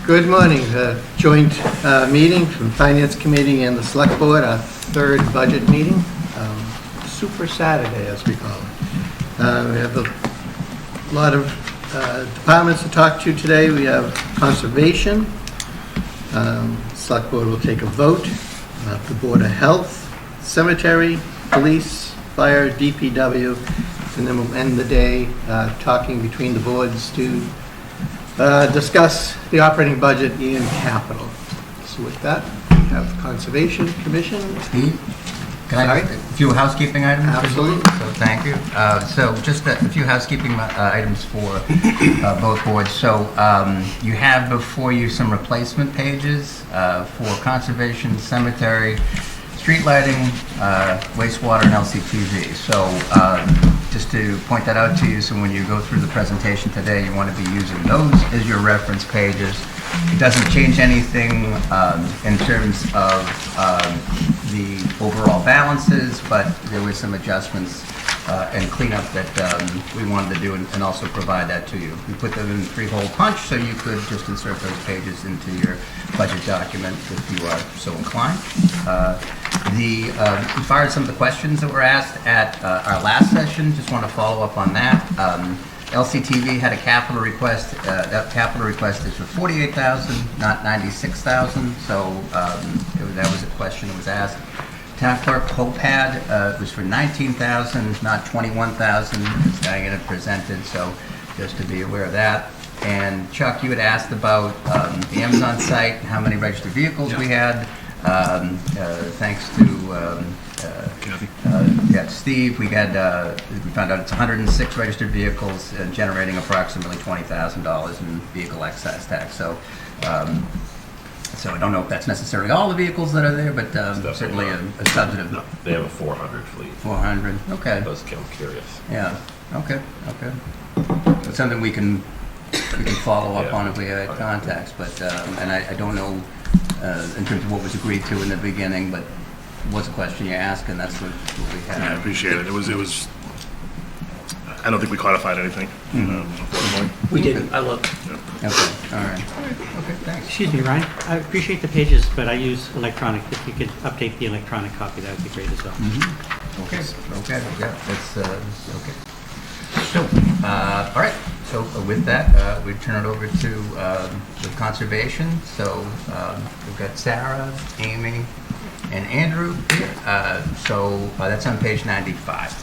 Good morning. Joint meeting from Finance Committee and the Select Board, our third budget meeting. Super Saturday, as we call it. We have a lot of departments to talk to today. We have Conservation. Select Board will take a vote. The Board of Health, Cemetery, Police, Fire, DPW, and then we'll end the day talking between the boards to discuss the operating budget and capital. So with that, we have Conservation Commission. Steve, can I a few housekeeping items? Absolutely. So thank you. So just a few housekeeping items for both boards. So you have before you some replacement pages for Conservation, Cemetery, street lighting, wastewater, and LCTV. So just to point that out to you, so when you go through the presentation today, you want to be using those as your reference pages. It doesn't change anything in terms of the overall balances, but there was some adjustments and cleanup that we wanted to do and also provide that to you. We put them in 3-hole punch so you could just insert those pages into your budget document if you are so inclined. As far as some of the questions that were asked at our last session, just want to follow up on that. LCTV had a capital request. That capital request is for $48,000, not $96,000. So that was a question that was asked. Town clerk pad was for $19,000, not $21,000. As Diana presented, so just to be aware of that. And Chuck, you had asked about the Amazon site, how many registered vehicles we had. Thanks to Steve, we found out it's 106 registered vehicles generating approximately $20,000 in vehicle excise tax. So I don't know if that's necessarily all the vehicles that are there, but certainly a substantive. No, they have a 400 fleet. 400, okay. It does I'm curious. Yeah, okay. It's something we can follow up on if we had contacts, but and I don't know in terms of what was agreed to in the beginning, but was a question you asked, and that's what we had. Yeah, I appreciate it. It was. I don't think we codified anything. Unfortunately, we didn't. I looked. Yeah. Okay. All right. Okay. Thanks. Excuse me, Ryan. I appreciate the pages, but I use electronic. If you could update the electronic copy, that would be great as well. Okay. Yeah, that's okay. So, all right. So with that, we turn it over to the Conservation. So we've got Sarah, Amy, and Andrew here. So that's on page 95.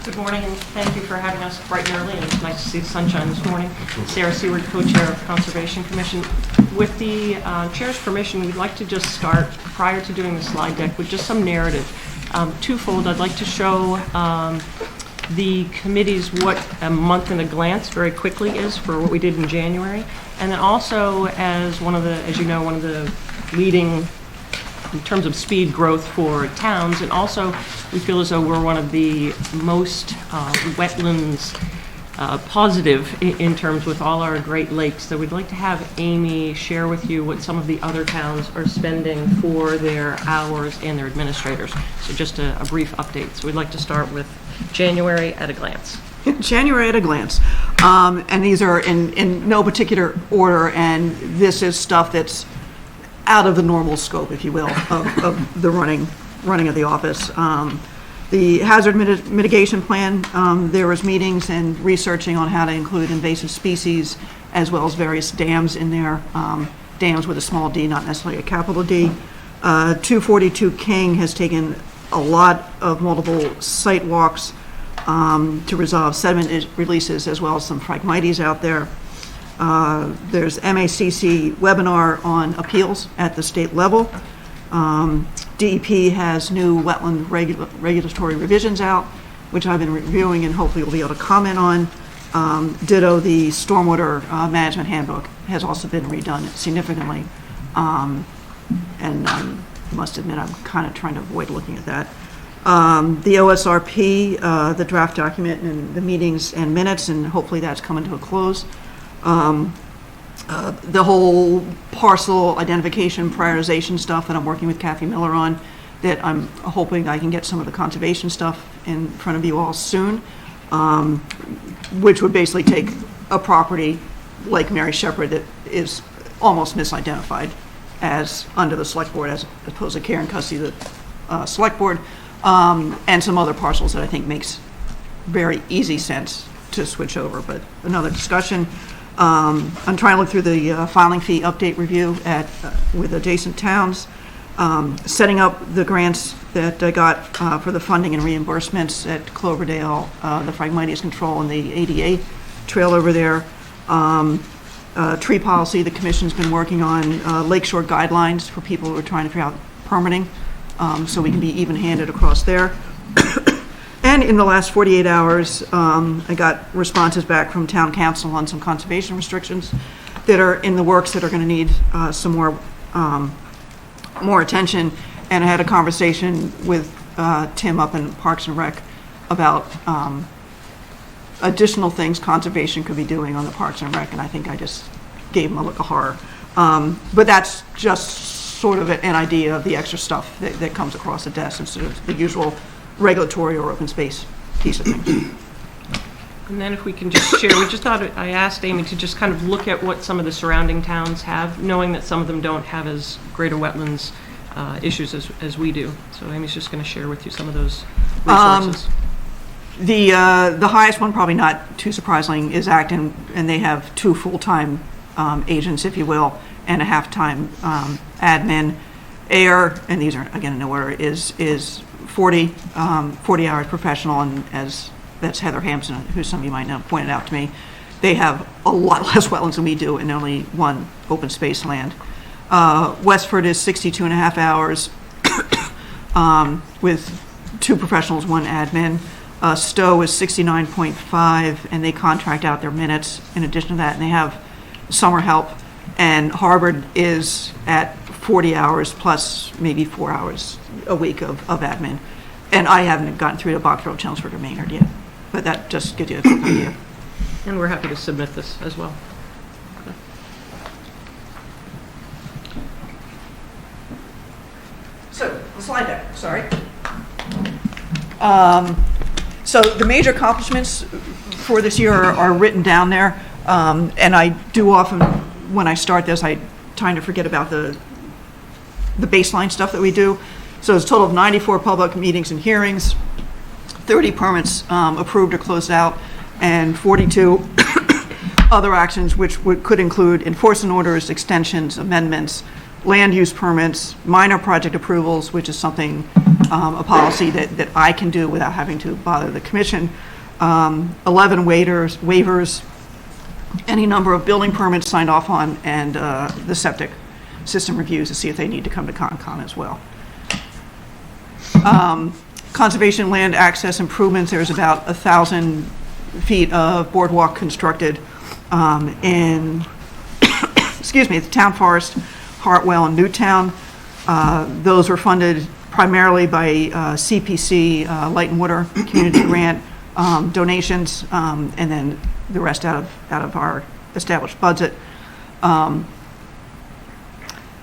Good morning, and thank you for having us bright and early, and it's nice to see the sunshine this morning. Sarah Seward, co-chair of Conservation Commission. With the chair's permission, we'd like to just start, prior to doing the slide deck, with just some narrative. Twofold, I'd like to show the committee's what a month in a glance very quickly is for what we did in January. And then also, as you know, one of the leading in terms of speed growth for towns, and also we feel as though we're one of the most wetlands positive in terms with all our Great Lakes. So we'd like to have Amy share with you what some of the other towns are spending for their hours and their administrators. So just a brief update. So we'd like to start with January at a glance. January at a glance. And these are in no particular order, and this is stuff that's out of the normal scope, if you will, of the running of the office. The hazard mitigation plan, there was meetings and researching on how to include invasive species as well as various dams in there, dams with a small d, not necessarily a capital D. 242 King has taken a lot of multiple site walks to resolve sediment releases as well as some phragmites out there. There's MACC webinar on appeals at the state level. DEP has new wetland regulatory revisions out, which I've been reviewing and hopefully will be able to comment on. Ditto, the stormwater management handbook has also been redone significantly. And I must admit I'm kind of trying to avoid looking at that. The OSRP, the draft document and the meetings and minutes, and hopefully that's coming to a close. The whole parcel identification prioritization stuff that I'm working with Kathy Miller on, that I'm hoping I can get some of the conservation stuff in front of you all soon, which would basically take a property like Mary Shepherd that is almost misidentified as under the select board as opposed to care and custody of the select board, and some other parcels that I think makes very easy sense to switch over, but another discussion. I'm trying to look through the filing fee update review with adjacent towns, setting up the grants that I got for the funding and reimbursements at Cloverdale, the Phragmites Control, and the ADA trail over there. Tree policy the commission's been working on, lakeshore guidelines for people who are trying to figure out permitting, so we can be even-handed across there. And in the last 48 hours, I got responses back from town council on some conservation restrictions that are in the works that are going to need some more attention. And I had a conversation with Tim up in Parks and Rec about additional things conservation could be doing on the Parks and Rec, and I think I just gave him a look of horror. But that's just sort of an idea of the extra stuff that comes across the desk instead of the usual regulatory or open space piece of things. And then if we can just share, we just thought, I asked Amy to just kind of look at what some of the surrounding towns have, knowing that some of them don't have as greater wetlands issues as we do. So Amy's just going to share with you some of those resources. The highest one, probably not too surprising, is Acton, and they have 2 full-time agents, if you will, and a half-time admin. Air, and these are, again, in no order, is 40 hours professional, and that's Heather Hampson, who some of you might know, pointed out to me. They have a lot less wetlands than we do and only 1 open space land. Westford is 62 and a half hours with 2 professionals, 1 admin. Stowe is 69.5, and they contract out their minutes in addition to that, and they have summer help. And Harvard is at 40 hours plus maybe 4 hours a week of admin. And I haven't gotten through to Boxborough, Chelmsford, or Maynard yet, but that just gives you a quick idea. And we're happy to submit this as well. So, the slide deck, sorry. So the major accomplishments for this year are written down there, and I do often, when I start this, I tend to forget about the baseline stuff that we do. So it's a total of 94 public meetings and hearings, 30 permits approved or closed out, and 42 other actions, which could include enforcement orders, extensions, amendments, land use permits, minor project approvals, which is something, a policy that I can do without having to bother the commission, 11 waivers, any number of building permits signed off on, and the septic system reviews to see if they need to come to Concom as well. Conservation land access improvements, there's about 1,000 feet of boardwalk constructed in, excuse me, the town forest, Hartwell and Newtown. Those were funded primarily by CPC, Light and Water Community Grant donations, and then the rest out of our established budget.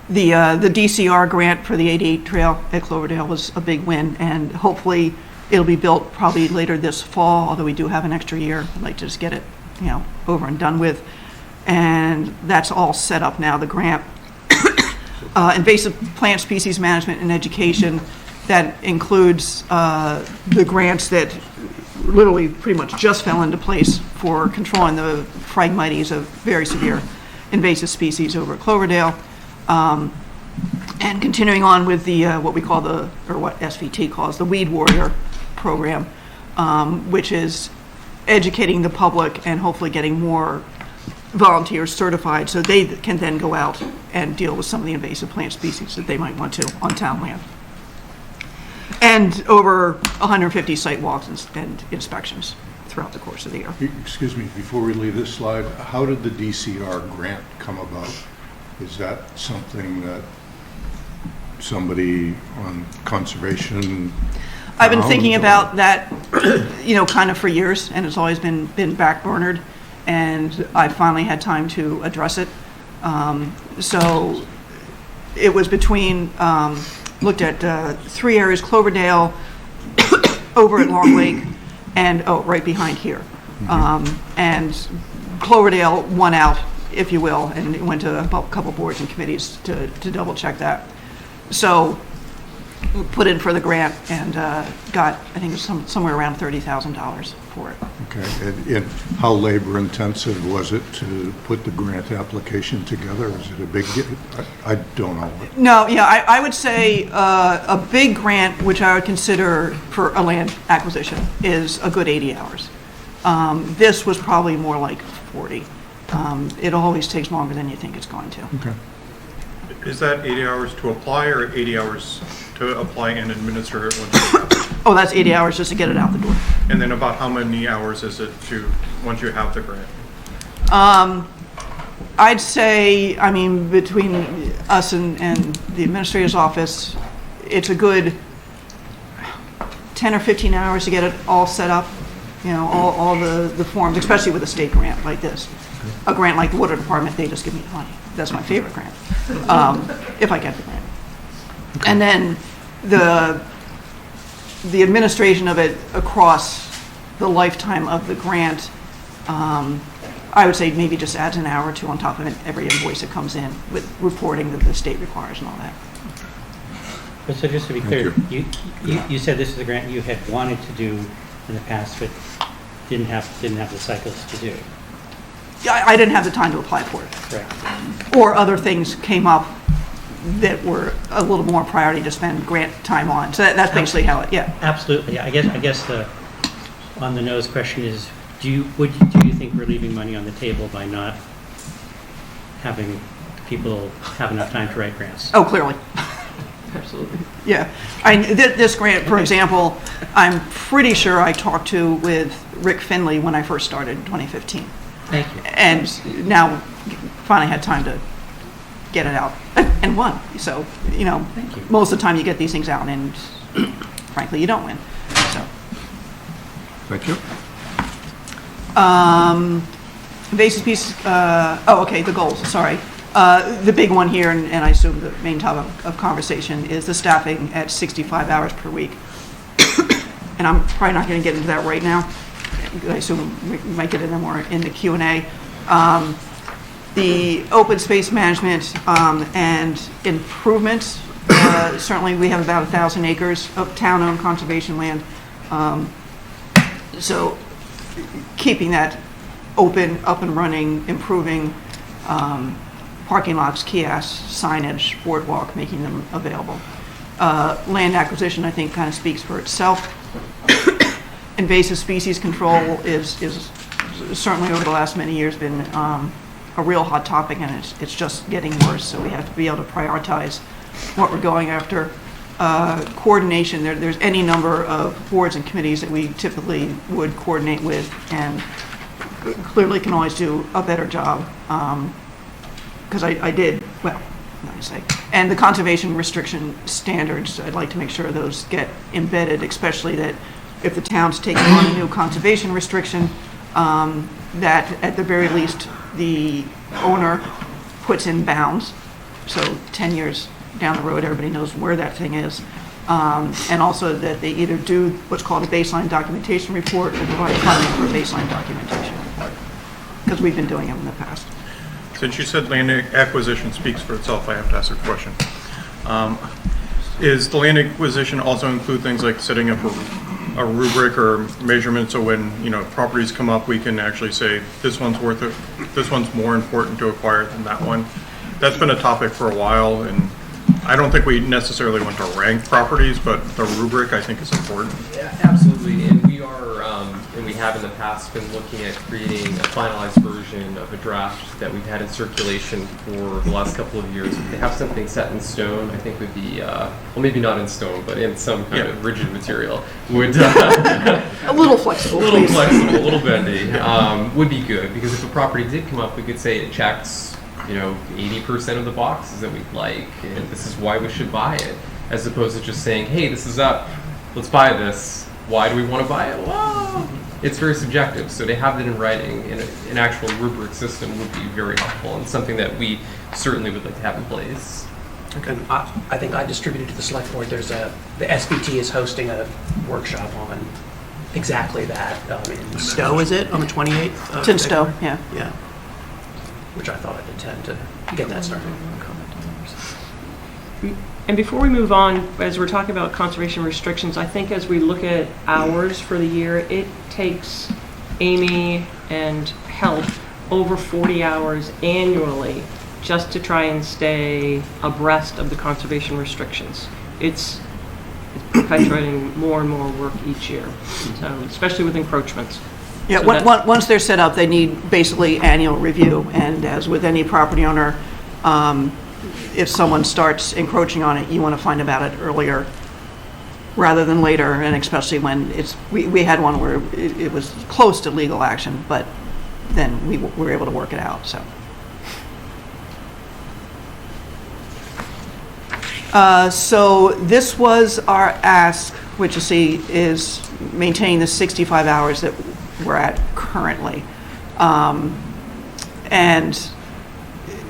The DCR grant for the 88 trail at Cloverdale was a big win, and hopefully it'll be built probably later this fall, although we do have an extra year. I'd like to just get it, over and done with. And that's all set up now, the grant. Invasive plant species management and education, that includes the grants that literally pretty much just fell into place for controlling the Phragmites, of very severe invasive species over at Cloverdale. And continuing on with the what we call what SVT calls the Weed Warrior program, which is educating the public and hopefully getting more volunteers certified so they can then go out and deal with some of the invasive plant species that they might want to on town land. And over 150 site walks and inspections throughout the course of the year. Excuse me, before we leave this slide, how did the DCR grant come about? Is that something that somebody on conservation I've been found, thinking or- about that, kind of for years, and it's always been backburnered, and I finally had time to address it. So it was between, looked at 3 areas, Cloverdale, over at Long Lake, and, right behind here. And Cloverdale won out if you will, and it went to a couple boards and committees to double check that. So we put in for the grant and got, I think it was somewhere around $30,000 for it. Okay, and how labor intensive was it to put the grant application together? Was it a big, I don't know. No, yeah, I would say a big grant, which I would consider for a land acquisition, is a good 80 hours. This was probably more like 40. It always takes longer than you think it's going to. Okay. Is that 80 hours to apply or 80 hours to apply and administer it? Once you have it? Oh, that's 80 hours just to get it out the door. And then about how many hours is it to, once you have the grant? I'd say, I mean, between us and the administrator's office, it's a good 10 or 15 hours to get it all set up, you know, all the forms, especially with a state grant like this. A grant like the water department, they just give me the money. That's my favorite grant, if I get the grant. And then the administration of it across the lifetime of the grant, I would say maybe just adds an hour or two on top of it, every invoice that comes in with reporting that the state requires and all that. But so just to be clear, you said this is a grant you had wanted to do in the past, but didn't have the cycles to do. I didn't have the time to apply for it. Correct. Or other things came up that were a little more priority to spend grant time on. So that's basically how it, yeah. Absolutely. I guess the on the nose question is, do you think we're leaving money on the table by not having people have enough time to write grants? Oh, clearly. Absolutely. Yeah. This grant, for example, I'm pretty sure I talked to with Rick Finley when I first started in 2015. Thank you. And now finally had time to get it out and won. So, you know, Thank you. most of the time you get these things out and frankly you don't win. So, Thank you. basis piece, okay, the goals, sorry. The big one here, and I assume the main topic of conversation, is the staffing at 65 hours per week. And I'm probably not going to get into that right now. I assume we might get into more in the Q&A. The open space management and improvements, certainly we have about 1,000 acres of town-owned conservation land. So keeping that open, up and running, improving parking lots, kiosks, signage, boardwalk, making them available. Land acquisition, I think, kind of speaks for itself. Invasive species control is certainly over the last many years been a real hot topic, and it's just getting worse. So we have to be able to prioritize what we're going after. Coordination, there's any number of boards and committees that we typically would coordinate with, and clearly can always do a better job. Because I did, well, let me say. And the conservation restriction standards, I'd like to make sure those get embedded, especially that if the town's taking on a new conservation restriction, that at the very least the owner puts in bounds. So 10 years down the road, everybody knows where that thing is. And also that they either do what's called a baseline documentation report or provide funding for a baseline documentation report. Because we've been doing them in the past. Since you said land acquisition speaks for itself, I have to ask a question. Is the land acquisition also include things like setting up a rubric or measurement, so when, you know, properties come up, we can actually say this one's worth it, this one's more important to acquire than that one? That's been a topic for a while, and I don't think we necessarily want to rank properties, but the rubric I think is important. Yeah, absolutely, and we are, and we have in the past been looking at creating a finalized version of a draft that we've had in circulation for the last couple of years. To have something set in stone, I think would be, well, maybe not in stone, but in some kind of rigid material, would A little flexible. a little please. flexible, a little bendy, would be good, because if a property did come up, we could say it checks, you know, 80% of the boxes that we'd like, and this is why we should buy it, as opposed to just saying, hey, this is up, let's buy this. Why do we want to buy it? Well, it's very subjective, so to have that in writing in an actual rubric system would be very helpful, and something that we certainly would like to have in place. And I think I distributed to the select board, the SBT is hosting a workshop on exactly that. In Stowe, is it, on the 28th? It's in Stowe, yeah. Yeah. which I thought I'd intend to get that started. And before we move on, as we're talking about conservation restrictions, I think as we look at hours for the year, it takes Amy and help over 40 hours annually just to try and stay abreast of the conservation restrictions. It's perpetuating more and more work each year, so, especially with encroachments. Yeah, So that- once they're set up, they need basically annual review, and as with any property owner, if someone starts encroaching on it, you want to find about it earlier rather than later, and especially when we had one where it was close to legal action, but then we were able to work it out, so. So this was our ask, which you see is maintaining the 65 hours that we're at currently. And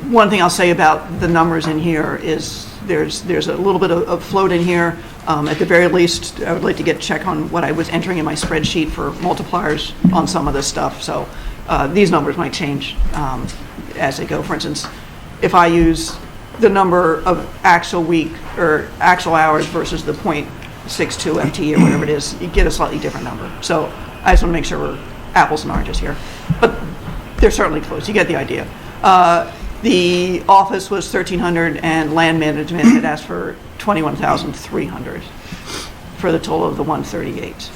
one thing I'll say about the numbers in here is there's a little bit of float in here. At the very least, I would like to get a check on what I was entering in my spreadsheet for multipliers on some of this stuff. So these numbers might change as they go. For instance, if I use the number of actual week or actual hours versus the 0.62 FTE or whatever it is, you get a slightly different number. So I just want to make sure we're apples and oranges here. But they're certainly close. You get the idea. The office was 1,300 and land management had asked for 21,300 for the total of the 138.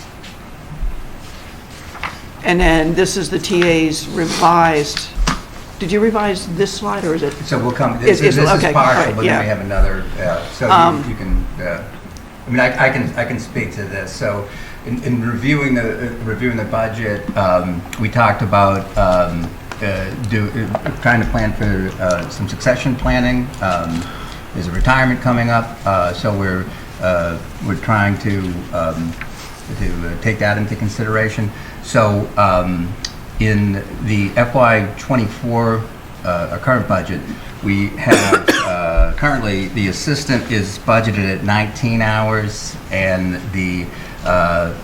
And then this is the TA's revised. Did you revise this slide, or is it? So we'll come, this is okay, partial, right, but yeah. then we have another, so you can, I mean, I can speak to this. So in reviewing the budget, we talked about trying to plan for some succession planning. There's a retirement coming up, so we're trying to take that into consideration. So in the FY24 current budget, we have currently the assistant is budgeted at 19 hours, and the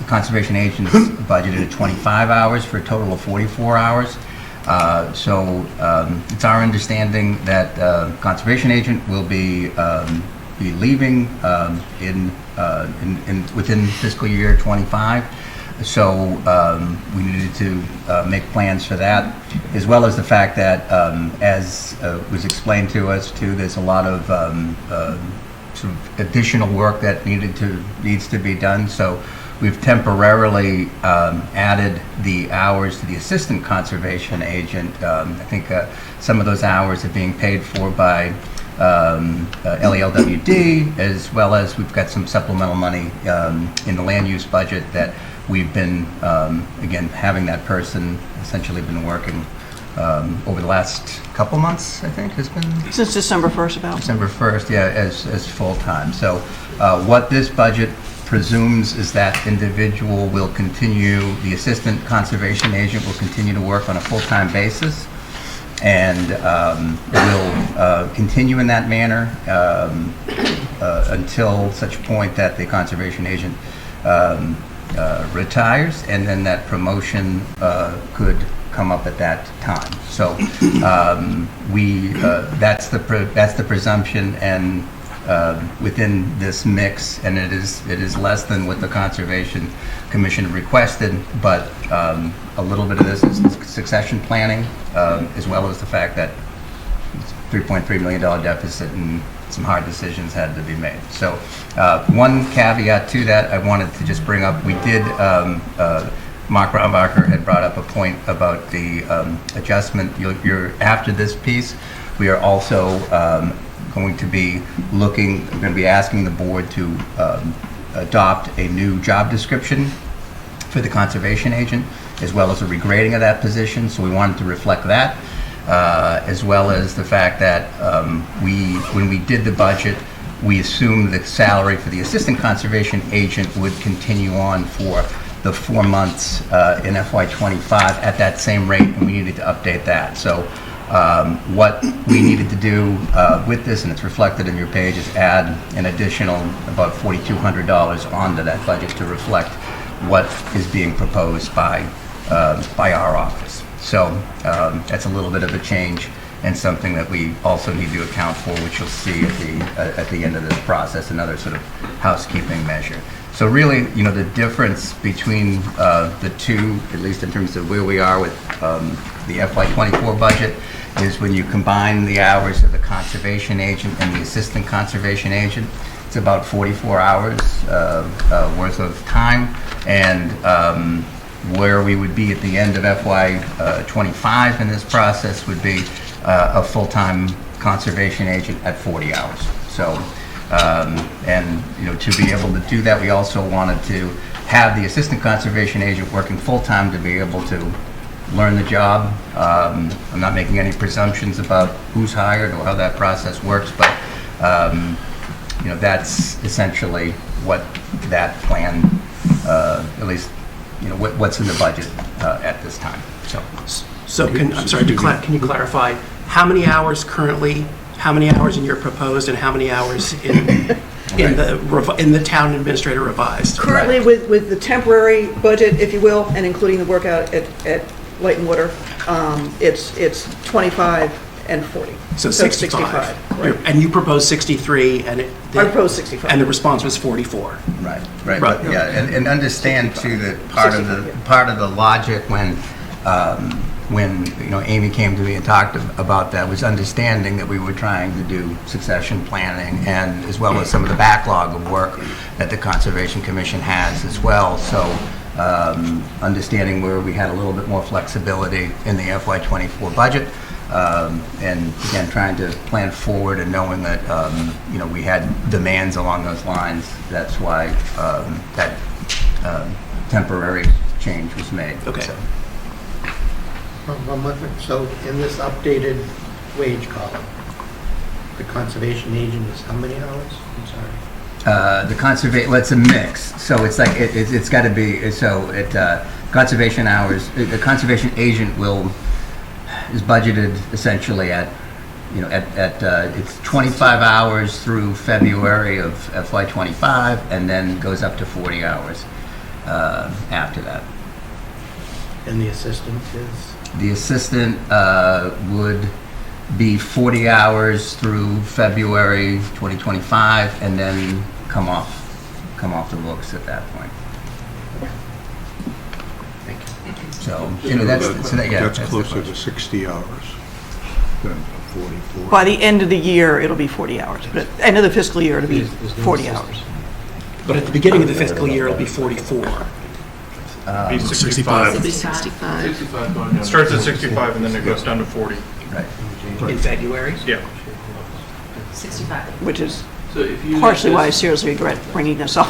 conservation agent's budgeted at 25 hours for a total of 44 hours. So it's our understanding that conservation agent will be leaving within fiscal year 25. So we needed to make plans for that, as well as the fact that, as was explained to us too, there's a lot of sort of additional work that needs to be done. So we've temporarily added the hours to the assistant conservation agent. I think some of those hours are being paid for by LELWD, as well as we've got some supplemental money in the land use budget that we've been, again, having that person essentially been working over the last couple months, I think, has been? Since December 1st about. December 1st, yeah, as full-time. So what this budget presumes is that individual will continue, the assistant conservation agent will continue to work on a full-time basis, and will continue in that manner until such point that the conservation agent retires, and then that promotion could come up at that time. So that's the presumption, and within this mix, and it is less than what the Conservation Commission requested, but a little bit of this is succession planning, as well as the fact that it's a $3.3 million deficit and some hard decisions had to be made. So one caveat to that I wanted to just bring up, we did, Mark Rombacher had brought up a point about the adjustment. After this piece, we are also going to be asking the board to adopt a new job description for the conservation agent, as well as a regrading of that position. So we wanted to reflect that, as well as the fact that when we did the budget, we assumed the salary for the assistant conservation agent would continue on for the 4 months in FY25 at that same rate, and we needed to update that. So what we needed to do with this, and it's reflected in your page, is add an additional about $4,200 onto that budget to reflect what is being proposed by our office. So that's a little bit of a change and something that we also need to account for, which you'll see at the end of this process, another sort of housekeeping measure. So really, you know, the difference between the two, at least in terms of where we are with the FY24 budget, is when you combine the hours of the conservation agent and the assistant conservation agent, it's about 44 hours worth of time, and where we would be at the end of FY25 in this process would be a full-time conservation agent at 40 hours. So, and you know, to be able to do that, we also wanted to have the assistant conservation agent working full-time to be able to learn the job. I'm not making any presumptions about who's hired or how that process works, but you know, that's essentially what that plan, at least, you know, what's in the budget at this time. So I'm sorry, can you clarify, how many hours currently, how many hours in your proposed, and how many hours in the town administrator revised? Currently, with the temporary budget, if you will, and including the workout at Light and Water, it's 25 and 40. So 65. Right. And you proposed 63, and I proposed 65. And the response was 44. Right. But, yeah, and understand too that part of the logic when you know, Amy came to me and talked about that was understanding that we were trying to do succession planning, and as well as some of the backlog of work that the Conservation Commission has as well. So understanding where we had a little bit more flexibility in the FY24 budget, and again trying to plan forward and knowing that you know, we had demands along those lines. That's why that temporary change was made. Okay. So. One more thing. So in this updated wage column, the conservation agent is how many hours? I'm sorry. Well, it's a mix. So it's like, it's got to be, so conservation hours, the conservation agent is budgeted essentially at, you know, it's 25 hours through February of FY25, and then goes up to 40 hours after that. And the assistant is? The assistant would be 40 hours through February 2025, and then come off the books at that point. Thank you. So, you know, that's closer to 60 hours than 44. By the end of the year, it'll be 40 hours, but at the end of the fiscal year, it'll be 40 hours. But at the beginning of the fiscal year, it'll be 44. Be 65. 65 It starts at 65 and then it goes down to 40. Right. In February? Yeah. 65. Which is So if you partially why I seriously regret bringing this up,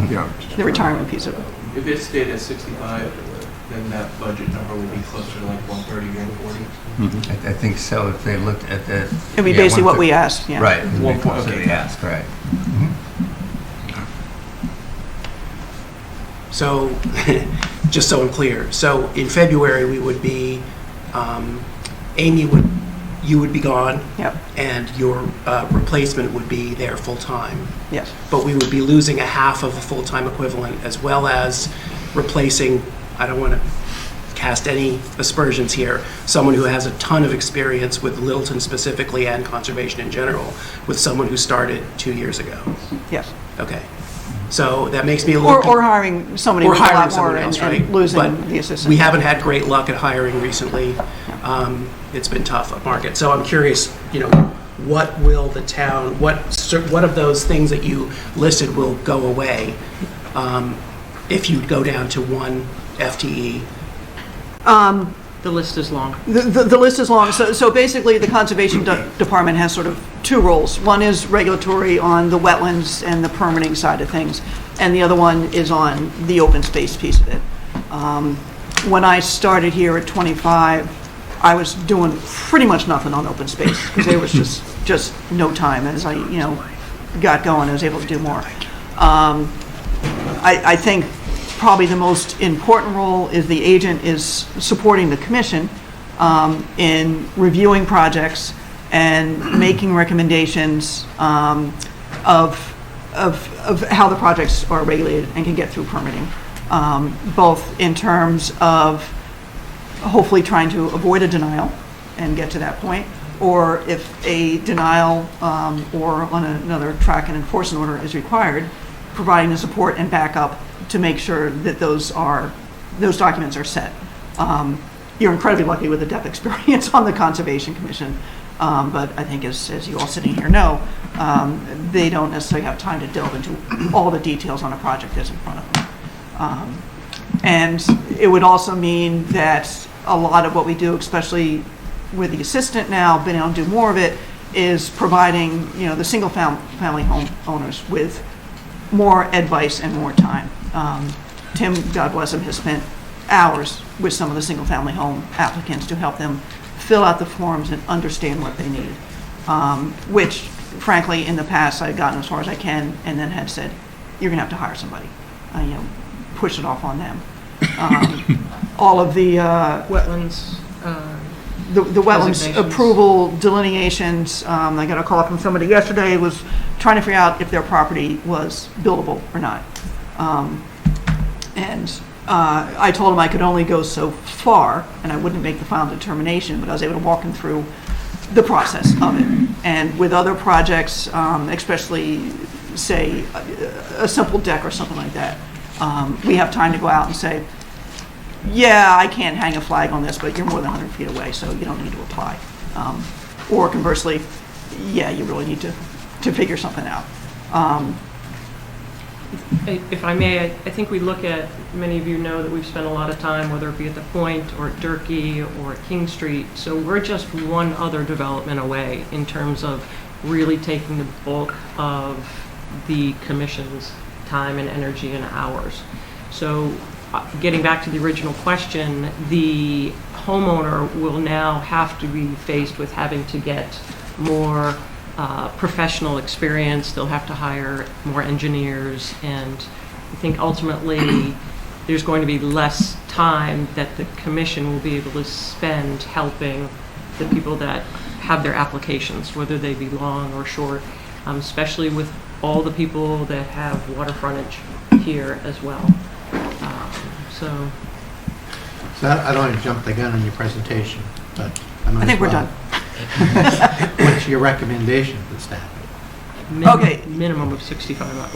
Yeah. the retirement piece of it. If it stayed at 65, then that budget number would be closer to like 130, 140. I think so. If they looked at the, It'd be basically what we asked, yeah. right, it would be closer to the ask, right. So, just so I'm clear, so in February, we would be, you would be gone. Yep, And your replacement would be there full-time. yes. But we would be losing a half of a full-time equivalent, as well as replacing, I don't want to cast any aspersions here, someone who has a ton of experience with Littleton specifically and conservation in general, with someone who started 2 years ago. Yes. Okay. So that makes me a little... Or hiring somebody Or with a lot hiring more someone else, and right? losing But the assistant. we haven't had great luck at hiring recently. It's been tough at market. So I'm curious, you know, what will the town, what of those things that you listed will go away if you go down to one FTE? The list is long. The list is long. So basically, the Conservation Department has sort of two roles. One is regulatory on the wetlands and the permitting side of things, and the other one is on the open space piece of it. When I started here at 25, I was doing pretty much nothing on open space because there was just no time. As I got going, I was able to do more. I think probably the most important role is the agent is supporting the commission in reviewing projects and making recommendations of how the projects are regulated and can get through permitting, both in terms of hopefully trying to avoid a denial and get to that point, or if a denial or on another track an enforcement order is required, providing the support and backup to make sure that those documents are set. You're incredibly lucky with the depth experience on the Conservation Commission, but I think as you all sitting here know, they don't necessarily have time to delve into all the details on a project that's in front of them. And it would also mean that a lot of what we do, especially with the assistant now, being able to do more of it, is providing, the single family home owners with more advice and more time. Tim, God bless him, has spent hours with some of the single family home applicants to help them fill out the forms and understand what they need. Which, frankly, in the past, I've gotten as far as I can and then had said, you're gonna have to hire somebody. Push it off on them. All of the Wetlands, the wetlands designations. approval delineations, I got a call from somebody yesterday, was trying to figure out if their property was buildable or not. I told him I could only go so far, and I wouldn't make the final determination, but I was able to walk him through the process of it. And with other projects, especially, say, a simple deck or something like that, we have time to go out and say, yeah, I can't hang a flag on this, but you're more than 100 feet away, so you don't need to apply. Or conversely, yeah, you really need to figure something out. If I may, I think we look at, many of you know that we've spent a lot of time, whether it be at the Point or at Durkee or at King Street. So we're just one other development away in terms of really taking the bulk of the commission's time and energy and hours. So getting back to the original question, the homeowner will now have to be faced with having to get more professional experience. They'll have to hire more engineers, and I think ultimately there's going to be less time that the commission will be able to spend helping the people that have their applications, whether they be long or short, especially with all the people that have water frontage here as well. So I don't want to jump the gun on your presentation, but I think we're done. What's your recommendation for staff? Minimum of 65 hours.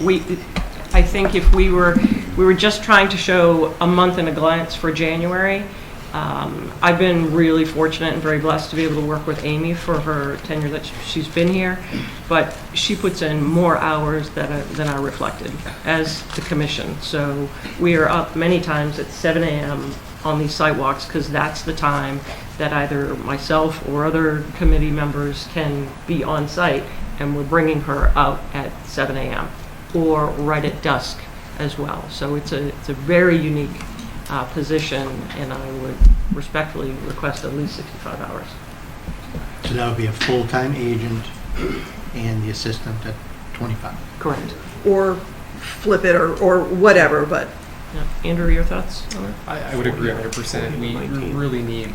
I think if we were just trying to show a month in a glance for January, I've been really fortunate and very blessed to be able to work with Amy for her tenure that she's been here, but she puts in more hours than are reflected as the commission. So we are up many times at 7 a.m. on these sidewalks because that's the time that either myself or other committee members can be on site, and we're bringing her out at 7 a.m. or right at dusk as well. So it's a very unique position, and I would respectfully request at least 65 hours. So that would be a full-time agent and the assistant at 25. Correct. Or flip it or whatever, but Yeah. Andrew, your thoughts on it? I would agree 100%. We really need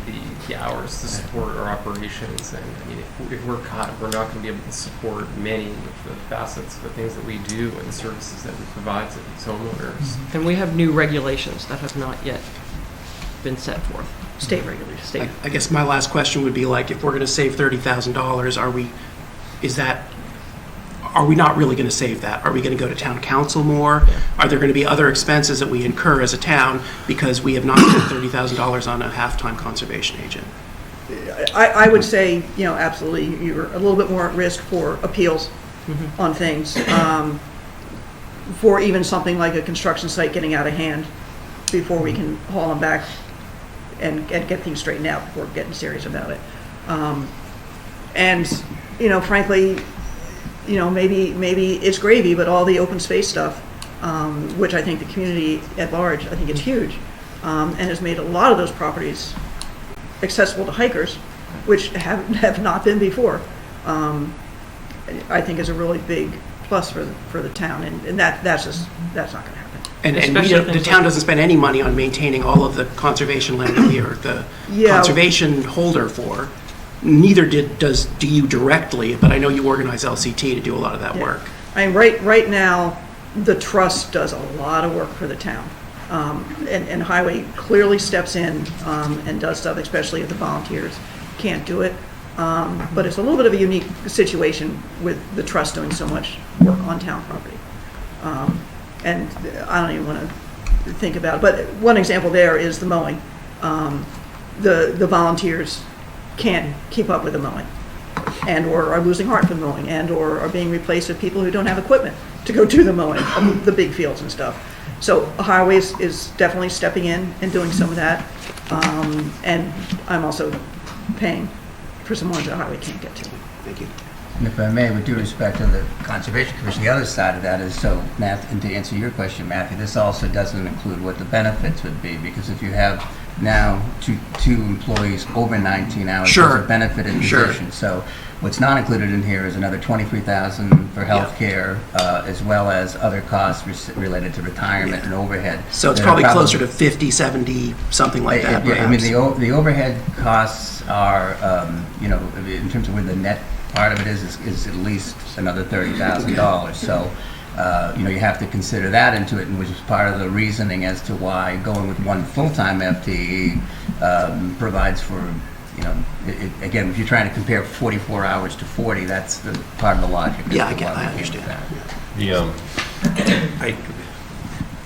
the hours to support our operations, and I mean, if we're caught, we're not going to be able to support many of the facets of the things that we do and the services that we provide to these homeowners. And we have new regulations that have not yet been set forth. State regulations. I guess my last question would be like, if we're going to save $30,000, are we not really going to save that? Are we going to go to town council more? Yeah. Are there going to be other expenses that we incur as a town because we have not spent $30,000 on a half-time conservation agent? I would say, absolutely, you're a little bit more at risk for appeals on things. For even something like a construction site getting out of hand before we can haul them back and get things straightened out before getting serious about it. Frankly, maybe it's gravy, but all the open space stuff, which I think the community at large, I think it's huge, and has made a lot of those properties accessible to hikers, which have not been before, I think is a really big plus for the town, and that's not going to happen. And Especially the town doesn't spend any money on maintaining all of the conservation land that we are the conservation holder for. Neither do you directly, but I know you organize LCT to do a lot of that work. I mean, right now, the trust does a lot of work for the town. And Highway clearly steps in and does stuff, especially if the volunteers can't do it. But it's a little bit of a unique situation with the trust doing so much work on town property. And I don't even want to think about it. But one example there is the mowing. The volunteers can't keep up with the mowing, and or are losing heart from mowing, and or are being replaced with people who don't have equipment to go do the mowing of the big fields and stuff. So Highways is definitely stepping in and doing some of that. And I'm also paying for some ones that Highway can't get to. Thank you. And if I may, with due respect to the Conservation Commission, the other side of that is, so, Matthew, and to answer your question, Matthew, this also doesn't include what the benefits would be, because if you have now two employees over 19 hours, Sure. there's a benefit in Sure. addition. So what's not included in here is another $23,000 for health care, as well as other costs related to retirement and overhead. So it's that are probably closer to 50, 70, something like that, Yeah, I mean, perhaps. the overhead costs are, in terms of where the net part of it is at least another $30,000. So, you have to consider that into it, and which is part of the reasoning as to why going with one full-time FTE provides for, again, if you're trying to compare 44 hours to 40, that's the part of the logic. Yeah, as to why I we came to understand. that.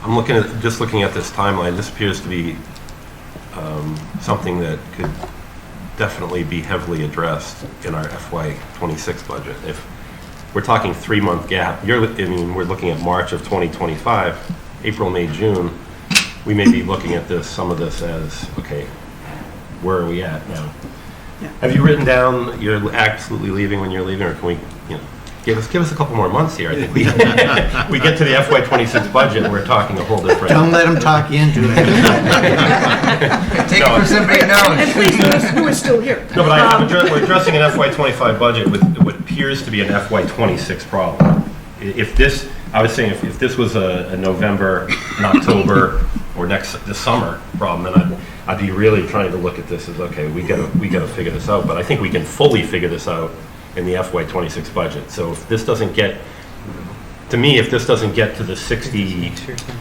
I'm looking at this timeline. This appears to be something that could definitely be heavily addressed in our FY26 budget. If we're talking 3-month gap, we're looking at March of 2025, April, May, June. We may be looking at some of this as, okay, where are we at now? Yeah. Have you written down you're absolutely leaving when you're leaving, or can we, give us a couple more months here? I think we we get to the FY26 budget, and we're talking a whole different. Don't let them talk you into it. Take it from somebody who knows. And please, who is still here? No, but we're addressing an FY25 budget with what appears to be an FY26 problem. I was saying, if this was a November, an October, or this summer problem, then I'd be really trying to look at this as, okay, we gotta figure this out. But I think we can fully figure this out in the FY26 budget. So if this doesn't get to the 60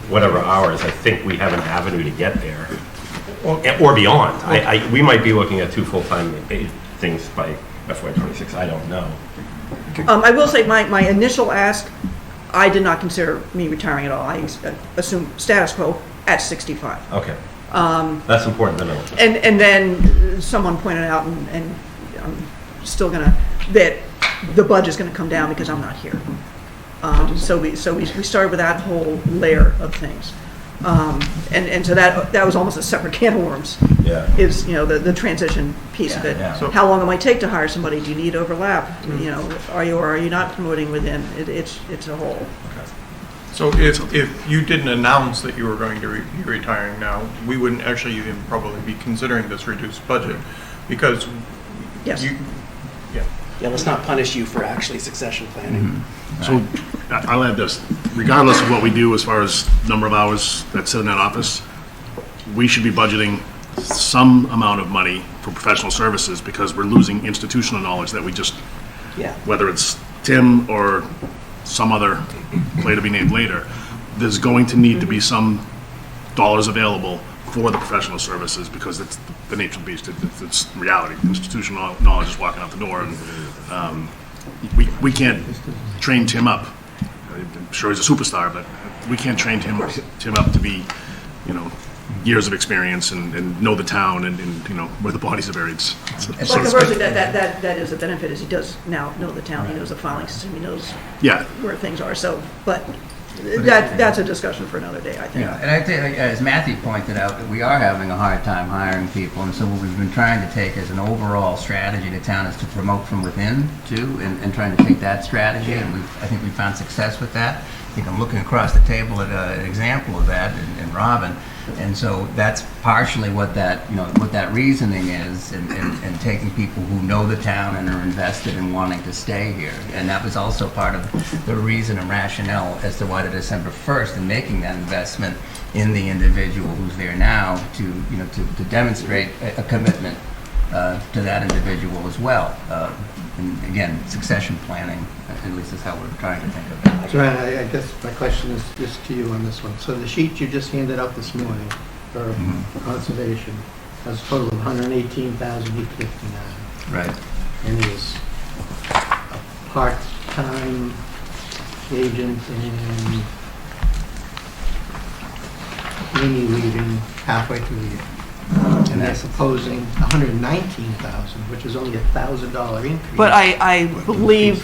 whatever hours, I think we have an avenue to get there, or beyond. We might be looking at 2 full-time things by FY26. I don't know. I will say my initial ask, I did not consider me retiring at all. I assumed status quo at 65. Okay. That's important to know. And then someone pointed out, and I'm still that the budget's gonna come down because I'm not here. So we started with that whole layer of things. And so that was almost a separate can of worms. Yeah. Is, the transition piece of it. Yeah. So how long it might take to hire somebody? Do you need overlap? Are you or are you not promoting within? It's a whole. So if you didn't announce that you were going to be retiring now, we wouldn't actually even probably be considering this reduced budget, because Yes. Yeah, let's not punish you for actually succession planning. So I'll add this, regardless of what we do as far as number of hours that sit in that office, we should be budgeting some amount of money for professional services, because we're losing institutional knowledge that we just, Yeah. whether it's Tim or some other player to be named later, there's going to need to be some dollars available for the professional services, because it's the nature of the beast. It's reality. Institutional knowledge is walking out the door, and we can't train Tim up. I'm sure he's a superstar, but we can't train Tim up to be, years of experience and know the town and where the bodies are buried. So But to conversely, speak. that is a benefit, is he does now know the town, he knows the filing system, he knows Yeah. where things are, so, but that's a discussion for another day, I think. Yeah, and I think, as Matthew pointed out, that we are having a hard time hiring people, and so what we've been trying to take as an overall strategy to town is to promote from within, too, and trying to take that strategy, and I think we found success with that. I think I'm looking across the table at an example of that in Robin, and so that's partially what that reasoning is, and taking people who know the town and are invested in wanting to stay here. And that was also part of the reason and rationale as to why the December 1st and making that investment in the individual who's there now to demonstrate a commitment to that individual as well. And again, succession planning, at least is how we're trying to think of it. Joanne, I guess my question is just to you on this one. So the sheet you just handed out this morning for conservation has a total of $118,859. Right. and is a part-time agent, and Amy leaving halfway through the year. And they're proposing $119,000, which is only $1,000 increase. But I believe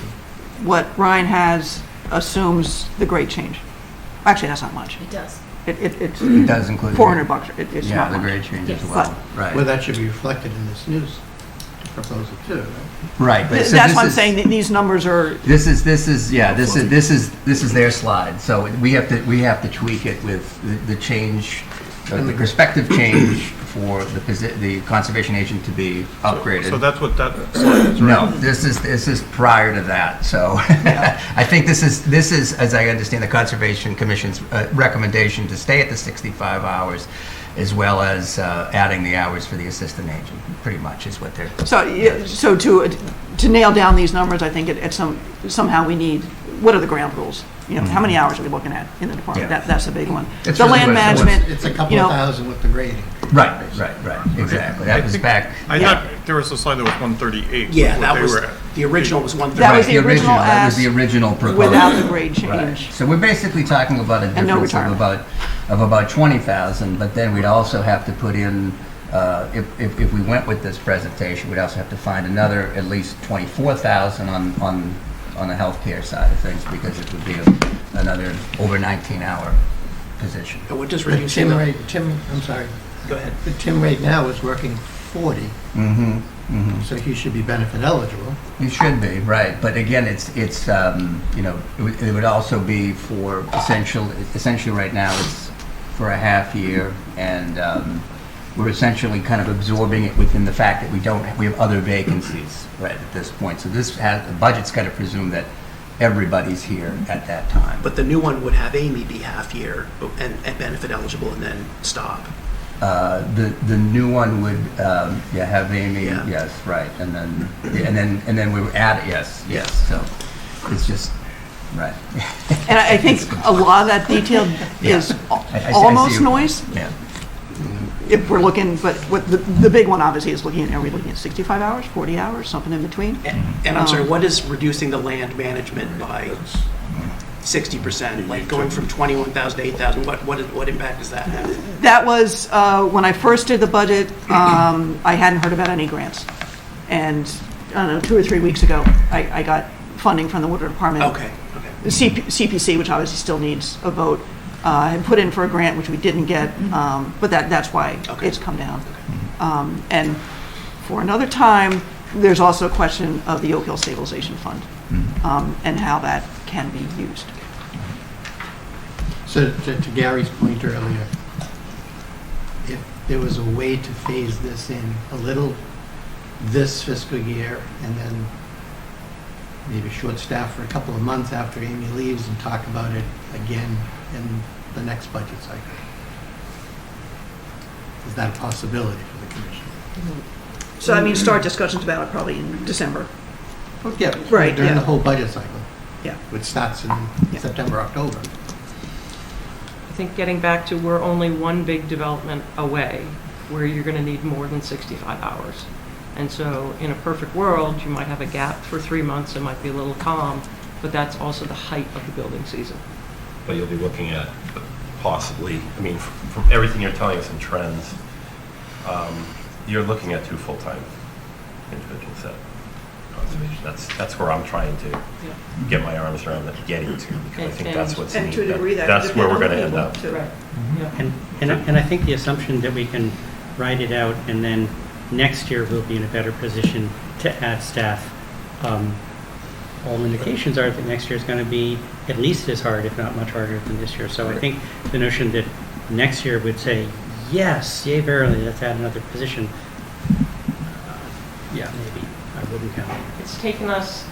what Ryan has assumes the grade change. Actually, that's not much. It does. It's It does include. $400. It's Yeah, not the much. grade change as Yes. well, right. Well, that should be reflected in this news proposal too, right? Right. but so That's this why I'm is- saying that these numbers are, This is their slide, so we have to tweak it with the change, the prospective change for the conservation agent to be upgraded. So that's what that slide is, right? No, this is prior to that, so I think this is, as I understand, the Conservation Commission's recommendation to stay at the 65 hours, as well as adding the hours for the assistant agent, pretty much is what they're. so to nail down these numbers, I think somehow we need, what are the ground rules? You know, how many hours are we looking at in the department? Yeah. That's a big one. It's The really land what it was. management, It's a couple you of know, thousand with the grading. Right, exactly. That I was think- back. I thought there was a slide that was 138. Yeah, what that they was, were at. the original was That 130. was the original That was the ask original proposal. without the grade Right. change. So we're basically talking about a And no difference of about 20,000, but then we'd also have to put in, if we went with this presentation, we'd also have to find another at least 24,000 on the healthcare side of things, because it would be another over 19-hour position. And what does But reducing the, I'm sorry, go ahead. but Tim right now is working 40, Mm-hmm. so he should be benefit eligible. You should be, right, but again, it's you know, it would also be for essentially right now, it's for a half year, and we're essentially kind of absorbing it within the fact that we have other vacancies right at this point. So the budget's got to presume that everybody's here at that time. But the new one would have Amy be half year and benefit eligible and then stop. The new one would have Amy, Yeah. yes, right, and then we would add, yes, so it's just, right. And I think a lot of that detail is I see almost you. noise. Yeah. If we're looking, but what the big one obviously is looking at, are we looking at 65 hours, 40 hours, something in between? And I'm sorry, what is reducing the land management by 60%? Like going from 21,000 to 8,000, what impact does that have? That was, when I first did the budget, I hadn't heard about any grants. And, I don't know, 2 or 3 weeks ago, I got funding from the Water Department. Okay. The CPC, which obviously still needs a vote, had put in for a grant, which we didn't get, but that's why Okay. it's come down. And for another time, there's also a question of the Oak Hill Stabilization Fund, and how that can be used. So to Gary's point earlier, if there was a way to phase this in a little this fiscal year, and then maybe short staff for a couple of months after Amy leaves and talk about it again in the next budget cycle. Is that a possibility for the commission? So, I mean, start discussions about it probably in December. Well, yeah, Right, during yeah. the whole budget cycle, Yeah. which starts in Yeah. September, October. I think getting back to we're only one big development away where you're going to need more than 65 hours. And so in a perfect world, you might have a gap for 3 months, it might be a little calm, but that's also the height of the building season. But you'll be looking at possibly, I mean, from everything you're telling us in trends, you're looking at 2 full-time individuals at conservation. That's where I'm trying to get my arms around that, getting to, because I think that's what's And to a needed. degree, that That's could where depend we're on going the to end people, up. too. And I think the assumption that we can write it out and then next year we'll be in a better position to add staff. All indications are that next year is going to be at least as hard, if not much harder than this year. So I think the notion that next year would say, yes, yay, verily, let's add another position. Yeah, maybe. I wouldn't count on it. It's taken us,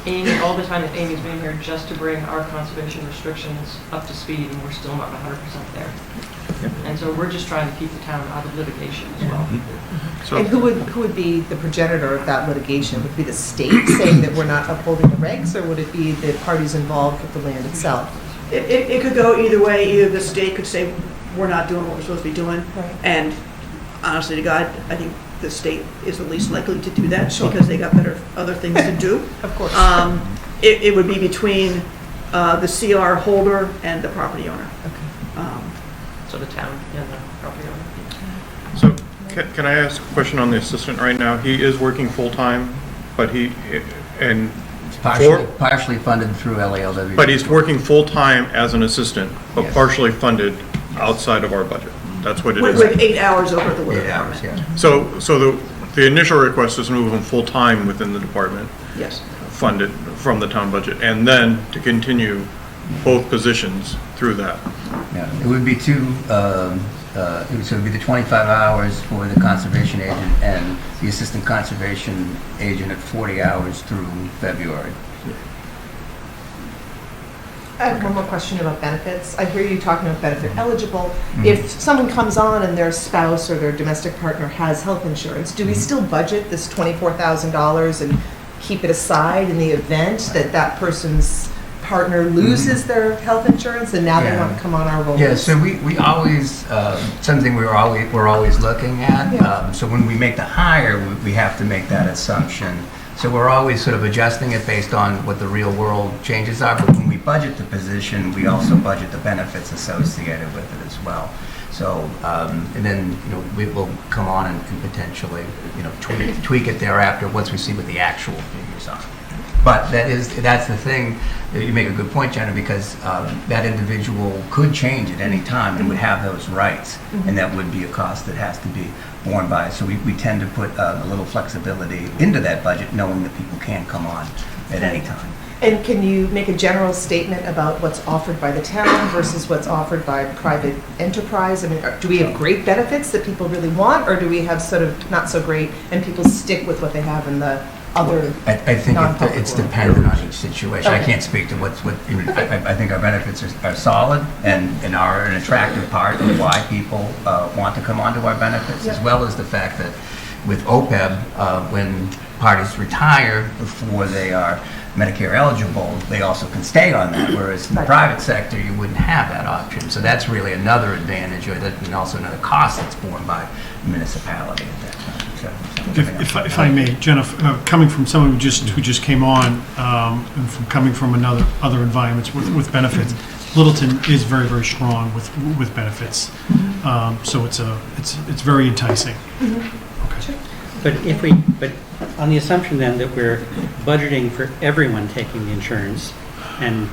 Amy, all the time that Amy's been here, just to bring our conservation restrictions up to speed, and we're still not 100% there. And so we're just trying to keep the town out of litigation as well. So, And who would be the progenitor of that litigation? Would it be the state saying that we're not upholding the regs, or would it be the parties involved with the land itself? It could go either way. Either the state could say, we're not doing what we're supposed to be doing, Right. and honestly to God, I think the state is the least likely to do that because they got other things to do. Of course. It would be between the CR holder and the property owner. So the town and the property owner. So can I ask a question on the assistant right now? He is working full-time, but and Partially funded through LALW. but he's working full-time as an assistant, but Yes. partially funded outside of our budget. That's what it With is. 8 hours over at the water 8 hours, department. yeah. So the initial request is to move him full-time within the department, Yes. funded from the town budget, and then to continue both positions through that. Yeah, it would be so it would be the 25 hours for the conservation agent and the assistant conservation agent at 40 hours through February. I have one more question about benefits. I hear you talking about benefit eligible. If someone comes on and their spouse or their domestic partner has health insurance, do we still budget this $24,000 and keep it aside in the event that that person's partner loses their health insurance and now they Yeah. want to come on our rolls? Yeah, so we always, something we're always looking at. Yeah. So when we make the hire, we have to make that assumption. So we're always sort of adjusting it based on what the real world changes are. But when we budget the position, we also budget the benefits associated with it as well. So, and then, we will come on and potentially, tweak it thereafter once we see what the actual figures are. But that's the thing, you make a good point, Jenna, because that individual could change at any time and would have those rights, and that would be a cost that has to be borne by. So we tend to put a little flexibility into that budget, knowing that people can come on at any time. And can you make a general statement about what's offered by the town versus what's offered by private enterprise? I mean, do we have great benefits that people really want, or do we have sort of not so great and people stick with what they have in the other? I think non-public it's world? dependent on each situation. I Okay. can't speak to I think our benefits are solid and are an attractive part of why people want to come onto our benefits, as Yeah. well as the fact that with OPEB, when parties retire before they are Medicare eligible, they also can stay on that, whereas in the Right. private sector, you wouldn't have that option. So that's really another advantage, and also another cost that's borne by the municipality at that time. So, If I may, Jennifer, coming from someone who just came on, and from coming from other environments with benefits, Littleton is very, very strong with benefits. So it's very enticing. Okay. But on the assumption then that we're budgeting for everyone taking the insurance and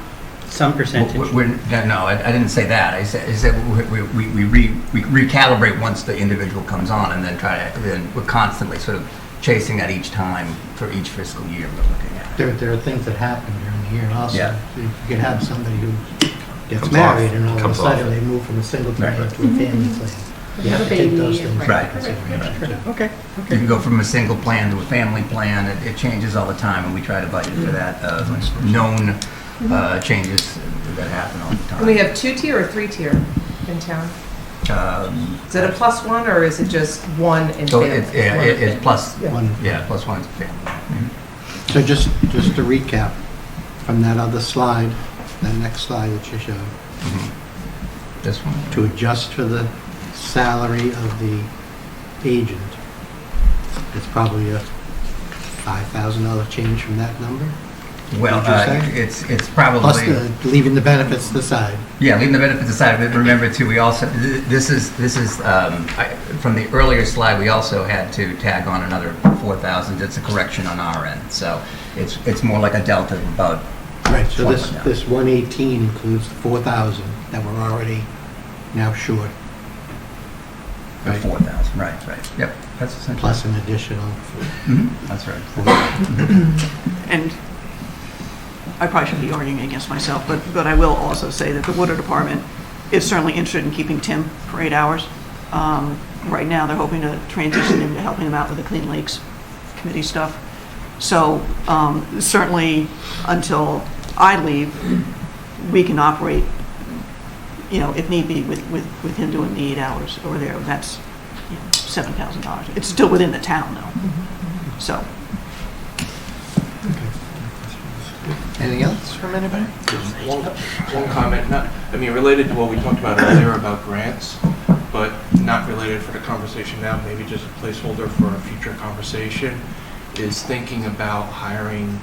some percentage. No, I didn't say that. I said we recalibrate once the individual comes on, and then then we're constantly sort of chasing that each time for each fiscal year we're looking at. There are things that happen during the year also. Yeah. So you could have somebody who gets Comes married off. and all of a Comes sudden off. they move from a single plan Right. to a family plan. You have to take those things Right. into consideration too. Okay. You can go from a single plan to a family plan. It changes all the time, and we try to budget for that. Known changes that happen all the time. And we have 2-tier or 3-tier in town? Is it a +1 or is it just one in So family? it's plus, Yeah. One. plus one's family. So just to recap, from that other slide, that next slide that you showed, This one? to adjust for the salary of the agent, it's probably a $5,000 change from that number? Well, Would you say? it's probably... Plus leaving the benefits aside. Yeah, leaving the benefits aside, but remember too, we also, this is from the earlier slide, we also had to tag on another 4,000. That's a correction on our end. So it's more like a delta of about... Right, so this 21,000. 118 includes the 4,000 that we're already now short. Or Right. 4,000, right. Yep, that's essentially... Plus an additional. That's right. And I probably shouldn't be arguing against myself, but I will also say that the water department is certainly interested in keeping Tim for 8 hours. Right now, they're hoping to transition into helping them out with the Clean Lakes Committee stuff. So certainly, until I leave, we can operate, if need be, with him doing the 8 hours over there. That's $7,000. It's still within the town, though. So. Anything else from anybody? One comment, related to what we talked about earlier about grants, but not related for the conversation now, maybe just a placeholder for a future conversation, is thinking about hiring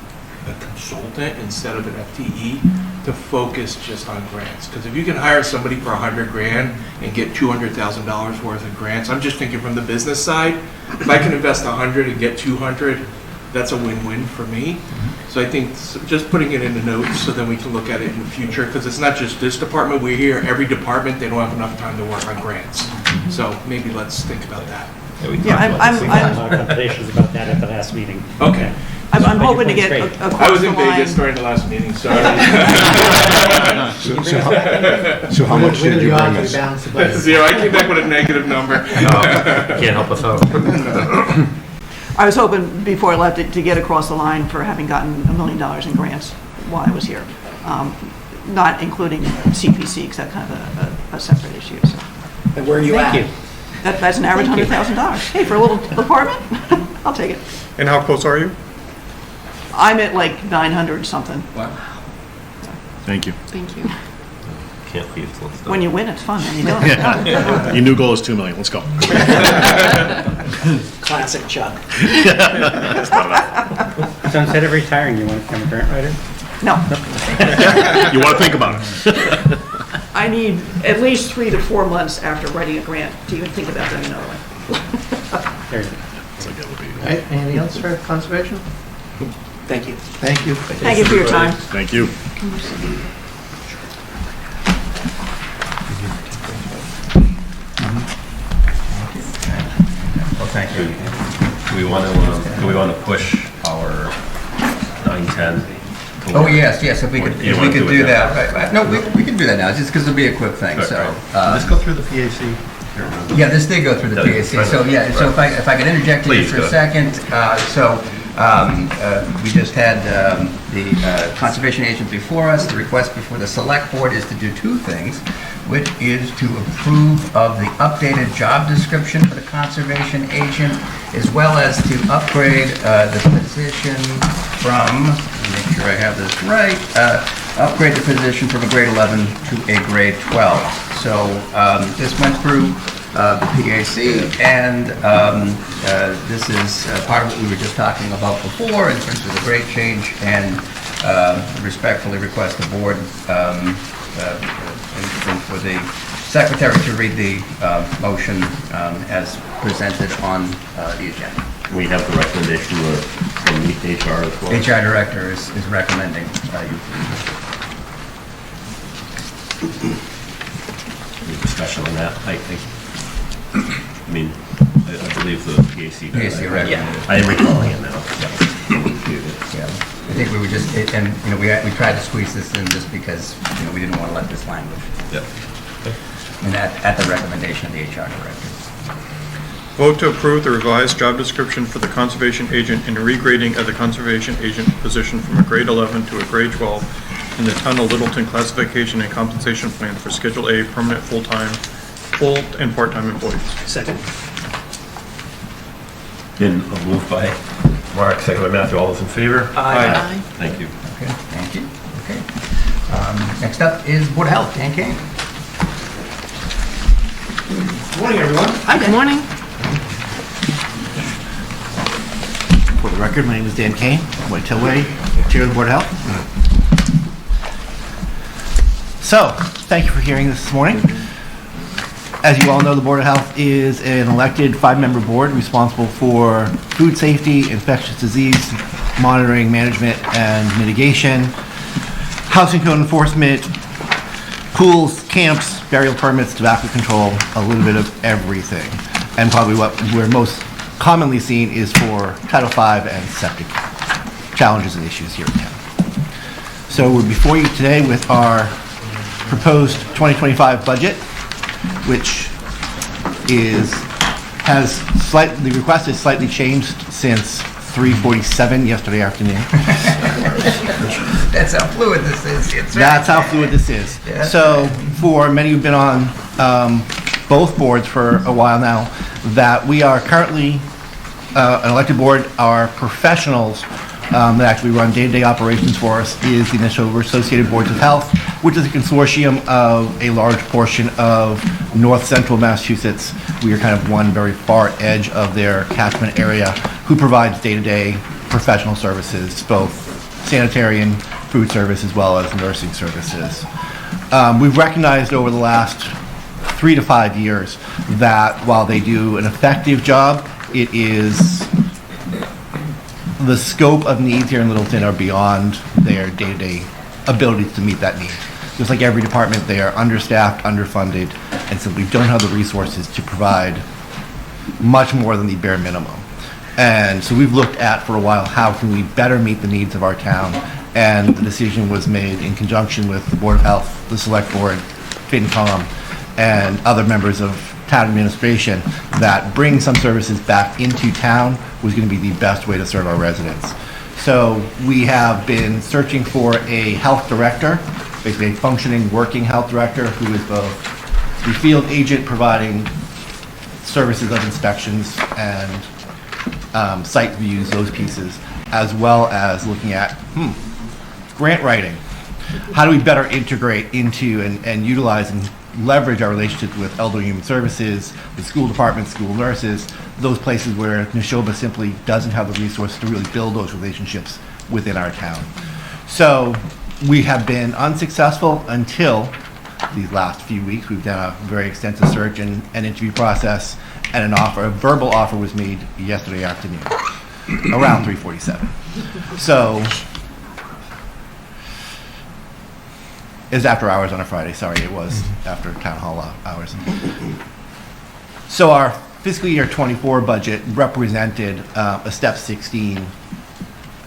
a consultant instead of an FTE to focus just on grants. Because if you can hire somebody for $100,000 and get $200,000 worth of grants, I'm just thinking from the business side, if I can invest 100 and get 200, that's a win-win for me. So I think just putting it in the notes so then we can look at it in the future, because it's not just this department. We hear every department, they don't have enough time to work on grants. So maybe let's think about that. Yeah, We had a lot of conversations about that at the last meeting. Okay. I'm hoping to But get your point's across I was in the line. Vegas during the last meeting, so. So how much did you bring us? Balance the budget. Zero, I came back with a negative number. Can't help us out. I was hoping before I left it to get across the line for having gotten $1 million in grants while I was here, not including CPC, because that's kind of a separate issue. So And where are you at? Thank you. that's an average $100,000. Hey, for a little apartment, I'll take it. And how close are you? I'm at like 900 something. Thank you. Thank you. Can't leave till it's done. When you win, it's fun. When you don't, Your new goal is 2 million. Let's go. Classic Chuck. So instead of retiring, you want to become a grant writer? no. You want to think about it. I need at least 3 to 4 months after writing a grant to even think about doing another one. There you go. All right, anything else for conservation? Thank you. Thank you. Thank you for your time. Thank you. Well, thank you. Do we want to push our 9:10? Oh, yes, if we could, Or you if we wanna could do it do now? that. Right. No, we can do that now, just because it'll be a quick thing, so. Let's go through the PAC. Yeah, this did go through the Does it? PAC, so yeah, so if I could interject here Please, for a go. second. We just had the conservation agent before us. The request before the select board is to do two things, which is to approve of the updated job description for the conservation agent, as well as to upgrade the position from, let me make sure I have this right, upgrade the position from a grade 11 to a grade 12. So this went through the PAC, and this is part of what we were just talking about before in terms of the grade change, and respectfully request the board and for the secretary to read the motion as presented on the agenda. We have the recommendation from the HR as well. HR director is recommending you. Any discussion on that? I mean, I believe the PAC. PAC recommended. I am recalling it now. Yeah, I think we were just, and, you know, we tried to squeeze this in just because, you know, we didn't want to let this language. Yep. And at the recommendation of the HR director. Vote to approve the revised job description for the conservation agent and regrading of the conservation agent position from a grade 11 to a grade 12 in the Town of Littleton classification and compensation plan for Schedule A permanent full-time, full and part-time employees. Second. Been moved by Mark, second by Matthew. All those in favor? Aye. Thank you. Okay, thank you. Okay. Next up is Board of Health, Dan King. Good morning, everyone. Hi, good morning. For the record, my name is Dan Kane, White Tilway, Chair of the Board of Health. So, thank you for hearing this morning. As you all know, the Board of Health is an elected 5-member board responsible for food safety, infectious disease monitoring, management, and mitigation, housing code enforcement, pools, camps, burial permits, tobacco control, a little bit of everything. And probably what we're most commonly seen is for Title V and septic challenges and issues here in town. So we're before you today with our proposed 2025 budget, which the request is slightly changed since 3:47 yesterday afternoon. That's how fluid this is. That's how fluid this is. Yeah. So for many who've been on both boards for a while now, that we are currently an elected board. Our professionals that actually run day-to-day operations for us is the initial Associated Boards of Health, which is a consortium of a large portion of north central Massachusetts. We are kind of one very far edge of their catchment area, who provides day-to-day professional services, both sanitary and food service, as well as nursing services. We've recognized over the last 3 to 5 years that while they do an effective job, it is the scope of needs here in Littleton are beyond their day-to-day abilities to meet that need. Just like every department, they are understaffed, underfunded, and simply don't have the resources to provide much more than the bare minimum. And so we've looked at for a while, how can we better meet the needs of our town? And the decision was made in conjunction with the Board of Health, the Select Board, FinCom, and other members of town administration, that bringing some services back into town was going to be the best way to serve our residents. So we have been searching for a health director, basically a functioning, working health director who is both the field agent providing services of inspections and site views, those pieces, as well as looking at grant writing. How do we better integrate into and utilize and leverage our relationships with Elder Human Services, the school department, school nurses, those places where Neshoba simply doesn't have the resources to really build those relationships within our town. So we have been unsuccessful until these last few weeks. We've done a very extensive search and interview process, and an offer, a verbal offer was made yesterday afternoon, around 3:47. So it's after hours on a Friday, sorry, it was after town hall hours. So our fiscal year 24 budget represented a step 16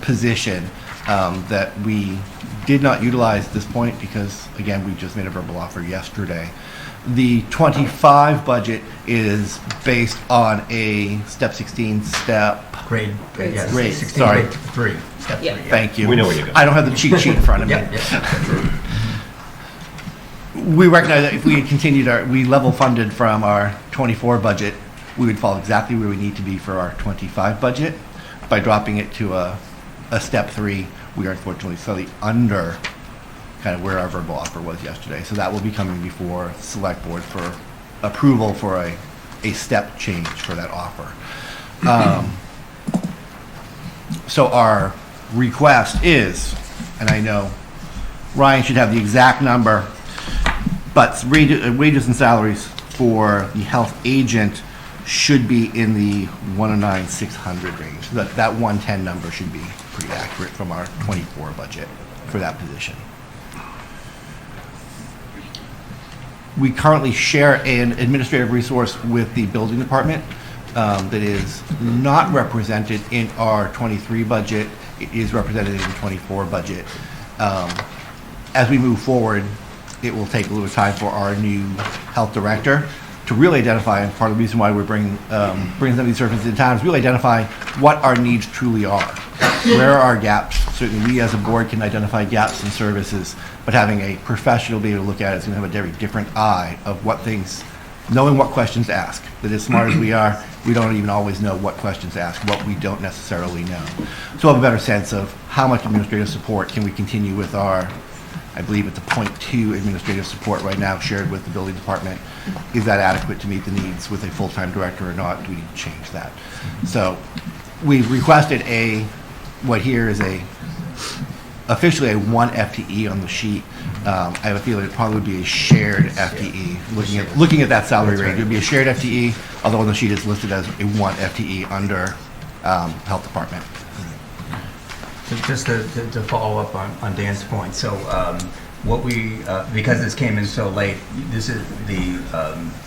position that we did not utilize at this point because, again, we just made a verbal offer yesterday. The 25 budget is based on a step 16 step. Grade, yes, Grade, 16, sorry. grade 3, step 3. Yeah. Thank you. We know where you're going. I don't have the cheat sheet in front of me. Yeah. We recognize that if we had continued we level funded from our 24 budget, we would fall exactly where we need to be for our 25 budget. By dropping it to a step 3, we are unfortunately slightly under kind of where our verbal offer was yesterday. So that will be coming before Select Board for approval for a step change for that offer. So our request is, and I know Ryan should have the exact number, but wages and salaries for the health agent should be in the 109,600 range. So that 110 number should be pretty accurate from our 24 budget for that position. We currently share an administrative resource with the building department that is not represented in our 23 budget. It is represented in the 24 budget. As we move forward, it will take a little time for our new health director to really identify, and part of the reason why we're bringing some of these services in town is really identify what our needs truly are. Where are our gaps? Certainly we as a board can identify gaps in services, but having a professional be able to look at it is going to have a very different eye of what things, knowing what questions to ask. That as smart as we are, we don't even always know what questions to ask, what we don't necessarily know. So we'll have a better sense of how much administrative support can we continue with our, I believe it's a 0.2 administrative support right now shared with the building department. Is that adequate to meet the needs with a full-time director or not? Do we need to change that? So we've requested what here is officially a 1 FTE on the sheet. I have a feeling it probably would be a shared FTE. Looking at that salary range, it would be a shared FTE, although on the sheet it's listed as a 1 FTE under health department. Just to follow up on Dan's point, so what we, because this came in so late, this is the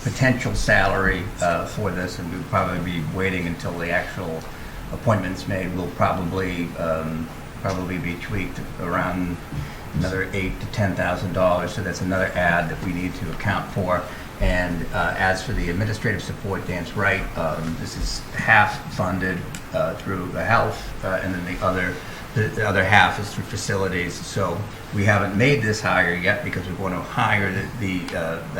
potential salary for this, and we'll probably be waiting until the actual appointment's made. Will probably be tweaked around another $8,000 to $10,000, so that's another add that we need to account for. And as for the administrative support, Dan's right, this is half funded through the health, and then the other the other half is through facilities. So we haven't made this hire yet because we want to hire the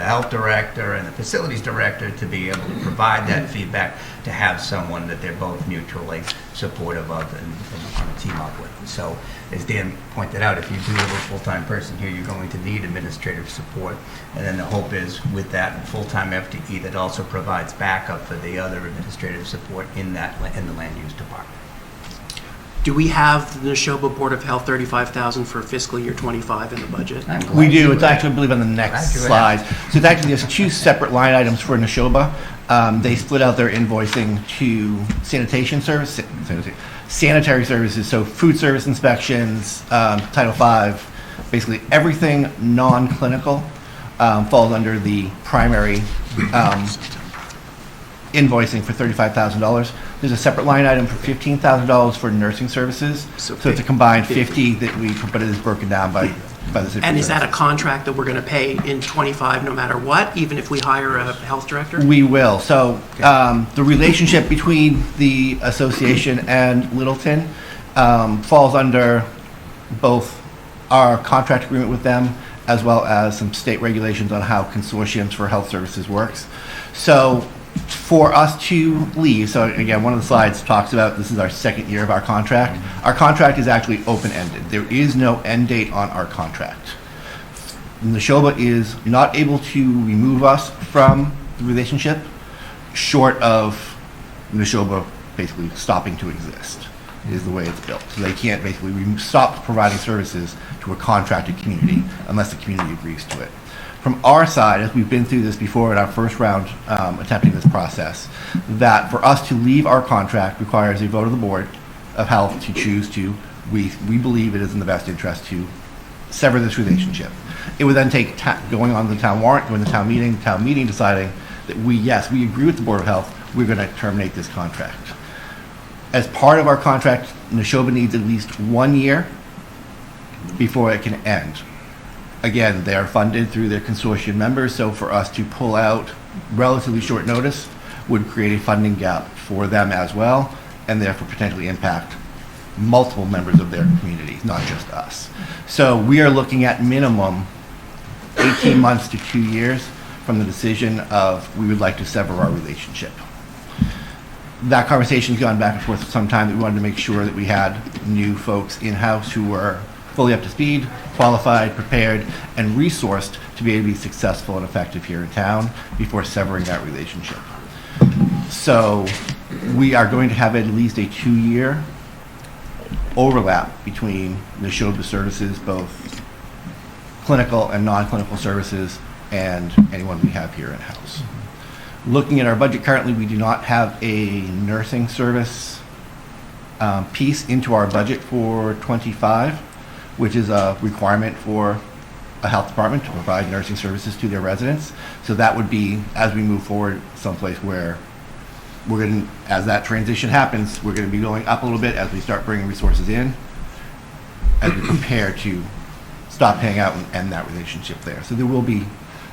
health director and the facilities director to be able to provide that feedback, to have someone that they're both mutually supportive of and want to team up with. So as Dan pointed out, if you do have a full-time person here, you're going to need administrative support. And then the hope is with that full-time FTE that also provides backup for the other administrative support in the land use department. Do we have the Neshoba Board of Health 35,000 for fiscal year 25 in the budget? We do. It's actually, I believe, on the next slide. So it's actually, there's two separate line items for Neshoba. They split out their invoicing to sanitary services, so food service inspections, Title V, basically everything non-clinical falls under the primary invoicing for $35,000. There's a separate line item for $15,000 for nursing services. So it's a combined 50 that we, but it is broken down by the city. And is that a contract that we're going to pay in 25 no matter what, even if we hire a health director? We will. So the relationship between the association and Littleton falls under both our contract agreement with them as well as some state regulations on how consortiums for health services works. So for us to leave, so again, one of the slides talks about this is our second year of our contract. Our contract is actually open-ended. There is no end date on our contract. Neshoba is not able to remove us from the relationship short of Neshoba basically stopping to exist, is the way it's built. So they can't basically stop providing services to a contracted community unless the community agrees to it. From our side, as we've been through this before in our first round attempting this process, that for us to leave our contract requires a vote of the Board of Health to choose to, we believe it is in the best interest to sever this relationship. It would then take going on the town warrant, going to town meeting deciding that we agree with the Board of Health, we're going to terminate this contract. As part of our contract, Neshoba needs at least 1 year before it can end. Again, they are funded through their consortium members, so for us to pull out relatively short notice would create a funding gap for them as well, and therefore potentially impact multiple members of their community, not just us. So we are looking at minimum 18 months to 2 years from the decision of we would like to sever our relationship. That conversation's gone back and forth for some time. We wanted to make sure that we had new folks in-house who were fully up to speed, qualified, prepared, and resourced to be able to be successful and effective here in town before severing that relationship. So we are going to have at least a 2-year overlap between Neshoba services, both clinical and non-clinical services, and anyone we have here in-house. Looking at our budget currently, we do not have a nursing service piece into our budget for 25, which is a requirement for a health department to provide nursing services to their residents. So that would be, as we move forward, someplace where we're going to, as that transition happens, we're going to be going up a little bit as we start bringing resources in, as we prepare to stop paying out and end that relationship there. So there will be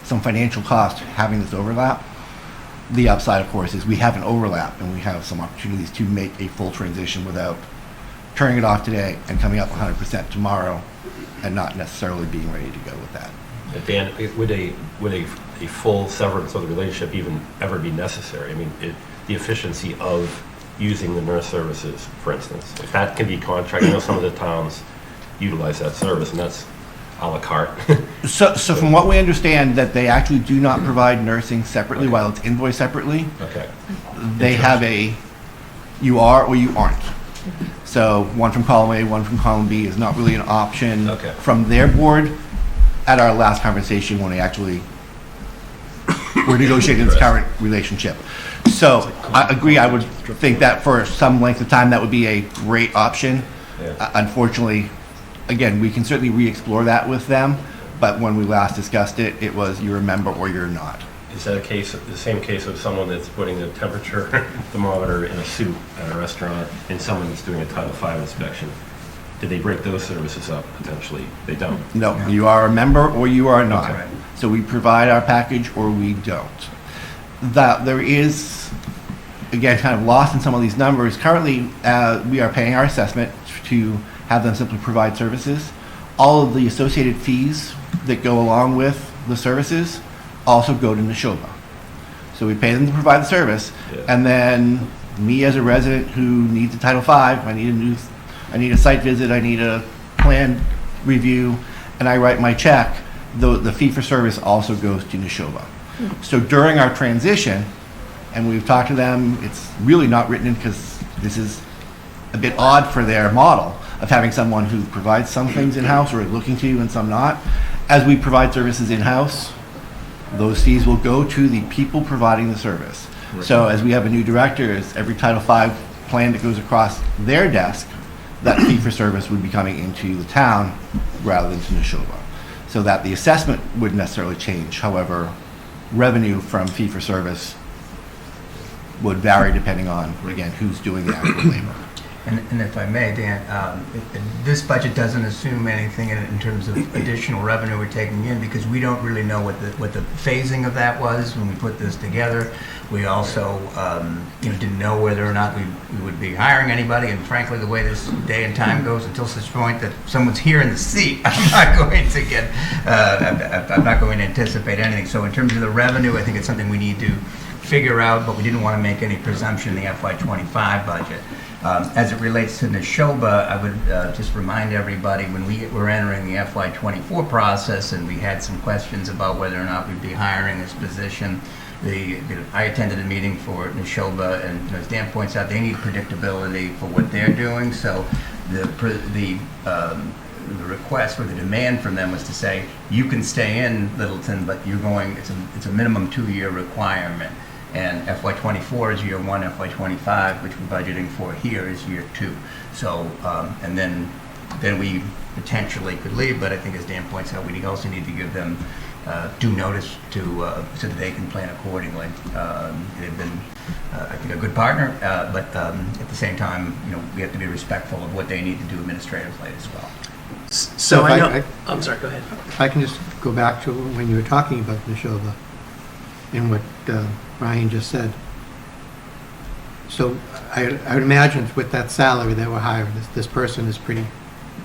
some financial cost having this overlap. The upside, of course, is we have an overlap and we have some opportunities to make a full transition without turning it off today and coming up 100% tomorrow and not necessarily being ready to go with that. Dan, would a full severance of the relationship even ever be necessary? I mean, the efficiency of using the nurse services, for instance, if that can be contracted, I know some of the towns utilize that service and that's a la carte. So from what we understand, that they actually do not provide nursing separately while it's invoiced separately. Okay. They have a, you are or you aren't. So one from column A, one from column B is not really an option from their board. At our last conversation, when we actually were negotiating this current relationship. So I agree, I would think that for some length of time, that would be a great option. Yeah. Unfortunately, again, we can certainly re-explore that with them, but when we last discussed it, it was you're a member or you're not. Is that the same case of someone that's putting the temperature thermometer in a suit at a restaurant and someone that's doing a Title V inspection? Do they break those services up potentially? They don't? No, you are a member or you are not. Okay. So we provide our package or we don't. That there is, again, kind of lost in some of these numbers. Currently, we are paying our assessment to have them simply provide services. All of the associated fees that go along with the services also go to Neshoba. So we pay them to provide the service, and then me as a resident who needs a Title V, I need a site visit, I need a plan review, and I write my check, the fee for service also goes to Neshoba. So during our transition, and we've talked to them, it's really not written in because this is a bit odd for their model of having someone who provides some things in-house or is looking to and some not. As we provide services in-house, those fees will go to the people providing the service. So as we have a new director, as every Title V plan that goes across their desk, that fee for service would be coming into the town rather than to Neshoba. So that the assessment wouldn't necessarily change. However, revenue from fee for service would vary depending on, again, who's doing the actual labor. And if I may, Dan, this budget doesn't assume anything in terms of additional revenue we're taking in, because we don't really know what the phasing of that was when we put this together. We also didn't know whether or not we would be hiring anybody, and frankly, the way this day and time goes, until such point that someone's here in the seat, I'm not going to anticipate anything. So in terms of the revenue, I think it's something we need to figure out, but we didn't want to make any presumption in the FY25 budget. As it relates to Neshoba, I would just remind everybody, when we were entering the FY24 process and we had some questions about whether or not we'd be hiring this position, I attended a meeting for Neshoba, and as Dan points out, they need predictability for what they're doing. So the request or the demand from them was to say, you can stay in Littleton, but it's a minimum 2-year requirement. And FY24 is year 1, FY25, which we're budgeting for here, is year 2. So, and then we potentially could leave, but I think as Dan points out, we also need to give them due notice so that they can plan accordingly. They've been, I think, a good partner, but at the same time, we have to be respectful of what they need to do administratively as well. So I know, I'm sorry, go ahead. If I can just go back to when you were talking about Neshoba and what Ryan just said. So I would imagine with that salary they were hiring, this person is pretty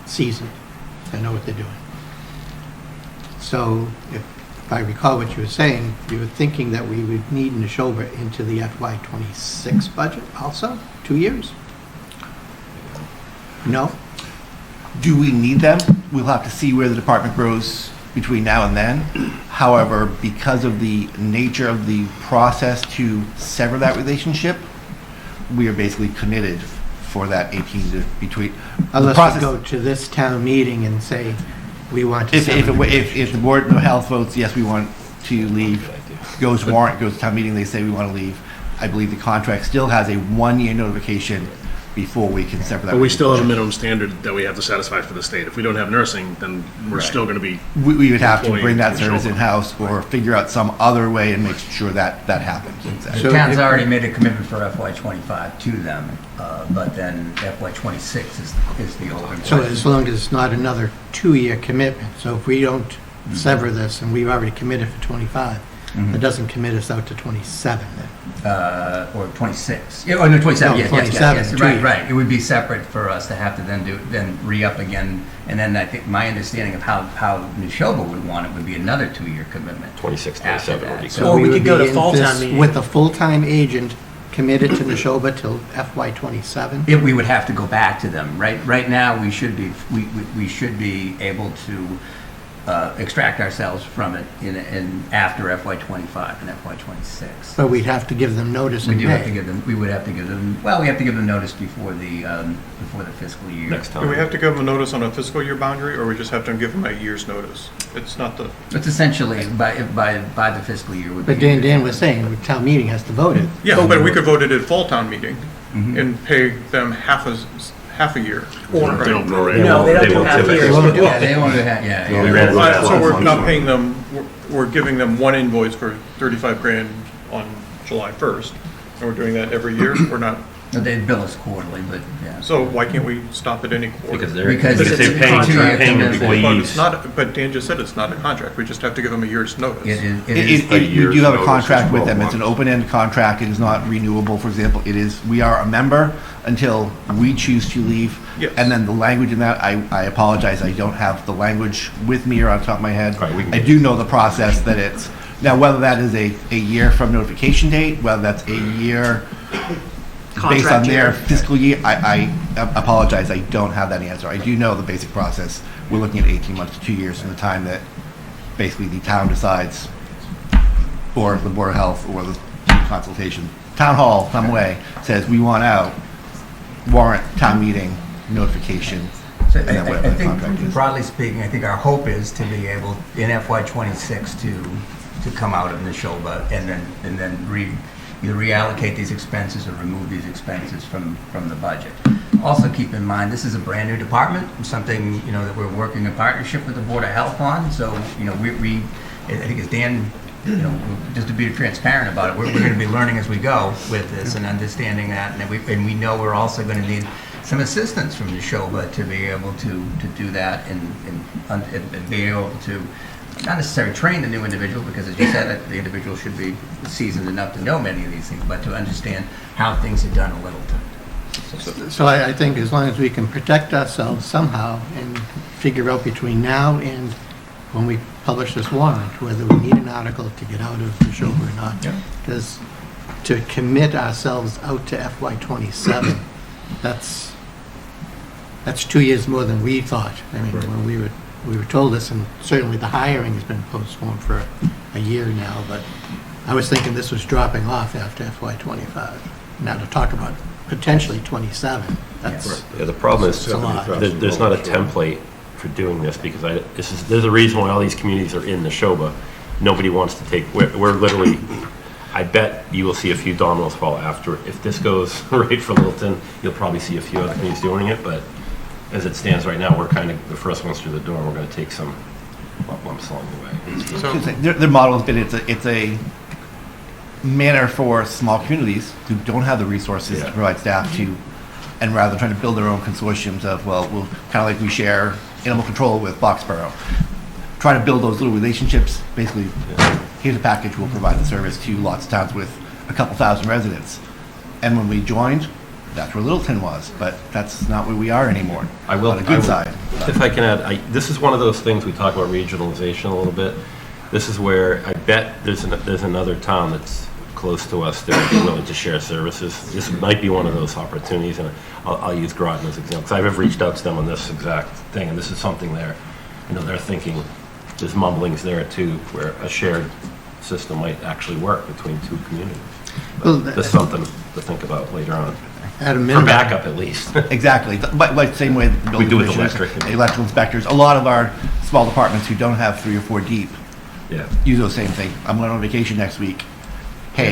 seasoned. They know what they're doing. So if I recall what you were saying, you were thinking that we would need Neshoba into the FY26 budget also? 2 years? No? Do we need them? We'll have to see where the department grows between now and then. However, because of the nature of the process to sever that relationship, we are basically committed for that 18 to between. Unless we go to this town meeting and say, we want to sever the relationship. If the Board of Health votes, yes, we want to leave, goes warrant, goes to town meeting, they say we want to leave, I believe the contract still has a 1-year notification before we can sever that. But we still have a minimum standard that we have to satisfy for the state. If we don't have nursing, then we're still going to be. We would have to bring that employee service in-house. in-house or figure out some other way and make sure that happens. The town's already made a commitment for FY25 to them, but then FY26 is the open. So as long as it's not another 2-year commitment, so if we don't sever this and we've already committed for 25, it doesn't commit us out to 27 then. Or 26. Yeah, oh, no, 27, No, yes, 27, yes, 2 right, years. right. It would be separate for us to have to then re-up again. And then I think my understanding of how Neshoba would want it would be another 2-year commitment. 26, after 27 would be that. good. Or we would could go be to in fall this town meeting. With a full-time agent committed to Neshoba till FY27? If we would have to go back to them. Right now, we should be able to extract ourselves from it in after FY25 and FY26. But we'd have to give them notice in We would have to give them, well, we have to give them notice before the fiscal year. Next time. Do we have to give them a notice on a fiscal year boundary, or we just have to give them a year's notice? It's not the. It's essentially by the fiscal year would be. But Dan was saying, the town meeting has to vote it. Yeah, but we could vote it at fall town meeting and pay them half a year. Or, They don't prorate. no, they don't do half typically. years. Yeah, they want to have, yeah. So we're not paying them, we're giving them one invoice for 35 grand on July 1st, and we're doing that every year, or not? So they bill us quarterly, but, yeah. So why can't we stop at any quarter? Because they're Because because it's they're a paying contract paying and But employees. it's not, but Dan just said it's not a contract. We just have to give them a year's notice. It is, You do have a notice contract is with 12 them. It's an months. open-end contract. It is not renewable, for example. It is, we are a member until we choose to leave. Yes. And then the language in that, I apologize, I don't have the language with me or on top of my head. Right, we can I get do know the process that it's, now whether that is a year from notification date, whether that's a year based on Contract their year. fiscal year, I apologize, I don't have that answer. I do know the basic process. We're looking at 18 months to 2 years from the time that basically the town decides, or the Board of Health, or the consultation, town hall, some way, says we want out, warrant, town meeting, notification, So and then I whatever the contract think, is. broadly speaking, I think our hope is to be able, in FY '26, to come out of Neshoba and then either reallocate these expenses or remove these expenses from the budget. Also keep in mind, this is a brand-new department, something, that we're working in partnership with the Board of Health on, so, we I think as Dan, just to be transparent about it, we're going to be learning as we go with this and understanding that, and we know we're also going to need some assistance from Neshoba to be able to do that and be able to, not necessarily train the new individual, because as you said, that the individual should be seasoned enough to know many of these things, but to understand how things are done a little bit. So I think as long as we can protect ourselves somehow and figure out between now and when we publish this warrant, whether we need an article to get out of the show or not. Because to commit ourselves out to FY '27, that's 2 years more than we thought. I mean, when we were told this, and certainly the hiring has been postponed for a year now, but I was thinking this was dropping off after FY '25. Now to talk about potentially '27, that's, Yeah, the problem is, It's a lot. there's not a template for doing this, because there's a reason why all these communities are in Neshoba. Nobody wants to take, we're literally, I bet you will see a few dominoes fall after. If this goes right for Littleton, you'll probably see a few other communities doing it, but as it stands right now, we're kind of the first ones through the door, and we're going to take some lumps along the way. So, Their model has been, it's a manner for small communities who don't have the resources to provide staff to, and rather than trying to build their own consortiums of, well, we'll kind of like we share animal control with Foxborough, try to build those little relationships. Basically, here's a package, we'll provide the service to lots of towns with a couple thousand residents. And when we joined, that's where Littleton was, but that's not where we are anymore. I will. On the good side. If I can add, this is one of those things, we talk about regionalization a little bit. This is where I bet there's another town that's close to us that would be willing to share services. This might be one of those opportunities, and I'll use Groton as an example, because I've reached out to them on this exact thing, and this is something they're thinking, there's mumblings there too, where a shared system might actually work between two communities. Well, That's something to think about later on. at a For minimum. backup, at least. Exactly, but like the same way that the building We do with commissioners, electric. the electrical inspectors, a lot of our small departments who don't have 3 or 4 deep Yeah. use those same thing. I'm going on vacation next week. Hey,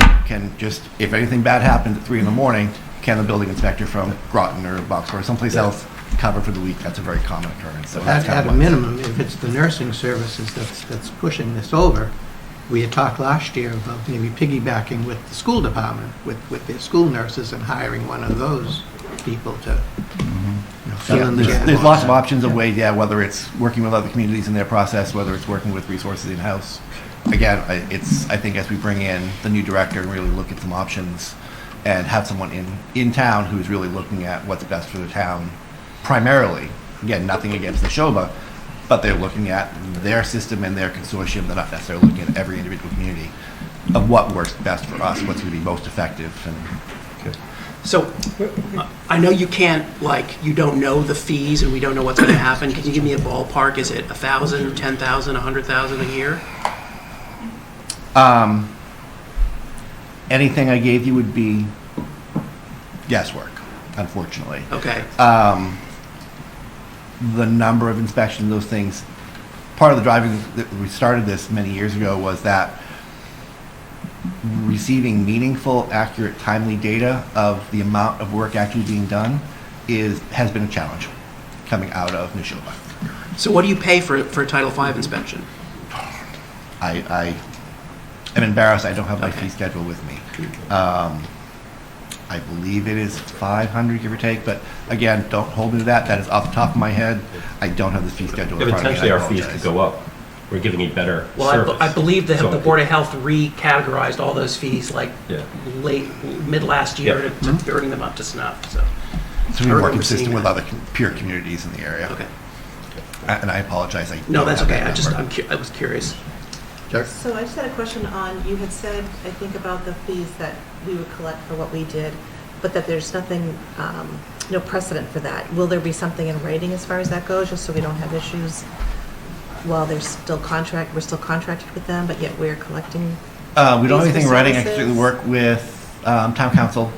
if anything bad happens at 3 in the morning, can the building inspector from Groton or Boxford or someplace else cover for the week? That's a very common occurrence. So that's kind At of a what- minimum, if it's the nursing services that's pushing this over, we had talked last year about maybe piggybacking with the school department, with their school nurses and hiring one of those people to, fill in the gap. There's lots of options of ways, whether it's working with other communities in their process, whether it's working with resources in-house. Again, I think as we bring in the new director and really look at some options and have someone in town who's really looking at what's best for the town, primarily, again, nothing against the Neshoba, but they're looking at their system and their consortium. They're not necessarily looking at every individual community of what works best for us, what's going to be most effective. And So, I know you can't, you don't know the fees and we don't know what's going to happen. Can you give me a ballpark? Is it 1,000, 10,000, 100,000 a year? anything I gave you would be guesswork, unfortunately. Okay. The number of inspections, those things, part of the driving that we started this many years ago was that receiving meaningful, accurate, timely data of the amount of work actually being done has been a challenge coming out of Neshoba. So what do you pay for a Title V inspection? I am embarrassed I don't have my fee schedule with me. I believe it is 500, give or take, but again, don't hold me to that. That is off the top of my head. I don't have the fee schedule in Yeah, front of me. potentially I our fees apologize. could go up. We're giving a better Well, service. I believe that So the Board of Health recategorized all those fees like Yeah. mid last year Yeah. to bring them up to snuff, so. So I we're more remember seeing consistent with that. other peer communities in the area. Okay. And I apologize. No, don't that's have okay. that number. I was curious. Jack? So I just had a question on, you had said, I think, about the fees that we would collect for what we did, but that there's nothing, no precedent for that. Will there be something in writing as far as that goes, just so we don't have issues while we're still contracted with them, but yet we're collecting? We don't have fees for anything in writing. I services? actually work with town council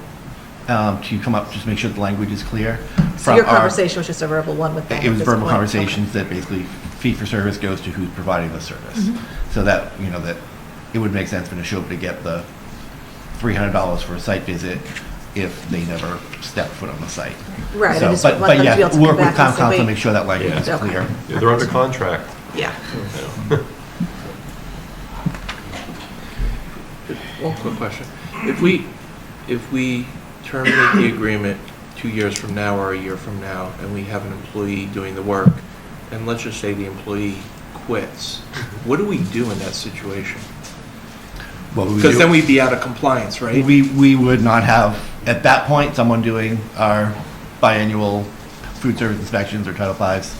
to come up, just make sure the language is clear. So your conversation was just a verbal one with them? It was at this verbal point? conversations that basically fee for service goes to who's providing the service. Mm-hmm. So that, that it would make sense for Neshoba to get the $300 for a site visit if they never step foot on the site. Right, I So, just but want them to be yeah, able to work come with back town and say, council, wait. make sure that language is Okay. clear. Yeah, they're under contract. Yeah. One quick question. If we terminate the agreement 2 years from now or a year from now, and we have an employee doing the work, and let's just say the employee quits, what do we do in that situation? What would we Because do? then we'd be out of compliance, right? We would not have, at that point, someone doing our biannual food service inspections or Title Vs.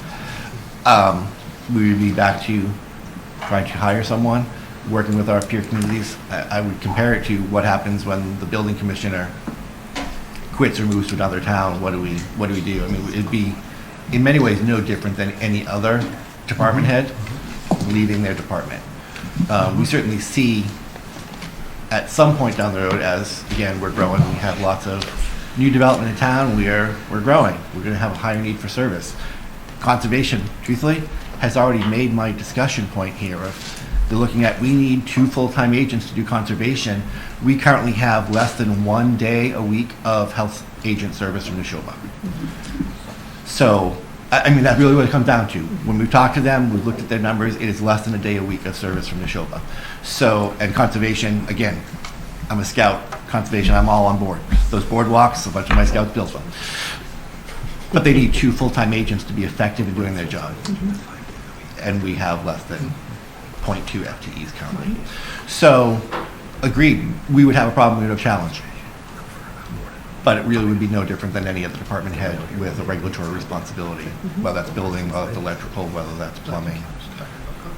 We would be back to trying to hire someone, working with our peer communities. I would compare it to what happens when the building commissioner quits or moves to another town. What do we do? I mean, it'd be, in many ways, no different than any other department head leaving their department. We certainly see at some point down the road, as again we're growing, we have lots of new development in town. We're growing. We're going to have a higher need for service. Conservation, truthfully, has already made my discussion point here of they're looking at, we need 2 full-time agents to do conservation. We currently have less than 1 day a week of health agent service from Neshoba. So, I mean, that's really what it comes down to. When we've talked to them, we've looked at their numbers, it is less than a day a week of service from Neshoba. So, and conservation, again, I'm a scout, conservation, I'm all on board. Those boardwalks, a bunch of my scouts built them. But they need 2 full-time agents to be effective in doing their job. And we have less than 0.2 FTEs currently. So, agreed, we would have a problem, we would have a challenge. But it really would be no different than any other department head with a regulatory responsibility, whether that's building, whether that's electrical, whether that's plumbing.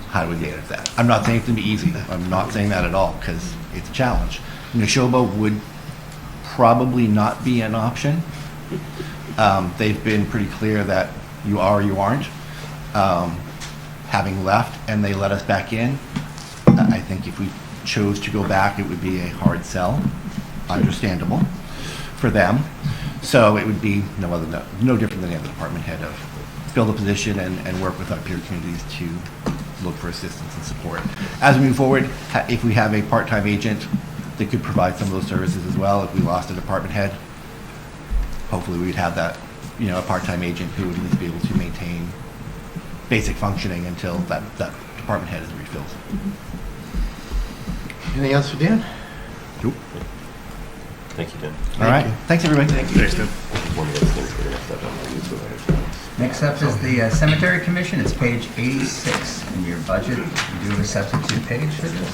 How do we manage that? I'm not saying it's gonna be easy. I'm not saying that at all, because it's a challenge. Neshoba would probably not be an option. They've been pretty clear that you are or you aren't. Having left and they let us back in, I think if we chose to go back, it would be a hard sell, understandable for them. So it would be no different than the other department head of fill the position and work with our peer communities to look for assistance and support. As we move forward, if we have a part-time agent that could provide some of those services as well, if we lost a department head, hopefully we'd have that, a part-time agent who would at least be able to maintain basic functioning until that department head is refilled. Anything else for Dan? Nope. Thank you, Dan. All right. Thanks, everybody. Thanks, Tim. One of those things we're gonna have to have on YouTube. Next up is the Cemetery Commission. It's page 86 in your budget. You do have a substitute page for this.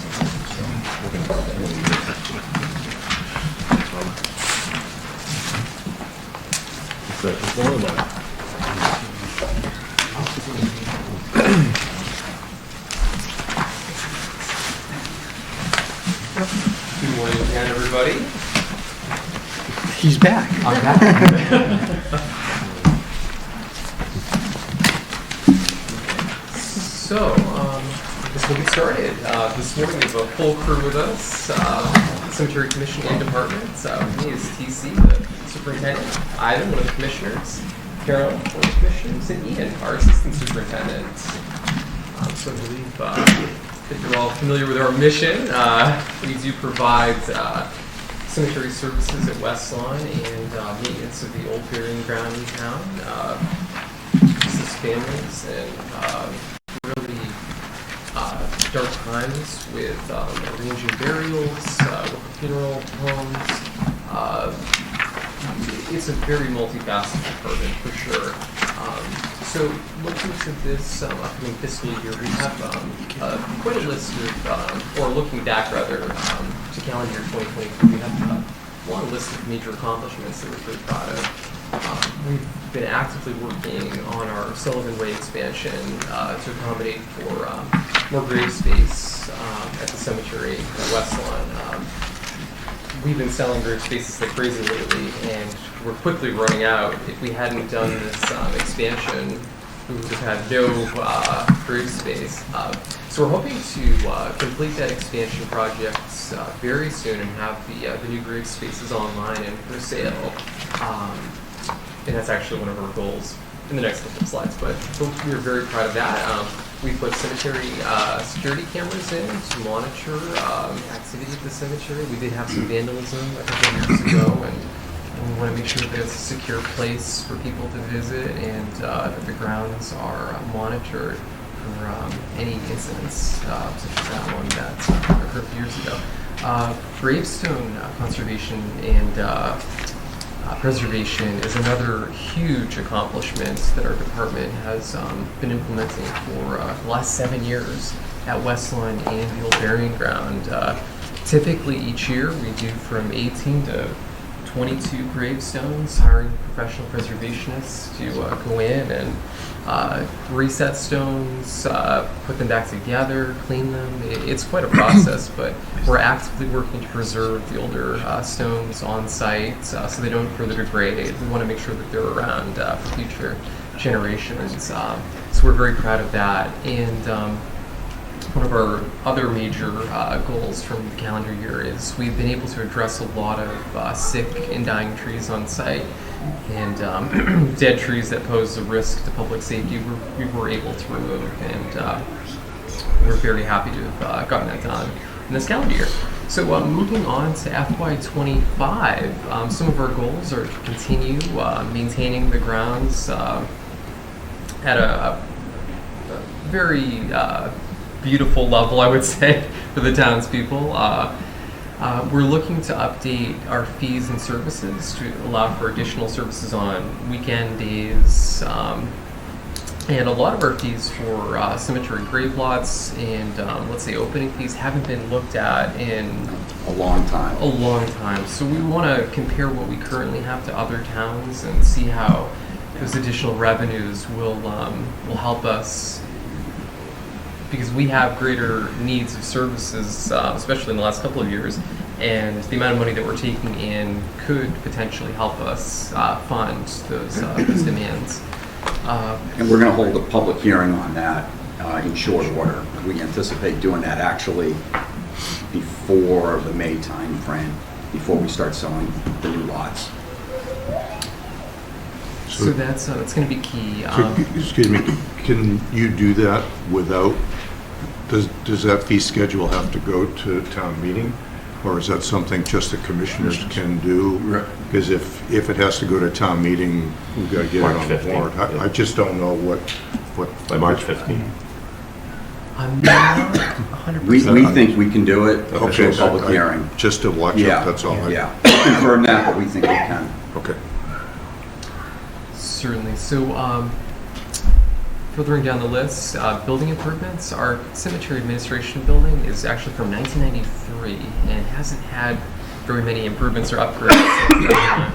Good morning again, everybody. He's back. I'm back. So, I guess we'll get started. This morning we have a full crew with us, Cemetery Commission and Department. Me is TC, the Superintendent, Ivan, one of the Commissioners, Carolyn, one of the Commissioners, and Ian, our Assistant Superintendent. So I believe that you're all familiar with our mission. We do provide cemetery services at West Lawn and maintenance of the old burying ground in town. Assist families and really dark times with arranging burials, funeral homes, it's a very multifaceted department for sure. So looking to this upcoming fiscal year, we have quite a list of, or looking back rather, to calendar year 2023, we have a long list of major accomplishments that we're pretty proud of. We've been actively working on our Sullivan Way expansion to accommodate for more grave space at the cemetery at West Lawn. We've been selling grave spaces like crazy lately, and we're quickly running out. If we hadn't done this expansion, we would have had no grave space. So we're hoping to complete that expansion project very soon and have the new grave spaces online and for sale. And that's actually one of our goals in the next couple of slides. But we're very proud of that. We put cemetery security cameras in to monitor activity at the cemetery. We did have some vandalism a couple of years ago, and we want to make sure that it's a secure place for people to visit and that the grounds are monitored for any incidents such as that one that occurred a few years ago. Gravestone conservation and preservation is another huge accomplishment that our department has been implementing for the last 7 years at West Lawn and the old burying ground. Typically each year we do from 18 to 22 gravestones, hiring professional preservationists to go in and reset stones, put them back together, clean them. It's quite a process, but we're actively working to preserve the older stones on site so they don't further degrade. We want to make sure that they're around for future generations. So we're very proud of that. And one of our other major goals from the calendar year is we've been able to address a lot of sick and dying trees on site, and dead trees that pose a risk to public safety we were able to remove, and we're very happy to have gotten that done in this calendar year. So moving on to FY25, some of our goals are to continue maintaining the grounds at a very beautiful level, I would say, for the townspeople. We're looking to update our fees and services to allow for additional services on weekend days, and a lot of our fees for cemetery grave lots and let's say opening fees haven't been looked at in a long time. So we want to compare what we currently have to other towns and see how those additional revenues will help us, because we have greater needs of services, especially in the last couple of years, and the amount of money that we're taking in could potentially help us fund those demands. And we're going to hold a public hearing on that in short order. We anticipate doing that actually before the May time frame, before we start selling the new lots. So that's going to be key. Excuse me, can you do that without, does that fee schedule have to go to town meeting? Or is that something just the commissioners can do? Because if it has to go to town meeting, we've got to get March it on the 15th, warrant. I just don't know what. By March 15th. I'm not 100%. We think we can do it, Okay, a public hearing. Just to watch it, that's all. Yeah, confirm that, but we think we can. Okay. Certainly. So, furthering down the list, building improvements. Our cemetery administration building is actually from 1993 and hasn't had very many improvements or upgrades since that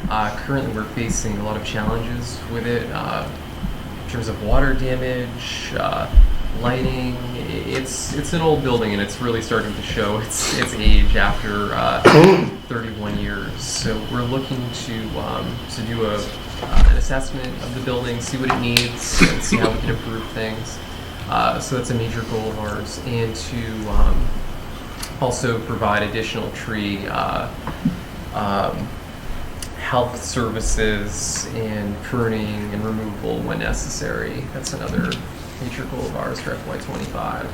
time. Currently, we're facing a lot of challenges with it in terms of water damage, lighting. It's an old building and it's really starting to show its age after 31 years. So we're looking to do an assessment of the building, see what it needs, and see how we can improve things. So that's a major goal of ours, and to also provide additional tree health services and pruning and removal when necessary. That's another major goal of ours for FY25.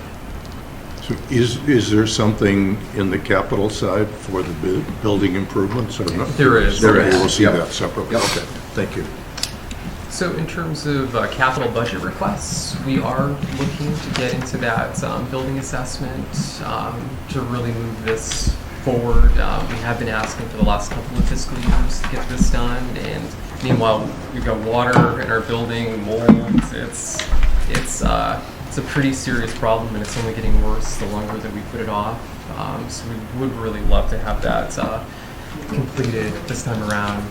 So is there something in the capital side for the building improvements or not? There is. Okay, we'll see that separately. Okay, thank you. So in terms of capital budget requests, we are looking to get into that building assessment to really move this forward. We have been asking for the last couple of fiscal years to get this done, and meanwhile, we've got water in our building, mold. It's a pretty serious problem, and it's only getting worse the longer that we put it off. So we would really love to have that completed this time around.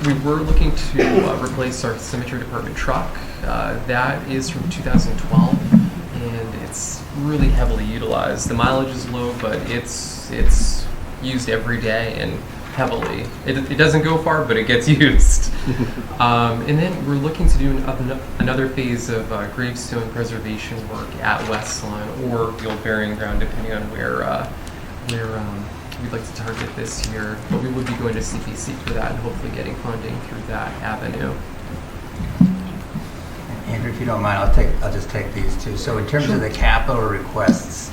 We were looking to replace our cemetery department truck. That is from 2012, and it's really heavily utilized. The mileage is low, but it's used every day and heavily. It doesn't go far, but it gets used. And then we're looking to do another phase of gravestone preservation work at West Lawn or the old burying ground, depending on where we'd like to target this year. But we would be going to CPC for that and hopefully getting funding through that avenue. Andrew, if you don't mind, I'll just take these two. So in terms of the capital requests,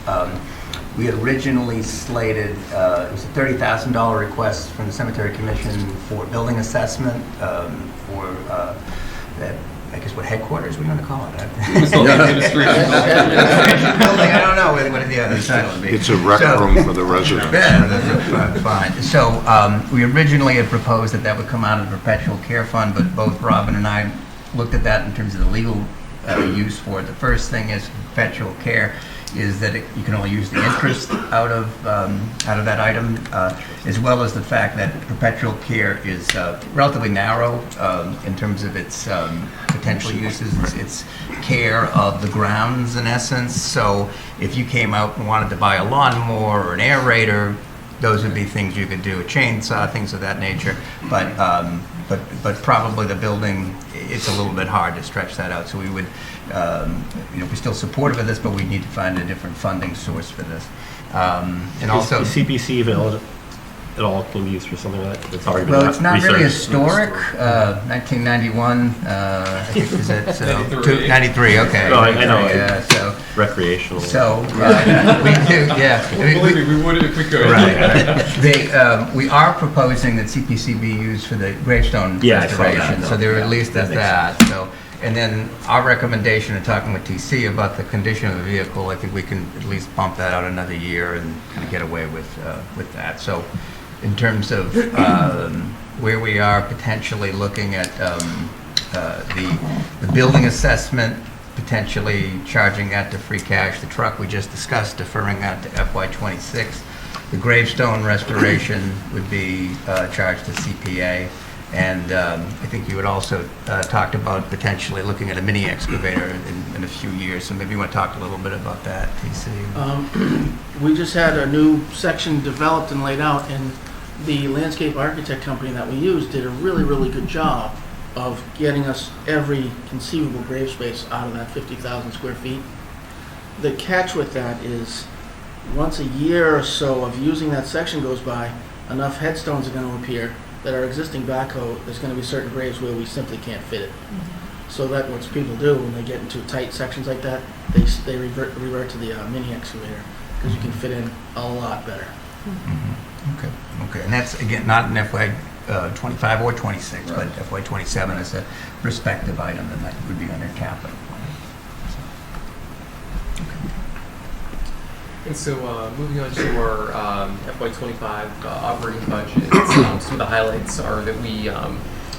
we had originally slated, it was a $30,000 request from the Cemetery Commission for building assessment for that, I guess, what headquarters we're going to call it? It's called the administration building. I don't know what the other title would be. It's a rec room for the residents. Yeah, that's fine. So we originally had proposed that would come out of the perpetual care fund, but both Robin and I looked at that in terms of the legal use for it. The first thing is perpetual care is that you can only use the interest out of that item, as well as the fact that perpetual care is relatively narrow in terms of its potential uses. It's care of the grounds in essence. So if you came out and wanted to buy a lawnmower or an aerator, those would be things you could do, a chainsaw, things of that nature. But probably the building, it's a little bit hard to stretch that out. So we would, we're still supportive of this, but we need to find a different funding source for this. And also, is CPC available at all can be used for something like that? It's already been well, it's not really researched. historic. 1991, I think is it? So 93. Okay. No, I know. Yeah. So recreational. So we do. Yeah. Believe me, we would if we could. Right. We are proposing that CPC be used for the gravestone restoration. So there at least is that. So. And then our recommendation in talking with TC about the condition of the vehicle, I think we can at least bump that out another year and kind of get away with that. So in terms of where we are potentially looking at the building assessment, potentially charging that to free cash, the truck we just discussed, deferring that to FY26. The gravestone restoration would be charged to CPA. And I think you had also talked about potentially looking at a mini excavator in a few years. So maybe you want to talk a little bit about that, TC. We just had a new section developed and laid out, and the landscape architect company that we used did a really, really good job of getting us every conceivable grave space out of that 50,000 square feet. The catch with that is once a year or so of using that section goes by, enough headstones are going to appear that our existing backhoe, there's going to be certain graves where we simply can't fit it. So that what people do when they get into tight sections like that, they revert to the mini excavator because you can fit in a lot better. Okay. And that's, again, not an FY25 or 26, but FY27 is a prospective item that would be under capital. And so moving on to our FY25 operating budget, some of the highlights are that we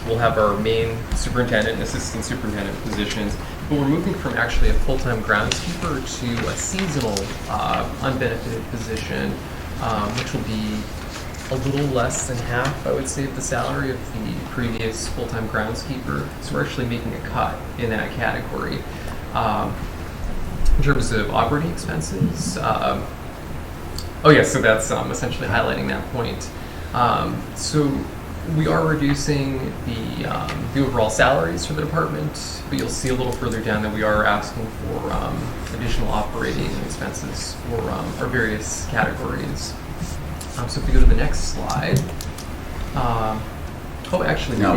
will have our main superintendent and assistant superintendent positions, but we're moving from actually a full-time groundskeeper to a seasonal unbenefited position, which will be a little less than half, I would say, of the salary of the previous full-time groundskeeper. So we're actually making a cut in that category. In terms of operating expenses, so that's essentially highlighting that point. So we are reducing the overall salaries for the department, but you'll see a little further down that we are asking for additional operating expenses for our various categories. So if we go to the next slide. We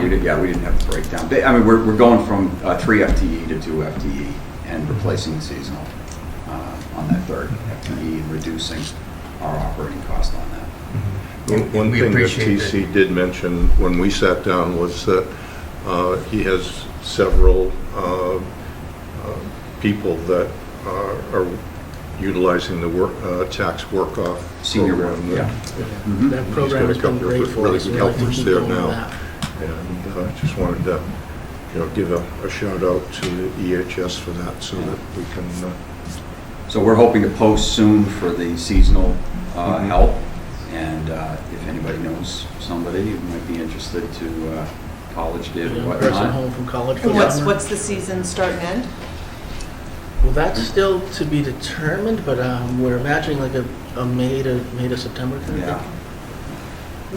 didn't have the breakdown. I mean, we're going from 3 FTE to 2 FTE. And replacing the seasonal on that third FTE and reducing our operating cost on that. One thing that TC did mention when we sat down was that he has several people that are utilizing the tax work-off Senior program. work, yeah. That He's program got has a been couple great of for really us. good We'd like to helpers keep there going with now. that. And just wanted to, give a shout out to the EHS for that so that we can, So we're hoping to post soon for the seasonal help, and if anybody knows somebody who might be interested to college kid or Young person whatnot. home from college for And the summer. what's the season start and end? Well, that's still to be determined, but we're imagining like a May to September kind of Yeah.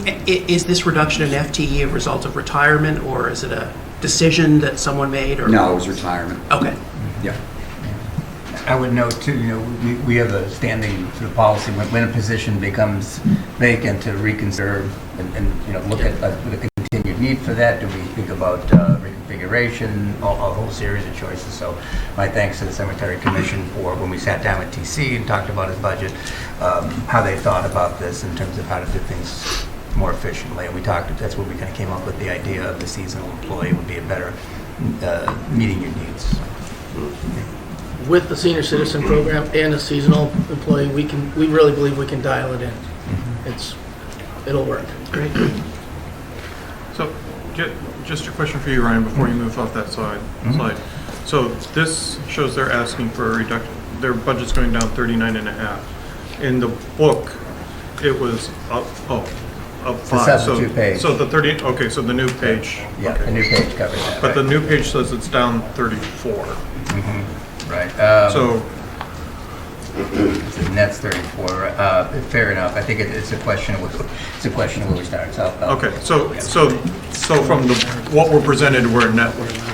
thing. Is this reduction in FTE a result of retirement, or is it a decision that someone made? Or No, it was retirement. Okay. Yeah. I would note too, we have a standing sort of policy when a position becomes vacant to reconsider and look at the continued need for that. Do we think about reconfiguration, a whole series of choices. So my thanks to the Cemetery Commission for when we sat down with TC and talked about his budget, how they thought about this in terms of how to do things more efficiently. And that's where we kind of came up with the idea of the seasonal employee would be a better meeting your needs. With the senior citizen program and a seasonal employee, we really believe we can dial it in. It'll work. Great. So, just a question for you, Ryan, before you move off that slide. So this shows they're asking for a reduction, their budget's going down 39.5. In the book, it was up 5. The substitute page. So the 30, okay, so the new page. Yeah, okay. the new page covers that. But right. the new page says it's down 34. Right. So, the net's 34. Fair enough. I think it's a question of where we start. okay, so from what we're presented, we're net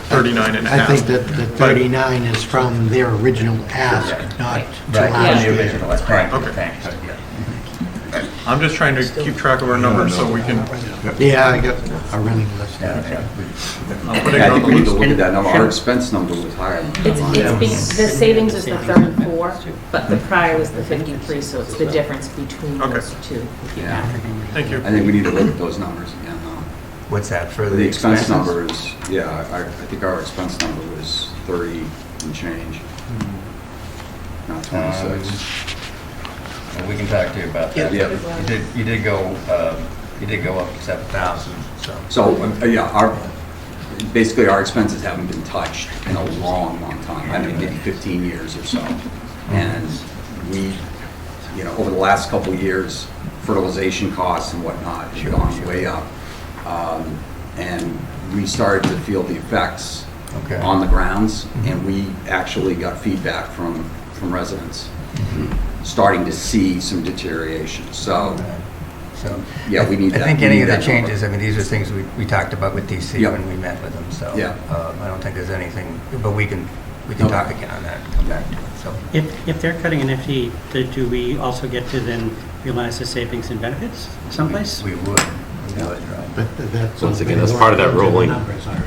39.5. I think that the 39 is from their original ask, not to Right, last the year. original. That's correct. Okay. Thanks. I'm just trying to keep track of our numbers so we can. Yeah, I got a running list. I'm Yeah, putting it I on think the we need to list. look at that number. Our expense number was higher. The savings is the 34, but the prior was the 53, so it's the difference between those two. Yeah. Thank you. I think we need to look at those numbers again. What's that for The expense expenses? number is, yeah, I think our expense number was 30 and change, not 26. Well, we can talk to you about that. Yeah. You did go up to 7,000. So, yeah, basically our expenses haven't been touched in a long, long time. I mean, maybe 15 years or so. And we, over the last couple of years, fertilization costs and whatnot have gone way up. And we started to feel the effects on the grounds, and we actually got feedback from residents starting to see some deterioration. So yeah, we need that. I think We any need of the that changes, number. these are things we talked about with DC Yeah. when we met with them, so Yeah. I don't think there's anything, but we can Okay. talk again on that and come back to it, so. If they're cutting an FTE, do we also get to then realize the savings and benefits someplace? We would, right. But that's. Once again, that's part of that rolling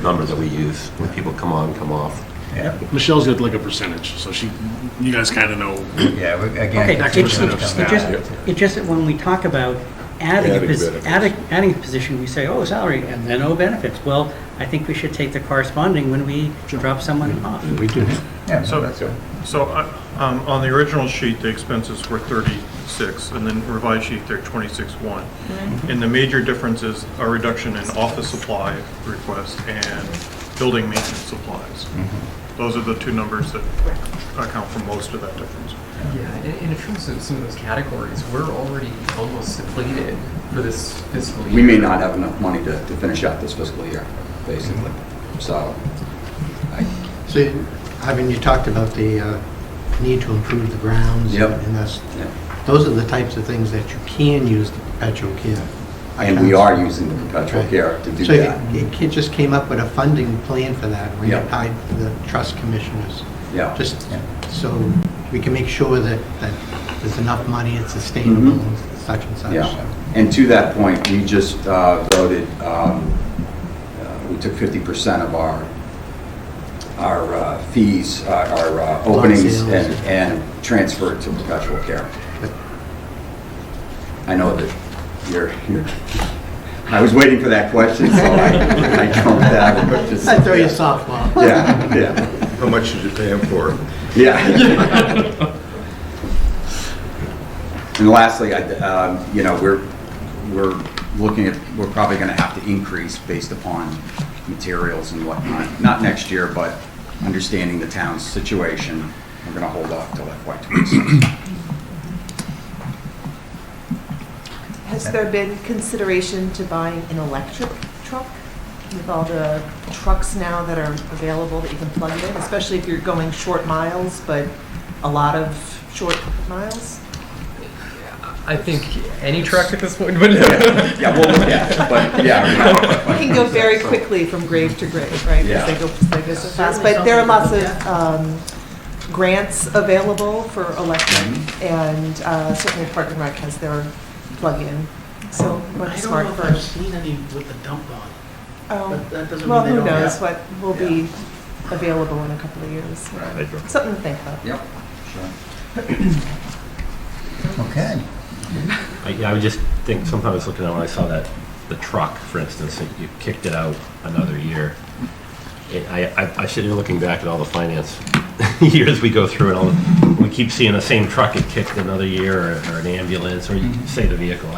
number that we use when people come on, come off. Yeah, Michelle's got like a percentage, so you guys kind of know. yeah, again. Okay, X it percent of staff. just that when we talk about adding Adding benefits. adding a position, we say, oh, salary, and then oh, benefits. Well, I think we should take the corresponding when we drop someone off. We do. Yeah, So, that's good. on the original sheet, the expenses were 36, and then revised sheet, they're 26.1. And the major difference is a reduction in office supply requests and building maintenance supplies. Those are the two numbers that account for most of that difference. Yeah, and in terms of some of those categories, we're already almost depleted for this fiscal year. We may not have enough money to finish out this fiscal year, basically. So, So, you talked about the need to improve the grounds. Yep. And that's, yeah. those are the types of things that you can use the perpetual care. And we are using the perpetual Right. care to do So that. it just came up with a funding plan for that, when you Yeah. tied the trust commissioners. Yeah. Just so we can make sure that there's enough money, it's sustainable, and such and such. Yeah, so. and to that point, we just voted, we took 50% of our fees, our openings, sales. and transferred to perpetual care. I know that you're I was waiting for that question, so I jumped that. And just, I throw you a softball. Yeah, yeah. how much did you pay him for? Yeah. And lastly, you know, we're looking at, we're probably going to have to increase based upon materials and whatnot. Not next year, but understanding the town's situation, we're going to hold off till FY26. Has there been consideration to buying an electric truck with all the trucks now that are available that you can plug in, especially if you're going short miles, but a lot of short miles? I think any truck at this point, but Yeah, we'll look at it, but yeah. You can go very quickly from grave to grave, right? Yeah. Because they go so fast. But there are lots of grants available for electric, and certainly Park and Rec has their plug-in. So much smart I've first. seen any with the dump on. Oh, But that doesn't well, mean they who don't knows have- what will be available in a couple of years. Something to think about. Yep, sure. Okay. I would just think, sometimes looking at when I saw that, the truck, for instance, that you kicked it out another year. I should be looking back at all the finance years we go through, and we keep seeing the same truck get kicked another year, or an ambulance, or you say the vehicle.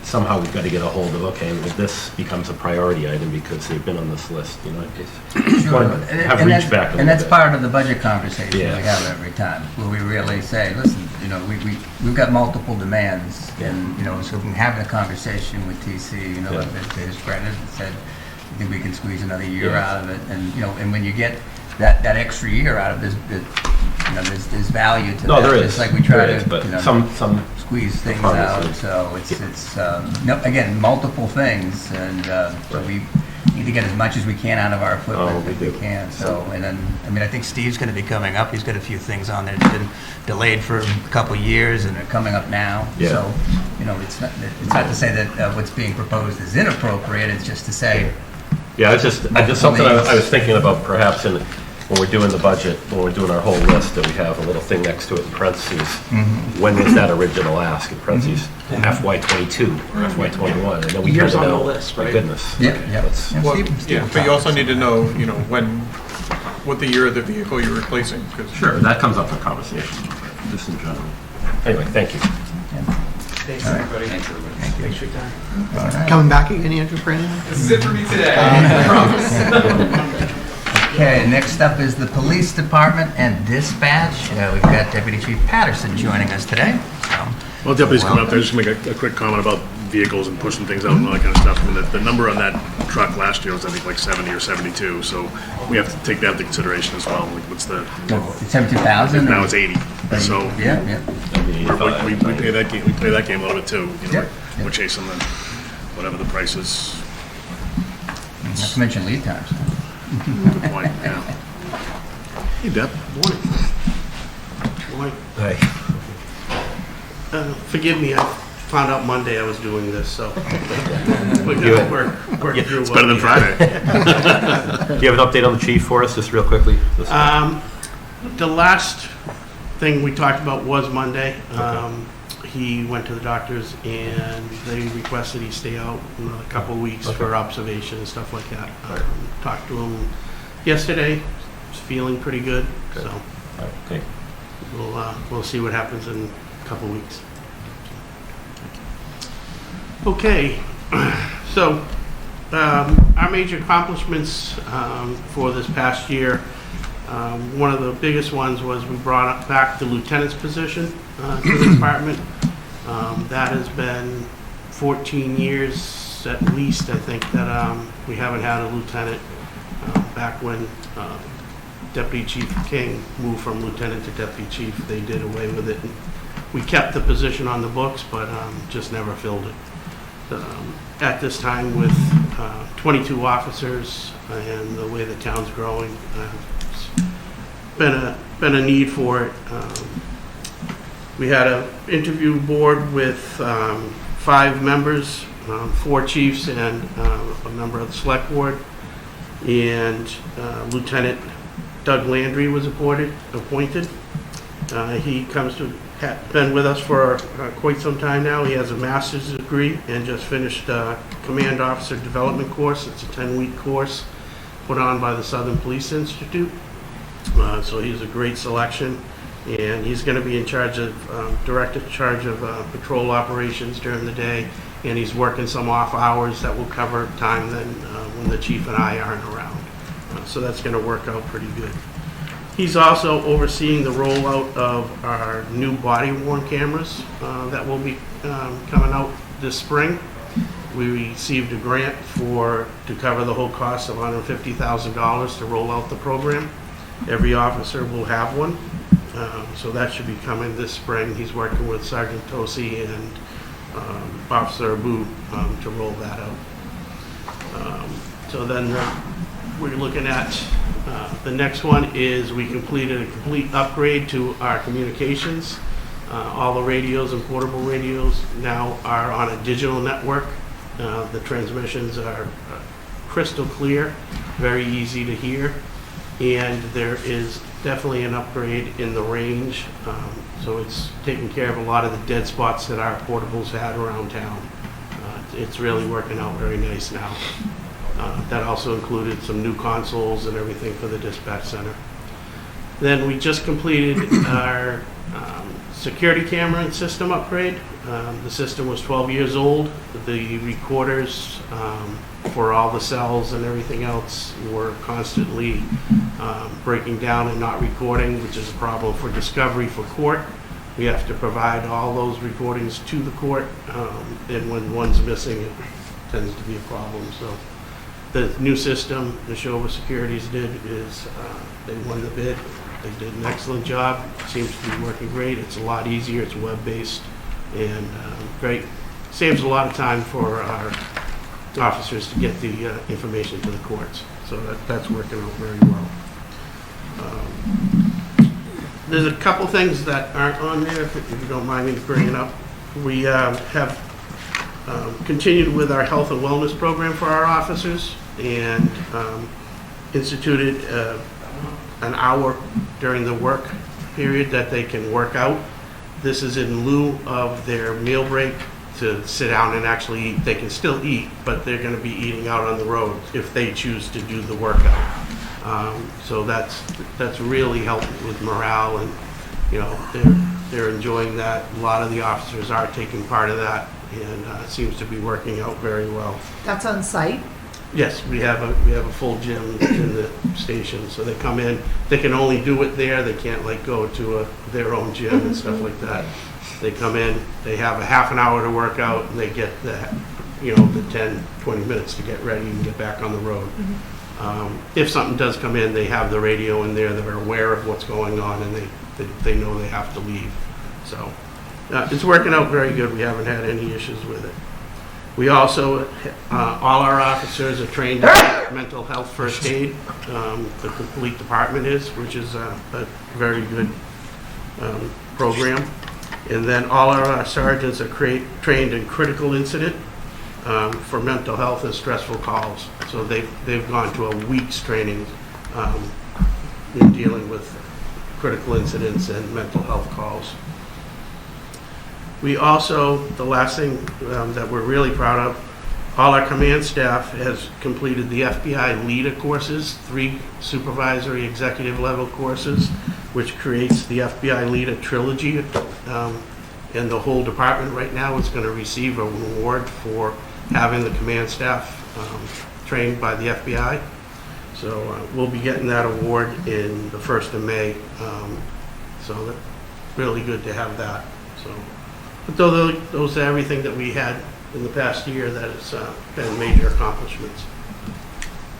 Somehow we've got to get a hold of, okay, well, this becomes a priority item because they've been on this list, you know. Sure. Have reached back a little And that's bit. part of the budget conversation Yeah. we have every time, where we really say, listen, you know, we've got multiple demands, and, you know, so we're having a conversation with TC, you know, to his credit, and said, I think we can squeeze another year out of it, and, you know, and when you get that extra year out of this, you know, there's value to that. No, there is. Just like we try There is, to, but you know, some squeeze things departments out, so it's no, again, multiple things, and so we need to get as much as we can out of our equipment if we can, so, and then, I mean, I think Steve's gonna be coming up, he's got a few things on there, it's been delayed for a couple of years, and they're coming up now, Yeah. so, you know, it's not to say that what's being proposed is inappropriate, it's just to say, Yeah, it's just something I was thinking about perhaps when we're doing the budget, when we're doing our whole list, that we have a little thing next to it in parentheses. When was that original ask in parentheses? FY22 or FY21, and then we Years kind of on the know. list, right? My goodness. That's- Well, yeah, but you also need to know, you know, what the year of the vehicle you're replacing, 'cause- Sure, that comes up in conversation, just in general. Anyway, thank you. Thanks, everybody. Thanks for your time. Coming back again, Andrew, for anything? this is it for me today. I promise. okay, next up is the police department and dispatch. We've got Deputy Chief Patterson joining us today. Well, deputies come up there, just make a quick comment about vehicles and pushing things out and all that kind of stuff. I mean, the number on that truck last year was, I think, like 70 or 72, so we have to take that into consideration as well. Like, what's the... 72,000? Now it's 80, so... Yeah. We play that game, a little bit too. You know, Yep. we're chasing whatever the price is. Not to mention lead times. Good point, yeah. Hey, Deb. Morning. Hey. Forgive me, I found out Monday I was doing this, so we're gonna work through. It's better than Friday. Do you have an update on the chief for us, just real quickly? The last thing we talked about was Monday. He went to the doctors and they requested he stay out another couple of weeks for observation and stuff like that. Talked to him yesterday, he's feeling pretty good, so Okay. we'll see what happens in a couple of weeks. Okay, so our major accomplishments for this past year, one of the biggest ones was we brought back the lieutenant's position to the department. That has been 14 years at least, I think, that we haven't had a lieutenant. Back when Deputy Chief King moved from lieutenant to deputy chief, they did away with it. We kept the position on the books, but just never filled it. At this time, with 22 officers and the way the town's growing, it's been a need for it. We had an interview board with 5 members, 4 chiefs and a member of the select board, and Lieutenant Doug Landry was appointed. He been with us for quite some time now. He has a master's degree and just finished a command officer development course. It's a 10-week course put on by the Southern Police Institute. So he's a great selection. And he's going to be in charge of, direct in charge of patrol operations during the day, and he's working some off hours that will cover time then when the chief and I aren't around. So that's going to work out pretty good. He's also overseeing the rollout of our new body-worn cameras that will be coming out this spring. We received a grant to cover the whole cost of $150,000 to roll out the program. Every officer will have one. So that should be coming this spring. He's working with Sergeant Tosi and Officer Abu to roll that out. So then we're looking at the next one is we completed a complete upgrade to our communications. All the radios and portable radios now are on a digital network. The transmissions are crystal clear, very easy to hear, and there is definitely an upgrade in the range, so it's taking care of a lot of the dead spots that our portables had around town. It's really working out very nice now. That also included some new consoles and everything for the dispatch center. Then we just completed our security camera system upgrade. The system was 12 years old. The recorders for all the cells and everything else were constantly breaking down and not recording, which is a problem for discovery for court. We have to provide all those recordings to the court, and when one's missing, it tends to be a problem. So the new system Neshoba Securities did is they won the bid. They did an excellent job. Seems to be working great. It's a lot easier. It's web-based and great. Saves a lot of time for our officers to get the information to the courts. So that's working out very well. There's a couple things that aren't on there, if you don't mind me bringing up. We have continued with our health and wellness program for our officers and instituted an hour during the work period that they can work out. This is in lieu of their meal break to sit down and actually eat. They can still eat, but they're going to be eating out on the road if they choose to do the workout. So that's really helped with morale, and they're enjoying that. A lot of the officers are taking part of that, and it seems to be working out very well. That's on site? Yes, we have a full gym in the station, so they come in. They can only do it there. They can't go to their own gym and stuff like that. They come in, they have a half an hour to work out, and they get the 10-20 minutes to get ready and get back on the road. If something does come in, they have the radio in there. They're aware of what's going on, and they know they have to leave. So it's working out very good. We haven't had any issues with it. We also, all our officers are trained in mental health first aid. The complete department is, which is a very good program. And then all our sergeants are trained in critical incident for mental health and stressful calls. So they've gone to a week's training in dealing with critical incidents and mental health calls. We also, the last thing that we're really proud of, all our command staff has completed the FBI leader courses, 3 supervisory executive level courses, which creates the FBI leader trilogy. And the whole department right now is going to receive an award for having the command staff trained by the FBI. So we'll be getting that award in the 1st of May. So that's really good to have that. So. But those are everything that we had in the past year that has been major accomplishments.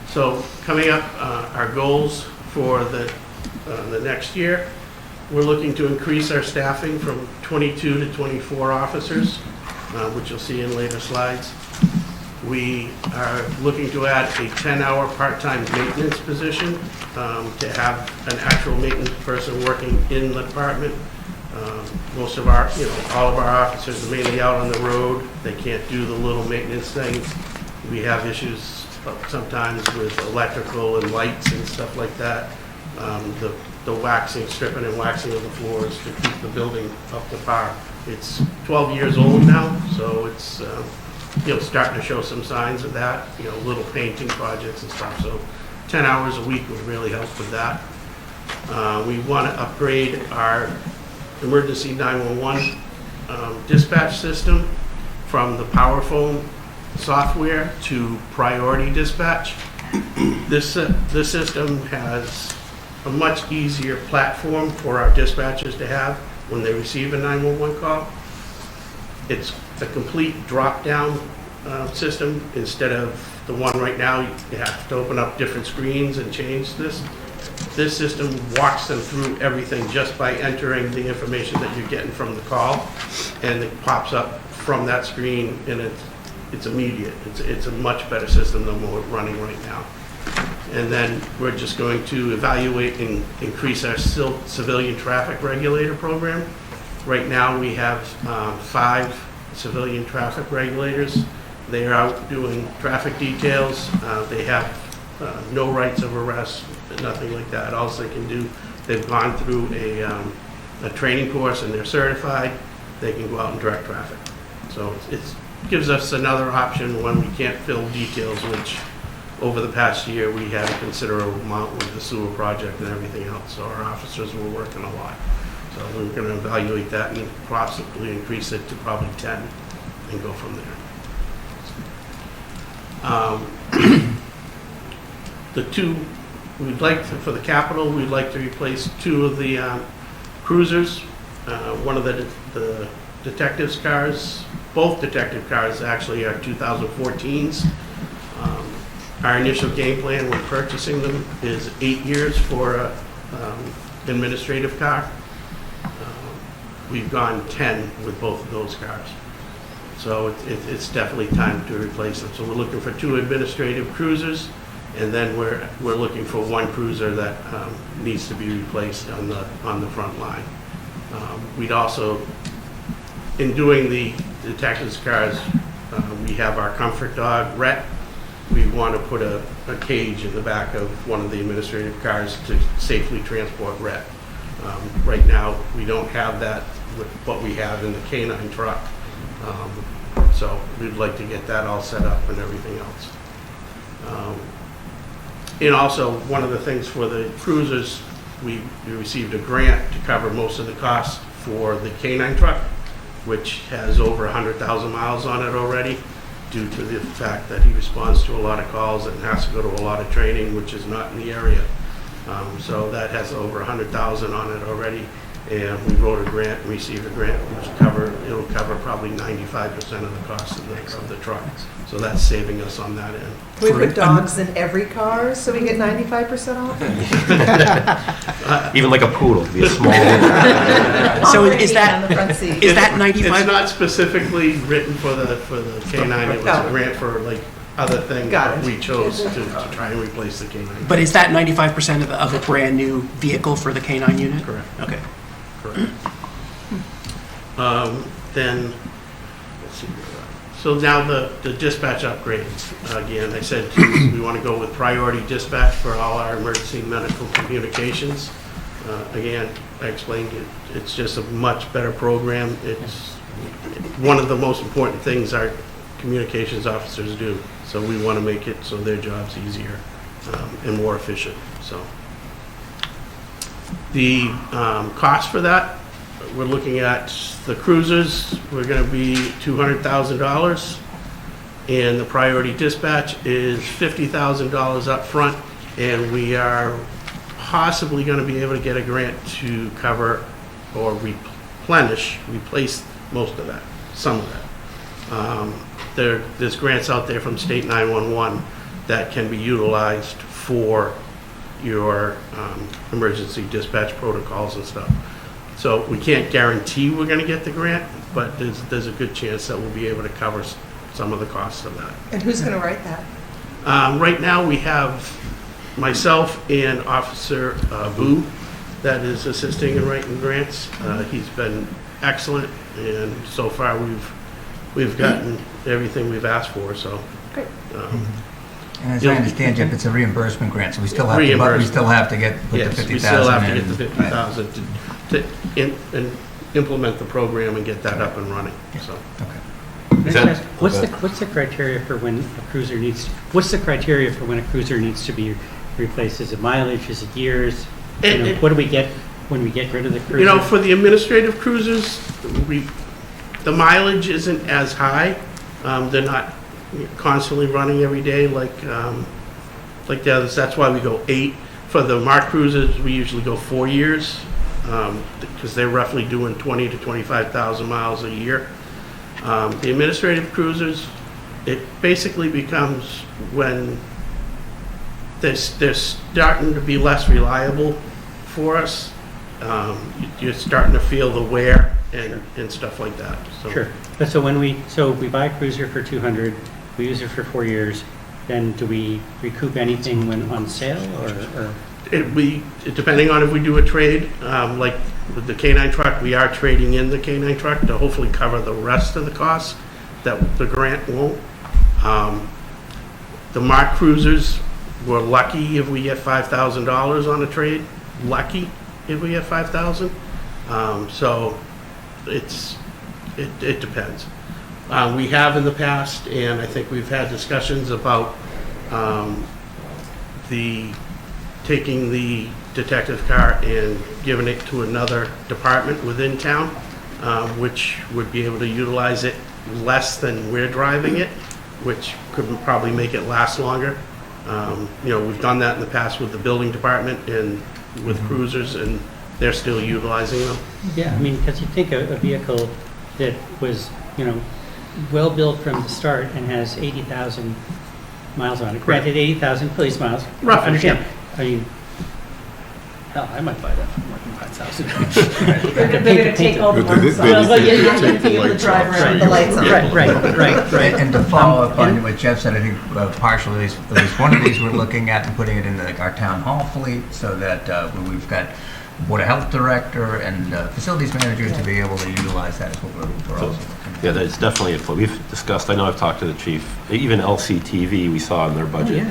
So coming up, our goals for the next year, we're looking to increase our staffing from 22 to 24 officers, which you'll see in later slides. We are looking to add a 10-hour part-time maintenance position to have an actual maintenance person working in the department. Most of our, all of our officers are mainly out on the road. They can't do the little maintenance things. We have issues sometimes with electrical and lights and stuff like that. The waxing, stripping and waxing of the floors to keep the building up to par. It's 12 years old now, so it's starting to show some signs of that. Little painting projects and stuff. So 10 hours a week would really help with that. We want to upgrade our emergency 911 dispatch system from the PowerPhone software to Priority Dispatch. This system has a much easier platform for our dispatchers to have when they receive a 911 call. It's a complete drop-down system instead of the one right now. You have to open up different screens and change this. This system walks them through everything just by entering the information that you're getting from the call, and it pops up from that screen, and it's immediate. It's a much better system than what we're running right now. And then we're just going to evaluate and increase our civilian traffic regulator program. Right now, we have 5 civilian traffic regulators. They are out doing traffic details. They have no rights of arrest, nothing like that. All they can do, they've gone through a training course and they're certified. They can go out and direct traffic. So it gives us another option when we can't fill details, which over the past year we had a considerable amount with the sewer project and everything else. So our officers were working a lot. So we're going to evaluate that and possibly increase it to probably 10 and go from there. The two, we'd like to, for the capital, we'd like to replace 2 of the cruisers. One of the detectives' cars, both detective cars actually are 2014s. Our initial game plan when purchasing them is 8 years for an administrative car. We've gone 10 with both of those cars. So it's definitely time to replace them. So we're looking for 2 administrative cruisers, and then we're looking for 1 cruiser that needs to be replaced on the front line. We'd also, in doing the detectives' cars, we have our comfort dog, Rhett. We want to put a cage in the back of one of the administrative cars to safely transport Rhett. Right now, we don't have that with what we have in the K-9 truck. So we'd like to get that all set up and everything else. And also, one of the things for the cruisers, we received a grant to cover most of the costs for the K-9 truck, which has over 100,000 miles on it already, due to the fact that he responds to a lot of calls and has to go to a lot of training, which is not in the area. So that has over 100,000 on it already. And we wrote a grant, received a grant, which it'll cover probably 95% of the cost of the truck. So that's saving us on that end. Can we put dogs in every car so we get 95% off? Even like a poodle, be a small. So is that on the front seat. is that 95? It's not specifically written for the K-9. It was a grant for like other things that we chose to try and replace the K-9. But is that 95% of a brand new vehicle for the K-9 unit? Correct. Okay. Correct. Then, let's see. So now the dispatch upgrades. Again, I said we want to go with priority dispatch for all our emergency medical communications. Again, I explained it. It's just a much better program. It's one of the most important things our communications officers do. So we want to make it so their job's easier and more efficient. So the cost for that, we're looking at the cruisers, we're going to be $200,000, and the priority dispatch is $50,000 up front, and we are possibly going to be able to get a grant to cover or replace most of that, some of that. There's grants out there from State 911 that can be utilized for your emergency dispatch protocols and stuff. So we can't guarantee we're going to get the grant, but there's a good chance that we'll be able to cover some of the costs of that. And who's going to write that? Right now we have myself and Officer Vu that is assisting in writing grants. He's been excellent, and so far we've gotten everything we've asked for. So. Great. And as I understand, Jeff, it's a reimbursement grant, so we still have to, but we still have to get put the 50,000 in. Yes, we still have to get the 50,000 to implement the program and get that up and running. So. Okay. What's the criteria for when a cruiser needs? What's the criteria for when a cruiser needs to be replaced? Is it mileage? Is it years? What do we get when we get rid of the cruiser? You know, for the administrative cruisers, the mileage isn't as high. They're not constantly running every day like the others. That's why we go 8. For the marked cruisers, we usually go 4 years because they're roughly doing 20 to 25,000 miles a year. The administrative cruisers, it basically becomes when they're starting to be less reliable for us. You're starting to feel the wear and stuff like that. So. Sure. But so we buy a cruiser for 200, we use it for 4 years, then do we recoup anything when on sale or? Depending on if we do a trade, like with the K9 truck, we are trading in the K9 truck to hopefully cover the rest of the costs that the grant won't. The marked cruisers, we're lucky if we get $5,000 on a trade. Lucky if we get $5,000. So it depends. We have in the past, and I think we've had discussions about taking the detective car and giving it to another department within town, which would be able to utilize it less than we're driving it, which could probably make it last longer. We've done that in the past with the building department and with cruisers, and they're still utilizing them. Yeah, I mean, because you think a vehicle that was, well built from the start and has 80,000 miles on it. Granted, 80,000 police miles. Roughly, Understand? yeah. I mean, hell, I might buy that for more than 5,000. They're going to take all the marks off. Well, you have to be able to drive around with the lights on. Right. And to follow up on what Jeff said, I think partially, at least one of these we're looking at and putting it in our town hall fleet so that we've got Board of Health Director and facilities manager to be able to utilize that is what we're also looking at. Yeah, that's definitely we've discussed, I know I've talked to the chief, even LCTV we saw in their budget.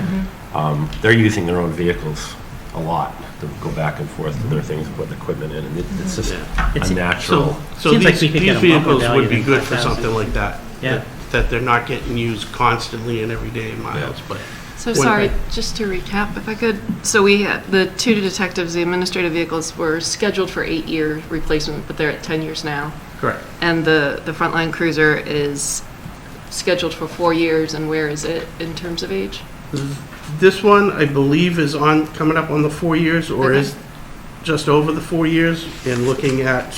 They're using their own vehicles a lot to go back and forth to their things and put equipment in, and it's just a natural. So Seems like these we could get a vehicles bumper would be value good than for 5,000. something like that. Yeah. That they're not getting used constantly in everyday miles, but. So sorry, just to recap, if I could. So we had the 2 detectives, the administrative vehicles were scheduled for 8-year replacement, but they're at 10 years now. Correct. And the frontline cruiser is scheduled for 4 years, and where is it in terms of age? This one, I believe, is coming up on the 4 years, or Okay. is just over the 4 years, and looking at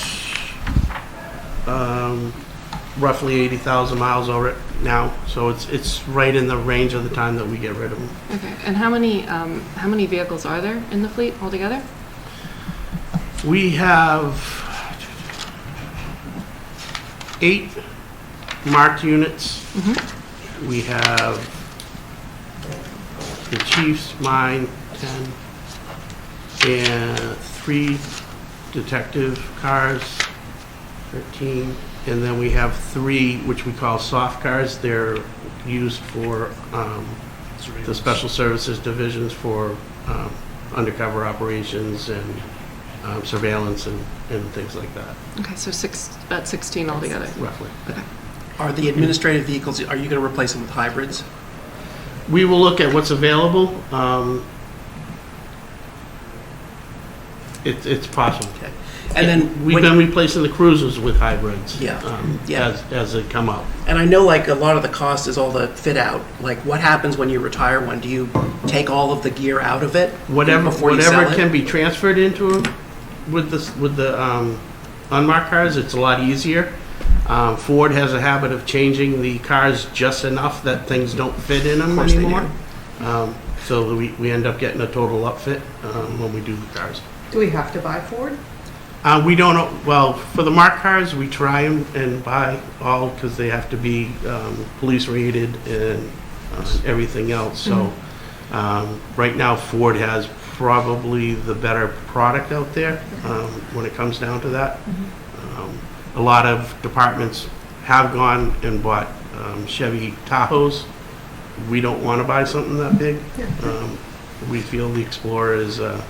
roughly 80,000 miles over it now. So it's right in the range of the time that we get rid of them. Okay. And how many vehicles are there in the fleet altogether? We have 8 marked units. We have the chief's, mine, 10, and 3 detective cars, 13, and then we have 3, which we call soft cars. They're used for the special services divisions for undercover operations and surveillance and things like that. Okay, so about 16 altogether. Roughly. Okay. Are the administrative vehicles, are you going to replace them with hybrids? We will look at what's available. It's possible. Okay. And then we've been replacing the cruisers with hybrids. As they come out. And I know like a lot of the cost is all the fit out. Like what happens when you retire one? Do you take all of the gear out of it Whatever before you sell it? can be transferred into with the unmarked cars, it's a lot easier. Ford has a habit of changing the cars just enough that things don't fit in them anymore. So we end up getting a total upfit when we do the cars. Do we have to buy Ford? We don't know, well, for the marked cars, we try and buy all because they have to be police rated and everything else. So right now Ford has probably the better product out there when it comes down to that. A lot of departments have gone and bought Chevy Tahoes. We don't want to buy something that big. We feel the Explorer is an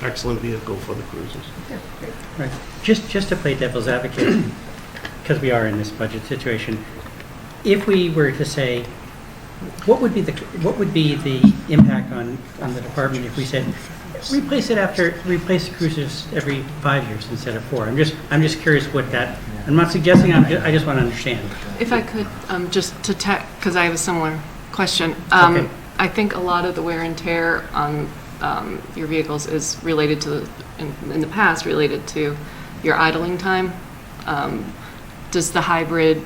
excellent vehicle for the cruisers. Right. Just to play devil's advocate, because we are in this budget situation, if we were to say, what would be the impact on the department if we said replace the cruisers every 5 years instead of 4. I'm just curious what that, I'm not suggesting, I just want to understand. If I could, just to because I have a similar question. Okay. I think a lot of the wear and tear on your vehicles is related to, in the past, related to your idling time. Does the hybrid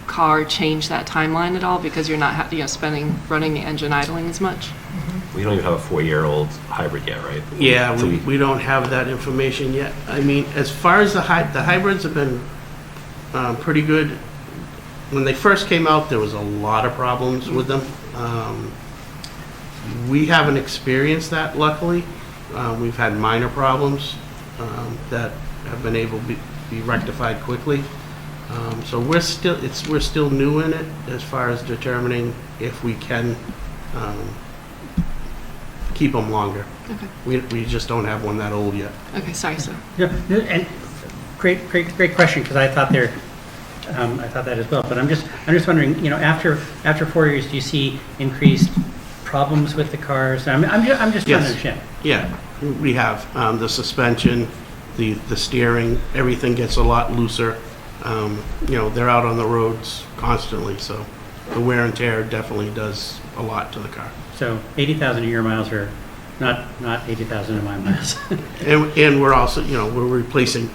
car change that timeline at all because you're not running the engine idling as much? We don't even have a 4-year-old hybrid yet, right? Yeah, So we don't have that information yet. I mean, as far as the hybrids have been pretty good. When they first came out, there was a lot of problems with them. We haven't experienced that, luckily. We've had minor problems that have been able to be rectified quickly. So we're still new in it as far as determining if we can keep them longer. Okay. We just don't have one that old yet. Okay, sorry, so. Yeah, and great question, because I thought that as well. But I'm just wondering, after 4 years, do you see increased problems with the cars? I'm just trying to understand. Yeah, we have the suspension, the steering, everything gets a lot looser. They're out on the roads constantly, so the wear and tear definitely does a lot to the car. So 80,000 a year miles are not 80,000 of my miles. And we're also, we're getting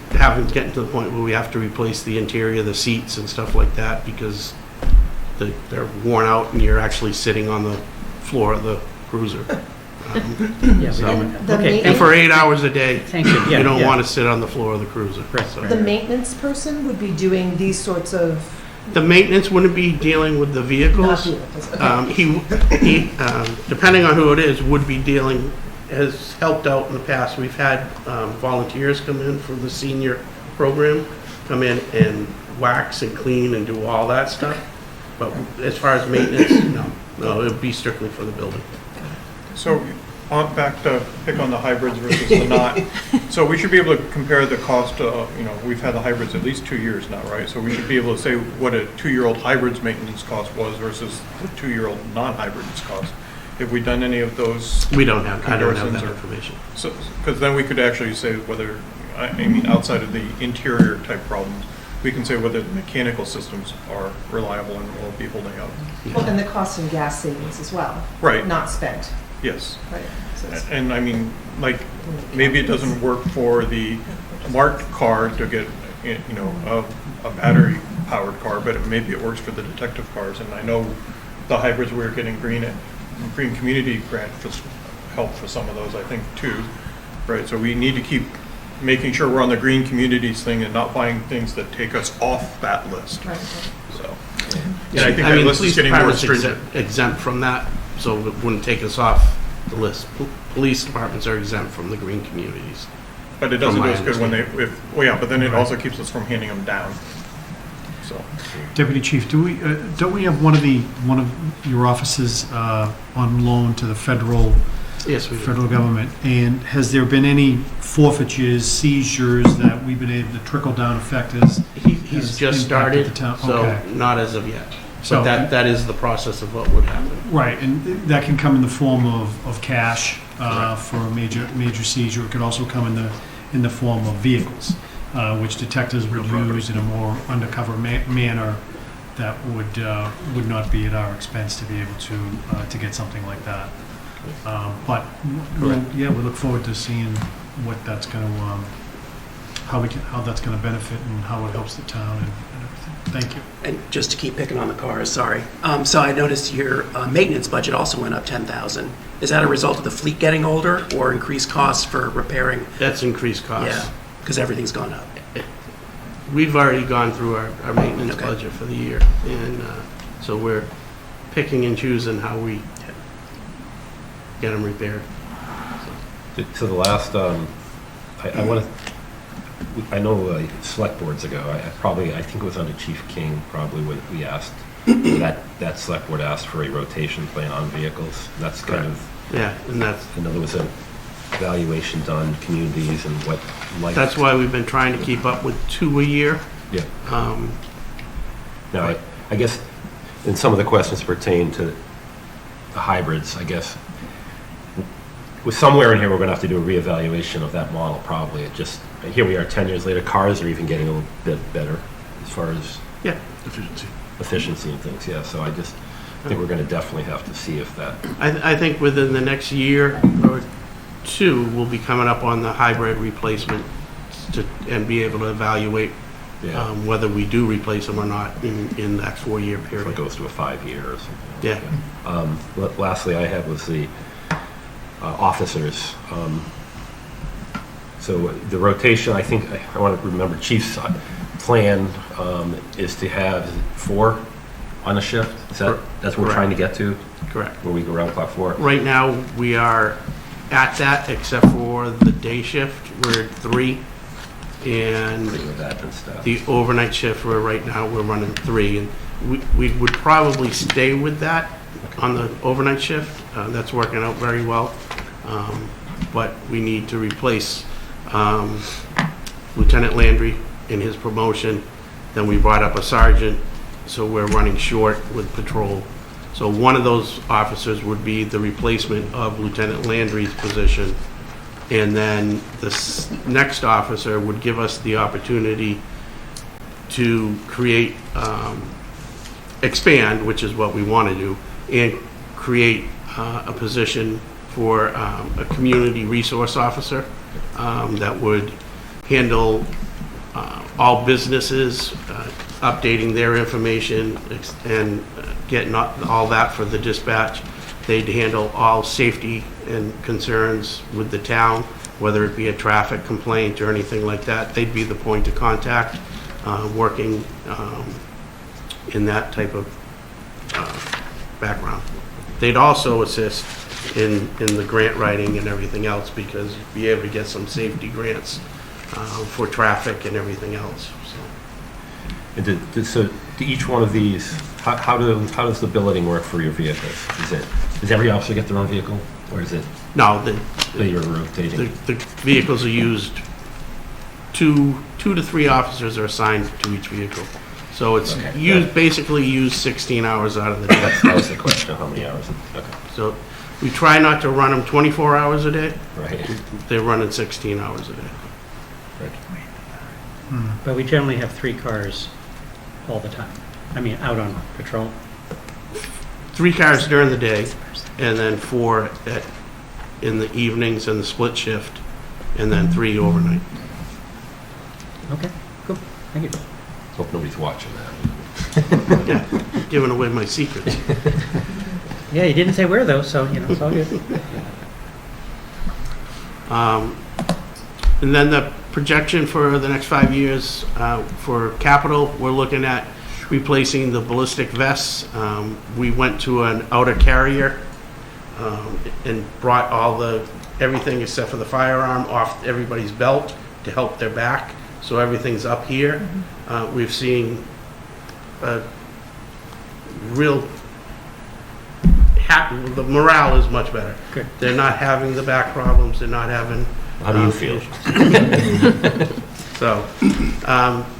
to the point where we have to replace the interior, the seats and stuff like that, because they're worn out and you're actually sitting on the floor of the cruiser. And for 8 hours a day, Thank you. Yeah, you don't yeah. want to sit on the floor of the cruiser. The maintenance person would be doing these sorts of... The maintenance wouldn't be dealing with the vehicles. Not vehicles, okay. He depending on who it is, would be has helped out in the past. We've had volunteers come in for the senior program, come in and wax and clean and do all that stuff. But as far as maintenance, no, it would be strictly for the building. So, back to pick on the hybrids versus the not. So we should be able to compare the cost, we've had the hybrids at least 2 years now, right? So we should be able to say what a 2-year-old hybrid's maintenance cost was versus the 2-year-old non-hybrid's cost. Have we done any of those? I don't have that comparisons information. So, because then we could actually say whether, outside of the interior type problems, we can say whether the mechanical systems are reliable and will be holding up. Well, and the cost and gas savings as well. Right. Not spent. Yes. Right. So it's- And maybe it doesn't work for the marked car to get, a battery powered car, but maybe it works for the detective cars. And I know the hybrids, we're getting green community grant for help for some of those, I think, too. Right. So we need to keep making sure we're on the green communities thing and not buying things that take us off that list. Right. So, and I think that list is getting more department's stringent. exempt from that, so it wouldn't take us off the list. Police departments are exempt from the green communities. But it doesn't From do my us good when but then it also keeps us from handing them down. So, Deputy Chief, don't we have one of your offices on loan to the federal Yes, we do. federal government? And has there been any forfeitures, seizures that we've been able to trickle down effect as? He's just started, the town? so Okay. not as of yet. So- But that is the process of what would happen. Right, and that can come in the form of cash for a major seizure. It could also come in the form of vehicles, which detectives would use in a more undercover manner that would not be at our expense to be able to get something like that. But we look forward to seeing what that's going to, how that's going to benefit and how it helps the town and everything. Thank you. And just to keep picking on the cars, sorry. So I noticed your maintenance budget also went up 10,000. Is that a result of the fleet getting older or increased costs for repairing? That's increased costs. Yeah, because everything's gone up. We've already gone through our maintenance budget for the year, and so we're picking and choosing how we get them repaired. To the last, I know select boards ago, I think it was under Chief King, probably, when we asked, that select board asked for a rotation plan on vehicles. That's kind of, Yeah, and that's, I know there was a evaluation done, communities and what life. that's why we've been trying to keep up with 2 a year. Yeah. Now, I guess, and some of the questions pertain to the hybrids, I guess. with somewhere in here, we're gonna have to do a reevaluation of that model, probably. It just, here we are 10 years later, cars are even getting a little bit better as far as Yeah. efficiency and things, yeah, so I think we're gonna definitely have to see if that, I think within the next year or two, we'll be coming up on the hybrid replacement and be able to evaluate yeah, whether we do replace them or not in that 4-year if it period. goes to a 5-year or something. Yeah. Lastly, I had was the officers. So the rotation, I think, I want to remember Chief's plan is to have 4 on a shift. That's what we're trying to get to? Correct. Where we go around clock 4? Right now, we are at that, except for the day shift, we're at 3. And With that and stuff. the overnight shift, we're running 3. And we would probably stay with that on the overnight shift. That's working out very well. But we need to replace Lieutenant Landry in his promotion. Then we brought up a sergeant, so we're running short with patrol. So one of those officers would be the replacement of Lieutenant Landry's position. And then the next officer would give us the opportunity to create, expand, which is what we want to do, and create a position for a community resource officer that would handle all businesses, updating their information and getting all that for the dispatch. They'd handle all safety and concerns with the town, whether it be a traffic complaint or anything like that. They'd be the point of contact, working in that type of background. They'd also assist in the grant writing and everything else, because you'd be able to get some safety grants for traffic and everything else. And so to each one of these, how does the billeting work for your vehicles? Does every officer get their own vehicle, or is it? No, you're rotating? The vehicles are used, 2 to 3 officers are assigned to each vehicle. So it's basically used 16 hours out of the day. That was the question, how many hours? Okay. So we try not to run them 24 hours a day. Right. They're running 16 hours a day. But we generally have 3 cars all the time. I mean, out on patrol. 3 cars during the day, and then 4 in the evenings and the split shift, and then 3 overnight. Okay, cool. Thank you. Hope nobody's watching that. Yeah, giving away my secrets. Yeah, you didn't say where though, so, it's all good. And then the projection for the next 5 years for capital, we're looking at replacing the ballistic vests. We went to an outer carrier and brought everything except for the firearm off everybody's belt to help their back. So everything's up here. We've seen the morale is much better. Good. They're not having the back problems. They're not having. How do you feel? So,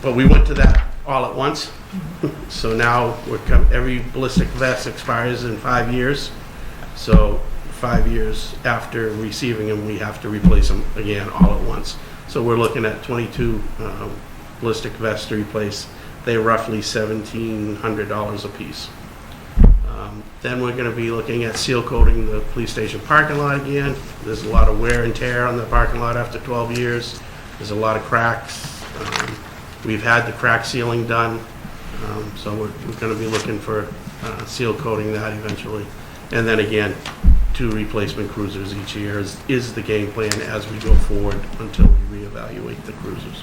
but we went to that all at once. So now every ballistic vest expires in 5 years. So 5 years after receiving them, we have to replace them again all at once. So we're looking at 22 ballistic vests to replace. They're roughly $1,700 a piece. Then we're going to be looking at seal coating the police station parking lot again. There's a lot of wear and tear on the parking lot after 12 years. There's a lot of cracks. We've had the crack sealing done, so we're going to be looking for seal coating that eventually. And then again, 2 replacement cruisers each year is the game plan as we go forward until we reevaluate the cruisers.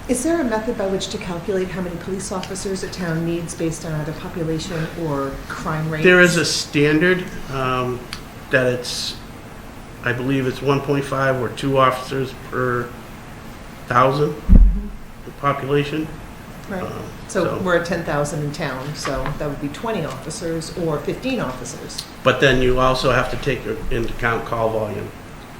Is there a method by which to calculate how many police officers a town needs based on either population or crime rates? There is a standard that it's, I believe it's 1.5 or 2 officers per 1,000 population. Right. So we're at 10,000 in town, so that would be 20 officers or 15 officers. But then you also have to take into account call volume.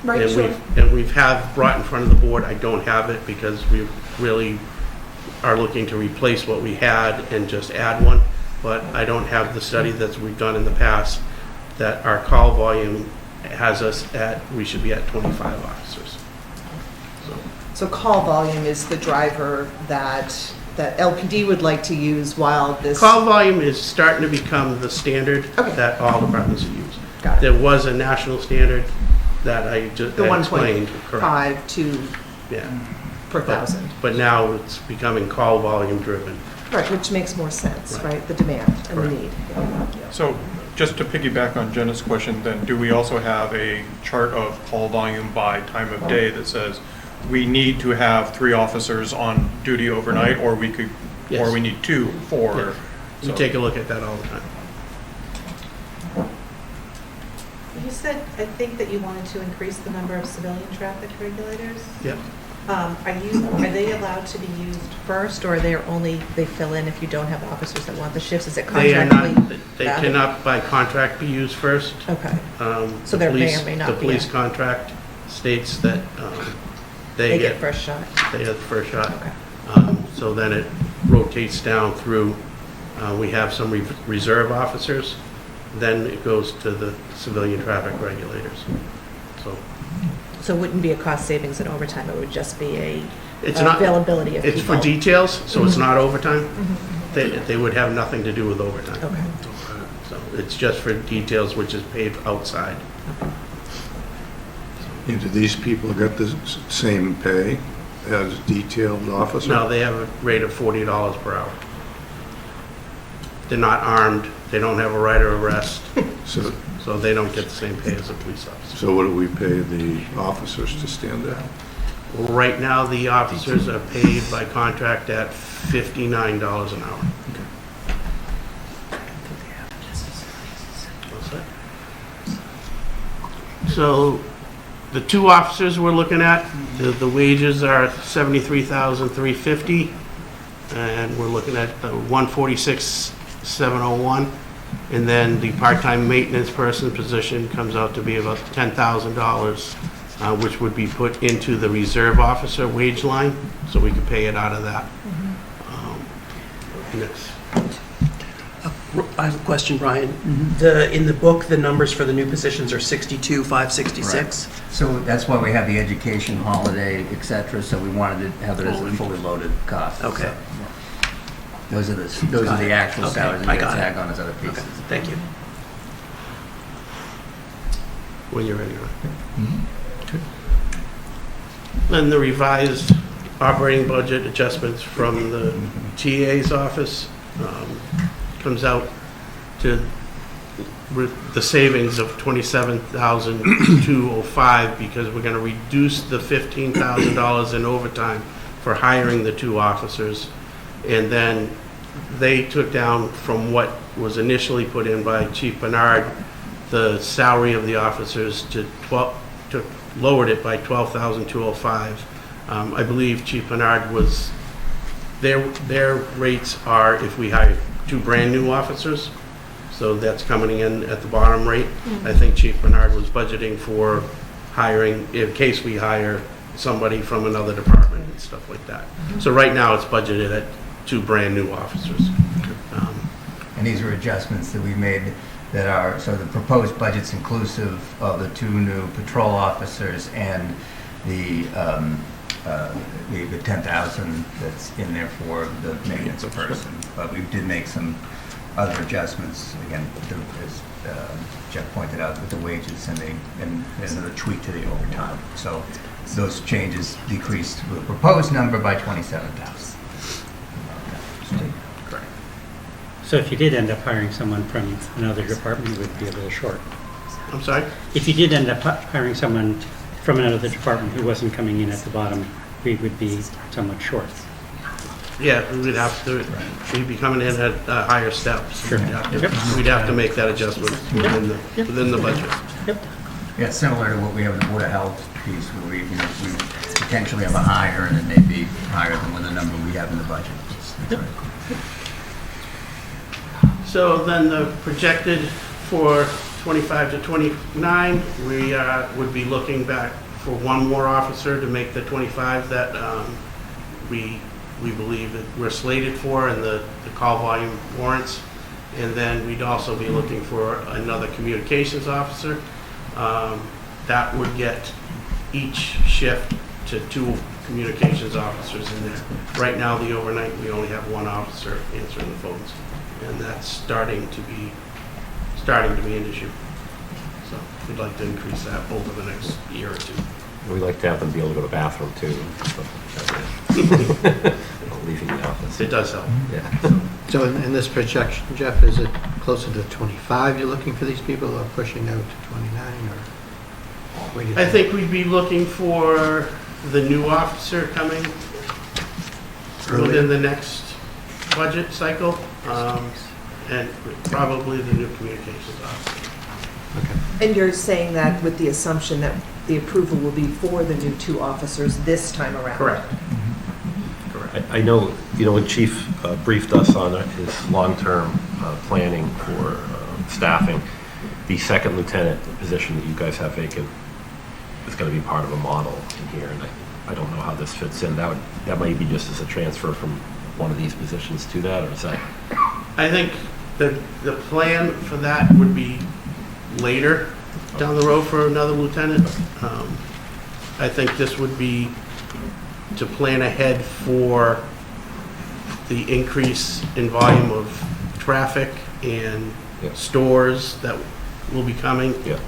Right, and sure. we've brought in front of the board, I don't have it because we really are looking to replace what we had and just add one, but I don't have the study that we've done in the past that our call volume has us at, we should be at 25 officers. So call volume is the driver that LPD would like to use while this. Call volume is starting to become the standard Okay. that all departments use. Got it. There was a national standard that I just The explained. Correct. 1.5 to Yeah. per thousand. But now it's becoming call volume driven. Right, which makes more sense, Right. right? The demand and the Correct. need. So just to piggyback on Jenna's question, then do we also have a chart of call volume by time of day that says we need to have 3 officers on duty overnight, or we could, Yes. or we need 2 for? Yeah. We so- take a look at that all the time. You said, I think, that you wanted to increase the number of civilian traffic regulators. Yep. Are they allowed to be used first, or they fill in if you don't have officers that want the shifts? Is it They are not, contractually? they bound? cannot by contract be used first. Okay. So The there may police- or may not The be police a- contract states that They get first shot. They get the first shot. Okay. So then it rotates down through, we have some reserve officers, then it goes to the civilian traffic regulators. So it wouldn't be a cost savings in overtime, it would just be a It's not availability of people? It's for details, so it's Mhm. not overtime. Mhm. They would have nothing to do with overtime. Okay. So it's just for details, which is paid outside. And do these people get the same pay as detailed officers? No, they have a rate of $40 per hour. They're not armed, they don't have a right of arrest, so they don't get the same pay as a police officer. So what do we pay the officers to stand there? Right now, the officers are paid by contract at $59 an hour. What's that? So the 2 officers we're looking at, the wages are $73,350, and we're looking at the $146,701. And then the part-time maintenance person position comes out to be about $10,000, which would be put into the reserve officer wage line, so we could pay it out of that. Next. I have a question, Brian. Mm-hmm. In the book, the numbers for the new positions are 62,566. So that's why we have the education holiday, et cetera, so we wanted to have it as a fully loaded cost. Okay. So, those are the actual Okay, salaries, and I we got it. tag on as other pieces. Okay, thank you. When you're ready, Ryan. Then the revised operating budget adjustments from the TA's office comes out to the savings of $27,205 because we're going to reduce the $15,000 in overtime for hiring the 2 officers. And then they took down from what was initially put in by Chief Bernard, the salary of the officers lowered it by $12,205. I believe Chief Bernard was, their rates are if we hire 2 brand-new officers, so that's coming in at the bottom rate. I think Chief Bernard was budgeting for hiring, in case we hire somebody from another department and stuff like that. So right now, it's budgeted at 2 brand-new officers. And these are adjustments that we made that are, so the proposed budget's inclusive of the 2 new patrol officers and the 10,000 that's in there for the maintenance person. But we did make some other adjustments, again, as Jeff pointed out, with the wages and another tweak to the overtime. So those changes decreased the proposed number by 27,000. Correct. So if you did end up hiring someone from another department, you would be a little short. I'm sorry? If you did end up hiring someone from another department who wasn't coming in at the bottom, we would be somewhat short. Yeah, we'd have to, we'd be coming in at higher steps. Sure. We'd have to make that adjustment within the budget. Yeah, it's similar to what we have in the Board of Health piece, where we potentially have a higher, and it may be higher than the number we have in the budget. So then the projected for 25 to 29, we would be looking back for 1 more officer to make the 25 that we believe that we're slated for and the call volume warrants. And then we'd also be looking for another communications officer. That would get each shift to 2 communications officers in there. Right now, the overnight, we only have 1 officer answering the phones, and that's starting to be an issue. So we'd like to increase that over the next year or 2. We like to have them be able to go to the bathroom too. Leaving the office. It does help. Yeah. So in this projection, Jeff, is it closer to 25 you're looking for these people, or pushing out to 29, or what do you I think we'd be looking for the new officer coming within the next budget cycle, and probably the new communications officer. And you're saying that with the assumption that the approval will be for the new 2 officers this time around? Correct. I know, when Chief briefed us on his long-term planning for staffing, the second lieutenant position that you guys have vacant is going to be part of a model in here, and I don't know how this fits in. That might be just as a transfer from one of these positions to that, or is that? I think the plan for that would be later down the road for another lieutenant. I think this would be to plan ahead for the increase in volume of traffic and stores that will be coming. Yeah.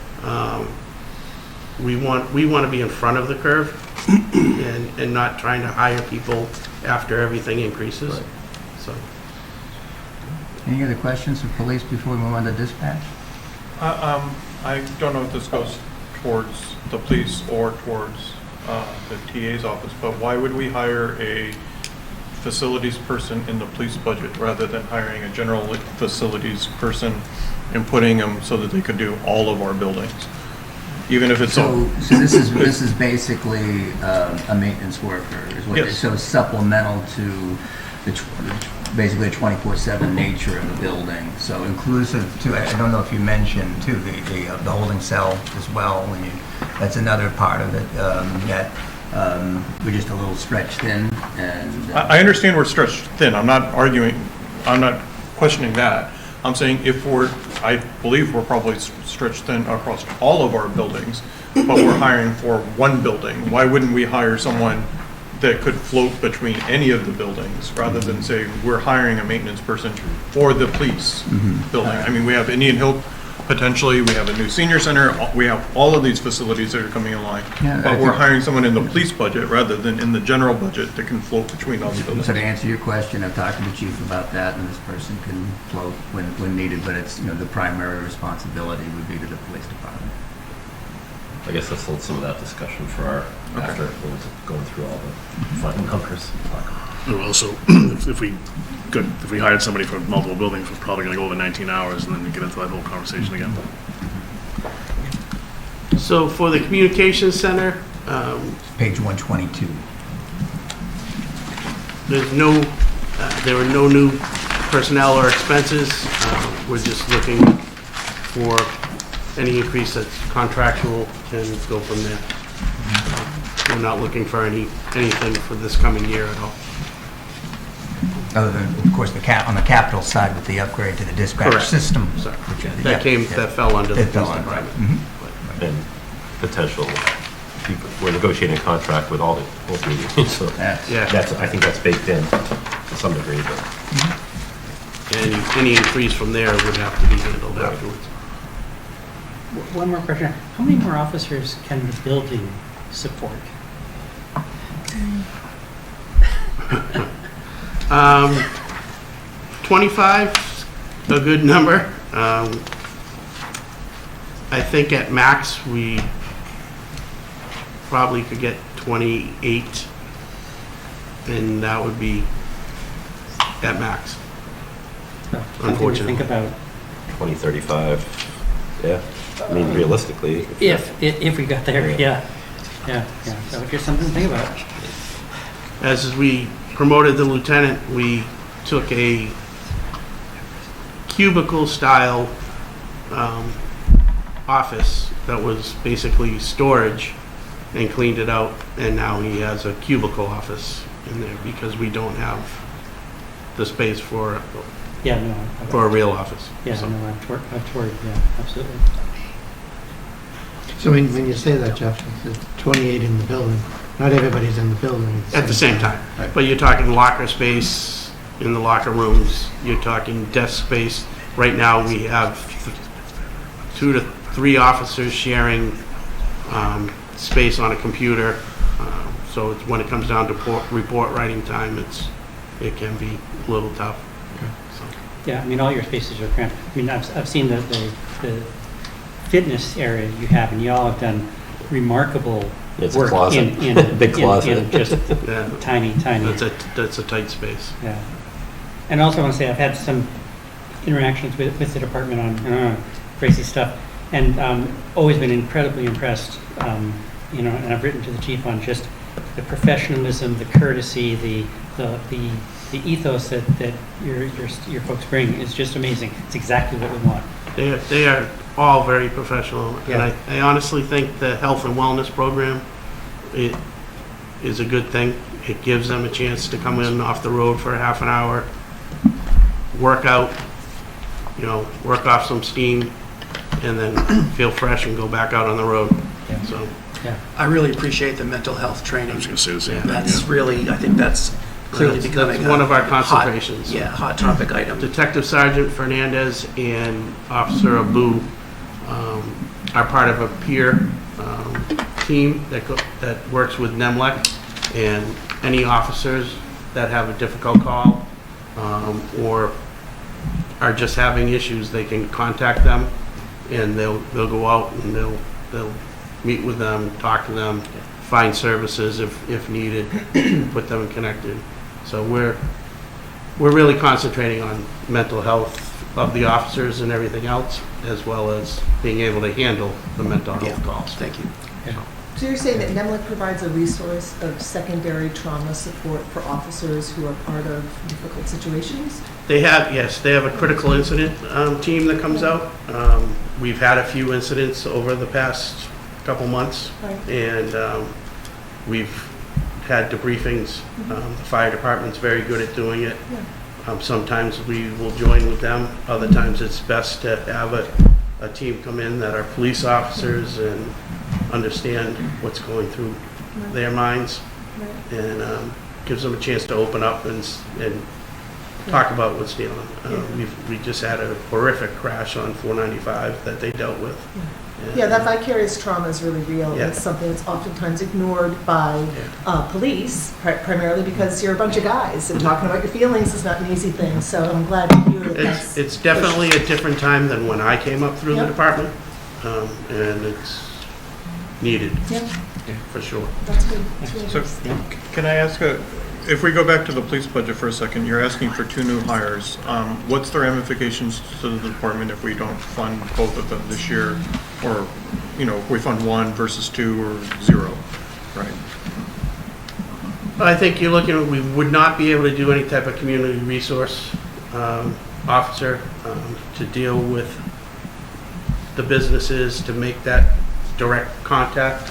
We want to be in front of the curve and not trying to hire people after everything increases. Right. So. Any other questions for police before we move on to dispatch? I don't know if this goes towards the police or towards the TA's office, but why would we hire a facilities person in the police budget rather than hiring a general facilities person and putting them so that they could do all of our buildings? Even if it's So this is basically a maintenance worker, is what it is. Yes. So supplemental to basically a 24/7 nature of the building. So inclusive to, I don't know if you mentioned too, the holding cell as well. That's another part of it, that we're just a little stretched thin. And I understand we're stretched thin. I'm not arguing, I'm not questioning that. I'm saying I believe we're probably stretched thin across all of our buildings, but we're hiring for one building. Why wouldn't we hire someone that could float between any of the buildings rather than say we're hiring a maintenance person for the police building? I mean, we have Indian Hill potentially, we have a new senior center, we have all of these facilities that are coming online, but we're hiring someone in the police budget rather than in the general budget that can float between all the buildings. So to answer your question, I've talked to the chief about that, and this person can float when needed, but it's, the primary responsibility would be to the police department. I guess let's hold some of that discussion for after we're going through all the final numbers. And also, if we hired somebody for multiple buildings, we're probably going to go over 19 hours, and then we get into that whole conversation again. So for the communications center, Page 122. there are no new personnel or expenses. We're just looking for any increase that's contractual and go from there. We're not looking for anything for this coming year at all. Other than, of course, on the capital side with the upgrade to the dispatch Correct. system. Sorry. That That fell under the It fell police under, right. department. And potential, we're negotiating a contract with all the local unions, so Yeah. I think that's baked in to some degree, but. Any increase from there would have to be handled afterwards. One more question. How many more officers can the building support? 25, a good number. I think at max, we probably could get 28, and that would be at max. Unfortunately. Think about 2035, yeah. I mean, realistically. if we got there, yeah. So just something to think about. As we promoted the lieutenant, we took a cubicle-style office that was basically storage and cleaned it out, and now he has a cubicle office in there because we don't have the space for Yeah, no. for a real office. Yeah, So- no, I've toured, yeah, absolutely. So when you say that, Jeff, it's 28 in the building, not everybody's in the building. At the same time. But you're talking locker space in the locker rooms, you're talking desk space. Right now, we have 2 to 3 officers sharing space on a computer. So it's, when it comes down to report writing time, it can be a little tough. So. Yeah, I mean, all your spaces are cramped. I mean, I've seen the fitness area you have, and you all have done remarkable It's a work closet. in Big closet. in just Yeah. tiny. That's a tight space. Yeah. And also I want to say I've had some interactions with the department on crazy stuff, and always been incredibly impressed, and I've written to the chief on just the professionalism, the courtesy, the ethos that your folks bring is just amazing. It's exactly what we want. They are all very professional, Yeah. and I honestly think the health and wellness program is a good thing. It gives them a chance to come in off the road for a half an hour, work out, work off some steam, and then feel fresh and go back out on the road. Yeah. So, yeah. I really appreciate the mental health training. I was going to say the same thing. That's really, I think that's clearly that's becoming one of our hot- concentrations. hot topic item. Detective Sergeant Fernandez and Officer Abu are part of a peer team that works with NEMLEC, and any officers that have a difficult call or are just having issues, they can contact them, and they'll go out and they'll meet with them, talk to them, find services if needed, put them connected. So we're really concentrating on mental health of the officers and everything else, as well as being able to handle the mental health calls. Thank you. So you're saying that NEMLEC provides a resource of secondary trauma support for officers who are part of difficult situations? They have a critical incident team that comes out. We've had a few incidents over the past couple months, Right. and we've had debriefings. The fire department's very good at doing it. Sometimes we will join with them. Other times it's best to have a team come in that are police officers and understand what's going through their minds, and gives them a chance to open up and talk about what's dealing. We just had a horrific crash on 495 that they dealt with. And, Yeah, that vicarious trauma is really real. Yeah. It's something that's oftentimes ignored by police, primarily because you're a bunch of guys, and talking about your feelings is not an easy thing. So I'm glad to hear that that's... It's definitely a different time than when I came up through the Yep. department, and it's needed, Yeah, for sure. that's good. That's really So, nice. can I ask if we go back to the police budget for a second, you're asking for 2 new hires. What's the ramifications to the department if we don't fund both of them this year? Or, if we fund 1 versus 2 or 0, right? I think you're looking at, we would not be able to do any type of community resource officer to deal with the businesses, to make that direct contact.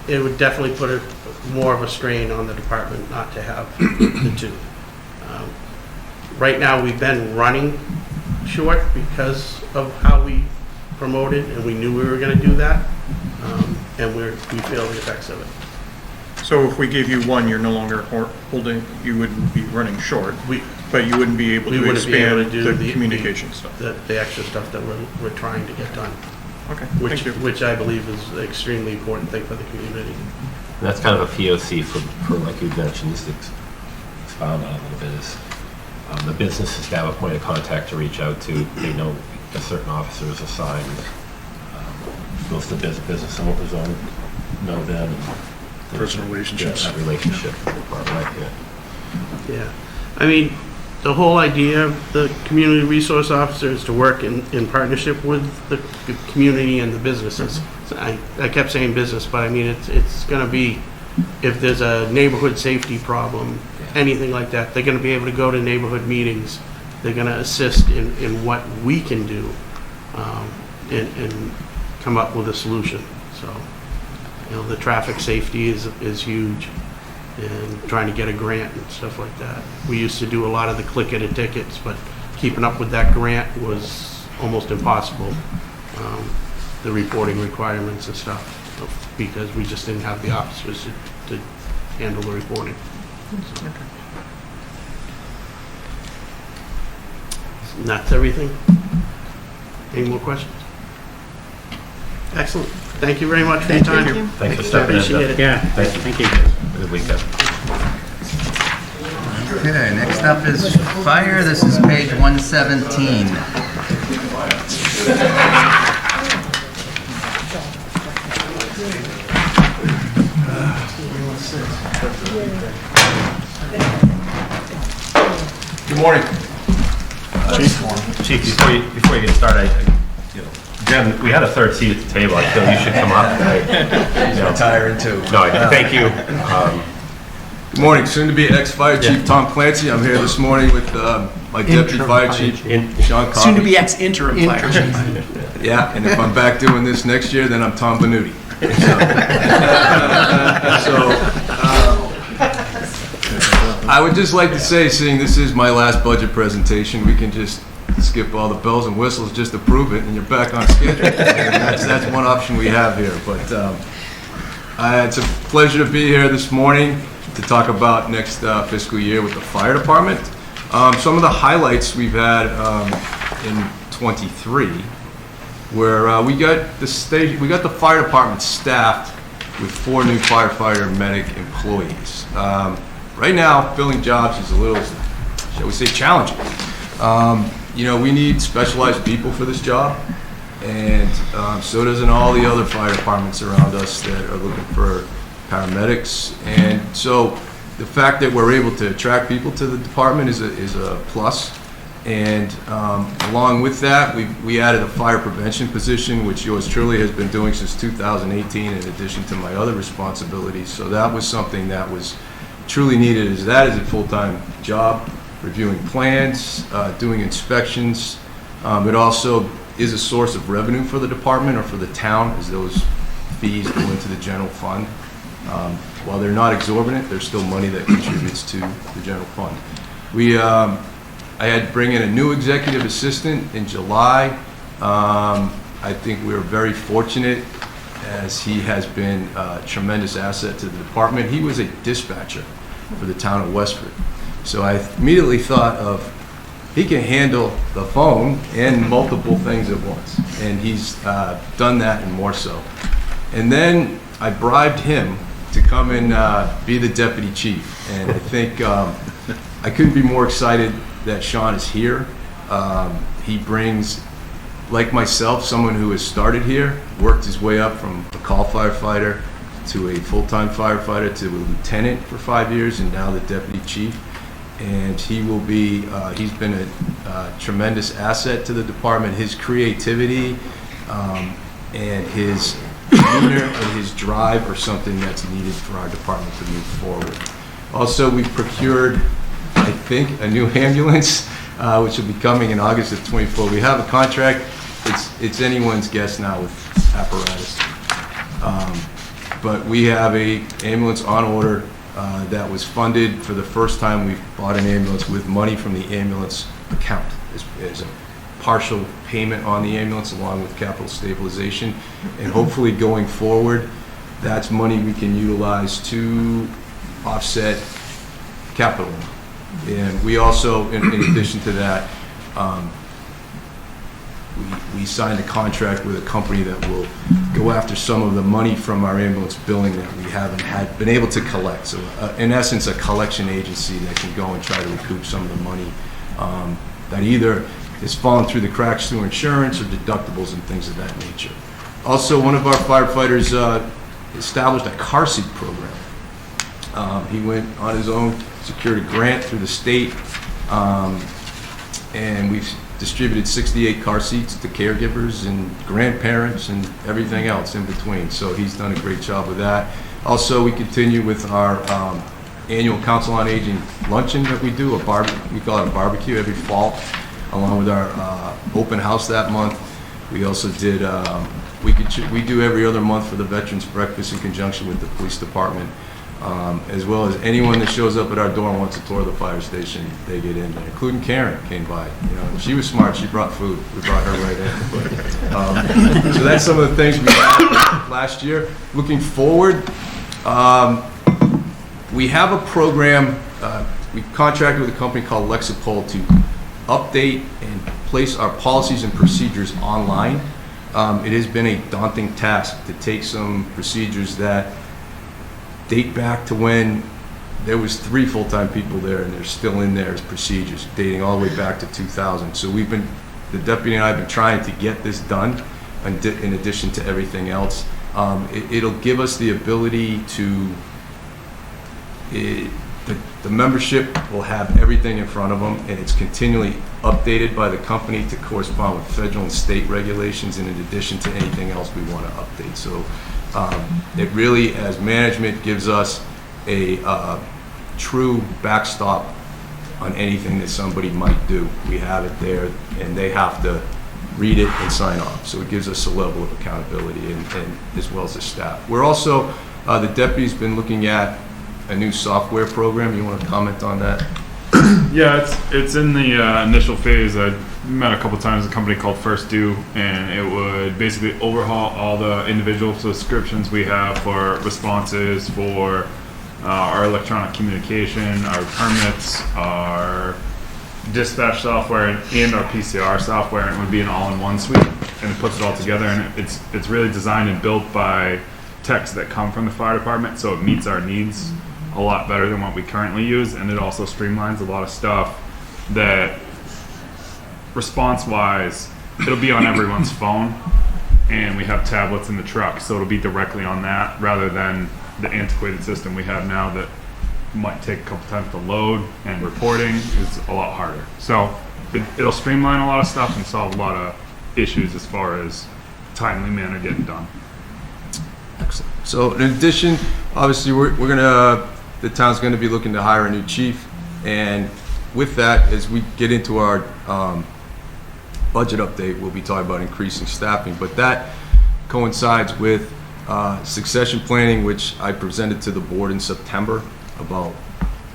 It would definitely put more of a strain on the department not to have the 2. Right now, we've been running short because of how we promoted, and we knew we were going to do that, and we feel the effects of it. So if we gave you 1, you're no longer you wouldn't be running short, but you wouldn't be able We to wouldn't be able to expand do the communication stuff. the extra stuff that we're trying to get done. Okay, Which, thank you. which I believe is an extremely important thing for the community. That's kind of a POC for like you mentioned, just to expound on it a little bit, is the businesses have a point of contact to reach out to. They know a certain officer is assigned, goes to business owners know them. And Personal relationships. Yeah, that relationship part, right, yeah. Yeah. I mean, the whole idea of the community resource officer is to work in partnership with the community and the businesses. So I kept saying business, but I mean, it's going to be, if there's a neighborhood safety problem, anything like that, they're going to be able to go to neighborhood meetings. They're going to assist in what we can do and come up with a solution. So, the traffic safety is huge. and trying to get a grant and stuff like that. We used to do a lot of the click-it tickets, but keeping up with that grant was almost impossible. The reporting requirements and stuff, because we just didn't have the officers to handle the reporting. And that's everything. Any more questions? Excellent. Thank you very much for your time. Thanks for stepping in. Appreciate it. Yeah, thank you. Good weekend. Okay, next up is fire. This is page 117. Good morning. Chief, before you get started, Jen, we had a third seat at the table. I feel you should come up. He's retiring too. No, thank you. Good morning, soon to be ex-fire chief Tom Clancy. I'm here this morning with my deputy fire chief, Sean Coffey. Soon to be ex-interim fire chief. Yeah, and if I'm back doing this next year, then I'm Tom Benuti. I would just like to say, seeing this is my last budget presentation, we can just skip all the bells and whistles, just approve it, and you're back on schedule. That's one option we have here. But it's a pleasure to be here this morning to talk about next fiscal year with the fire department. Some of the highlights we've had in 23, where we got the fire department staffed with 4 new firefighter medic employees. Right now, filling jobs is a little, shall we say, challenging. We need specialized people for this job, and so doesn't all the other fire departments around us that are looking for paramedics. And so the fact that we're able to attract people to the department is a plus. And along with that, we added a fire prevention position, which yours truly has been doing since 2018, in addition to my other responsibilities. So that was something that was truly needed, as that is a full-time job, reviewing plans, doing inspections. It also is a source of revenue for the department or for the town, as those fees go into the general fund. While they're not exorbitant, there's still money that contributes to the general fund. I had to bring in a new executive assistant in July. I think we were very fortunate, as he has been a tremendous asset to the department. He was a dispatcher for the town of Westford. So I immediately thought of, he can handle the phone and multiple things at once. And he's done that and more so. And then I bribed him to come and be the deputy chief. And I think I couldn't be more excited that Sean is here. He brings, like myself, someone who has started here, worked his way up from a call firefighter to a full-time firefighter to a lieutenant for 5 years, and now the deputy chief. And he will be, he's been a tremendous asset to the department. His creativity and his demeanor and his drive are something that's needed for our department to move forward. Also, we've procured, I think, a new ambulance, which will be coming in August of 24. We have a contract. It's anyone's guess now with apparatus. But we have a ambulance on order that was funded for the first time. We've bought an ambulance with money from the ambulance account as a partial payment on the ambulance, along with capital stabilization. And hopefully going forward, that's money we can utilize to offset capital. And we also, in addition to that, we signed a contract with a company that will go after some of the money from our ambulance billing that we haven't been able to collect. So in essence, a collection agency that can go and try to recoup some of the money that either has fallen through the cracks through insurance or deductibles and things of that nature. Also, one of our firefighters established a car seat program. He went on his own, secured a grant through the state, and we've distributed 68 car seats to caregivers and grandparents and everything else in between. So he's done a great job with that. Also, we continue with our annual Council on Aging luncheon that we do, we call it a barbecue every fall, along with our open house that month. We also did, we do every other month for the Veterans Breakfast in conjunction with the police department. as well as anyone that shows up at our door and wants to tour the fire station, they get in there, including Karen came by. You know, she was smart, she brought food, we brought her right in. But, so that's some of the things we had last year. Looking forward, we have a program, we contracted with a company called Lexipol to update and place our policies and procedures online. It has been a daunting task to take some procedures that date back to when there was 3 full-time people there, and they're still in there as procedures, dating all the way back to 2000. So the deputy and I have been trying to get this done in addition to everything else. It'll give us the ability to, the membership will have everything in front of them, and it's continually updated by the company to correspond with federal and state regulations, and in addition to anything else we want to update. So it really, as management, gives us a true backstop on anything that somebody might do. We have it there, and they have to read it and sign off. So it gives us a level of accountability, and as well as the staff. We're also, the deputy's been looking at a new software program. You want to comment on that? Yeah, it's in the initial phase. I met a couple times a company called First Due, and it would basically overhaul all the individual subscriptions we have for responses, for our electronic communication, our permits, our dispatch software, and our PCR software, and it would be an all-in-one suite, and it puts it all together. And it's really designed and built by techs that come from the fire department, so it meets our needs a lot better than what we currently use, and it also streamlines a lot of stuff that, response-wise, it'll be on everyone's phone, and we have tablets in the truck, so it'll be directly on that rather than the antiquated system we have now that might take a couple times to load, and reporting is a lot harder. So it'll streamline a lot of stuff and solve a lot of issues as far as timely manner getting done. Excellent. So in addition, obviously, the town's gonna be looking to hire a new chief, and with that, as we get into our budget update, we'll be talking about increasing staffing, but that coincides with succession planning, which I presented to the board in September about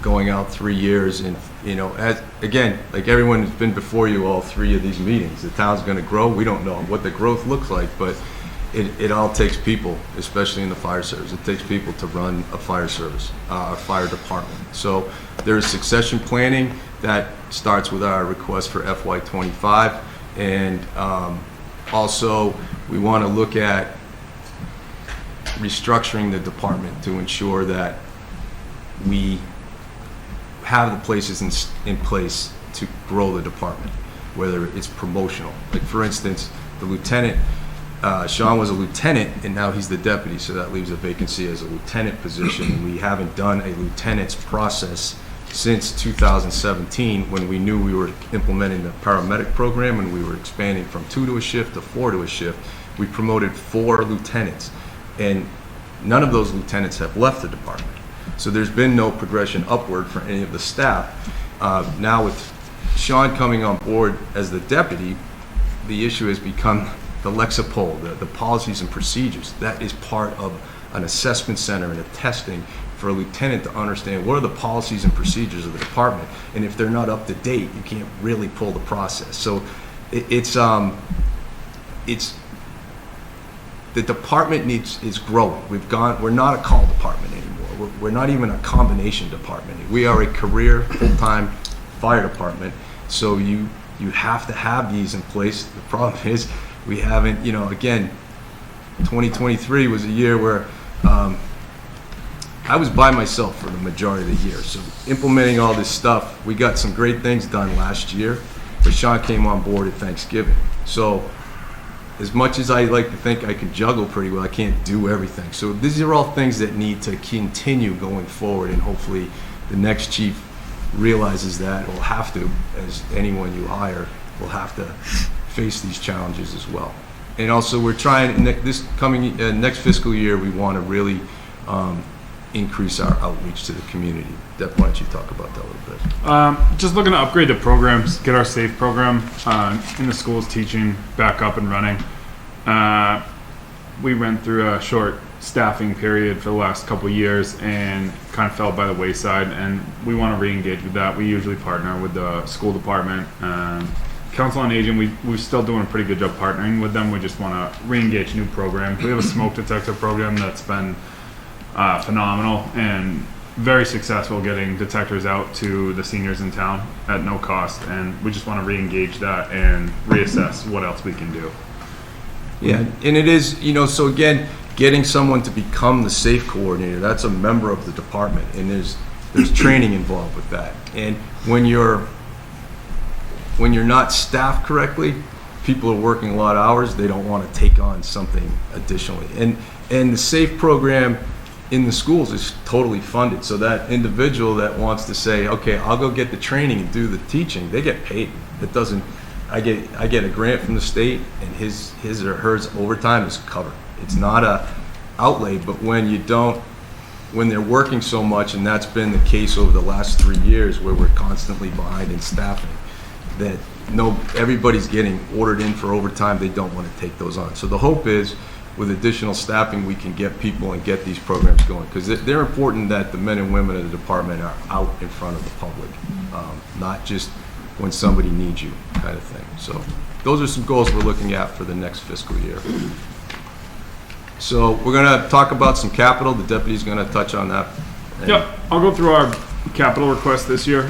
going out 3 years. And, you know, again, like everyone who's been before you, all 3 of these meetings, the town's gonna grow. We don't know what the growth looks like, but it all takes people, especially in the fire service. It takes people to run a fire service, a fire department. So there's succession planning that starts with our request for FY25. And also, we want to look at restructuring the department to ensure that we have the places in place to grow the department, whether it's promotional. Like, for instance, the lieutenant, Sean was a lieutenant, and now he's the deputy, so that leaves a vacancy as a lieutenant position. And we haven't done a lieutenant's process since 2017, when we knew we were implementing the paramedic program and we were expanding from 2 to a shift to 4 to a shift. We promoted 4 lieutenants, and none of those lieutenants have left the department. So there's been no progression upward for any of the staff. Now with Sean coming on board as the deputy, the issue has become the Lexipol, the policies and procedures. That is part of an assessment center and a testing for a lieutenant to understand what are the policies and procedures of the department. And if they're not up to date, you can't really pull the process. So it's the department is growing. We're not a call department anymore. We're not even a combination department. We are a career full-time fire department. So you have to have these in place. The problem is, we haven't, you know, again, 2023 was a year where I was by myself for the majority of the year. So implementing all this stuff, we got some great things done last year, but Sean came on board at Thanksgiving. So as much as I like to think I can juggle pretty well, I can't do everything. So these are all things that need to continue going forward, and hopefully the next chief realizes that, will have to, as anyone you hire, will have to face these challenges as well. And also, we're trying, this coming next fiscal year, we want to really increase our outreach to the community. Deb, why don't you talk about that a little bit? Just looking to upgrade the programs, get our SAFE program in the schools teaching back up and running. We went through a short staffing period for the last couple of years and kind of fell by the wayside, and we want to re-engage with that. We usually partner with the school department. Council on Aging, we're still doing a pretty good job partnering with them. We just want to re-engage new programs. We have a smoke detector program that's been phenomenal and very successful, getting detectors out to the seniors in town at no cost, and we just want to re-engage that and reassess what else we can do. Yeah, and it is, so again, getting someone to become the safe coordinator, that's a member of the department, and there's training involved with that. And when you're not staffed correctly, people are working a lot of hours, they don't want to take on something additionally. And the SAFE program in the schools is totally funded, so that individual that wants to say, okay, I'll go get the training and do the teaching, they get paid. It doesn't, I get a grant from the state, and his or hers overtime is covered. It's not a outlay, but when they're working so much, and that's been the case over the last 3 years where we're constantly behind in staffing, that everybody's getting ordered in for overtime, they don't want to take those on. So the hope is, with additional staffing, we can get people and get these programs going, because they're important that the men and women of the department are out in front of the public, not just when somebody needs you kind of thing. So those are some goals we're looking at for the next fiscal year. So we're going to talk about some capital. The deputy's going to touch on that. Yep, I'll go through our capital request this year.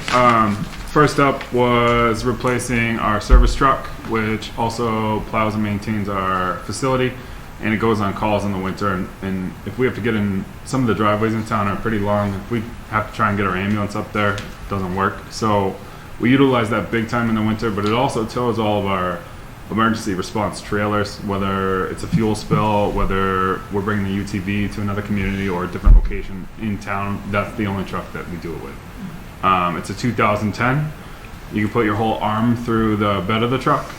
First up was replacing our service truck, which also plows and maintains our facility, and it goes on calls in the winter. And if we have to get in, some of the driveways in town are pretty long. If we have to try and get our ambulance up there, it doesn't work. So we utilize that big time in the winter, but it also tows all of our emergency response trailers, whether it's a fuel spill, whether we're bringing the UTV to another community or a different location in town. That's the only truck that we do it with. It's a 2010. You can put your whole arm through the bed of the truck.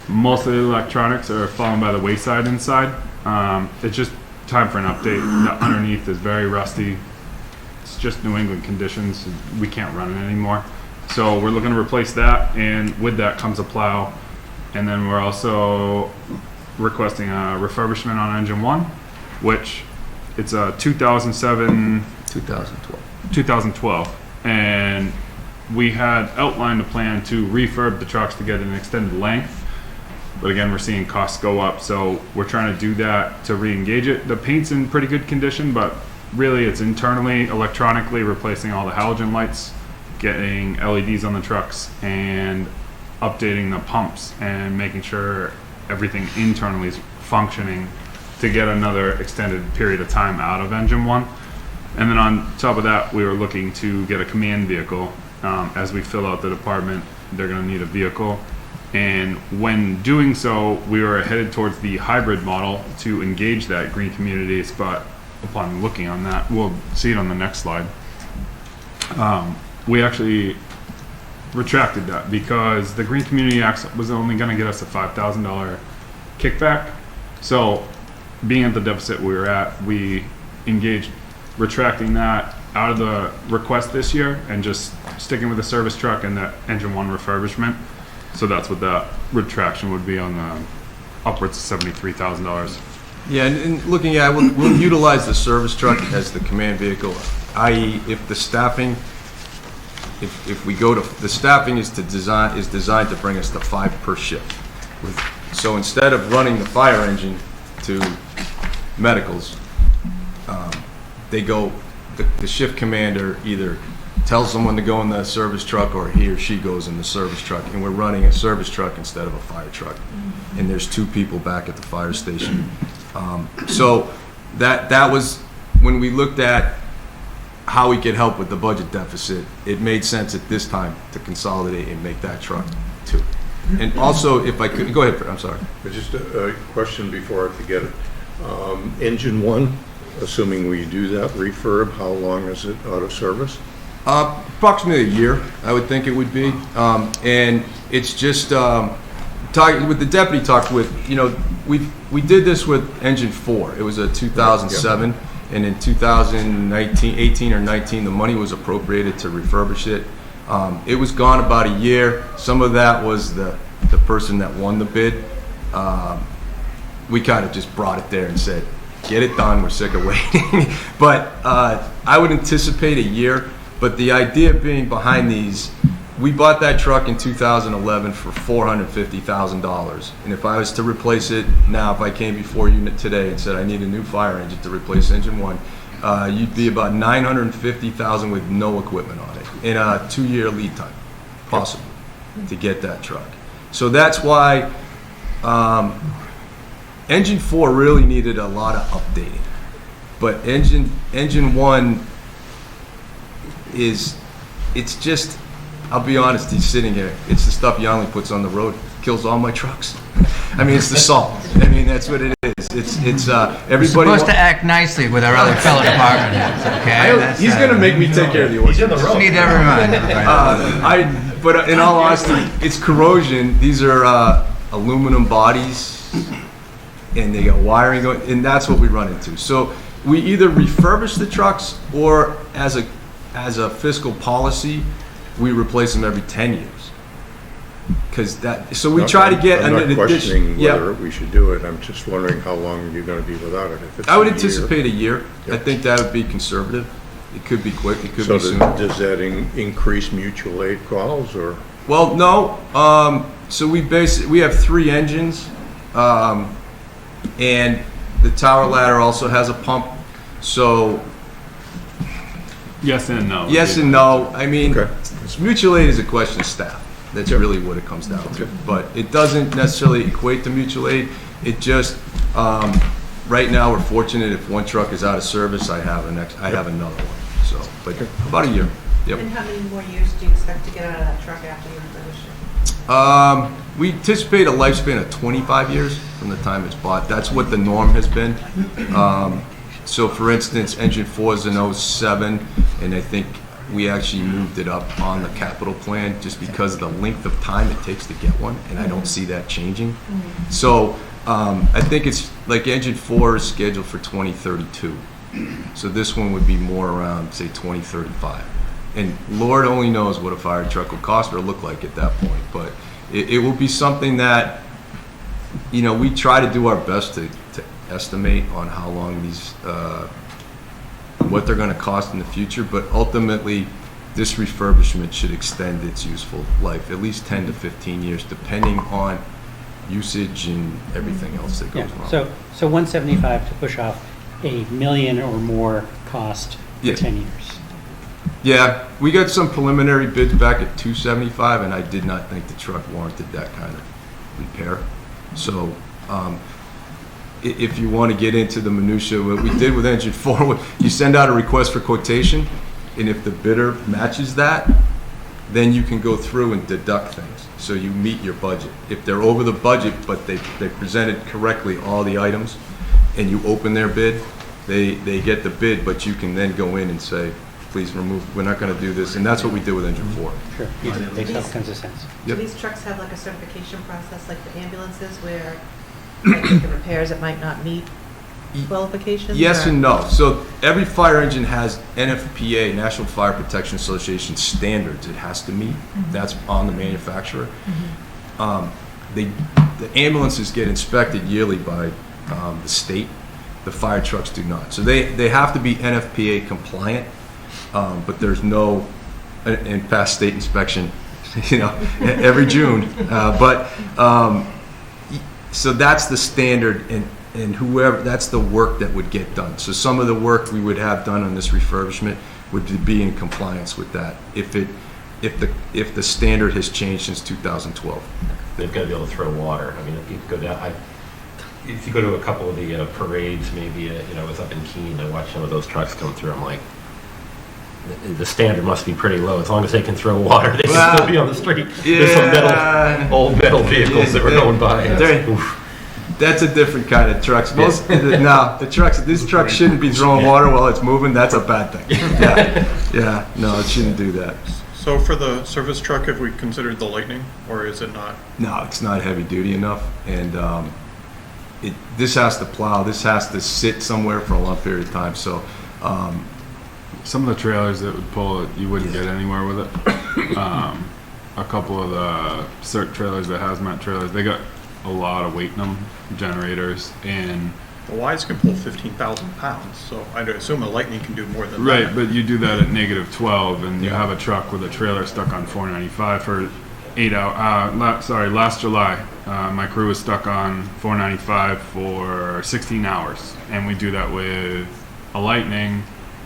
Most of the electronics are falling by the wayside inside. It's just time for an update. The underneath is very rusty. It's just New England conditions. We can't run it anymore. So we're looking to replace that, and with that comes a plow. And then we're also requesting a refurbishment on engine 1, which it's a 2012. And we had outlined a plan to refurb the trucks to get an extended length. But again, we're seeing costs go up, so we're trying to do that to re-engage it. The paint's in pretty good condition, but really it's internally, electronically replacing all the halogen lights, getting LEDs on the trucks, and updating the pumps and making sure everything internally is functioning to get another extended period of time out of engine 1. And then on top of that, we were looking to get a command vehicle. As we fill out the department, they're going to need a vehicle. And when doing so, we were headed towards the hybrid model to engage that green communities, but upon looking on that, we'll see it on the next slide. We actually retracted that because the Green Community Act was only going to get us a $5,000 kickback. So being at the deficit we were at, we engaged retracting that out of the request this year and just sticking with the service truck and the engine 1 refurbishment. So that's what that retraction would be on the upwards of $73,000. Yeah, and looking at, we'll utilize the service truck as the command vehicle, i.e. if the staffing, if we go to, the staffing is designed to bring us to 5 per shift. So instead of running the fire engine to medicals, they go, the shift commander either tells someone to go in the service truck or he or she goes in the service truck, and we're running a service truck instead of a fire truck. And there's 2 people back at the fire station. So that was, when we looked at how we could help with the budget deficit, it made sense at this time to consolidate and make that truck 2. And also, if I could, go ahead, I'm sorry. Just a question before I forget it. Engine 1, assuming we do that refurb, how long is it out of service? Approximately a year, I would think it would be. And it's just, talking with the deputy talked with, we did this with engine 4. It was a 2007. Yep. And in 2019, 18 or 19, the money was appropriated to refurbish it. It was gone about a year. Some of that was the person that won the bid we kind of just brought it there and said, get it done, we're sick of waiting. But I would anticipate a year, but the idea being behind these, we bought that truck in 2011 for $450,000. And if I was to replace it now, if I came before you today and said I need a new fire engine to replace engine one, you'd be about $950,000 with no equipment on it in a 2-year lead time, possible, to get that truck. So that's why engine 4 really needed a lot of updating. But engine 1 it's just, I'll be honest, he's sitting here. It's the stuff Yonley puts on the road. Kills all my trucks. I mean, it's the salt. I mean, that's what it is. It's everybody. We're supposed to act nicely with our other fellow department heads, okay? He's going to make me take care of the ordinance. He's in the road. Need to remind. But in all honesty, it's corrosion. These are aluminum bodies, and they got wiring going, and that's what we run into. So we either refurbish the trucks, or as a fiscal policy, we replace them every 10 years. So we try to get I'm an not questioning addition. whether we should do it. I'm just wondering how long you're going to be without it. If it's I would a year. anticipate a year. Yep. I think that would be conservative. It could be quick. It could So be soon. does that increase mutual aid calls, or? Well, no. So we have 3 engines, and the tower ladder also has a pump. So Yes and no. yes and no. I mean, Okay. mutual aid is a question of staff. That's really what it comes down to. But it doesn't necessarily equate to mutual aid. It just right now we're fortunate if one truck is out of service, I have another one. So, but about a year. Yep. And how many more years do you expect to get out of that truck after you refurbish it? We anticipate a lifespan of 25 years from the time it's bought. That's what the norm has been. So for instance, engine 4 is an 07, and I think we actually moved it up on the capital plan just because of the length of time it takes to get one, and I don't see that changing. So I think it's like engine 4 is scheduled for 2032. So this one would be more around, say, 2035. And Lord only knows what a fire truck will cost or look like at that point. But it will be something that, we try to do our best to estimate on how long these, what they're going to cost in the future. But ultimately, this refurbishment should extend its useful life, at least 10 to 15 years, depending on usage and everything else that goes wrong. So 175 to push off $1 million or more cost for 10 years. Yeah, we got some preliminary bids back at $275, and I did not think the truck warranted that kind of repair. So if you want to get into the minutia, what we did with engine 4, you send out a request for quotation, and if the bidder matches that, then you can go through and deduct things. So you meet your budget. If they're over the budget, but they presented correctly all the items, and you open their bid, they get the bid, but you can then go in and say, please remove, we're not going to do this. And that's what we did with engine 4. Sure, it makes all kinds of sense. Do Yep. these trucks have like a certification process like the ambulances where like the repairs it might not meet qualifications? Yes or? and no. So every fire engine has NFPA, National Fire Protection Association standards it has to meet. That's on the manufacturer. The ambulances get inspected yearly by the state. The fire trucks do not. So they have to be NFPA compliant, but there's no, and pass state inspection, every June. So that's the standard, and whoever, that's the work that would get done. So some of the work we would have done on this refurbishment would be in compliance with that if the standard has changed since 2012. They've got to be able to throw water. I mean, if you go down, if you go to a couple of the parades, maybe, I was up in Keene, I watched some of those trucks come through, I'm like, the standard must be pretty low. As long as they can throw water, they can still be on the street. There's some old metal vehicles that were going by. That's a different kind of trucks. These trucks shouldn't be throwing water while it's moving. That's a bad thing. No, it shouldn't do that. So for the service truck, have we considered the Lightning, or is it not? No, it's not heavy duty enough, and this has to plow. This has to sit somewhere for a long period of time. So. Some of the trailers that would pull it, you wouldn't get anywhere with it. A couple of the CERT trailers, the hazmat trailers, they got a lot of weight in them, generators, and The Wise can pull 15,000 pounds, so I'd assume a Lightning can do more than that. right, but you do that at -12, and you have a truck with a trailer stuck on 495 for 8 hours. Last July, my crew was stuck on 495 for 16 hours, and we do that with a Lightning.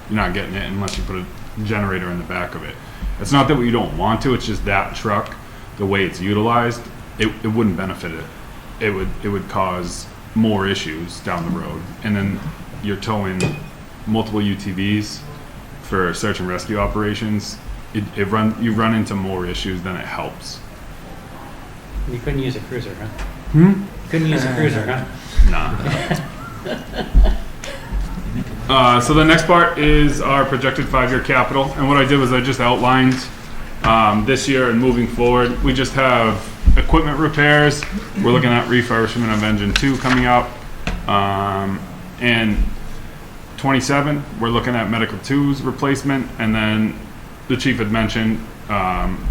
You're not getting it unless you put a generator in the back of it. It's not that we don't want to, it's just that truck, the way it's utilized, it wouldn't benefit it. It would cause more issues down the road. And then you're towing multiple UTVs for search and rescue operations. You run into more issues than it helps. You couldn't use a cruiser, huh? Hmm? Couldn't use a cruiser, huh? Nah. So the next part is our projected 5-year capital. And what I did was I just outlined this year and moving forward. We just have equipment repairs. We're looking at refurbishment of engine 2 coming up. And 27, we're looking at medical 2's replacement. And then the chief had mentioned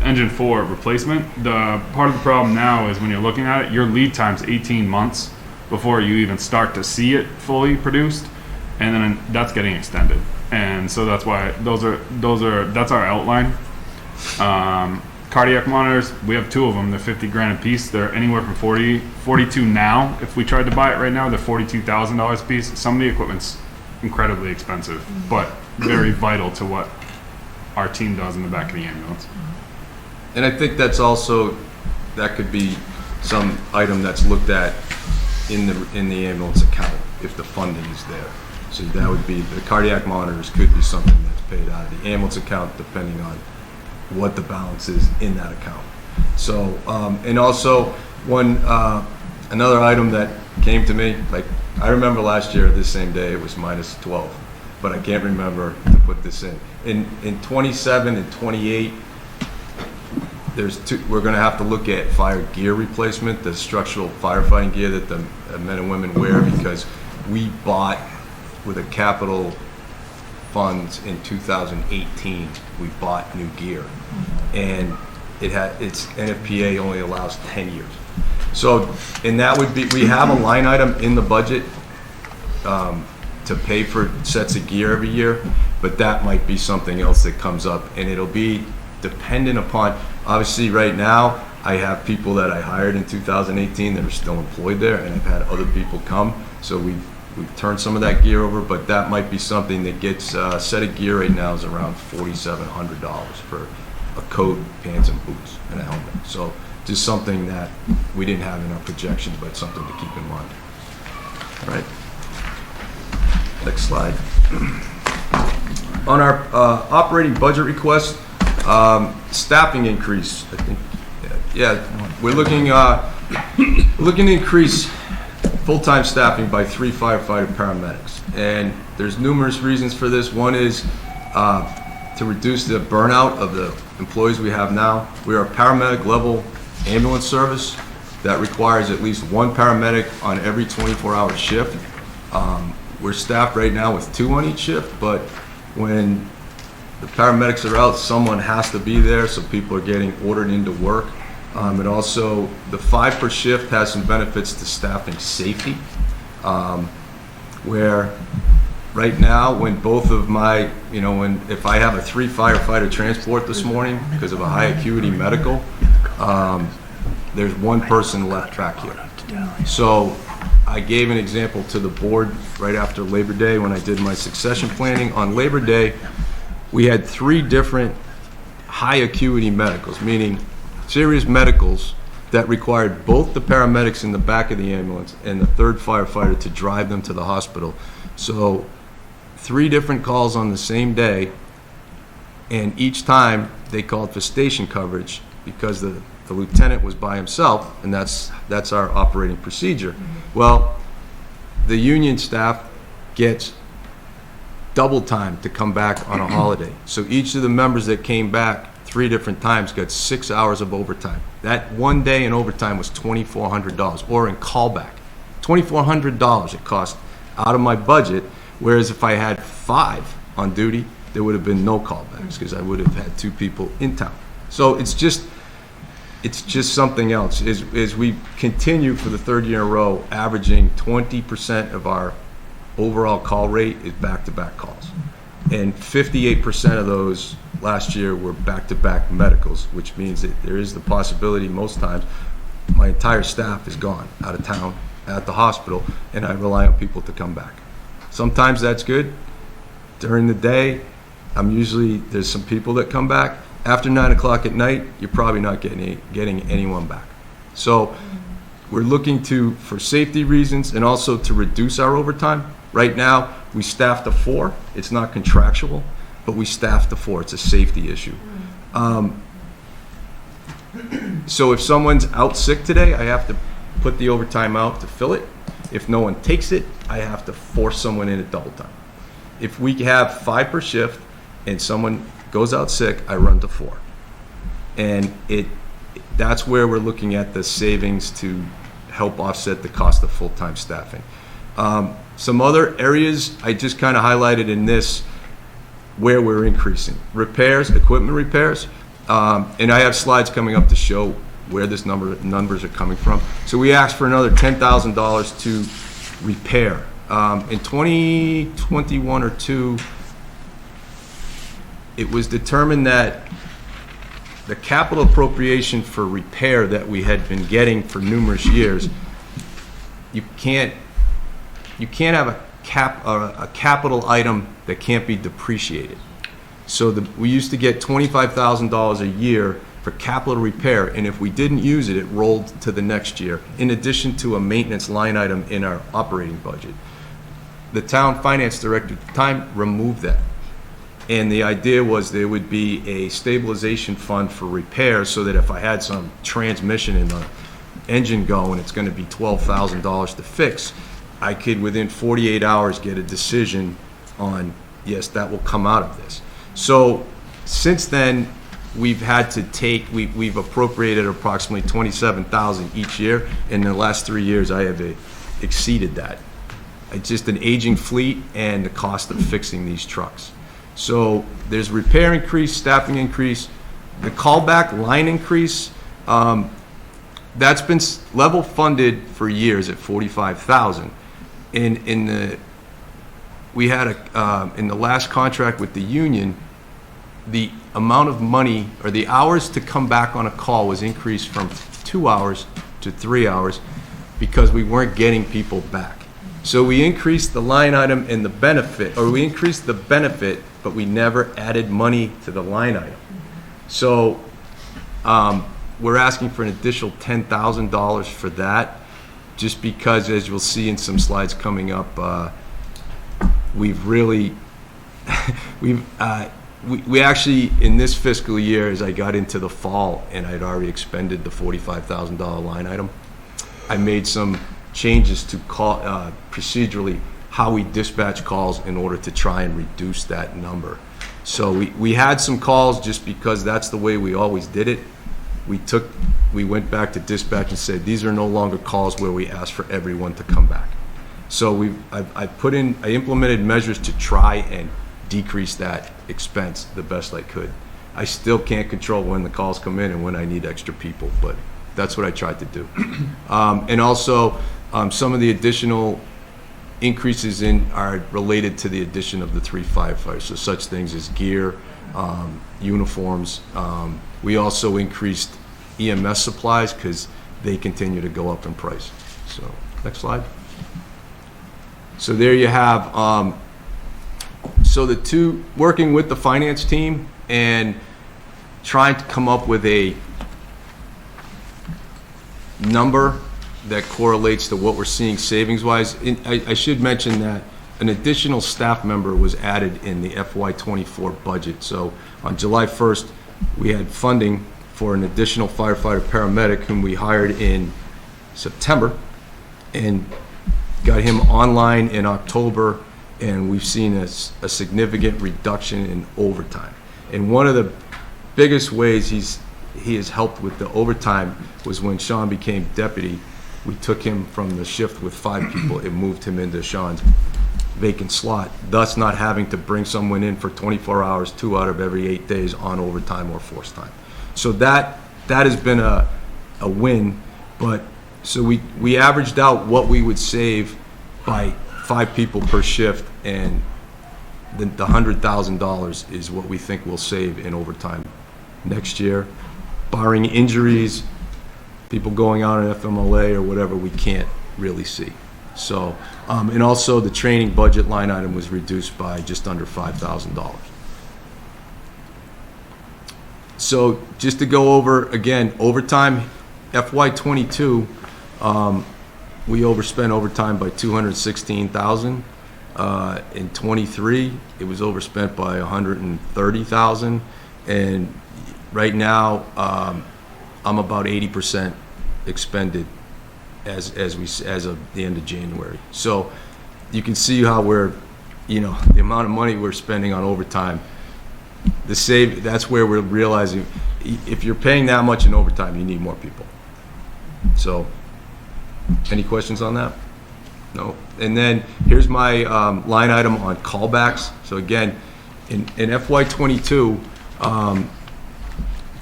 engine 4 replacement. The part of the problem now is when you're looking at it, your lead time's 18 months before you even start to see it fully produced. And then that's getting extended. And so that's why that's our outline. Cardiac monitors, we have 2 of them. They're 50 grand a piece. They're anywhere from 42 now. If we tried to buy it right now, they're $42,000 a piece. Some of the equipment's incredibly expensive, but very vital to what our team does in the back of the ambulance. And I think that's also, that could be some item that's looked at in the ambulance account if the funding is there. So that would be, the cardiac monitors could be something that's paid out of the ambulance account depending on what the balance is in that account. So, and also another item that came to me, like I remember last year this same day it was -12, but I can't remember to put this in. In 27 and 28, we're going to have to look at fire gear replacement, the structural firefighting gear that the men and women wear, because we bought with a capital funds in 2018, we bought new gear, and its NFPA only allows 10 years. So, and that would be, we have a line item in the budget to pay for sets of gear every year, but that might be something else that comes up, and it'll be dependent upon, obviously right now, I have people that I hired in 2018 that are still employed there, and I've had other people come, so we've turned some of that gear over, but that might be something that gets, a set of gear right now is around $4,700 for a coat, pants, and boots, and a helmet. So just something that we didn't have in our projections, but something to keep in mind. All right. Next slide. On our operating budget request, staffing increase, I think, yeah, we're looking to increase full-time staffing by 3 firefighter paramedics. And there's numerous reasons for this. One is to reduce the burnout of the employees we have now. We are a paramedic level ambulance service that requires at least 1 paramedic on every 24-hour shift. We're staffed right now with 2 on each shift, but when the paramedics are out, someone has to be there, so people are getting ordered into work. And also, the 5 per shift has some benefits to staffing safety, where right now, when both of my, if I have a 3 firefighter transport this morning because of a high acuity medical, there's 1 person left back here. So I gave an example to the board right after Labor Day when I did my succession planning. On Labor Day, we had 3 different high acuity medicals, meaning serious medicals that required both the paramedics in the back of the ambulance and the 3rd firefighter to drive them to the hospital. So 3 different calls on the same day, and each time they called for station coverage because the lieutenant was by himself, and that's our operating procedure. Well, the union staff gets double time to come back on a holiday. So each of the members that came back 3 different times got 6 hours of overtime. That one day in overtime was $2,400, or in callback. $2,400 it cost out of my budget, whereas if I had 5 on duty, there would have been no callbacks because I would have had 2 people in town. So it's just, it's just something else. As we continue for the third year in a row, averaging 20% of our overall call rate is back-to-back calls. And 58% of those last year were back-to-back medicals, which means that there is the possibility most times my entire staff is gone out of town at the hospital, and I rely on people to come back. Sometimes that's good. During the day, there's some people that come back. After 9 o'clock at night, you're probably not getting anyone back. So we're looking for safety reasons and also to reduce our overtime. Right now, we staff to 4. It's not contractual, but we staff to 4. It's a safety issue. So if someone's out sick today, I have to put the overtime out to fill it. If no one takes it, I have to force someone in at double time. If we have 5 per shift and someone goes out sick, I run to 4. And that's where we're looking at the savings to help offset the cost of full-time staffing. Some other areas I just kind of highlighted in this where we're increasing. Repairs, equipment repairs, and I have slides coming up to show where this numbers are coming from. So we asked for another $10,000 to repair. In 2021 or 2, it was determined that the capital appropriation for repair that we had been getting for numerous years, you can't have a capital item that can't be depreciated. So we used to get $25,000 a year for capital repair, and if we didn't use it, it rolled to the next year, in addition to a maintenance line item in our operating budget. The town finance director at the time removed that. And the idea was there would be a stabilization fund for repairs so that if I had some transmission in the engine go and it's going to be $12,000 to fix, I could within 48 hours get a decision on, yes, that will come out of this. So since then, we've had to we've appropriated approximately $27,000 each year. In the last 3 years, I have exceeded that. It's just an aging fleet and the cost of fixing these trucks. So there's repair increase, staffing increase, the callback line increase. That's been level funded for years at $45,000. We had in the last contract with the union, the amount of money or the hours to come back on a call was increased from 2 hours to 3 hours because we weren't getting people back. So we increased the line item and the benefit, or we increased the benefit, but we never added money to the line item. So we're asking for an additional $10,000 for that, just because, as you'll see in some slides coming up, we've really, we actually, in this fiscal year, as I got into the fall and I'd already expended the $45,000 line item, I made some changes to call procedurally how we dispatch calls in order to try and reduce that number. So we had some calls just because that's the way we always did it. We went back to dispatch and said these are no longer calls where we ask for everyone to come back. So I implemented measures to try and decrease that expense the best I could. I still can't control when the calls come in and when I need extra people, but that's what I tried to do. And also, some of the additional increases are related to the addition of the 3 firefighters, so such things as gear, uniforms. We also increased EMS supplies because they continue to go up in price. So, next slide. So there you have, working with the finance team and trying to come up with a number that correlates to what we're seeing savings-wise. I should mention that an additional staff member was added in the FY24 budget. So on July 1st, we had funding for an additional firefighter paramedic whom we hired in September and got him online in October, and we've seen a significant reduction in overtime. And one of the biggest ways he has helped with the overtime was when Sean became deputy. We took him from the shift with 5 people and moved him into Sean's vacant slot, thus not having to bring someone in for 24 hours, 2 out of every 8 days on overtime or forced time. So that that has been a win. But, so we averaged out what we would save by 5 people per shift, and the $100,000 is what we think we'll save in overtime next year, barring injuries, people going out on FMLA or whatever we can't really see. So, and also the training budget line item was reduced by just under $5,000. So just to go over, again, overtime, FY22, we overspent overtime by $216,000. In 23, it was overspent by $130,000. And right now, I'm about 80% expended as of the end of January. So you can see how we're, the amount of money we're spending on overtime, that's where we're realizing if you're paying that much in overtime, you need more people. So, any questions on that? No. And then here's my line item on callbacks. So again, in FY22,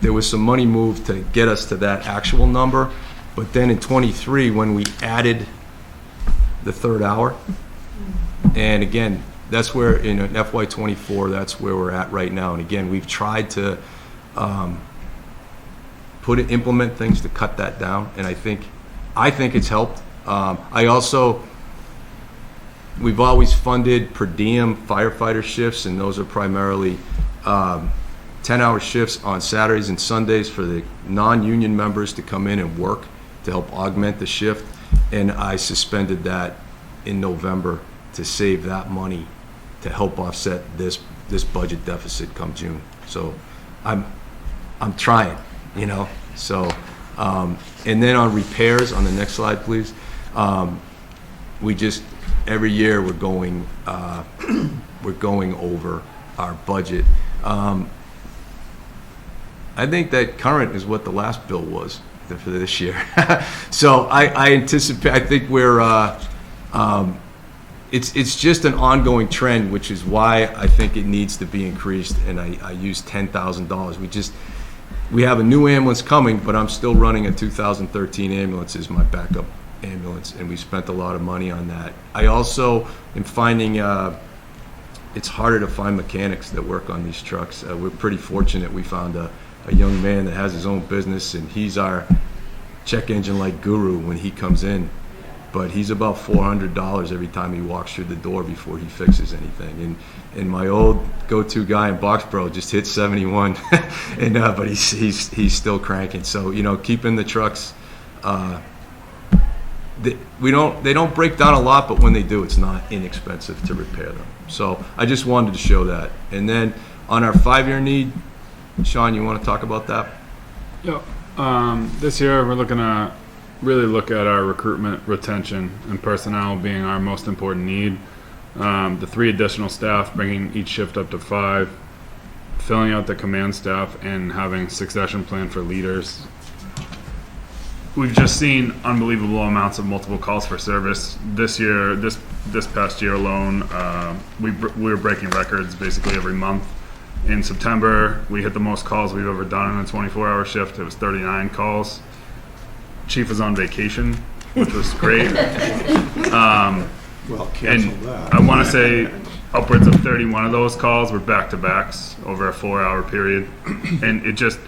there was some money moved to get us to that actual number. But then in 23, when we added the third hour, and again, that's where in FY24, that's where we're at right now. And again, we've tried to implement things to cut that down, and I think it's helped. We've always funded per diem firefighter shifts, and those are primarily 10-hour shifts on Saturdays and Sundays for the non-union members to come in and work to help augment the shift. And I suspended that in November to save that money to help offset this budget deficit come June. So I'm trying, So, and then on repairs, on the next slide, please. We just every year we're going over our budget. I think that current is what the last bill was for this year. So I anticipate. I think we're. It's just an ongoing trend, which is why I think it needs to be increased. And I use $10,000. We have a new ambulance coming, but I'm still running a 2013 ambulance as my backup ambulance, and we spent a lot of money on that. I also am finding it's harder to find mechanics that work on these trucks. We're pretty fortunate. We found a young man that has his own business, and he's our check engine light guru when he comes in. But he's about $400 every time he walks through the door before he fixes anything. And my old go-to guy in Boxborough just hit 71, and but he's still cranking. So keeping the trucks, they don't break down a lot, but when they do, it's not inexpensive to repair them. So I just wanted to show that. And then on our 5-year need, Sean, you want to talk about that? Yep. This year we're looking to really look at our recruitment, retention, and personnel being our most important need. The 3 additional staff, bringing each shift up to 5, filling out the command staff, and having succession plan for leaders. We've just seen unbelievable amounts of multiple calls for service this year. This past year alone, we were breaking records basically every month. In September, we hit the most calls we've ever done in a 24-hour shift. It was 39 calls. Chief was on vacation, which was great. Well, cancel that. I want to say upwards of 31 of those calls were back-to-backs over a 4-hour period. And it just,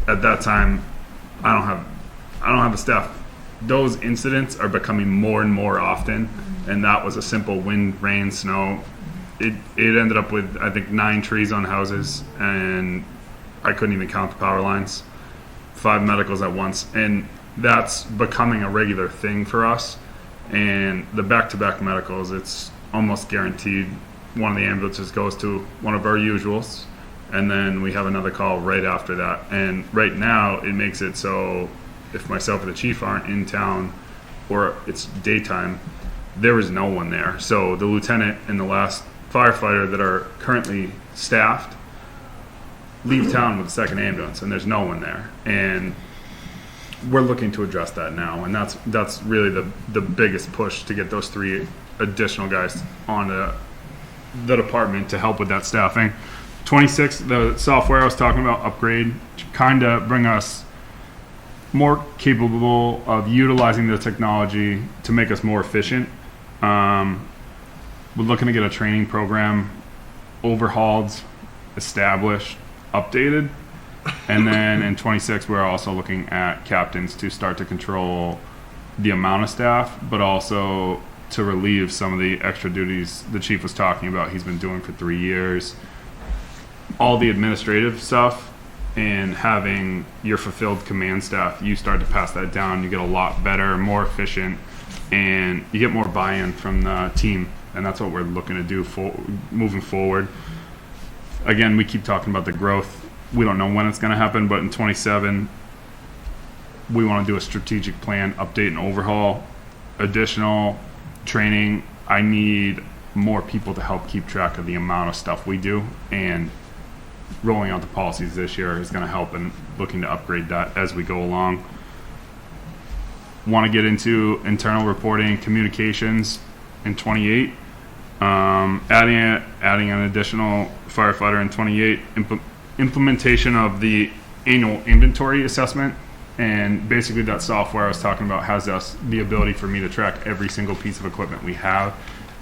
at that time, I don't have a staff. Those incidents are becoming more and more often, and that was a simple wind, rain, snow. It ended up with, I think, 9 trees on houses, and I couldn't even count the power lines. 5 medicals at once, and that's becoming a regular thing for us. And the back-to-back medicals, it's almost guaranteed one of the ambulances goes to one of our usuals, and then we have another call right after that. And right now it makes it so if myself or the chief aren't in town or it's daytime, there is no one there. So the lieutenant and the last firefighter that are currently staffed leave town with the second ambulance, and there's no one there. And we're looking to address that now, and that's really the biggest push, to get those 3 additional guys on the department to help with that staffing. 26, the software I was talking about, upgrade, kind of bring us more capable of utilizing the technology to make us more efficient. We're looking to get a training program overhauled, established, updated. And then in 26, we're also looking at captains to start to control the amount of staff, but also to relieve some of the extra duties the chief was talking about he's been doing for 3 years. All the administrative stuff, and having your fulfilled command staff, you start to pass that down, you get a lot better, more efficient, and you get more buy-in from the team. And that's what we're looking to do moving forward. Again, we keep talking about the growth. We don't know when it's going to happen, but in 27, we want to do a strategic plan, update and overhaul, additional training. I need more people to help keep track of the amount of stuff we do, and rolling out the policies this year is going to help, and looking to upgrade that as we go along. Want to get into internal reporting, communications in 28. Adding an additional firefighter in 28. Implementation of the annual inventory assessment, and basically that software I was talking about has us the ability for me to track every single piece of equipment we have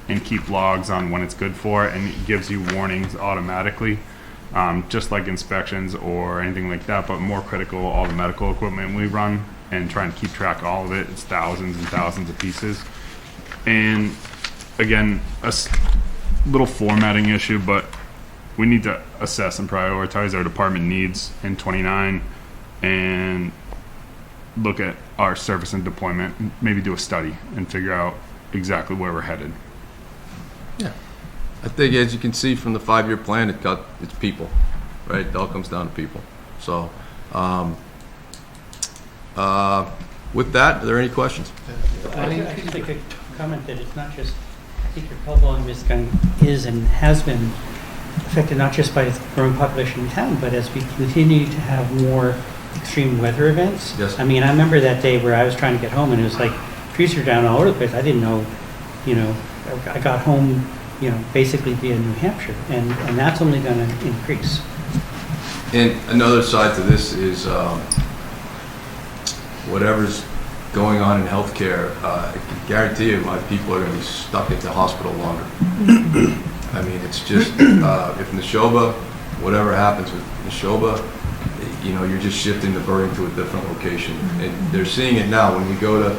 and keep logs on when it's good for, and it gives you warnings automatically, just like inspections or anything like that, but more critical, all the medical equipment we run, and trying to keep track of all of it. It's thousands and thousands of pieces. And again, a little formatting issue, but we need to assess and prioritize our department needs in 29 and look at our service and deployment, maybe do a study and figure out exactly where we're headed. Yeah. I think, as you can see from the 5-year plan, it's people, right? It all comes down to people. So, with that, are there any questions? I just like to comment that it's not just, I think your Caldwell and Viscount is and has been affected not just by the growing population in town, but as we continue to have more extreme weather events. Yes. I mean, I remember that day where I was trying to get home and it was like trees are down all over the place. I didn't know, I got home, basically via New Hampshire, and that's only going to increase. And another side to this is whatever's going on in healthcare, I can guarantee you my people are going to be stuck at the hospital longer. I mean, it's just, if Neshoba, whatever happens with Neshoba, you're just shifting the burden to a different location. And they're seeing it now when we go to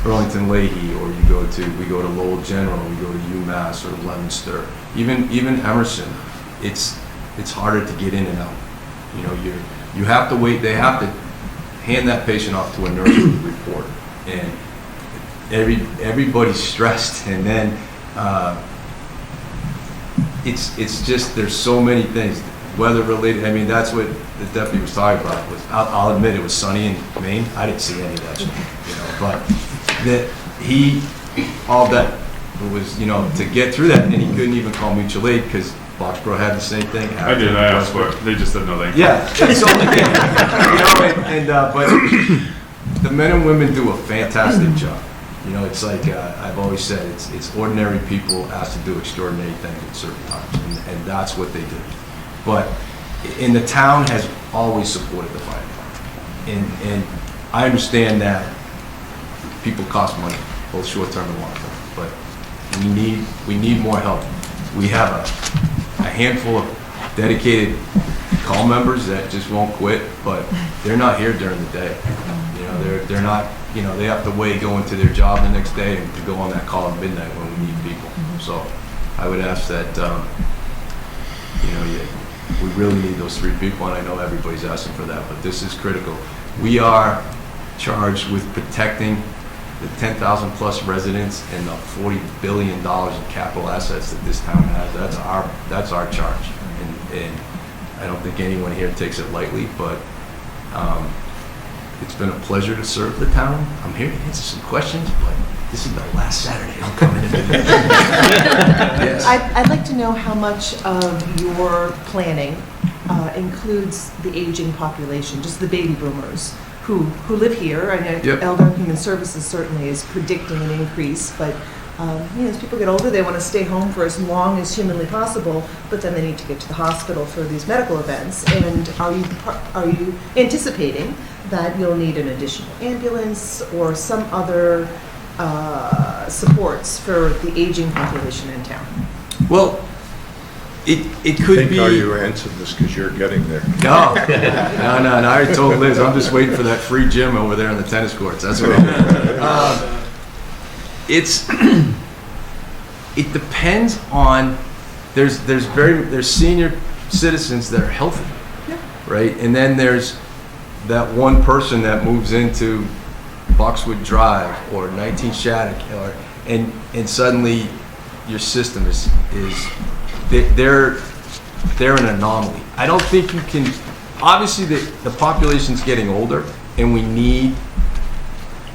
Burlington Leahy, or we go to Lowell General, we go to UMass or Leominster, even Emerson. It's harder to get in and out. You have to wait. They have to hand that patient off to a nurse with a report, and everybody's stressed. And then it's just, there's so many things weather related. I mean, that's what the deputy was talking about. I'll admit it was sunny in Maine. I didn't see any of that stuff, but all that was, to get through that, and he couldn't even call mutual aid because Foxborough had the same thing. I did. I asked for it. They just didn't know they. Yeah. So, but the men and women do a fantastic job. It's like I've always said, it's ordinary people asked to do extraordinary things at certain times, and that's what they do. But the town has always supported the fire department, and I understand that people cost money, both short-term and long-term, but we need more help. We have a handful of dedicated call members that just won't quit, but they're not here during the day. They're not, they have to wait, go into their job the next day and to go on that call at midnight when we need people. So I would ask that, we really need those 3 people, and I know everybody's asking for that, but this is critical. We are charged with protecting the 10,000 plus residents and the $40 billion in capital assets that this town has. That's our charge, and I don't think anyone here takes it lightly, but it's been a pleasure to serve the town. I'm here to answer some questions, but this is the last Saturday I'm coming to do this. Yes. I'd like to know how much of your planning includes the aging population, just the baby boomers who live here. I know Yep. Elder and Human Services certainly is predicting an increase, but As people get older, they want to stay home for as long as humanly possible, but then they need to get to the hospital for these medical events. And are you anticipating that you'll need an additional ambulance or some other supports for the aging population in town? Well, it could be. I think you answered this because you're getting there. No, no. I already told Liz, I'm just waiting for that free gym over there on the tennis courts. That's what I'm it depends on, there's senior citizens that are healthy, right? And then there's that one person that moves into Boxwood Drive or 19 Shattuck, and suddenly your system is they're an anomaly. I don't think you can. Obviously, the population's getting older, and we need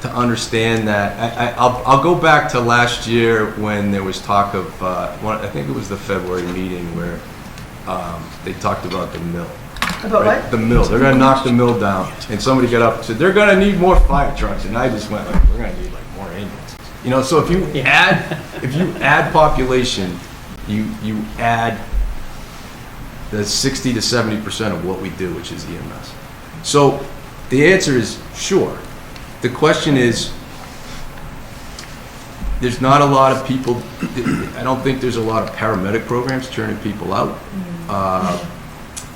to understand that. I'll go back to last year when there was talk of, I think it was the February meeting where they talked about the mill. About what? The mill. They're going to knock the mill down, and somebody got up and said they're going to need more fire trucks, and I just went like, we're going to need like more ambulances. So if you add population, you add the 60 to 70% of what we do, which is EMS. So the answer is sure. The question is, there's not a lot of people, I don't think there's a lot of paramedic programs turning people out.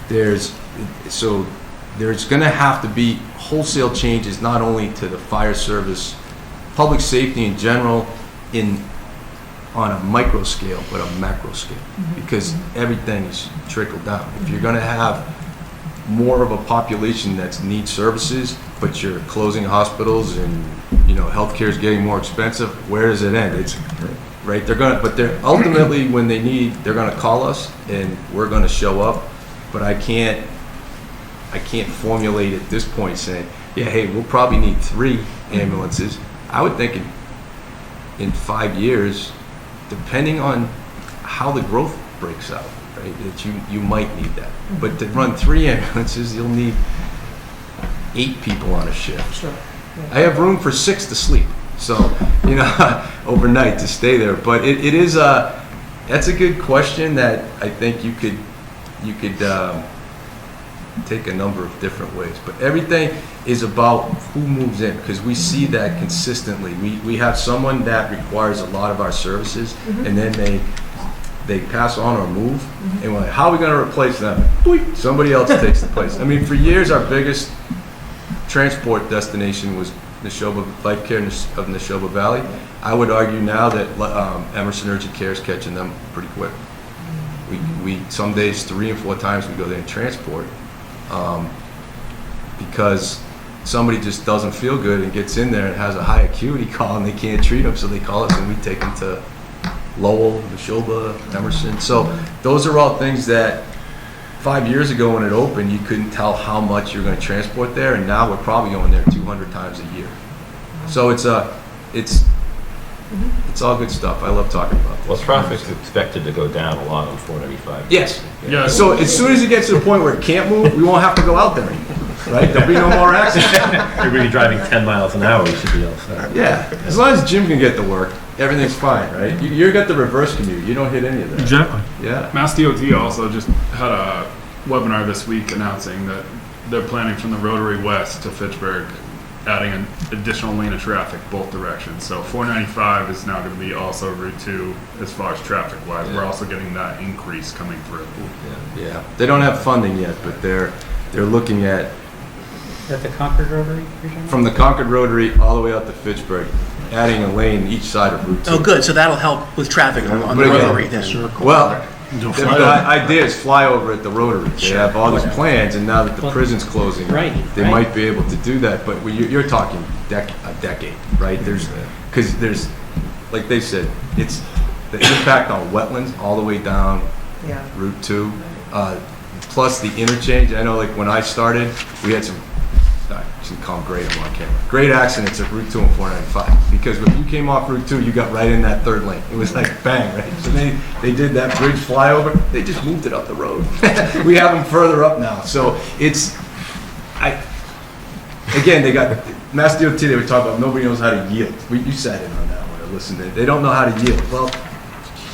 There's going to have to be wholesale changes, not only to the fire service, public safety in general, on a micro scale, but a macro scale, because everything is trickled down. If you're going to have more of a population that needs services, but you're closing hospitals and healthcare is getting more expensive, where does it end? It's right. They're ultimately when they need, they're going to call us and we're going to show up. But I can't formulate at this point saying, yeah, hey, we'll probably need 3 ambulances. I would think in 5 years, depending on how the growth breaks out, right, that you might need that. But to run 3 ambulances, you'll need 8 people on a shift. Sure. Yeah. I have room for 6 to sleep, so overnight to stay there. But it is that's a good question that I think you could take a number of different ways. But everything is about who moves in, because we see that consistently. We have someone that requires a lot of our services, and then they pass on or move, and we're like, how are we going to replace them? Boink, somebody else takes the place. I mean, for years, our biggest transport destination was Neshoba Life Care of Neshoba Valley. I would argue now that Emerson Urgent Care is catching them pretty quick. We some days 3 and 4 times we go there and transport, because somebody just doesn't feel good and gets in there and has a high acuity call and they can't treat them, so they call us and we take them to Lowell, Neshoba, Emerson. So those are all things that 5 years ago when it opened, you couldn't tell how much you're going to transport there, and now we're probably going there 200 times a year. So it's all good stuff. I love talking about this. Well, traffic's expected to go down a lot on 495. Yes. Yeah. So as soon as it gets to the point where it can't move, we won't have to go out there anymore, right? There'll be no more accidents. You're really driving 10 miles an hour, you should be all set. Yeah. As long as Jim can get to work, everything's fine, right? You got the reverse commute. You don't hit any of that. Exactly. Yeah. Mass DOT also just had a webinar this week announcing that they're planning from the Rotary West to Fitchburg, adding an additional lane of traffic both directions. So 495 is now going to be also Route 2 as far as traffic-wise. Yeah. We're also getting that increase coming through. Yeah. They don't have funding yet, but they're looking at Is that the Concord Rotary? from the Concord Rotary all the way out to Fitchburg, adding a lane each side of Route 2. Oh, good, so that'll help with traffic on the But again, Rotary then. well, the idea is fly over at the Rotary. They have all these plans, and now that the prison's closing, they might be able to do that. But you're talking a decade, right? Because there's, like they said, it's the impact on wetlands all the way down Route 2, plus the interchange. I know, like when I started, we had some. I shouldn't call them great on camera. Great accidents at Route 2 and 495, because when you came off Route 2, you got right in that third lane. It was like bang, right? So they did that bridge flyover. They just moved it up the road. We have them further up now. So again, they got Mass DOT. They were talking about nobody knows how to yield. You sat in on that one. listen, they don't know how to yield. Well,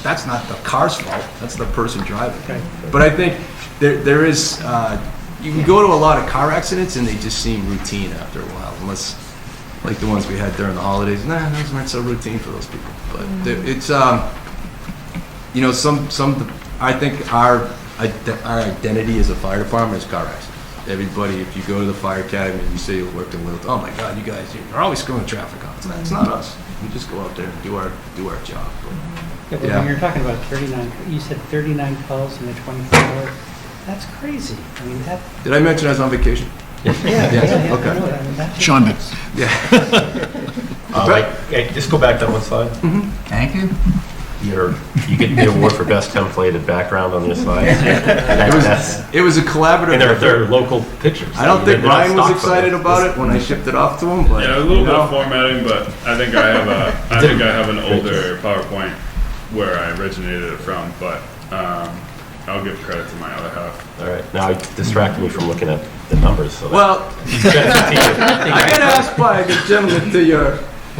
that's not the car's fault, that's the person driving. But I think there is, you can go to a lot of car accidents and they just seem routine after a while, unless, like the ones we had during the holidays, those weren't so routine for those people. But it's, you know, I think our identity as a fire department is car accidents. Everybody, if you go to the fire academy and you say you worked in Littleton, oh my God, you guys, you're always screwing traffic up. It's not us. We just go out there and do our job. Yeah, but when you're talking about 39, you said 39 calls in a 24-hour, that's crazy. I mean, that... Did I mention I was on vacation? Yeah. Okay. I mean, that's Sean did. Yeah. Just go back that one slide. Thank you. You get the award for best templated background on your slide. It was a collaborative. And they're local pictures. I don't think They're not Ryan was stock excited photos. about it when I shipped it off to him, but Yeah, a little bit of formatting, but I think I have an older PowerPoint where I originated it from, but I'll give credit to my other half. All right, now it distracted me from looking at the numbers. So well, I got asked by the gentleman to your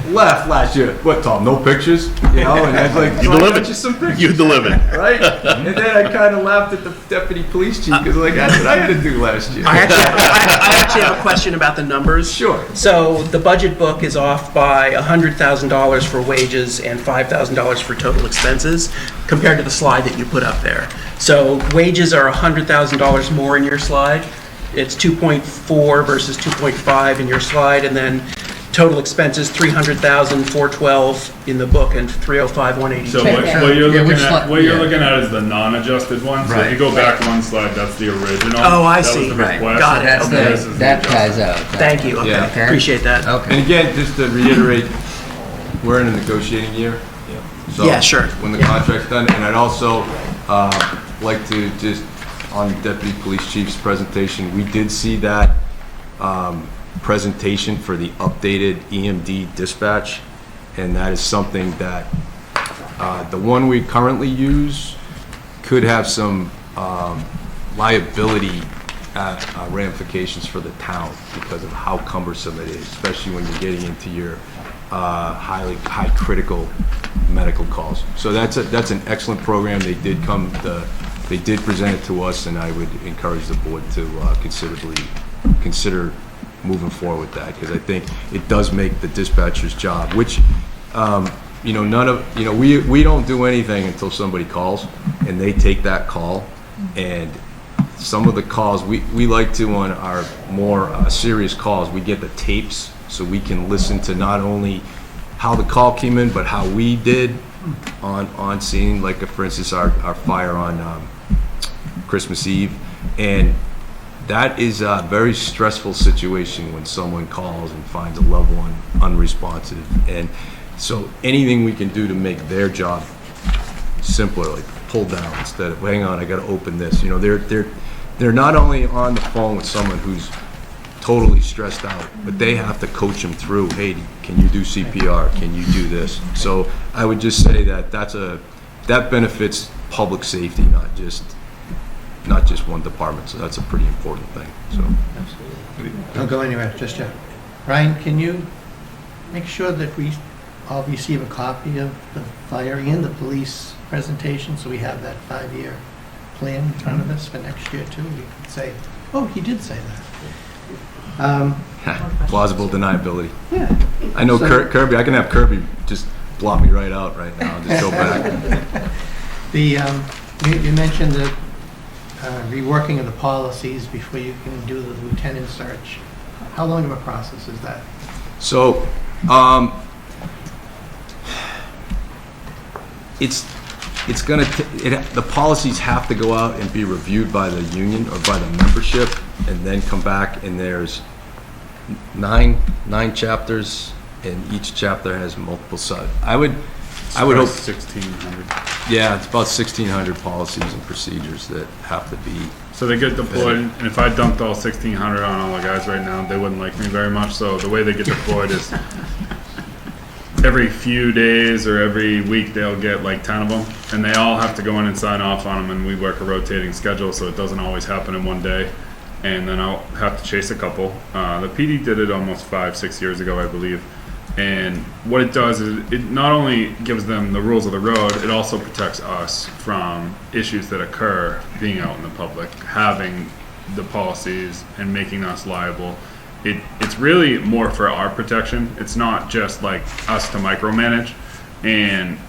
left last year, what, Tom, no pictures? You know, and I was like, You "So I delivered. got you some pictures." You delivered. Right? And then I kind of laughed at the deputy police chief because like, that's what I had to do last year. I actually have a question about the numbers. Sure. So the budget book is off by $100,000 for wages and $5,000 for total expenses compared to the slide that you put up there. So wages are $100,000 more in your slide. It's 2.4 versus 2.5 in your slide, and then total expenses, 300,000, 412 in the book, and 305, 182. So what you're looking at is the non-adjusted one. So if you go back one slide, that's the original. Oh, I That was see. the Right. request. Got it. And Okay. this is the That adjusted. ties out. Thank you. Okay. Yeah. Appreciate that. Okay. And again, just to reiterate, we're in a negotiating year. So Yeah, sure. When the contract's done, and I'd also like to just, on the Deputy Police Chief's presentation, we did see that presentation for the updated EMD dispatch, and that is something that the one we currently use could have some liability ramifications for the town because of how cumbersome it is, especially when you're getting into your high critical medical calls. So that's an excellent program. They did present it to us, and I would encourage the board to consider moving forward with that, because I think it does make the dispatcher's job, which we don't do anything until somebody calls, and they take that call. And some of the calls we like to, on our more serious calls, we get the tapes so we can listen to not only how the call came in, but how we did on scene, like for instance our fire on Christmas Eve. And that is a very stressful situation when someone calls and finds a loved one unresponsive. And so anything we can do to make their job simpler, like pull down instead of, hang on, I got to open this. You know, they're not only on the phone with someone who's totally stressed out, but they have to coach them through, hey, can you do CPR? Can you do this? So I would just say that that benefits public safety, not just one department. So that's a pretty important thing. So Don't go anywhere just yet. Ryan, can you make sure that we all receive a copy of the fire and the police presentation, so we have that 5-year plan in front of us for next year too? We can say, oh, he did say that. plausible deniability. Yeah. I know So- Kirby. I can have Kirby just blot me right out right now. Just go back. You mentioned the reworking of the policies before you can do the lieutenant search. How long of a process is that? So, the policies have to go out and be reviewed by the union or by the membership, and then come back. And there's nine chapters, and each chapter has multiple sub. I would hope 1,600. Yeah, it's about 1,600 policies and procedures that have to be. So they get deployed, and if I dumped all 1,600 on all the guys right now, they wouldn't like me very much. So the way they get deployed is every few days or every week they'll get like 10 of them, and they all have to go in and sign off on them, and we work a rotating schedule, so it doesn't always happen in one day. And then I'll have to chase a couple. The PD did it almost 5-6 years ago, I believe. And what it does is it not only gives them the rules of the road, it also protects us from issues that occur being out in the public, having the policies and making us liable. It's really more for our protection. It's not just like us to micromanage and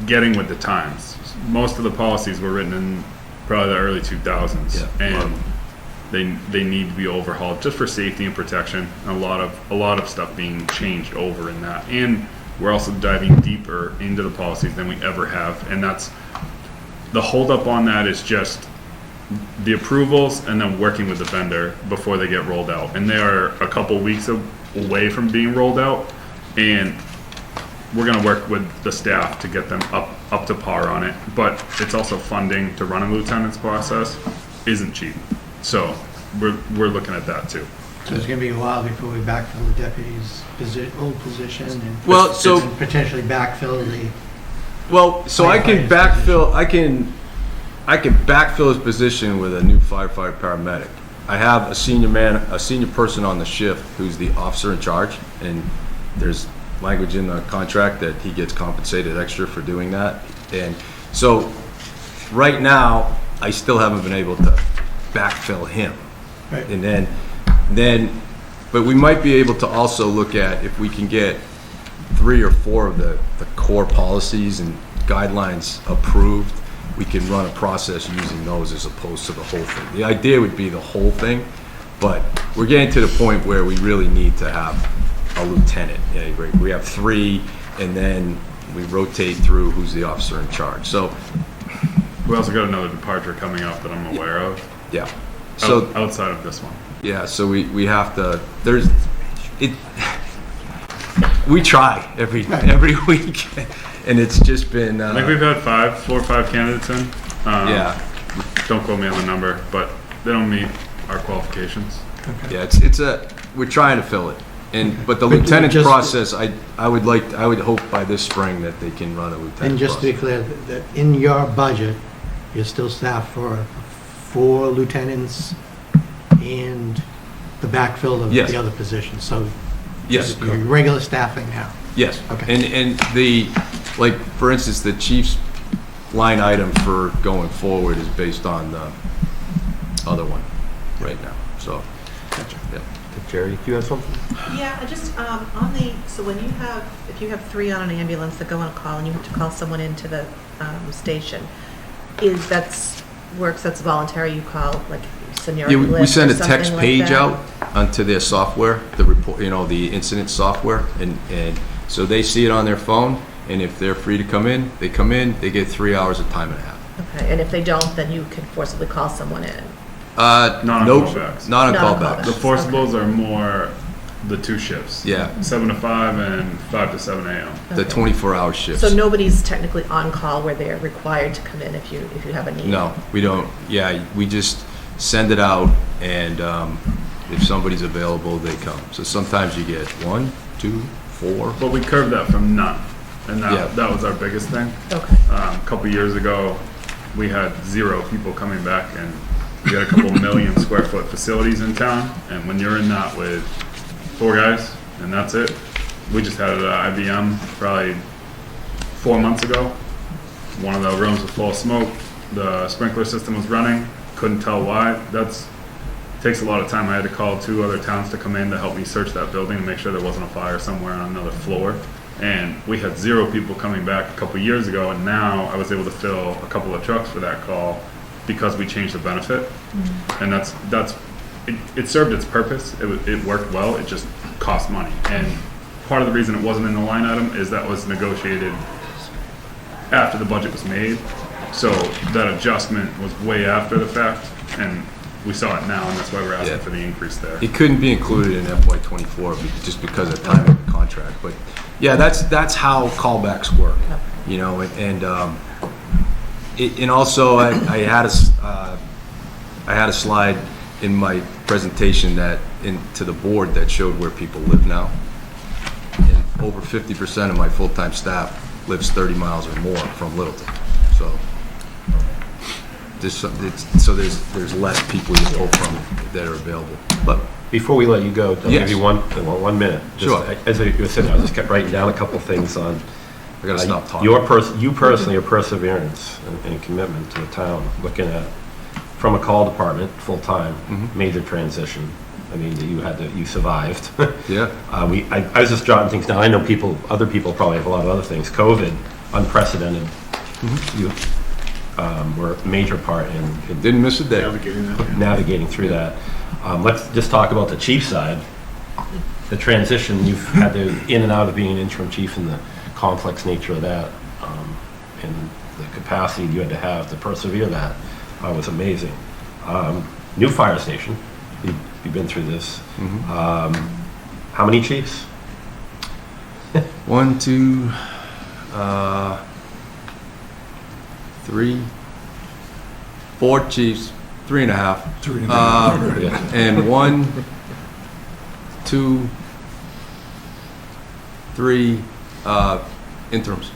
getting with the times. Most of the policies were written in probably the early 2000s, and they need to be overhauled just for safety and protection. A lot of stuff being changed over in that, and we're also diving deeper into the policies than we ever have. And that's the holdup on that is just the approvals and then working with the vendor before they get rolled out. And they are a couple weeks away from being rolled out, and we're going to work with the staff to get them up to par on it. But it's also funding to run a lieutenant's process isn't cheap. So we're looking at that too. So it's going to be a while before we backfill the deputy's old position and and potentially backfill the... Well, so I can backfill, I can backfill his position with a new firefighter paramedic. I have a senior person on the shift who's the officer in charge, and there's language in the contract that he gets compensated extra for doing that. And so right now, I still haven't been able to backfill him. Right. And then, but we might be able to also look at if we can get 3 or 4 of the core policies and guidelines approved, we can run a process using those as opposed to the whole thing. The idea would be the whole thing, but we're getting to the point where we really need to have a lieutenant. We have 3, and then we rotate through who's the officer in charge. So we also got another departure coming up that I'm aware of. Yeah. So outside of this one. Yeah. So we have to. We try every week, and it's just been. I think we've had 4 or 5 candidates in. Yeah. Don't quote me on the number, but they don't meet our qualifications. Okay. Yeah, we're trying to fill it, but the lieutenant process, I would hope by this spring that they can run a lieutenant. And just to be clear, that in your budget, you're still staffed for 4 lieutenants and the backfill of the other positions. So yes, your regular staffing now. Yes. Okay. And for instance, the chief's line item for going forward is based on the other one right now. So, yeah. Jerry, do you have something? Yeah, I just, so when if you have 3 on an ambulance that go on a call and you have to call someone into the station, that's voluntary, you call like seniority list we send or a text something page like that? out onto their software, the report, the incident software, and so they see it on their phone, and if they're free to come in, they get 3 hours of time and a half. Okay, and if they don't, then you can forcibly call someone in? Not on callbacks. Not on callbacks. The forcibles are more the 2 shifts. Yeah. 7 to 5 and 5 to 7 a.m. The 24-hour shifts. So nobody's technically on call where they're required to come in if you have a need? No, we don't. Yeah, we just send it out, and if somebody's available, they come. So sometimes you get 1, 2, 4. But we curved that from none, and that was our biggest thing. Okay. A couple years ago, we had 0 people coming back, and we got a couple million square foot facilities in town, and when you're in that with 4 guys, and that's it. We just had it at IBM probably 4 months ago. One of the rooms was full of smoke. The sprinkler system was running. Couldn't tell why. Takes a lot of time. I had to call 2 other towns to come in to help me search that building and make sure there wasn't a fire somewhere on another floor. And we had 0 people coming back a couple years ago, and now I was able to fill a couple of trucks for that call because we changed the benefit. Mm-hmm. And it served its purpose. It worked well. It just cost money. And part of the reason it wasn't in the line item is that was negotiated after the budget was made. So that adjustment was way after the fact, and we saw it now, and that's why we're asking for the increase there. It couldn't be included in FY24 just because of time of the contract. But yeah, that's how callbacks work, and also I had a slide in my presentation to the board that showed where people live now. And over 50% of my full-time staff lives 30 miles or more from Littleton. So so there's less people you pull from that are available. But Before we let you go, I'll Yes. give you 1 minute. Just, Sure. As you were sitting, I just kept writing down a couple things on. I gotta stop talking. You personally, your perseverance and commitment to the town, looking at, from a call department, full-time, major transition. I mean, you survived. Yeah. I was just jotting things down. I know other people probably have a lot of other things. COVID, unprecedented. You were a major part in Didn't miss a day. navigating through that. Let's just talk about the chief side. The transition, you've had to in and out of being an interim chief and the complex nature of that, and the capacity you had to have to persevere that was amazing. New fire station, you've been through this. How many chiefs? 1, 2, 3, 4 chiefs, 3.5. And 1, 2, 3 interims.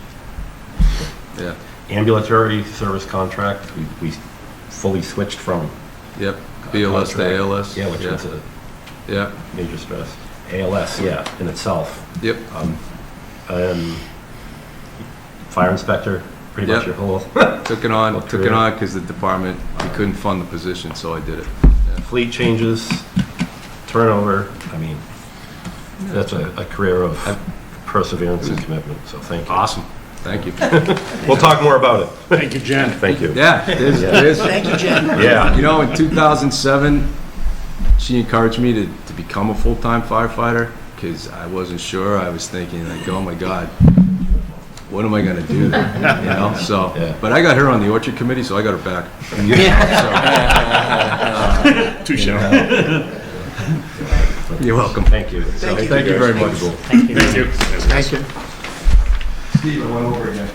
Yeah. Ambulatory service contract, we fully switched from. Yep. BLS to ALS. Yeah, which was a major stress. ALS, in itself. Yep. Fire inspector, pretty much your whole. Took it on because the department, we couldn't fund the position, so I did it. Fleet changes, turnover, I mean, that's a career of perseverance and commitment, so thank you. Awesome. Thank you. We'll talk more about it. Thank you, Jen. Thank you. Yeah, it is. Thank you, Jen. Yeah. You know, in 2007, she encouraged me to become a full-time firefighter because I wasn't sure. I was thinking, like, oh my God, what am I going to do? You know, so. Yeah. But I got her on the orchard committee, so I got her back. Touche. You're welcome. Thank you. Thank you very much. Thank you. Thank you. Steve, I went over again.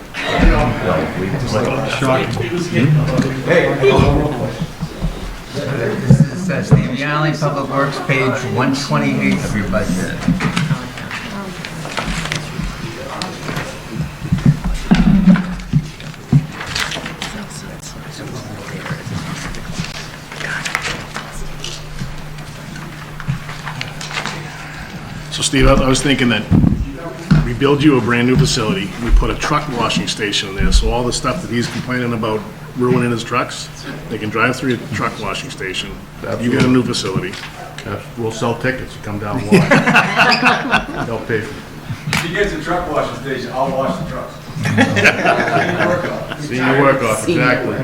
This is Steve Yonley, Public Works, page 128 of your budget. So Steve, I was thinking that we build you a brand new facility, we put a truck washing station in there, so all the stuff that he's complaining about ruining his trucks, they can drive through your truck washing station. You get a new facility. We'll sell tickets, you come down and watch. They'll pay for it. If he gets a truck washing station, I'll wash the trucks. Senior work off, exactly.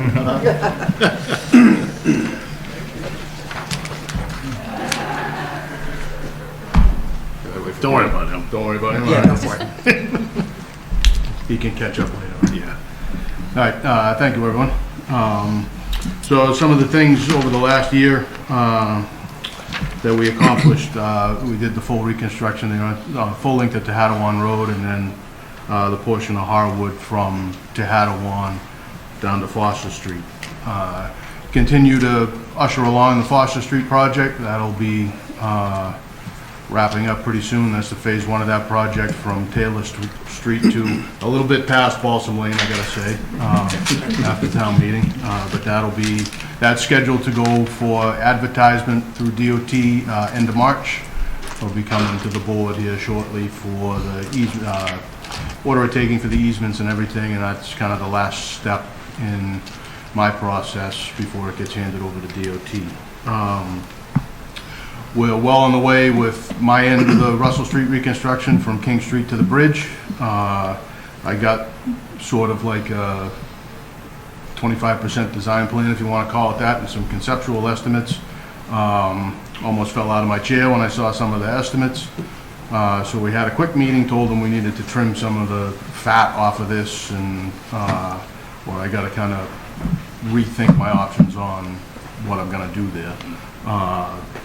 Don't worry about him. Don't worry about him. Yeah, go for it. He can catch up later. Yeah. All right, thank you, everyone. So some of the things over the last year that we accomplished, we did the full reconstruction there, full length of Tehadawon Road, and then the portion of Harwood from Tehadawon down to Foster Street. Continue to usher along the Foster Street project. That'll be wrapping up pretty soon. That's the phase 1 of that project from Taylor Street to a little bit past Balsam Lane, I gotta say, after town meeting. But that's scheduled to go for advertisement through DOT end of March. We'll be coming to the board here shortly for the order of taking for the easements and everything, and that's kind of the last step in my process before it gets handed over to DOT. We're well on the way with my end of the Russell Street reconstruction from King Street to the bridge. I got sort of like a 25% design plan, if you want to call it that, and some conceptual estimates. Almost fell out of my chair when I saw some of the estimates. So we had a quick meeting, told them we needed to trim some of the fat off of this, and I got to kind of rethink my options on what I'm going to do there.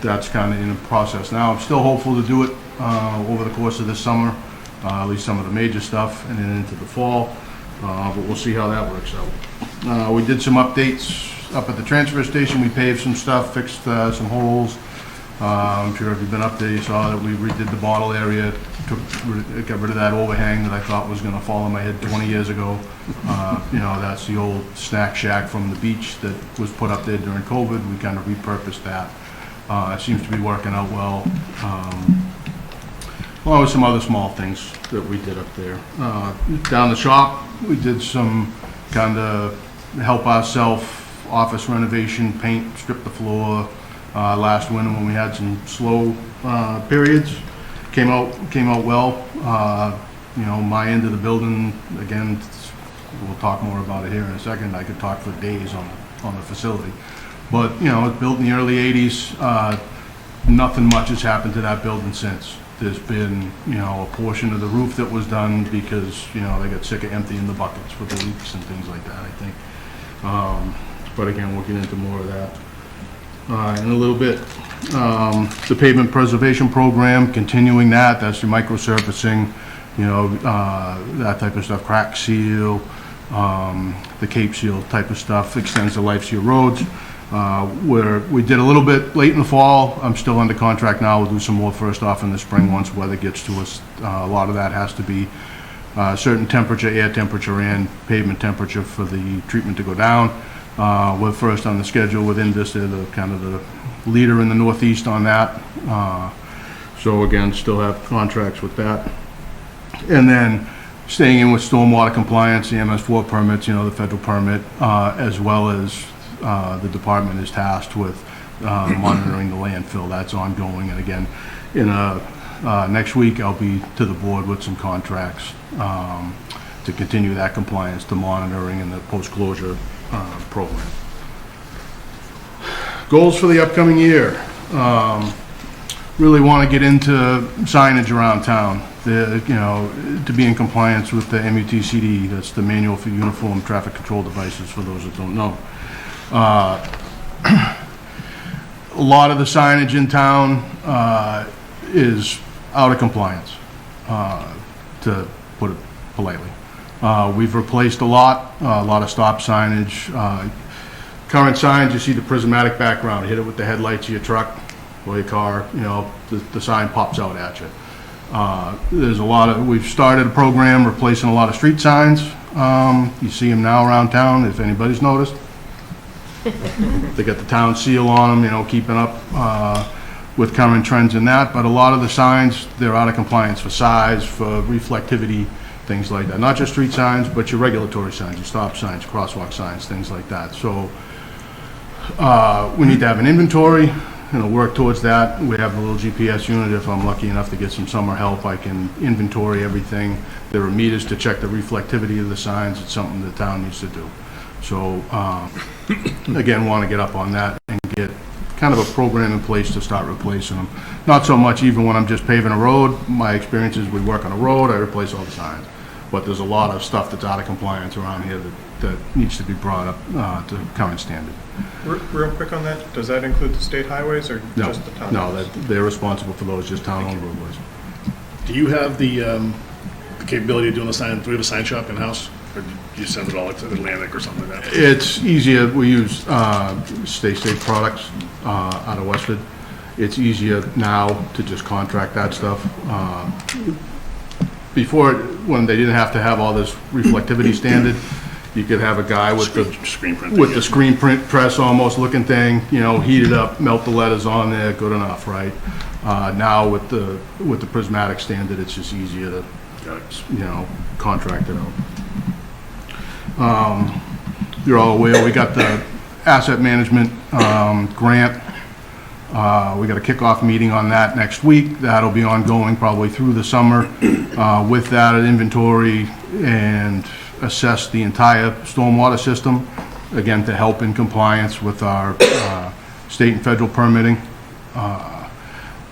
That's kind of in the process now. I'm still hopeful to do it over the course of this summer, at least some of the major stuff, and then into the fall, but we'll see how that works out. We did some updates up at the transfer station. We paved some stuff, fixed some holes, I'm sure if you've been up there, you saw that we redid the bottle area, got rid of that overhang that I thought was gonna fall on my head 20 years ago. You know, that's the old snack shack from the beach that was put up there during COVID. We kind of repurposed that. It seems to be working out well. Along with some other small things that we did up there. Down the shop, we did some kind of help ourselves office renovation, paint, strip the floor. Last winter when we had some slow periods, came out well. You know, my end of the building, again, we'll talk more about it here in a second. I could talk for days on the facility. But, you know, it was built in the early 80s. Nothing much has happened to that building since. There's been, you know, a portion of the roof that was done because, you know, they got sick of emptying the buckets for the leaks and things like that, I think. But again, we'll get into more of that in a little bit. The pavement preservation program, continuing that. That's your microsurfacing, you know, that type of stuff, crack seal, the Cape Seal type of stuff, extends the life of your roads. Where we did a little bit late in the fall. I'm still under contract now. We'll do some more first off in the spring once weather gets to us. A lot of that has to be certain temperature, air temperature, and pavement temperature for the treatment to go down. We're first on the schedule with Indus. They're the kind of the leader in the Northeast on that. So again, still have contracts with that. And then staying in with stormwater compliance, the MS4 permits, you know, the federal permit, as well as the department is tasked with monitoring the landfill. That's ongoing. And again, in next week, I'll be to the board with some contracts to continue that compliance, to monitoring and the post-closure program. Goals for the upcoming year. Really want to get into signage around town. You know, to be in compliance with the MUTCD. That's the Manual for Uniform Traffic Control Devices, for those that don't know. A lot of the signage in town is out of compliance, to put it politely. We've replaced a lot of stop signage. Current signs, you see the prismatic background, hit it with the headlights of your truck or your car, you know, the sign pops out at you. There's a lot of, we've started a program replacing a lot of street signs. You see them now around town, if anybody's noticed. They got the town seal on them, you know, keeping up with current trends in that. But a lot of the signs, they're out of compliance for size, for reflectivity, things like that. Not just street signs, but your regulatory signs, your stop signs, crosswalk signs, things like that. So we need to have an inventory, you know, work towards that. We have a little GPS unit. If I'm lucky enough to get some summer help, I can inventory everything. There are meters to check the reflectivity of the signs. It's something the town needs to do. So again, want to get up on that and get kind of a program in place to start replacing them. Not so much even when I'm just paving a road. My experience is we work on a road, I replace all the signs. But there's a lot of stuff that's out of compliance around here that needs to be brought up to current standard. Real quick on that, does that include the state highways or just the town? No, they're responsible for those, just town-owned roadways. Do you have the capability of doing the sign, do we have a sign shop in-house? Or do you send it all to Atlantic or something like that? It's easier. We use Stay Safe products out of Westford. It's easier now to just contract that stuff. Before, when they didn't have to have all this reflectivity standard, you could have a guy with the screen print press almost looking thing, you know, heat it up, melt the letters on there, good enough, right? Now with the prismatic standard, it's just easier to, you know, contract it out. You're all aware, we got the asset management grant. We got a kickoff meeting on that next week. That'll be ongoing probably through the summer. With that, an inventory and assess the entire stormwater system, again, to help in compliance with our state and federal permitting.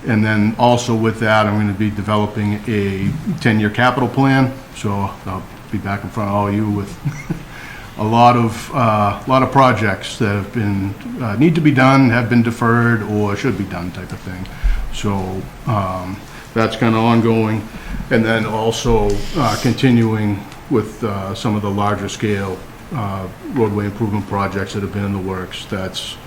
And then also with that, I'm going to be developing a 10-year capital plan. So I'll be back in front of all of you with a lot of projects that have been need to be done, have been deferred, or should be done type of thing. So that's kind of ongoing, and then also continuing with some of the larger scale roadway improvement projects that have been in the works. That's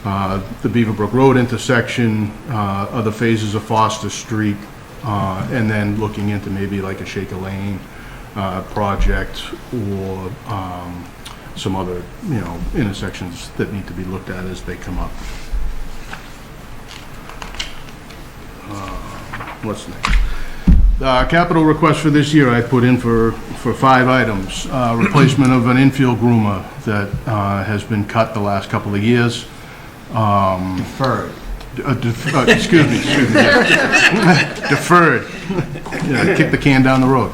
the Beaverbrook Road intersection, other phases of Foster Street, and then looking into maybe like a Shaker Lane project or some other, intersections that need to be looked at as they come up. What's next? Capital request for this year, I put in for 5 items. Replacement of an infield groomer that has been cut the last couple of years. Deferred. Excuse me. Deferred. Yeah, kick the can down the road.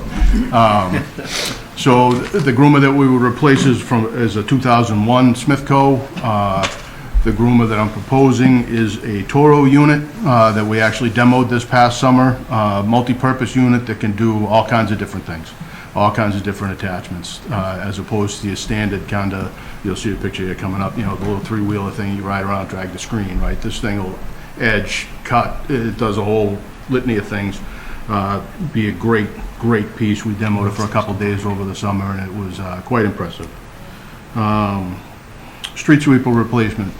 So the groomer that we would replace is a 2001 Smithco. The groomer that I'm proposing is a Toro unit that we actually demoed this past summer. Multi-purpose unit that can do all kinds of different things, all kinds of different attachments, as opposed to your standard kind of, you'll see a picture here coming up, the little 3-wheeler thing you ride around, drag the screen, right? This thing will edge, cut, it does a whole litany of things. Be a great piece. We demoed it for a couple days over the summer, and it was quite impressive. Street sweeper replacement.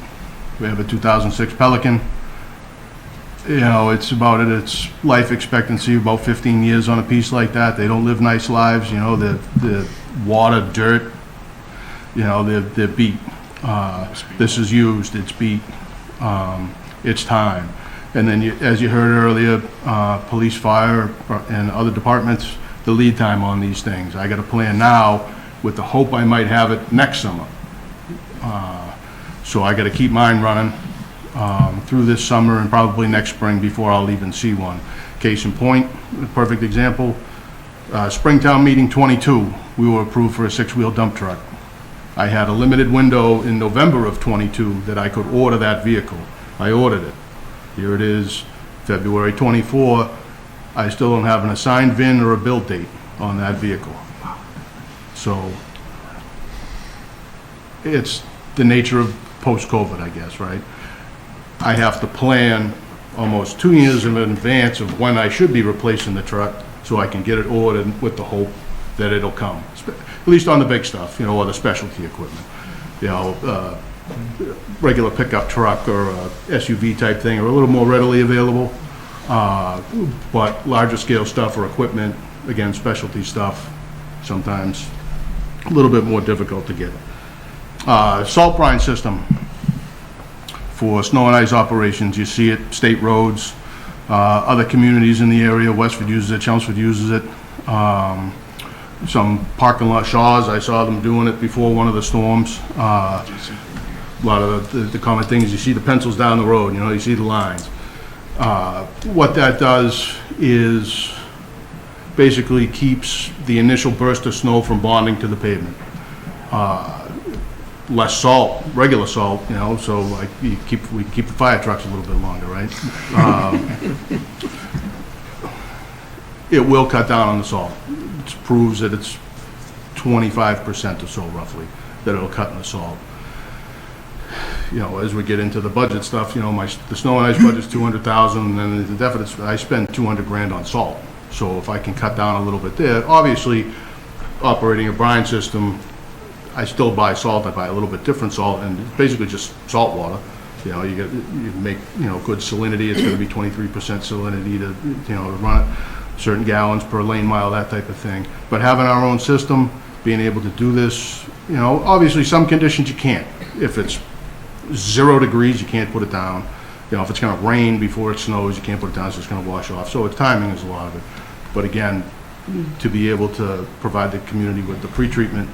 We have a 2006 Pelican. It's about its life expectancy, about 15 years on a piece like that. They don't live nice lives. The water, dirt, they're beat. This is used, it's beat, it's time. And then, as you heard earlier, police, fire, and other departments, the lead time on these things. I got a plan now with the hope I might have it next summer. So I got to keep mine running through this summer and probably next spring before I'll even see one. Case in point, a perfect example, Springtown Meeting 22, we were approved for a 6-wheel dump truck. I had a limited window in November of 22 that I could order that vehicle. I ordered it. Here it is, February 24. I still don't have an assigned VIN or a build date on that vehicle. So it's the nature of post-COVID, I guess, right? I have to plan almost 2 years in advance of when I should be replacing the truck so I can get it ordered with the hope that it'll come. At least on the big stuff, or the specialty equipment. Regular pickup truck or a SUV type thing are a little more readily available. But larger scale stuff or equipment, again, specialty stuff, sometimes a little bit more difficult to get. Salt brine system for snow and ice operations. You see it, state roads, other communities in the area. Westford uses it, Chelmsford uses it. Some parking lot, Shaw's, I saw them doing it before one of the storms. A lot of the common things, you see the pencils down the road, you see the lines. What that does is basically keeps the initial burst of snow from bonding to the pavement. Less salt, regular salt, so like we keep the fire trucks a little bit longer, right? It will cut down on the salt. It proves that it's 25% or so roughly that it'll cut in the salt. As we get into the budget stuff, the snow and ice budget's 200,000, and then the deficit, I spend 200 grand on salt. So if I can cut down a little bit there, obviously operating a brine system, I still buy salt. I buy a little bit different salt, and it's basically just salt water. You make good salinity. It's going to be 23% salinity to run it, certain gallons per lane mile, that type of thing. But having our own system, being able to do this, obviously some conditions you can't. If it's 0 degrees, you can't put it down. If it's going to rain before it snows, you can't put it down, so it's going to wash off. So timing is a lot of it. But again, to be able to provide the community with the pre-treatment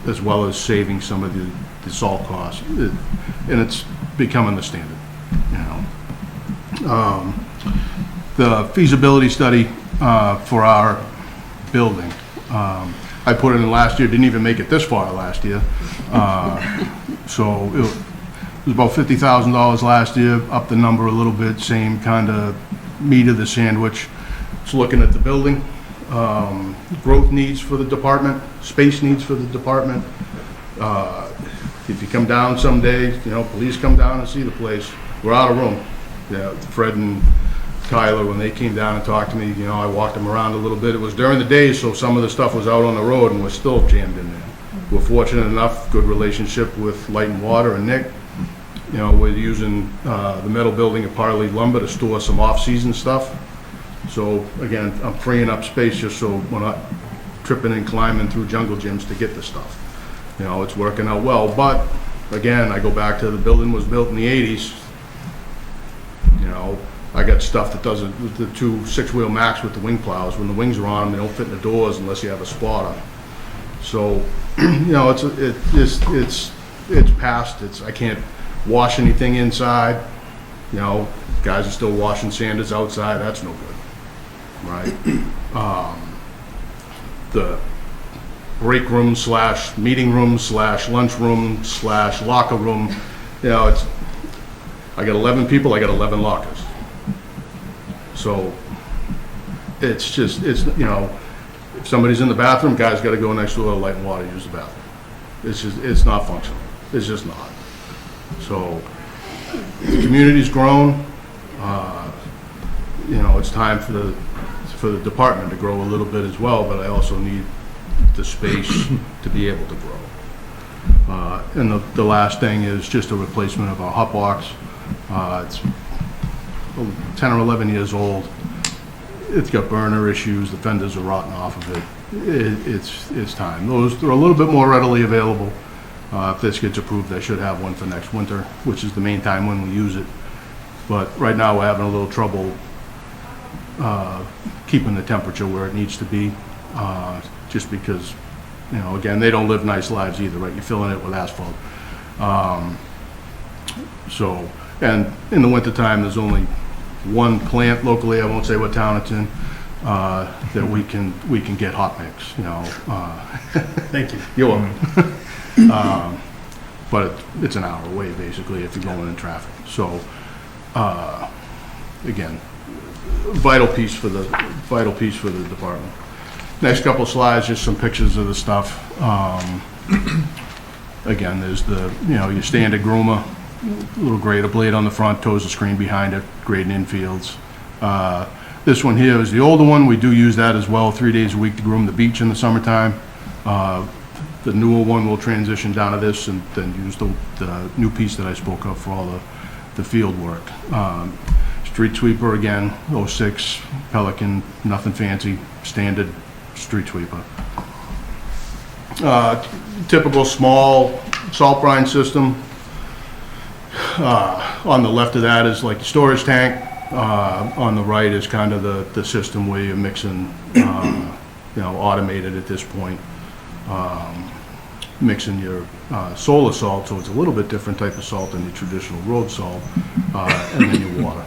as well as saving some of the salt costs, and it's becoming the standard. The feasibility study for our building, I put it in last year, didn't even make it this far last year. So it was about $50,000 last year, up the number a little bit, same kind of meat of the sandwich. It's looking at the building, growth needs for the department, space needs for the department. If you come down someday, police come down and see the place, we're out of room. Fred and Kyler, when they came down and talked to me, I walked them around a little bit. It was during the day, so some of the stuff was out on the road and was still jammed in there. We're fortunate enough, good relationship with Light and Water and Nick. You know, we're using the metal building at Parley Lumber to store some off-season stuff. So again, I'm freeing up space just so we're not tripping and climbing through jungle gyms to get the stuff. You know, it's working out well, but again, I go back to the building was built in the 80s. You know, I got stuff that doesn't, with the 2 6-wheel Max with the wing plows, when the wings are on them, they don't fit in the doors unless you have a spotter. So, you know, it's past, I can't wash anything inside. You know, guys are still washing sanders outside, that's no good, right? The break room / meeting room / lunch room / locker room, you know, I got 11 people, I got 11 lockers. So it's just, you know, if somebody's in the bathroom, guys got to go next door to light and water, use the bathroom. It's not functional. It's just not. So the community's grown. You know, it's time for the department to grow a little bit as well, but I also need the space to be able to grow. And the last thing is just a replacement of our hot box. It's 10 or 11 years old. It's got burner issues. The fenders are rotting off of it. It's time. Those are a little bit more readily available. If this gets approved, I should have one for next winter, which is the main time when we use it. But right now we're having a little trouble keeping the temperature where it needs to be, just because, you know, again, they don't live nice lives either, right? You're filling it with asphalt. So, and in the wintertime, there's only one plant locally, I won't say what town it's in, that we can get hot mix, you know. Thank you. You're welcome. But it's an hour away, basically, if you're going in traffic. So, again, vital piece for the department. Next couple slides, just some pictures of the stuff. Again, there's your standard groomer, little grader blade on the front, tows the screen behind it, grading infields. This one here is the older one. We do use that as well, 3 days a week to groom the beach in the summertime. The newer one will transition down to this and then use the new piece that I spoke of for all the field work. Street sweeper, again, 06 Pelican, nothing fancy, standard street sweeper. Typical small salt brine system. On the left of that is like the storage tank. On the right is kind of the system where you're mixing, automated at this point. Mixing your solar salt, so it's a little bit different type of salt than your traditional road salt, and then your water.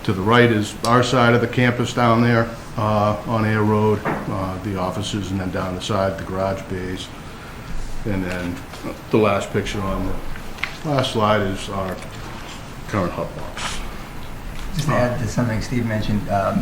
To the right is our side of the campus down there on Air Road, the offices, and then down the side, the garage bays. And then the last picture on the last slide is our current hot box. Just to add to something Steve mentioned, I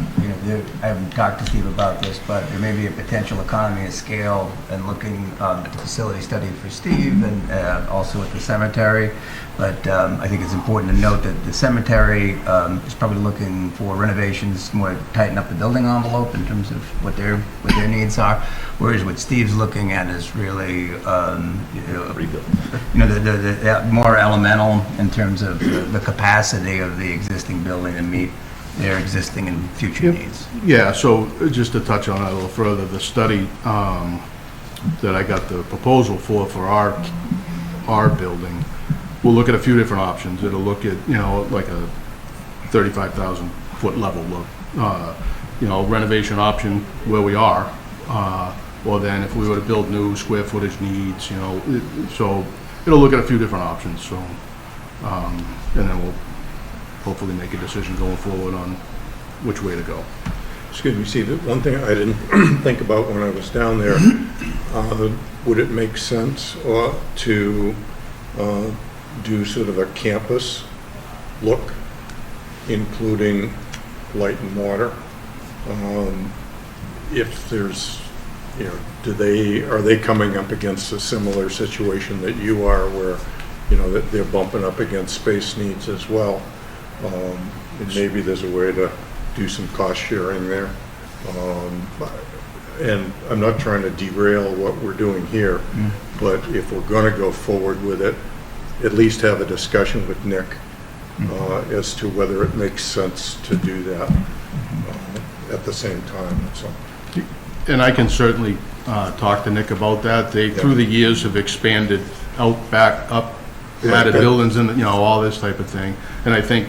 haven't talked to Steve about this, but there may be a potential economy of scale and looking at the facility study for Steve and also at the cemetery. But I think it's important to note that the cemetery is probably looking for renovations, more to tighten up the building envelope in terms of what their needs are. Whereas what Steve's looking at is really the more elemental in terms of the capacity of the existing building to meet their existing and future needs. Yeah, so just to touch on that a little further, the study that I got the proposal for our building, we'll look at a few different options. It'll look at, like a 35,000 foot level look, renovation option where we are. Or then if we were to build new, square footage needs, so it'll look at a few different options. So, and then we'll hopefully make a decision going forward on which way to go. Excuse me, Steve, one thing I didn't think about when I was down there, would it make sense to do sort of a campus look, including light and water? If there's, are they coming up against a similar situation that you are, where, that they're bumping up against space needs as well? And maybe there's a way to do some cost sharing there. And I'm not trying to derail what we're doing here, but if we're going to go forward with it, at least have a discussion with Nick as to whether it makes sense to do that at the same time, that's all. And I can certainly talk to Nick about that. They, through the years, have expanded out, back, up, added buildings and, you know, all this type of thing. And I think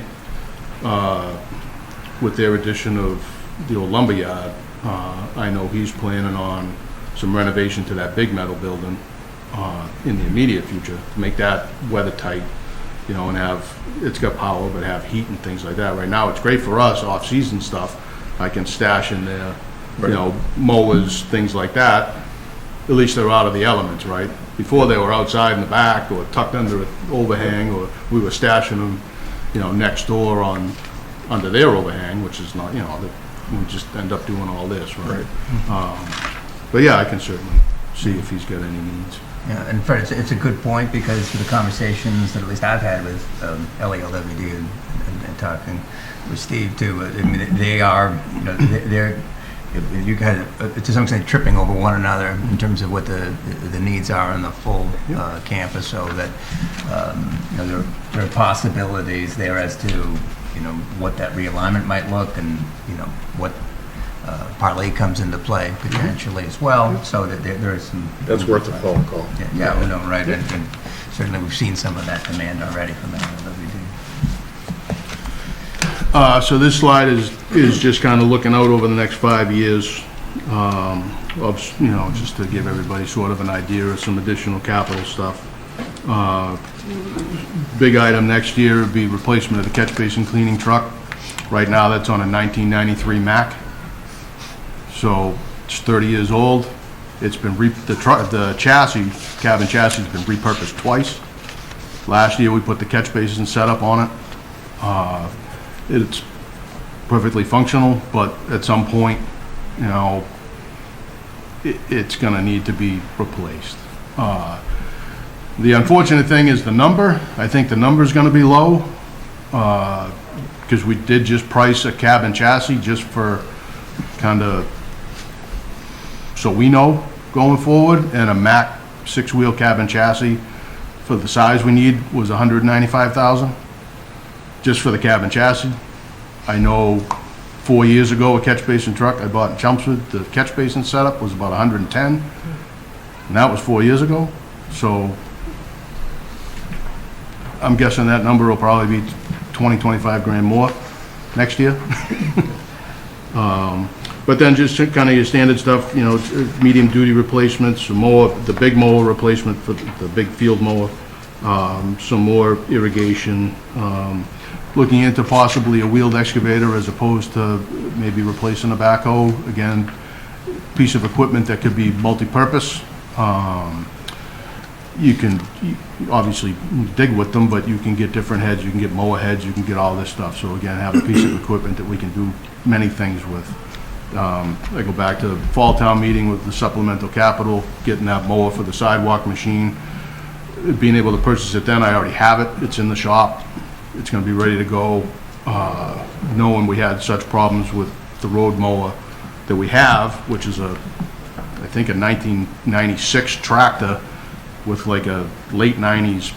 with their addition of the old lumberyard, I know he's planning on some renovation to that big metal building in the immediate future, to make that weather tight, you know, and have, it's got power, but have heat and things like that. Right now, it's great for us, off-season stuff. I can stash in there, you know, mowers, things like that. At least they're out of the elements, right? Before they were outside in the back or tucked under an overhang, or we were stashing them, you know, next door on, under their overhang, which is not, you know, we just end up doing all this, right? But yeah, I can certainly see if he's got any needs. Yeah, and Fred, it's a good point, because for the conversations that at least I've had with LALWD and talking with Steve too, I mean, they are, you know, they're you guys to some extent tripping over one another in terms of what the needs are in the full campus, so that you know, there are possibilities there as to, you know, what that realignment might look, and, you know, what parlay comes into play potentially as well, so that there is some... That's worth a phone call. Yeah, no, right, and certainly we've seen some of that demand already from LWD. So this slide is just kind of looking out over the next 5 years, of, you know, just to give everybody sort of an idea of some additional capital stuff. Big item next year would be replacement of the catch basin cleaning truck. Right now, that's on a 1993 Mack. So it's 30 years old. It's been the chassis, cabin chassis, has been repurposed twice. Last year we put the catch basin setup on it. It's perfectly functional, but at some point, you know, it's going to need to be replaced. The unfortunate thing is the number. I think the number is going to be low, because we did just price a cabin chassis just for kind of, so we know going forward, and a Mack 6-wheel cabin chassis for the size we need was $195,000 just for the cabin chassis. I know 4 years ago, a catch basin truck I bought in Chelmsford, the catch basin setup was about 110, and that was 4 years ago. So I'm guessing that number will probably be 25 grand more next year. But then just kind of your standard stuff, you know, medium duty replacements, some more, the big mower replacement for the big field mower, some more irrigation, looking into possibly a wheeled excavator as opposed to maybe replacing a backhoe. Again, piece of equipment that could be multi-purpose. You can obviously dig with them, but you can get different heads, you can get mower heads, you can get all this stuff. So again, have a piece of equipment that we can do many things with. I go back to the fall town meeting with the supplemental capital, getting that mower for the sidewalk machine, being able to purchase it then. I already have it, it's in the shop, it's going to be ready to go. Knowing we had such problems with the road mower that we have, which is I think a 1996 tractor with like a late 90s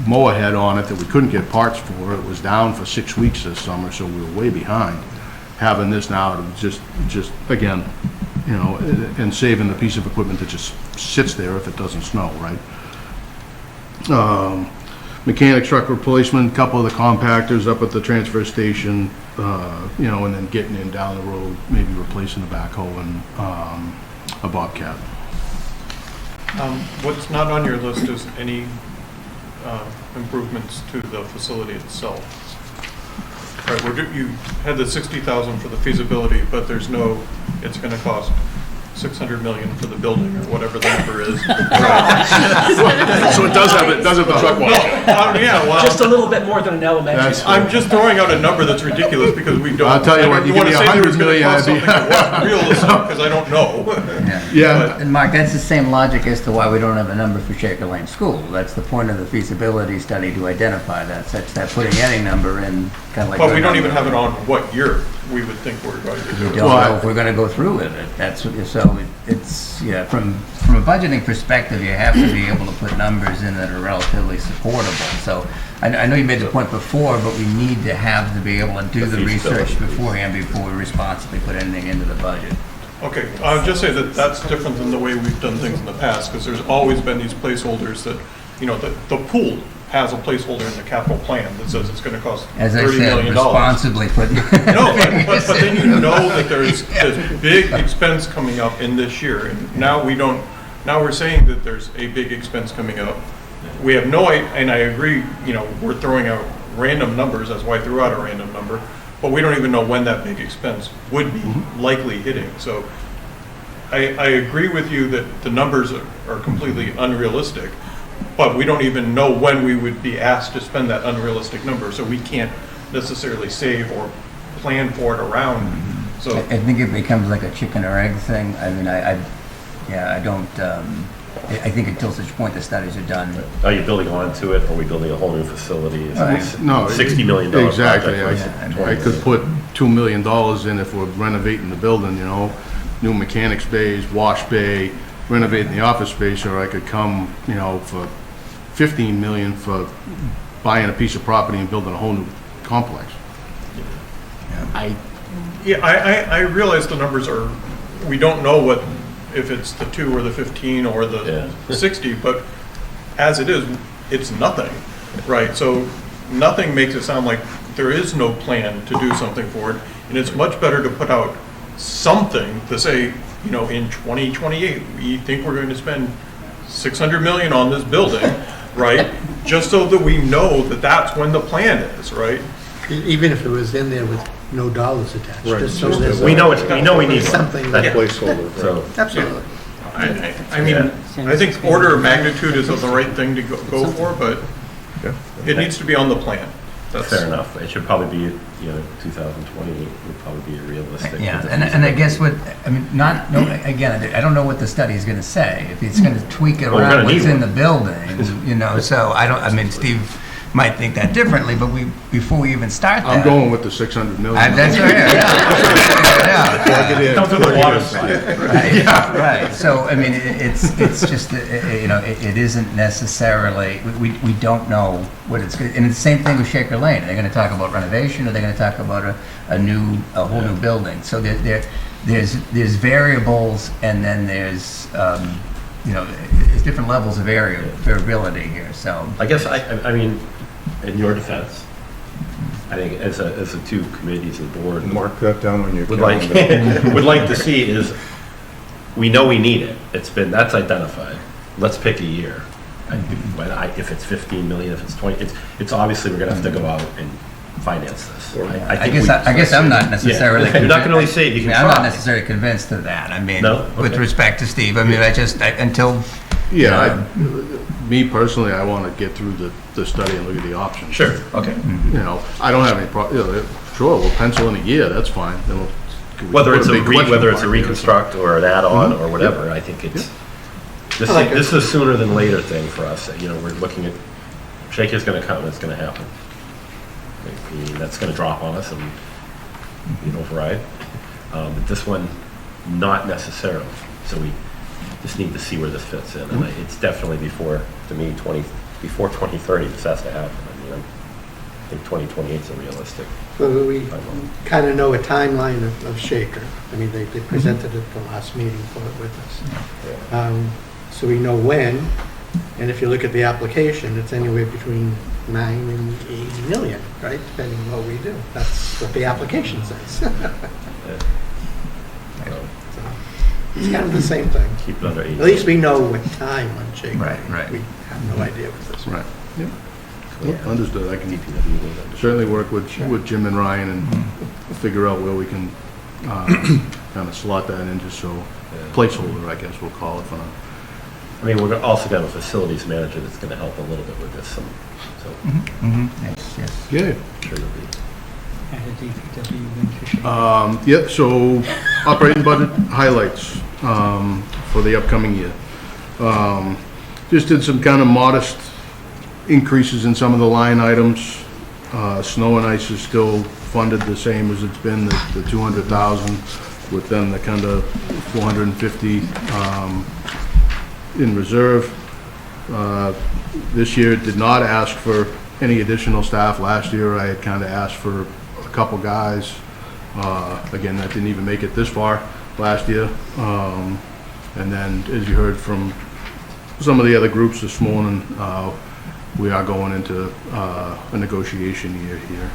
mower head on it that we couldn't get parts for. It was down for 6 weeks this summer, so we were way behind. Having this now, just again, you know, and saving the piece of equipment that just sits there if it doesn't snow, right? Mechanic truck replacement, a couple of the compactors up at the transfer station, you know, and then getting in down the road, maybe replacing a backhoe and a Bobcat. What's not on your list is any improvements to the facility itself. Right, you had the 60,000 for the feasibility, but there's no, it's going to cost 600 million for the building or whatever the number is. Right. So it does have the truck wash. Yeah, well, Just a little bit more than an elementary. I'm just throwing out a number that's ridiculous because we don't. I'll tell you what, you give me 100 million, I'd be realistic because I don't know. Yeah. And Mark, that's the same logic as to why we don't have a number for Shaker Lane School. That's the point of the feasibility study, to identify that, such that putting any number in, kind of like. But we don't even have it on what year we would think we're going to do We it. don't know if we're gonna go through with it. That's, so it's, yeah, from a budgeting perspective, you have to be able to put numbers in that are relatively supportable. So I know you made the point before, but we need to have to be able to do the research beforehand before we responsibly put anything into the budget. Okay, I'll just say that that's different than the way we've done things in the past, because there's always been these placeholders that, you know, the pool has a placeholder in the capital plan that says it's gonna cost As I $30 said, million. responsibly put. No, but then you know that there's this big expense coming up in this year, and now we're saying that there's a big expense coming up. We have no, and I agree, you know, we're throwing out random numbers, that's why I threw out a random number, but we don't even know when that big expense would be likely hitting. So I agree with you that the numbers are completely unrealistic, but we don't even know when we would be asked to spend that unrealistic number, so we can't necessarily save or plan for it around. So I think it becomes like a chicken or egg thing. I mean, I don't, I think until such point the studies are done. Are you building onto it? Are we building a whole new facility? No, $60 million exactly. project. I could put $2 million in if we're renovating the building, you know, new mechanics bays, wash bay, renovating the office space, or I could come, you know, for $15 million for buying a piece of property and building a whole new complex. I realize the numbers are, we don't know what, if it's the 2 or the 15 or the 60, but as it is, it's nothing, right? So nothing makes it sound like there is no plan to do something for it, and it's much better to put out something to say, you know, in 2028, we think we're going to spend $600 million on this building, right? Just so that we know that that's when the plan is, right? Even if it was in there with no dollars attached. Right. Just so there's We know we need something. that placeholder. So Absolutely. I mean, I think order of magnitude is the right thing to go for, but it needs to be on the plan. That's fair enough. It should probably be, you know, 2020 would probably be realistic. Yeah, and I guess again, I don't know what the study is going to say. If it's going to tweak it around what's in the building, you know, so I mean, Steve might think that differently, but before we even start that. I'm going with the $600 million. That's right, yeah. Come through the water slide. Right, yeah, right. So, I mean, it's just, you know, it isn't necessarily, we don't know what it's going to, and it's the same thing with Shaker Lane. Are they going to talk about renovation, or are they going to talk about a whole new building? So there's variables, and then there's, you know, there's different levels of variability here, so. I guess, I mean, in your defense, I think as the two committees of the board. Mark that down on your would calendar. would like to see is, we know we need it. That's identified. Let's pick a year. If it's 15 million, if it's 20, it's obviously we're gonna have to go out and finance this. I guess I'm not necessarily. Yeah. You're not going to really say it. You can I'm try. not necessarily convinced of that. I mean, No? with Okay. respect to Steve, I mean, until. Yeah, me personally, I want to get through the study and look at the options. Sure, okay. You know, I don't have any problem, sure, we'll pencil in a year, that's fine. Then Whether it's a question mark reconstruct or an add-on or whatever, I think it's, this is a sooner than later thing for us. You know, we're looking at, Shaker's going to come, it's going to happen. I mean, that's going to drop on us and be an override. But this one, not necessarily. So we just need to see where this fits in. And it's definitely before 2030, this has to happen. I mean, I think 2028 is a realistic. Well, we kind of know a timeline of Shaker. I mean, they presented it at the last meeting for it with us. So we know when, and if you look at the application, it's anywhere between 9 and 80 million, right? Depending on what we do. That's what the application says. It's kind of the same thing. Keep it under 80. At least we know what time on Shaker. Right. We have no idea what this is. Right. Yep. Understood. I can certainly work with Jim and Ryan and figure out where we can kind of slot that in, just so placeholder, I guess we'll call it for now. I mean, we're also got a facilities manager that's going to help a little bit with this. So Yes. Yeah. I'm sure you'll be At a DPW Winchester. Yeah, so operating budget highlights for the upcoming year. Just did some kind of modest increases in some of the line items. Snow and ice is still funded the same as it's been, the 200,000, with then the kind of 450 in reserve. This year did not ask for any additional staff. Last year I had kind of asked for a couple guys. Again, that didn't even make it this far last year. And then, as you heard from some of the other groups this morning, we are going into a negotiation year here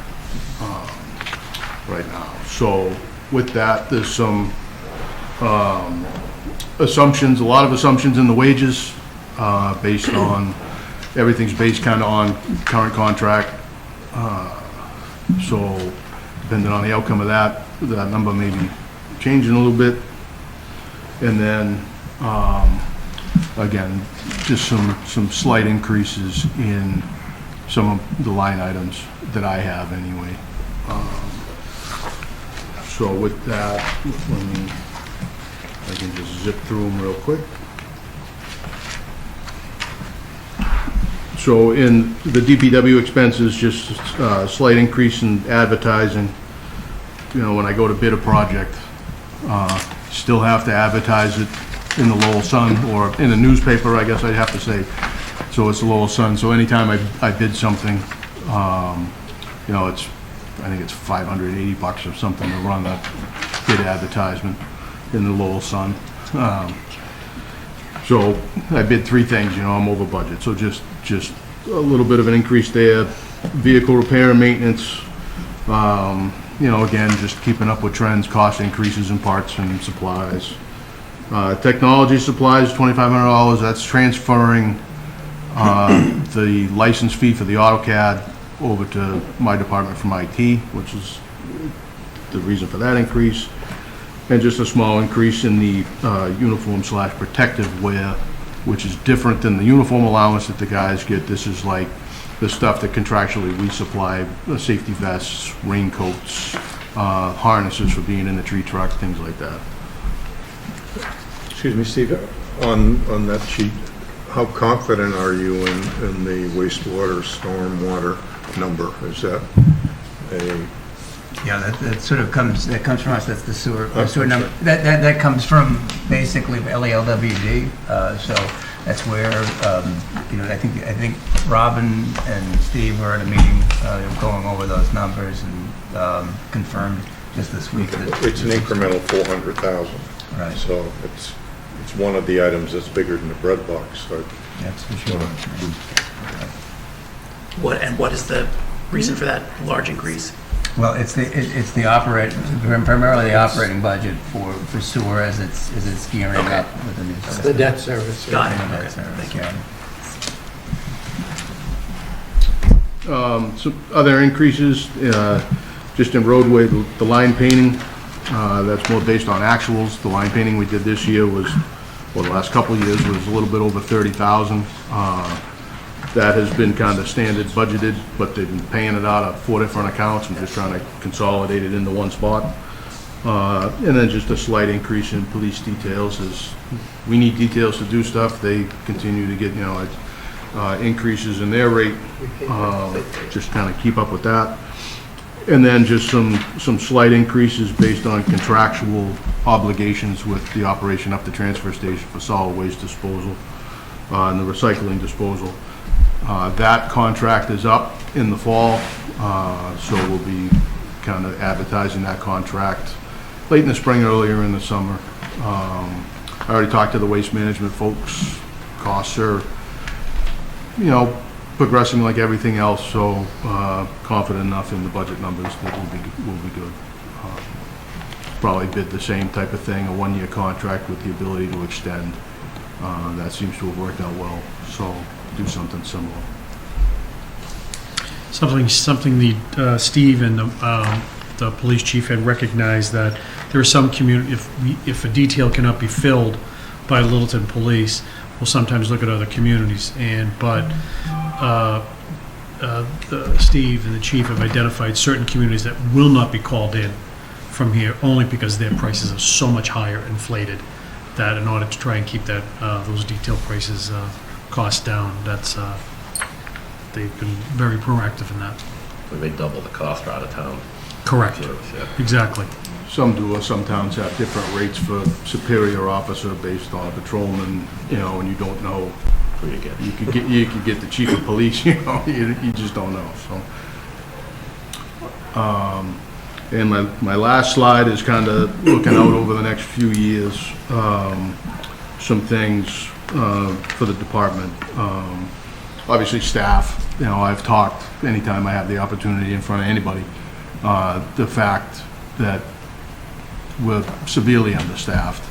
right now. So with that, there's some assumptions, a lot of assumptions in the wages based on, everything's based kind of on current contract. So depending on the outcome of that, that number may be changing a little bit. And then, again, just some slight increases in some of the line items that I have anyway. So with that, I can just zip through them real quick. So in the DPW expenses, just a slight increase in advertising. You know, when I go to bid a project, still have to advertise it in the Lowell Sun, or in the newspaper, I guess I'd have to say. So it's the Lowell Sun. So anytime I bid something, you know, I think it's $580 or something to run a bid advertisement in the Lowell Sun. So I bid 3 things, you know, I'm over budget. So just a little bit of an increase there. Vehicle repair and maintenance, you know, again, just keeping up with trends, cost increases in parts and supplies. Technology supplies, $2,500. That's transferring the license fee for the AutoCAD over to my department from IT, which is the reason for that increase. And just a small increase in the uniform/protective wear, which is different than the uniform allowance that the guys get. This is like the stuff that contractually we supply, safety vests, raincoats, harnesses for being in the tree truck, things like that. Excuse me, Steve, on that sheet, how confident are you in the wastewater, stormwater number? Is that a... Yeah, that sort of comes from us. That's the sewer number. That comes from basically LALWD. So that's where you know, I think Robin and Steve were at a meeting going over those numbers and confirmed just this week that it's an incremental 400,000. Right. So it's one of the items that's bigger than the bread box. So that's for sure. What is the reason for that large increase? Well, it's primarily the operating budget for sewer as it's gearing up with the new It's system. the debt service. Got it. And the Okay. debt service, Thank you. yeah. Some other increases, just in roadway, the line painting, that's more based on actuals. The line painting we did this year was, well, the last couple of years was a little bit over 30,000. That has been kind of standard budgeted, but they've been paying it out of 4 different accounts. I'm just trying to consolidate it into one spot. And then just a slight increase in police details as we need details to do stuff. They continue to get, you know, increases in their rate, just kind of keep up with that. And then just some slight increases based on contractual obligations with the operation up the transfer station for solid waste disposal and the recycling disposal. That contract is up in the fall, so we'll be kind of advertising that contract late in the spring, earlier in the summer. I already talked to the waste management folks. Costs are, you know, progressing like everything else, so confident enough in the budget numbers that we'll be good. Probably bid the same type of thing, a 1-year contract with the ability to extend. That seems to have worked out well, so do something similar. Something the Steve and the police chief had recognized that there are some community, if a detail cannot be filled by Littleton Police, we'll sometimes look at other communities. But Steve and the chief have identified certain communities that will not be called in from here, only because their prices are so much higher inflated, that in order to try and keep that, those detail prices, costs down, they've been very proactive in that. So they double the cost out of town. Correct. Service, yeah. Exactly. Some do, or some towns have different rates for superior officer based on a patrolman, and you don't know. Who you get. You could get the chief of police, you just don't know, so. And my last slide is kind of looking out over the next few years, some things for the department. Obviously, staff, I've talked anytime I have the opportunity in front of anybody, the fact that we're severely understaffed.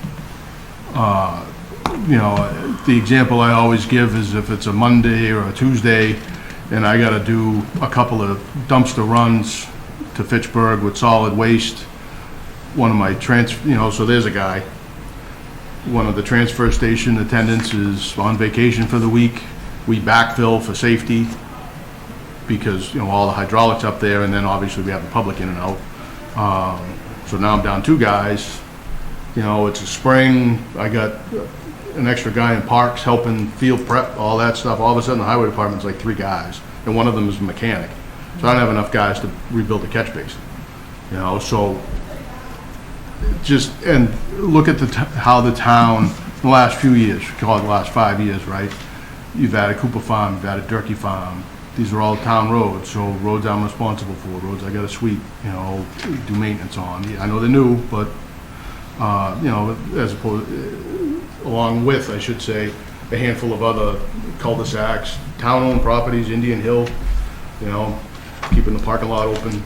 The example I always give is if it's a Monday or a Tuesday and I got to do a couple of dumpster runs to Fitchburg with solid waste, one of my so there's a guy, one of the transfer station attendants is on vacation for the week. We backfill for safety because, all the hydraulics up there, and then obviously we have the public in and out. So now I'm down 2 guys. It's a spring. I got an extra guy in parks helping field prep, all that stuff. All of a sudden, the highway department's like 3 guys, and one of them is a mechanic. So I don't have enough guys to rebuild the catch basin. So and look at how the town, in the last few years, call it the last 5 years, right? You've added Cooper Farm, you've added Durkee Farm. These are all town roads, so roads I'm responsible for, roads I got to sweep, do maintenance on. I know they're new, but, as opposed, along with, I should say, a handful of other cul-de-sacs, town-owned properties, Indian Hill, keeping the parking lot open,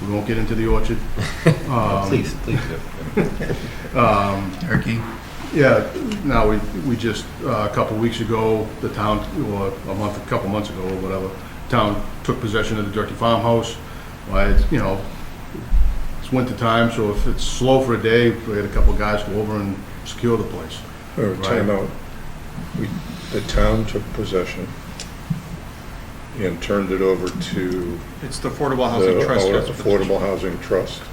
we won't get into the orchard. Please do. Turkey. Yeah, now we just, a couple weeks ago, the town, or a couple months ago or whatever, town took possession of the Durkee Farmhouse. Well, it's winter time, so if it's slow for a day, we had a couple guys go over and secure the place. Time out. The town took possession and turned it over to It's the Affordable Housing Trust. Affordable Housing Trust.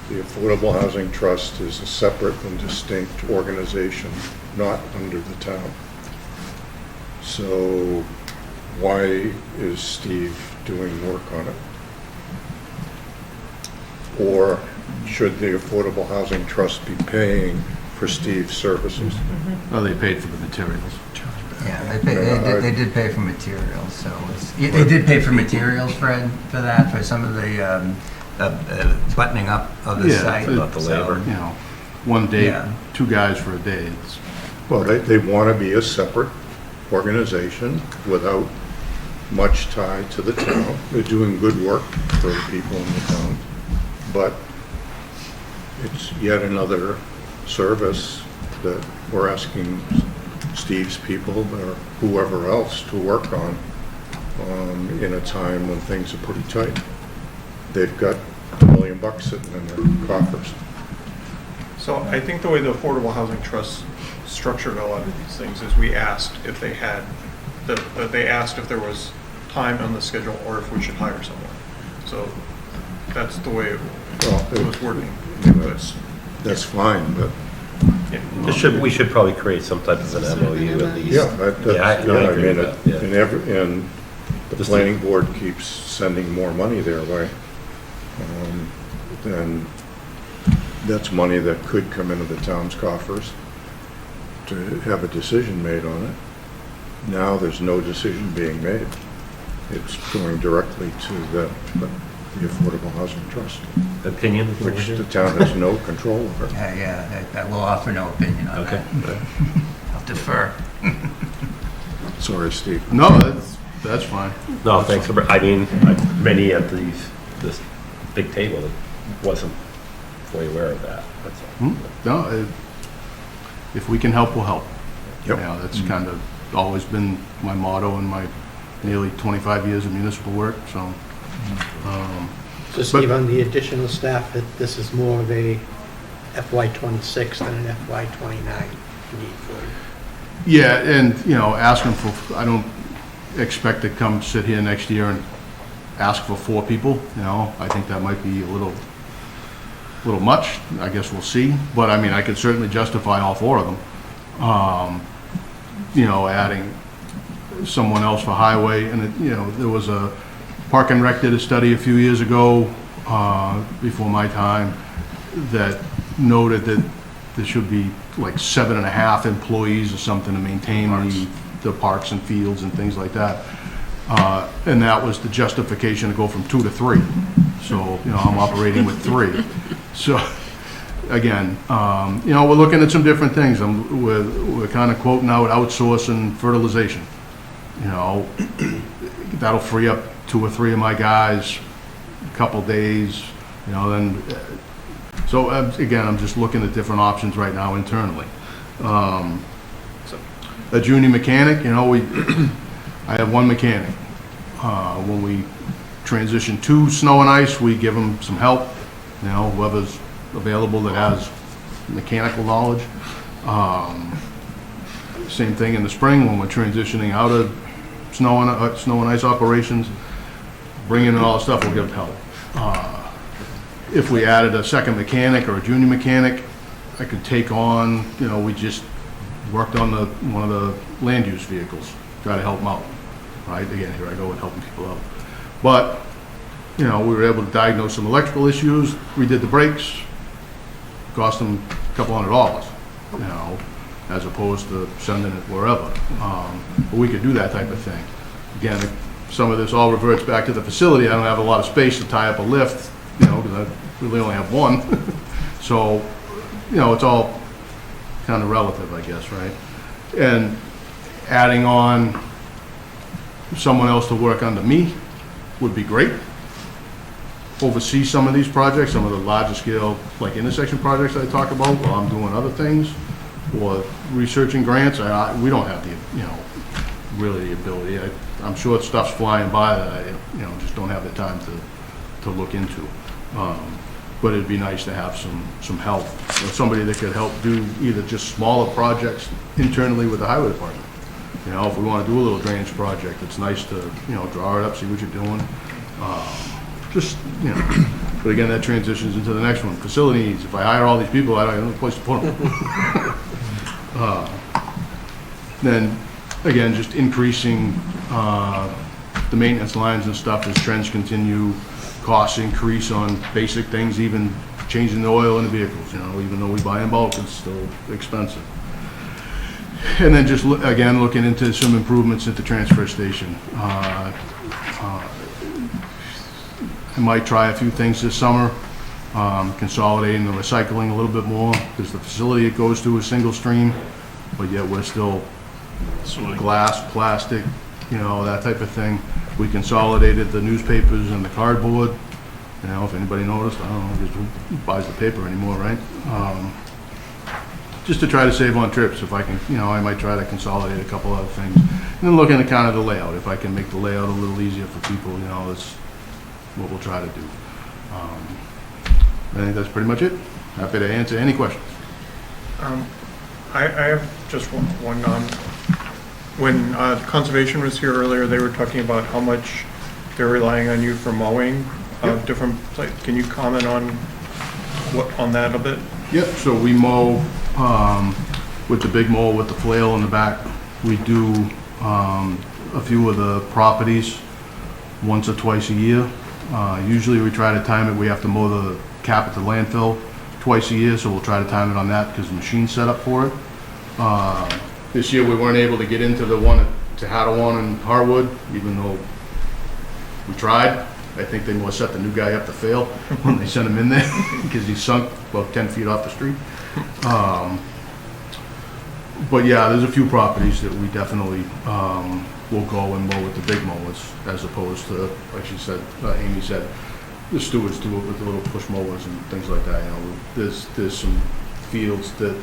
The Affordable Housing Trust is a separate and distinct organization, not under the town. So why is Steve doing work on it? Or should the Affordable Housing Trust be paying for Steve's services? Oh, they paid for the materials. Yeah, they did pay for materials, so they did pay for materials, Fred, for that, for some of the buttoning up of the site. Not the labor. One day, 2 guys for a day. Well, they want to be a separate organization without much tie to the town. They're doing good work for the people in the town, but it's yet another service that we're asking Steve's people or whoever else to work on in a time when things are pretty tight. They've got $1 million sitting in their coffers. So I think the way the Affordable Housing Trust structured a lot of these things is we asked if they had, that they asked if there was time on the schedule or if we should hire someone. So that's the way it was working. That's fine, but We should probably create some type of an MOU at least. I agree mean, with that, yeah. and the planning board keeps sending more money their way. And that's money that could come into the town's coffers to have a decision made on it. Now there's no decision being made. It's going directly to the Affordable Housing Trust. Opinion? Which the town has no control over. I will offer no opinion on that. I'll defer. Sorry, Steve. No, that's fine. No, thanks for, many at this big table that wasn't fully aware of that. That's all. No, if we can help, we'll help. Yep. That's kind of always been my motto in my nearly 25 years of municipal work, so. So Steve, on the additional staff, that this is more of a FY26 than an FY29 need for you? Yeah, and, asking for, expect to come sit here next year and ask for 4 people, you know, I think that might be a little much. I guess we'll see. But I mean, I could certainly justify all 4 of them. You know, adding someone else for highway, and you know, there was a Park and Rec did a study a few years ago, before my time, that noted that there should be like 7.5 employees or something to maintain the parks and fields and things like that. And that was the justification to go from 2 to 3. So, you know, I'm operating with 3. So, again, you know, we're looking at some different things. We're kind of quoting out outsourcing fertilization. You know, that'll free up 2 or 3 of my guys, a couple days, you know, then. So, again, I'm just looking at different options right now internally. A junior mechanic, you know, I have 1 mechanic. When we transition to snow and ice, we give them some help, you know, whoever's available that has mechanical knowledge. Same thing in the spring when we're transitioning out of snow and ice operations, bringing in all the stuff, we'll give help. If we added a second mechanic or a junior mechanic, I could take on, you know, we just worked on one of the land use vehicles, try to help them out, right? Again, here I go with helping people out. But, you know, we were able to diagnose some electrical issues, redid the brakes, cost them a couple $100, you know, as opposed to sending it wherever. But we could do that type of thing. Again, some of this all reverts back to the facility. I don't have a lot of space to tie up a lift, you know, because I really only have 1. So, you know, it's all kind of relative, I guess, right? And adding on someone else to work under me would be great. Oversee some of these projects, some of the larger scale, like intersection projects I talk about, while I'm doing other things, or researching grants. We don't have the, you know, really the ability. I'm sure stuff's flying by that I, you know, just don't have the time to look into. But it'd be nice to have some help, or somebody that could help do either just smaller projects internally with the highway department. You know, if we want to do a little drainage project, it's nice to, you know, draw it up, see what you're doing. Just, you know, but again, that transitions into the next one. Facility needs. If I hire all these people, I don't have a place to put them. Then, again, just increasing the maintenance lines and stuff as trends continue, costs increase on basic things, even changing the oil in the vehicles, you know, even though we buy in bulk, it's still expensive. And then just, again, looking into some improvements at the transfer station. I might try a few things this summer, consolidating the recycling a little bit more, because the facility it goes to is single stream, but yet we're still glass, plastic, you know, that type of thing. We consolidated the newspapers and the cardboard. You know, if anybody noticed, I don't know who buys the paper anymore, right? Just to try to save on trips. If I can, you know, I might try to consolidate a couple other things. And then looking at kind of the layout. If I can make the layout a little easier for people, you know, that's what we'll try to do. I think that's pretty much it. Happy to answer any questions. I have just one. When Conservation was here earlier, they were talking about how much they're relying on you for mowing of different places. Can you comment on that a bit? Yep, so we mow with the big mower with the flail in the back. We do a few of the properties once or twice a year. Usually we try to time it, we have to mow the cap at the landfill twice a year, so we'll try to time it on that because the machine's set up for it. This year we weren't able to get into the one at Tehadawan and Harwood, even though we tried. I think they more set the new guy up to fail when they sent him in there because he sunk about 10 feet off the street. But yeah, there's a few properties that we definitely will go and mow with the big mowers as opposed to, like she said, Amy said, the stewards do it with the little push mowers and things like that. You know, there's some fields that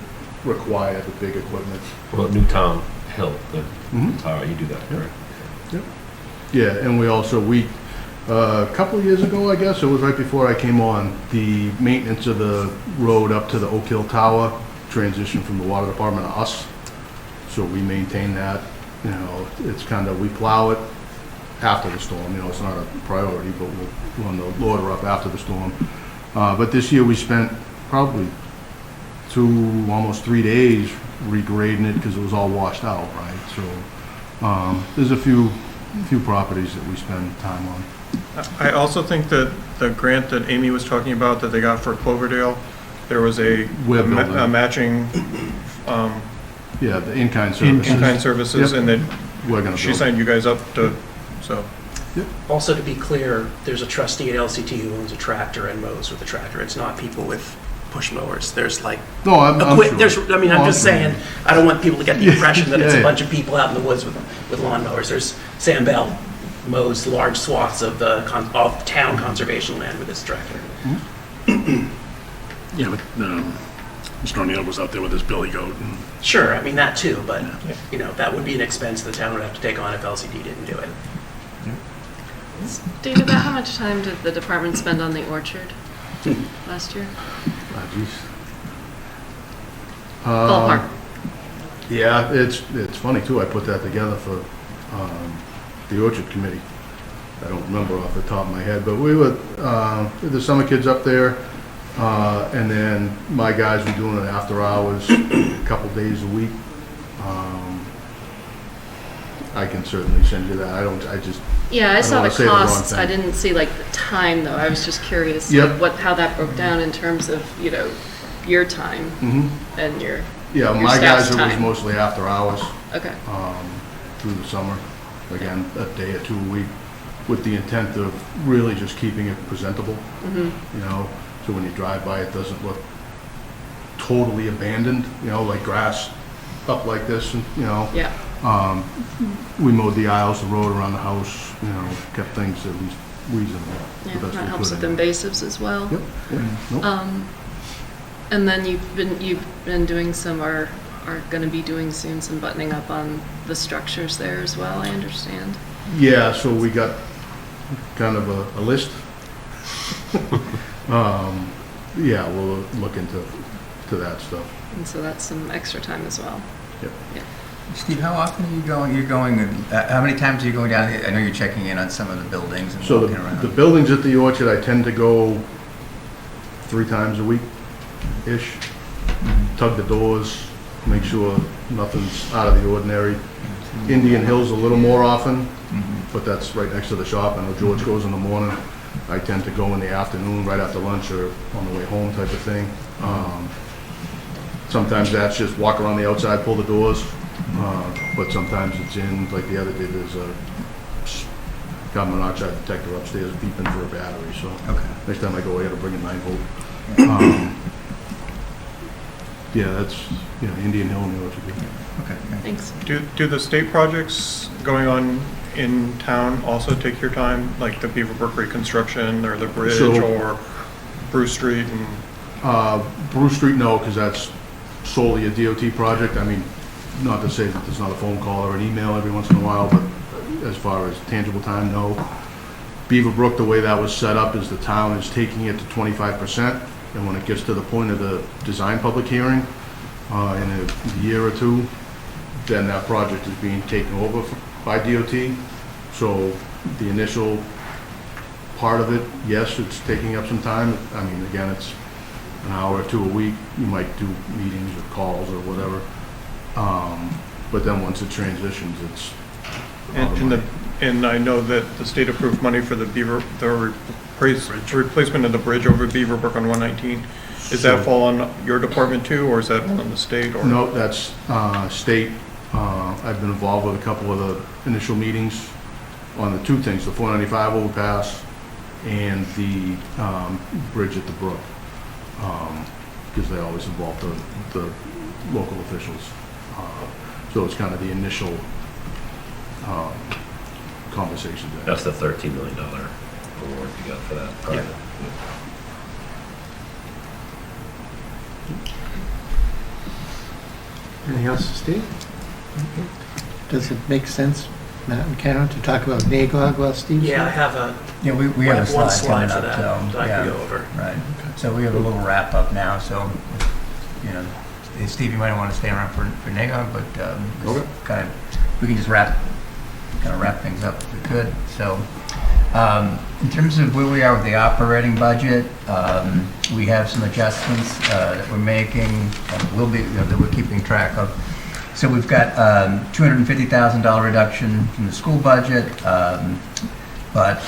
require the big equipment. Well, Newtown Hill, you do that, correct? Yep. Yeah, and we also, a couple of years ago, I guess, it was right before I came on, the maintenance of the road up to the Oak Hill Tower transitioned from the water department to us. So we maintain that you know, it's kind of, we plow it after the storm, you know, it's not a priority, but we'll run the loader up after the storm. But this year we spent probably almost 3 days regrading it because it was all washed out, right? So there's a few properties that we spend time on. I also think that the grant that Amy was talking about that they got for Cloverdale, there was a matching, yeah, the in-kind services. In-kind services, Yep. and that We're gonna she build. signed you guys up to, so. Also, to be clear, there's a trustee at LCT who owns a tractor and mows with a tractor. It's not people with push mowers. There's like, No, I'm sure. there's, I mean, No, I'm I'm just sure. saying, I don't want people to get the impression that it's Yeah, a yeah. bunch of people out in the woods with lawnmowers. There's Sam Bell mows large swaths of the of town conservation land with his tractor. Yeah, but Mr. O'Neill was out there with his billy goat. And Sure, I mean that too, but you know, that would be an expense the town would have to take on if LCD didn't do it. David, about how much time did the department spend on the orchard last year? Ah, geez. Ballpark. Yeah, it's funny too. I put that together for the Orchard Committee. I don't remember off the top of my head, but we were the summer kids up there, and then my guys were doing it after hours, a couple days a week. I can certainly send you that. Yeah, I saw wanna the say the wrong costs. I thing. didn't see like the time though. I was just curious Yep. how that broke down in terms of, you know, your time and your Yeah, your my staff's guys, it was time. mostly after hours. Okay. Through the summer, again, a day or two a week, with the intent of really just keeping it presentable, you know, so when you drive by, it doesn't look totally abandoned, you know, like grass up like this, and you know. Yeah. We mowed the aisles, the road around the house, you know, kept things at least reasonable. the Yeah, best that we helps could with anyway. invasives as well. Yep, yeah, nope. And then you've been doing some are going to be doing soon some buttoning up on the structures there as well, I understand. Yeah, so we got kind of a list. Yeah, we'll look into that stuff. And so that's some extra time as well. Yep. Yeah. Steve, how often are you going? How many times are you going down? I know you're checking in on some of the buildings and So walking around. the buildings at the Orchard, I tend to go 3 times a week-ish. Tug the doors, make sure nothing's out of the ordinary. Indian Hills a little more often, but that's right next to the shop. I know George goes in the morning. I tend to go in the afternoon, right after lunch or on the way home type of thing. Sometimes that's just walk around the outside, pull the doors, but sometimes it's in, like the other day, there's a carbon monoxide detector upstairs beeping for a battery, so next time I go, I gotta bring a 9-volt. Yeah, that's, you know, Indian Hill and the Orchard. Okay. Thanks. Do the state projects going on in town also take your time, like the Beaverbrook reconstruction or the bridge or Bruce Street and? Bruce Street, no, because that's solely a DOT project. I mean, not to say that there's not a phone call or an email every once in a while, but as far as tangible time, no. Beaverbrook, the way that was set up is the town is taking it to 25%, and when it gets to the point of the design public hearing, in a year or two, then that project is being taken over by DOT. So the initial part of it, yes, it's taking up some time. I mean, again, it's an hour or 2 a week. You might do meetings or calls or whatever. But then once it transitions, it's And I know that the state approved money for the replacement of the bridge over Beaverbrook on 119. Does that fall on your department too, or is that on the state? Or? No, that's state. I've been involved with a couple of the initial meetings on the 2 things, the 495 overpass and the bridge at the brook, because they always involve the local officials. So it's kind of the initial conversation there. That's the $13 million award you got for that project. Anything else, Steve? Does it make sense, Matt and Karen, to talk about NAGOG while Steve's here? Yeah, I have a Yeah, we have a one slide slide coming for up, that so, I yeah, can go over. right. So we have a little wrap up now, so, you know, Steve, you might want to stay around for NAGOG, but Okay. kind of we can just wrap things up if we could. So, in terms of where we are with the operating budget, we have some adjustments that we're making, that we're keeping track of. So we've got $250,000 reduction from the school budget, but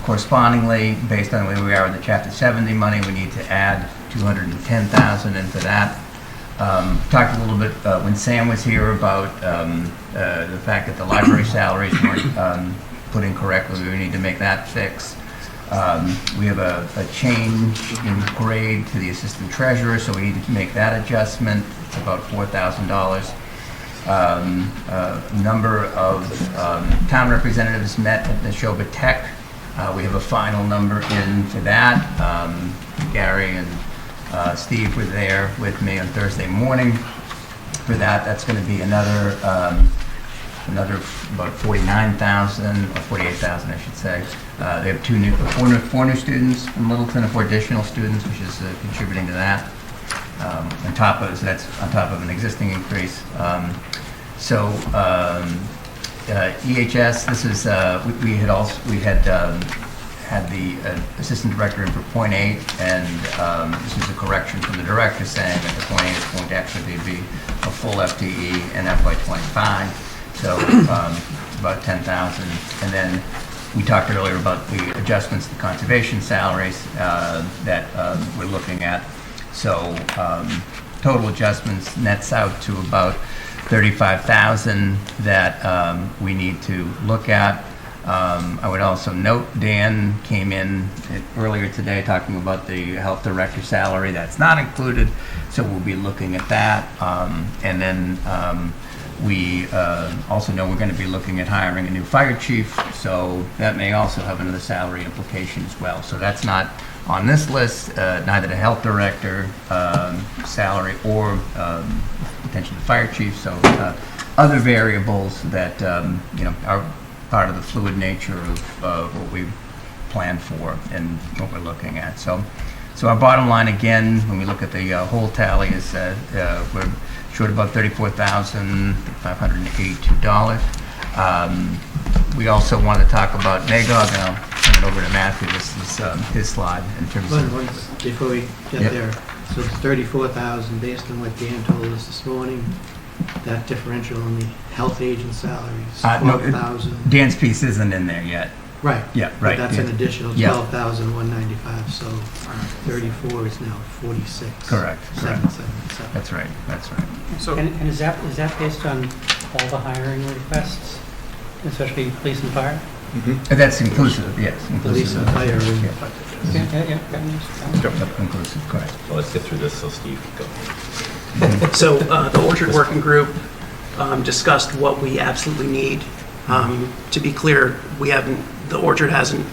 correspondingly, based on where we are with the Chapter 70 money, we need to add $210,000 into that. Talked a little bit when Sam was here about the fact that the library salaries weren't put in correctly. We need to make that fix. We have a change in grade to the assistant treasurer, so we need to make that adjustment. It's about $4,000. Number of town representatives met at the Neshoba Tech. We have a final number in for that. Gary and Steve were there with me on Thursday morning for that. That's going to be another about 49,000 or 48,000, I should say. They have four new students from Littleton and 4 additional students, which is contributing to that. On top of an existing increase. EHS. This is we had the assistant director in for 0.8, and this was a correction from the director saying that the 0.8 is going to actually be a full FTE in FY25. So about 10,000, and then we talked earlier about the adjustments to conservation salaries that we're looking at. So total adjustments nets out to about 35,000 that we need to look at. I would also note Dan came in earlier today talking about the health director salary. That's not included, so we'll be looking at that. And then we also know we're going to be looking at hiring a new fire chief, so that may also have another salary implication as well. So that's not on this list, neither the health director salary or potentially the fire chief. So other variables that are part of the fluid nature of what we plan for and what we're looking at. So our bottom line again, when we look at the whole tally, is we're short about $34,582. We also want to talk about NAGOG, and I'll turn it over to Matthew. This is his slide in terms of... Before we get there, so it's 34,000 based on what Dan told us this morning. That differential in the health agent salaries, 12,000. Dan's piece isn't in there yet. Right. Yeah, right. But that's an additional Yeah. 12,195, so 34 is now 46. Correct. 777. That's right. That's right. So, and is that based on all the hiring requests, especially police and fire? Mm-hmm. That's inclusive, yes. Police and fire. Inclusive, correct. Well, let's get through this so Steve can go. So the Orchard Working Group discussed what we absolutely need. To be clear, the Orchard hasn't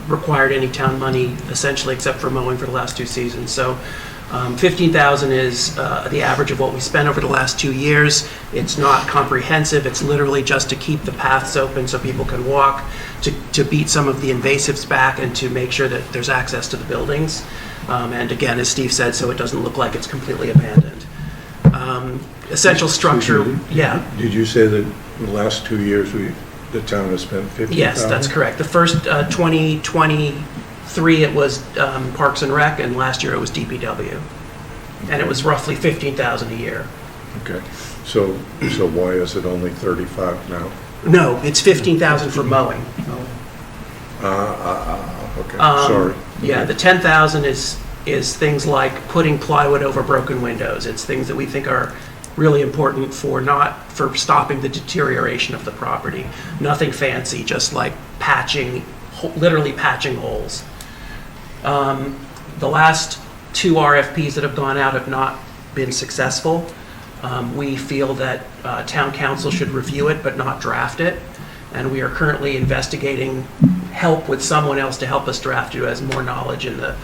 required any town money essentially except for mowing for the last 2 seasons. So 15,000 is the average of what we spent over the last 2 years. It's not comprehensive. It's literally just to keep the paths open so people can walk, to beat some of the invasives back, and to make sure that there's access to the buildings. And again, as Steve said, so it doesn't look like it's completely abandoned. Essential structure, yeah. Did you say that in the last 2 years the town has spent 50,000? Yes, that's correct. The first 2023 it was Parks and Rec, and last year it was DPW. And it was roughly 15,000 a year. Okay. So why is it only 35 now? No, it's 15,000 for mowing. Okay, sorry. Yeah, the 10,000 is things like putting plywood over broken windows. It's things that we think are really important for stopping the deterioration of the property. Nothing fancy, just like literally patching holes. The last 2 RFPs that have gone out have not been successful. We feel that town council should review it but not draft it. And we are currently investigating help with someone else to help us draft it who has more knowledge in the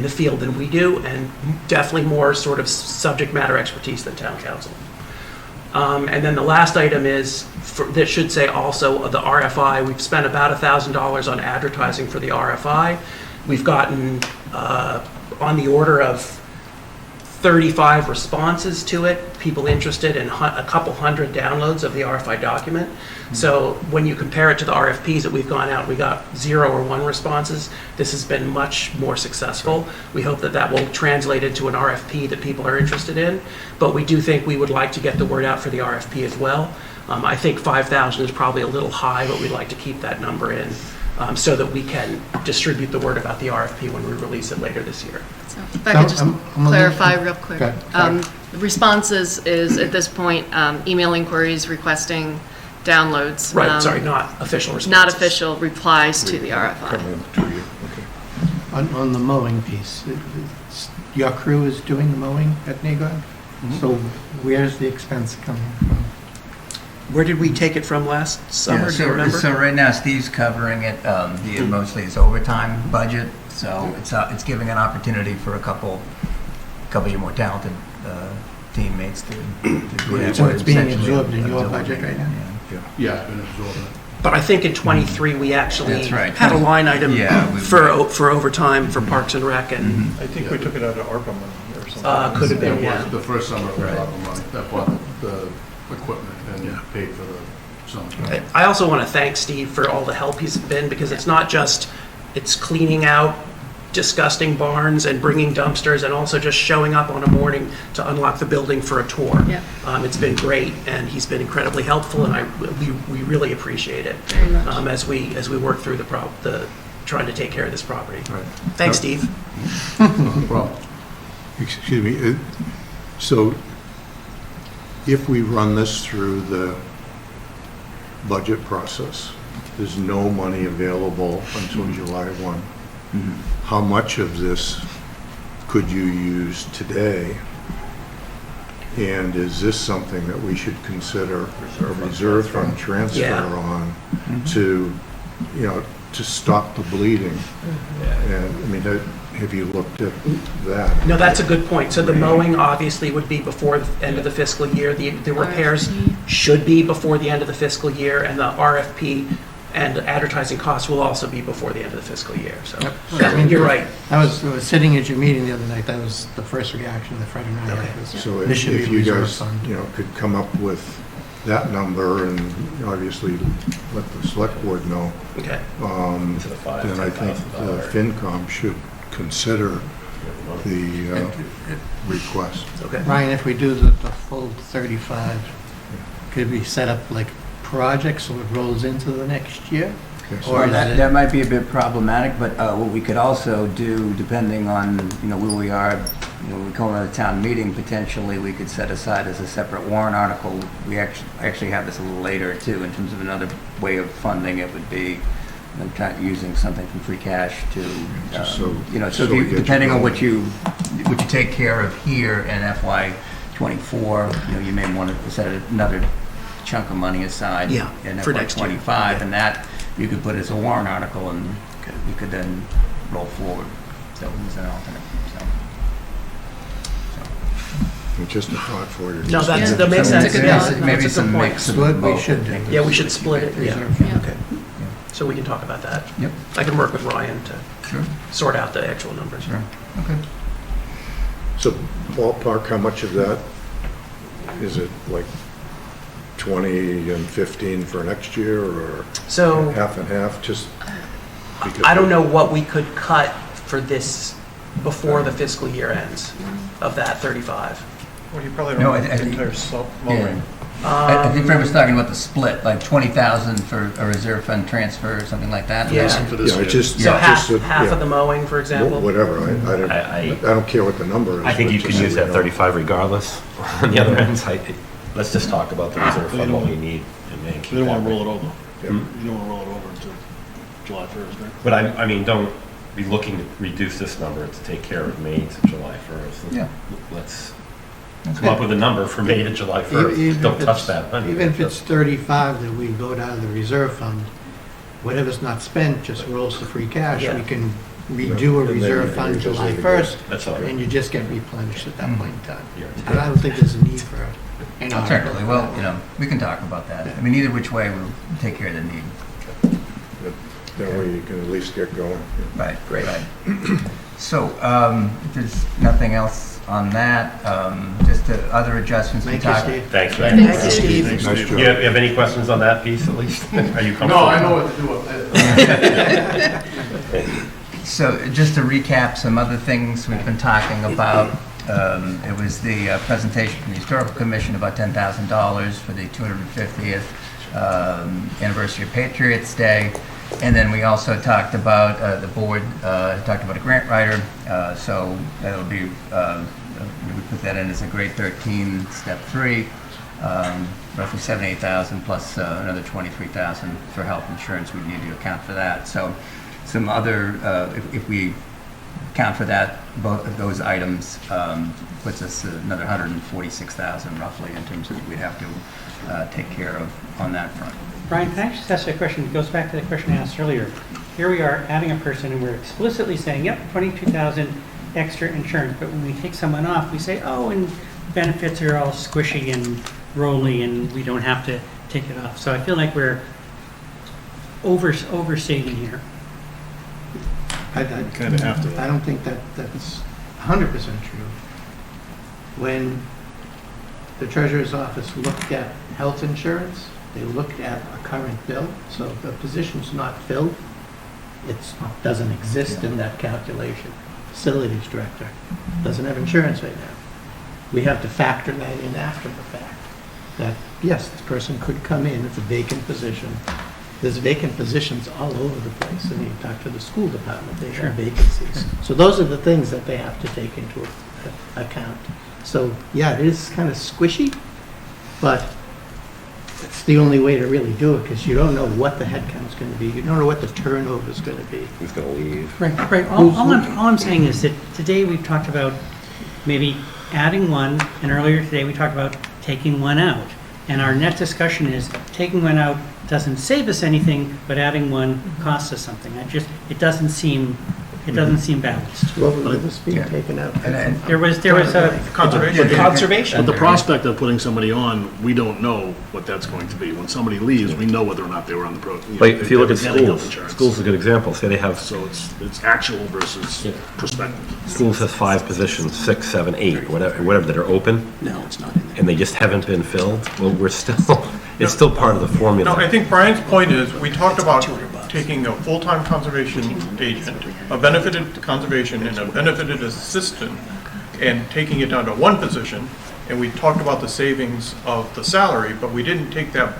field than we do, and definitely more sort of subject matter expertise than town council. And then the last item that should say also the RFI. We've spent about $1,000 on advertising for the RFI. We've gotten on the order of 35 responses to it, people interested, and a couple hundred downloads of the RFI document. So when you compare it to the RFPs that we've gone out, we got 0 or 1 responses. This has been much more successful. We hope that that will translate into an RFP that people are interested in, but we do think we would like to get the word out for the RFP as well. I think 5,000 is probably a little high, but we'd like to keep that number in so that we can distribute the word about the RFP when we release it later this year. So if I could just clarify real quick. Okay, sorry. The responses is, at this point, email inquiries requesting downloads. Right, sorry, not official responses. Not official replies to the RFI. On the mowing piece, your crew is doing the mowing at Nagog? So where's the expense coming from? Where did we take it from last summer, do you remember? So right now, Steve's covering it, mostly his overtime budget, so it's giving an opportunity for a couple of your more talented teammates to do that. So it's being absorbed in your budget right now? Yeah, it's been absorbed. But I think in '23, we actually That's right. had a line item Yeah, for overtime for Parks and Rec, and I think we took it out of ARPA money or something. could have been, That yeah. was the first summer of ARPA money, that bought the equipment and paid for the summer. I also want to thank Steve for all the help he's been, because it's not just, it's cleaning out disgusting barns and bringing dumpsters, and also just showing up on a morning to unlock the building for a tour. Yeah. It's been great, and he's been incredibly helpful, and we really appreciate it Very much. as we work through the trying to take care of this property. Right. Thanks, Steve. No problem. Excuse me, so if we run this through the budget process, there's no money available until July 1. How much of this could you use today? And is this something that we should consider a reserve fund transfer on to, to stop the bleeding? And, I mean, have you looked at that? No, that's a good point. So the mowing obviously would be before the end of the fiscal year. The repairs should be before the end of the fiscal year, and the RFP and advertising costs will also be before the end of the fiscal year. So you're right. I was sitting at your meeting the other night, that was the first reaction that Fred and I had. was So this should be if a you reserve guys, fund. could come up with that number and obviously let the select board know, Okay. then I think FinCom should consider the request. Okay. Ryan, if we do the full 35, could we set up like projects so it rolls into the next year? Yes. Or is it- that might be a bit problematic, but what we could also do, depending on, where we are, we call it a town meeting, potentially we could set aside as a separate warrant article. We actually have this a little later too, in terms of another way of funding it would be using something from free cash to, depending on what you take care of here in FY24, you may want to set another chunk of money aside in for next year. FY25, and that you could put as a warrant article, and you could then roll forward. So as an alternate. Just a thought for you. No, that makes sense. Maybe some mix of both. We should do. Yeah, we should split it. Yeah. Reserve fund. Okay. So we can talk about that. Yep. I can work with Ryan to Sure. sort out the actual numbers. Sure. Okay. So ballpark, how much of that, is it like 20 and 15 for next year, or So half and half, just because? I don't know what we could cut for this before the fiscal year ends of that 35. Well, you probably No, don't I have the think- entire mowing. I think Fred was talking about the split, like 20,000 for a reserve fund transfer or something like that. Yeah. For this Yeah, year. just, So half yeah. of the mowing, for example? Whatever, I don't care what the number is. I think but you can just use so we that know. 35 regardless. On the other end, let's just talk about the reserve fund, what we need, and then keep You don't want that. to roll it over. Yeah. You don't want to roll it over until July 1st, right? But I mean, don't be looking to reduce this number to take care of May to July 1st. Yeah. Let's come up with a number for May to July 1st. Even Don't if touch it's- that money. Even if it's 35 that we vote out of the reserve fund, whatever's not spent just rolls to free cash. Yeah. We can redo a And then reserve you fund revisit July it again. 1st, That's all right. and you just get replenished at that point in time. Yeah. But I don't think there's a need for an article. Certainly, well, we can talk about that. I mean, either which way, we'll take care of the need. That way you can at least get going. Right, great. Right. So, if there's nothing else on that. Just other adjustments we Thank you, talked. Steve. Thanks, Thank man. you, Steve. Nice job. You have any questions on that piece, at least? Are you comfortable? No, I know what to do up there. So just to recap some other things we've been talking about, it was the presentation from the Historical Commission about $10,000 for the 250th anniversary of Patriots Day. And then we also talked about, the board talked about a grant writer, so that'll be, we put that in as a grade 13, step 3, roughly $78,000 plus another $23,000 for health insurance. We need to account for that. So some other, if we account for that, both of those items, puts us another $146,000 roughly in terms of what we'd have to take care of on that front. Brian, can I just ask you a question? It goes back to the question I asked earlier. Here we are adding a person and we're explicitly saying, yep, 22,000 extra insurance. But when we take someone off, we say, oh, and benefits are all squishy and rolly and we don't have to take it off. So I feel like we're overstating here. I Kind of have to. I don't think that's 100% true. When the treasurer's office looked at health insurance, they looked at a current bill, so if the position's not filled, it doesn't exist in that calculation. Facilities director doesn't have insurance right now. We have to factor that in after the fact. That, yes, this person could come in, it's a vacant position. There's vacant positions all over the place, and you talk to the school department, they have vacancies. So those are the things that they have to take into account. So, yeah, it is kind of squishy, but it's the only way to really do it, because you don't know what the headcount's going to be. You don't know what the turnover's going to be. Who's going to leave? Right. All I'm saying is that today we've talked about maybe adding one, and earlier today we talked about taking one out. And our net discussion is taking one out doesn't save us anything, but adding one costs us something. It doesn't seem balanced. What was this being taken out? And There was a Conservation. But the prospect of putting somebody on, we don't know what that's going to be. When somebody leaves, we know whether or not they were on the program. Like, if you look at schools is a good example. Say they have, So it's actual versus prospective. schools has 5 positions, 6, 7, 8, whatever, that are open, No, it's not in there. and they just haven't been filled. Well, it's still part of the formula. No, I think Brian's point is, we talked about taking a full-time conservation agent, a benefited conservation and a benefited assistant, and taking it down to one position, and we talked about the savings of the salary, but we didn't take the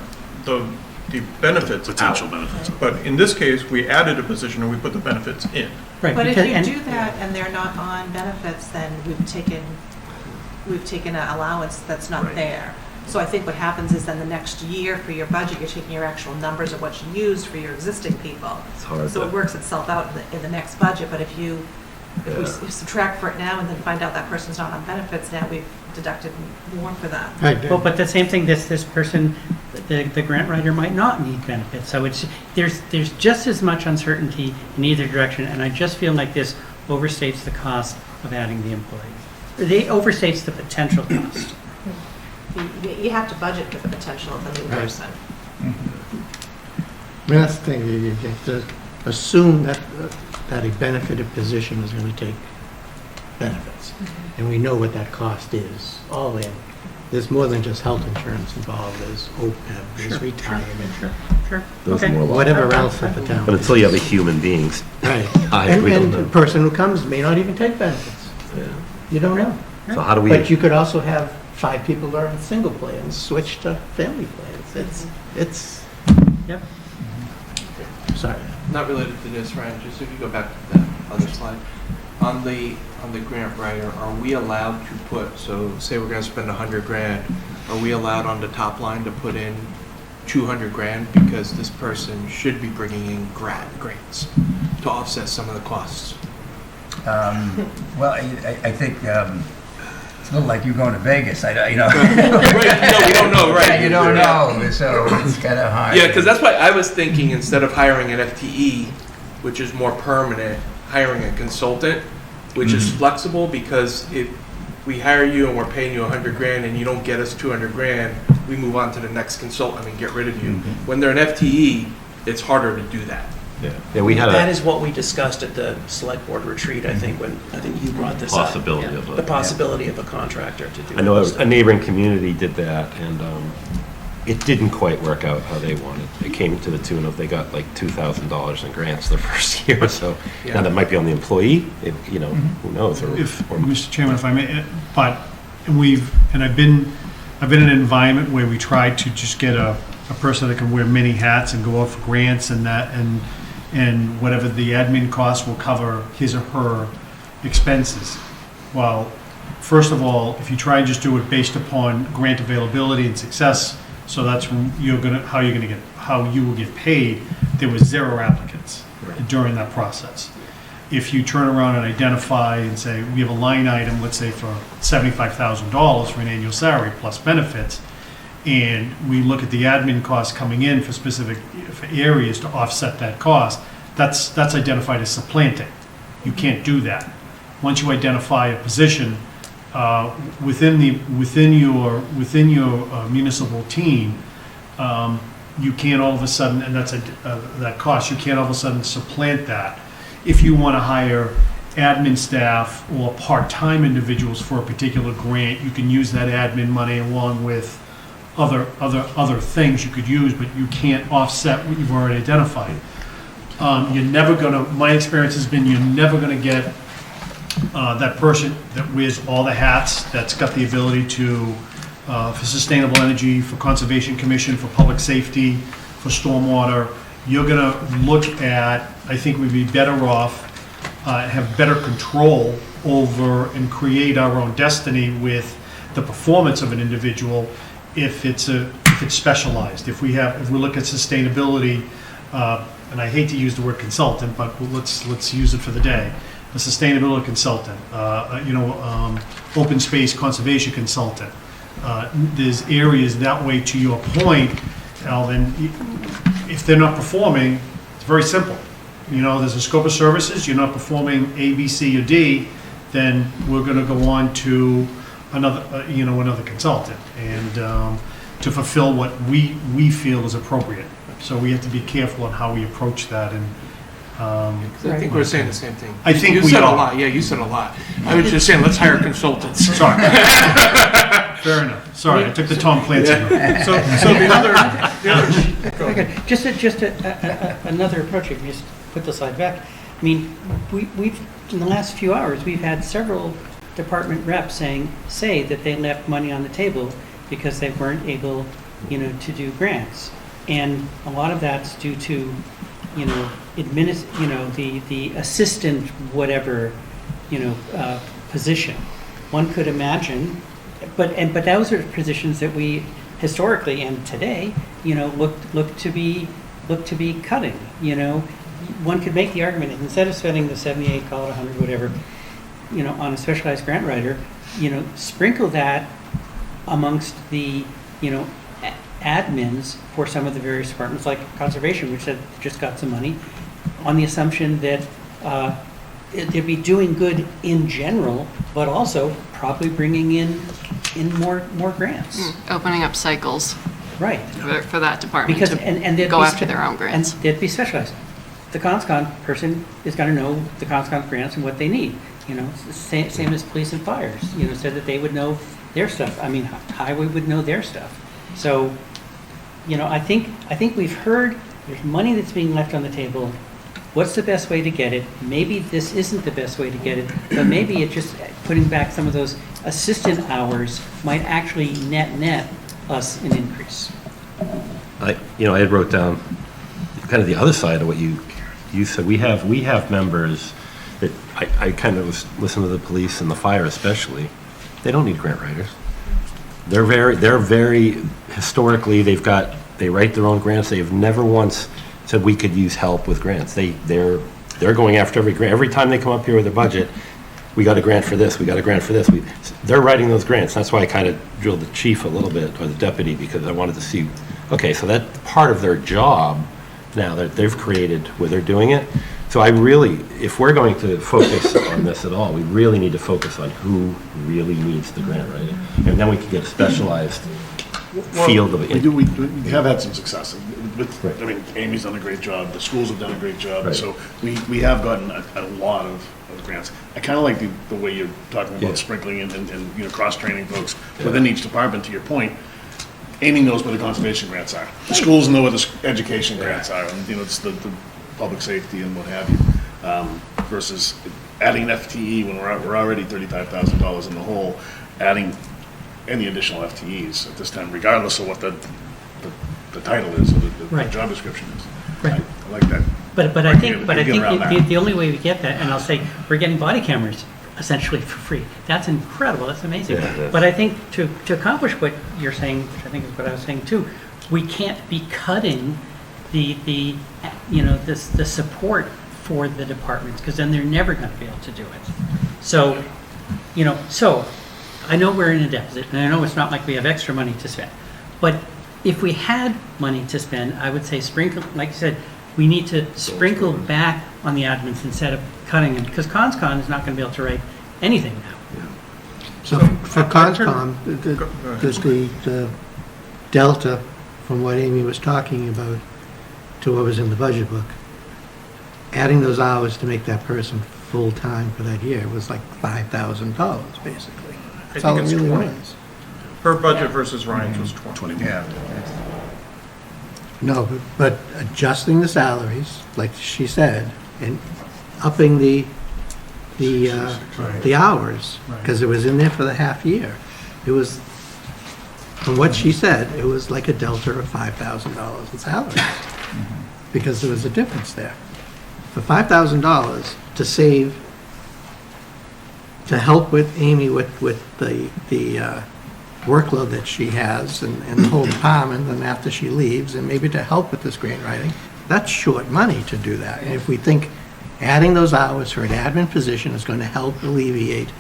benefits out. Potential benefits. But in this case, we added a position and we put the benefits in. right. But if because- you do that and they're not on benefits, then we've taken an allowance that's not there. So I think what happens is then the next year for your budget, you're taking your actual numbers of what you use for your existing people. It's hard So to- it works itself out in the next budget, but if you subtract for it now and then find out that person's not on benefits, now we've deducted more for that. Right. Well, but the same thing, this person, the grant writer might not need benefits. So there's just as much uncertainty in either direction, and I just feel like this overstates the cost of adding the employees. They overstates the potential cost. You have to budget for the potential of the new Right. person. I mean, that's the thing, you have to assume that a benefited position is going to take benefits. And we know what that cost is, all in. There's more than just health insurance involved, there's OPEB, there's retirement, Sure. Those Okay. more like- whatever else at the town. But until you have a human being, Right. we don't And know. the person who comes may not even take benefits. You don't know. So how do we? But you could also have 5 people that are on single plans switch to family plans. It's, Yep. sorry. Not related to this, Ryan, just if you go back to that other slide. On the grant writer, are we allowed to put, so say we're gonna spend 100 grand, are we allowed on the top line to put in 200 grand because this person should be bringing in grants to offset some of the costs? Well, I think it's a little like you going to Vegas. You know. Right, no, we don't know, right? Yeah, you don't know, so it's kind of hard. Yeah, because that's why I was thinking, instead of hiring an FTE, which is more permanent, hiring a consultant, which is flexible, because if we hire you and we're paying you 100 grand and you don't get us 200 grand, we move on to the next consultant and get rid of you. When they're an FTE, it's harder to do that. Yeah, we had That a is what we discussed at the select board retreat, I think, when, I think you brought this up. possibility of The a, possibility of a contractor to do. I know this a neighboring community did that, and it didn't quite work out how they wanted. It came to the tune of, they got like $2,000 in grants their first year, so now that might be on the employee, you know, who knows? Or Mr. Chairman, if I may, but I've been in an environment where we tried to just get a person that can wear many hats and go out for grants and that, and whatever the admin costs will cover his or her expenses. Well, first of all, if you try and just do it based upon grant availability and success, so that's how you will get paid, there was 0 applicants during that process. If you turn around and identify and say, we have a line item, let's say for $75,000 for an annual salary plus benefits, and we look at the admin costs coming in for specific areas to offset that cost, that's identified as supplanting. You can't do that. Once you identify a position within your municipal team, you can't all of a sudden, and that's that cost, you can't all of a sudden supplant that. If you want to hire admin staff or part-time individuals for a particular grant, you can use that admin money along with other things you could use, but you can't offset what you've already identified. You're never gonna, my experience has been, you're never gonna get that person that wears all the hats, that's got the ability to, for sustainable energy, for Conservation Commission, for public safety, for stormwater. You're gonna look at, I think we'd be better off, have better control over and create our own destiny with the performance of an individual if it's specialized. If we look at sustainability, and I hate to use the word consultant, but let's use it for the day. A sustainability consultant, open space conservation consultant. There's areas that way, to your point, Alvin, if they're not performing, it's very simple. There's a scope of services, you're not performing A, B, C, or D, then we're gonna go on to another consultant, and to fulfill what we feel is appropriate. So we have to be careful on how we approach that. And I think we're saying the same thing. I think you we said are. a lot. Yeah, you said a lot. I was just saying, let's hire consultants. Sorry. Fair enough. Sorry, I took the Tom Clancy route. So the other Okay, just another approach, if you just put the slide back. I mean, we've in the last few hours, we've had several department reps say that they left money on the table because they weren't able, to do grants. And a lot of that's due to, the assistant whatever, position. One could imagine, but those are positions that we historically and today, look to be cutting. One could make the argument that instead of spending the 78, call it 100, whatever, on a specialized grant writer, sprinkle that amongst the, admins for some of the various departments, like conservation, which had just got some money, on the assumption that they'd be doing good in general, but also probably bringing in more grants. Opening up cycles. Right. For that department Because to and they'd go be after their own grants. And they'd be specialized. The ConsCon person is going to know the ConsCon grants and what they need. Same as police and fires. Said that they would know their stuff. I mean, highway would know their stuff. So, I think we've heard there's money that's being left on the table. What's the best way to get it? Maybe this isn't the best way to get it, but maybe it just putting back some of those assistant hours might actually net us an increase. I had wrote down kind of the other side of what you said. We have members that I kind of was listening to the police and the fire especially. They don't need grant writers. They're very historically, they write their own grants. They have never once said we could use help with grants. They're going after every grant. Every time they come up here with a budget, we got a grant for this, we got a grant for this. They're writing those grants. That's why I kind of drilled the chief a little bit, or the deputy, because I wanted to see, okay, so that's part of their job now that they've created where they're doing it. So if we're going to focus on this at all, we really need to focus on who really needs the grant writing. And then we can get a specialized field of We have had some success. I mean, Amy's done a great job, the schools have done a great job, Right. so we have gotten a lot of grants. I kind of like the way you're talking about Yeah. sprinkling and cross-training folks within each department, to your point. Amy knows where the conservation grants are. The schools know where the education grants are, and, it's the public safety and what have you. Versus adding an FTE when we're already $35,000 in the hole, adding any additional FTEs at this time, regardless of what the title is or the Right. job description is. Right. I like that. But I Right, think, you but I get think around that. the only way we get that, and I'll say, we're getting body cameras essentially for free. That's incredible, that's amazing. Yeah, it is. But I think to accomplish what you're saying, which I think is what I was saying too, we can't be cutting the support for the departments, because then they're never gonna be able to do it. So, I know we're in a deficit, and I know it's not like we have extra money to spend. But if we had money to spend, I would say sprinkle, like you said, we need to sprinkle back on the admins instead of cutting them, because ConsCon is not going to be able to write anything now. So for ConsCom, does the delta from what Amy was talking about to what was in the budget book, adding those hours to make that person full-time for that year was like $5,000, basically. That's all it it's really 20. was. Her budget versus Ryan's was 20. Yeah. No, but adjusting the salaries, like she said, and upping the hours, because it was in there for the half year. It was, from what she said, it was like a delta of $5,000 in salaries, because there was a difference there. For $5,000 to save, to help with Amy with the workload that she has and the whole department, and after she leaves, and maybe to help with this grant writing, that's short money to do that. And if we think adding those hours for an admin position is going to help alleviate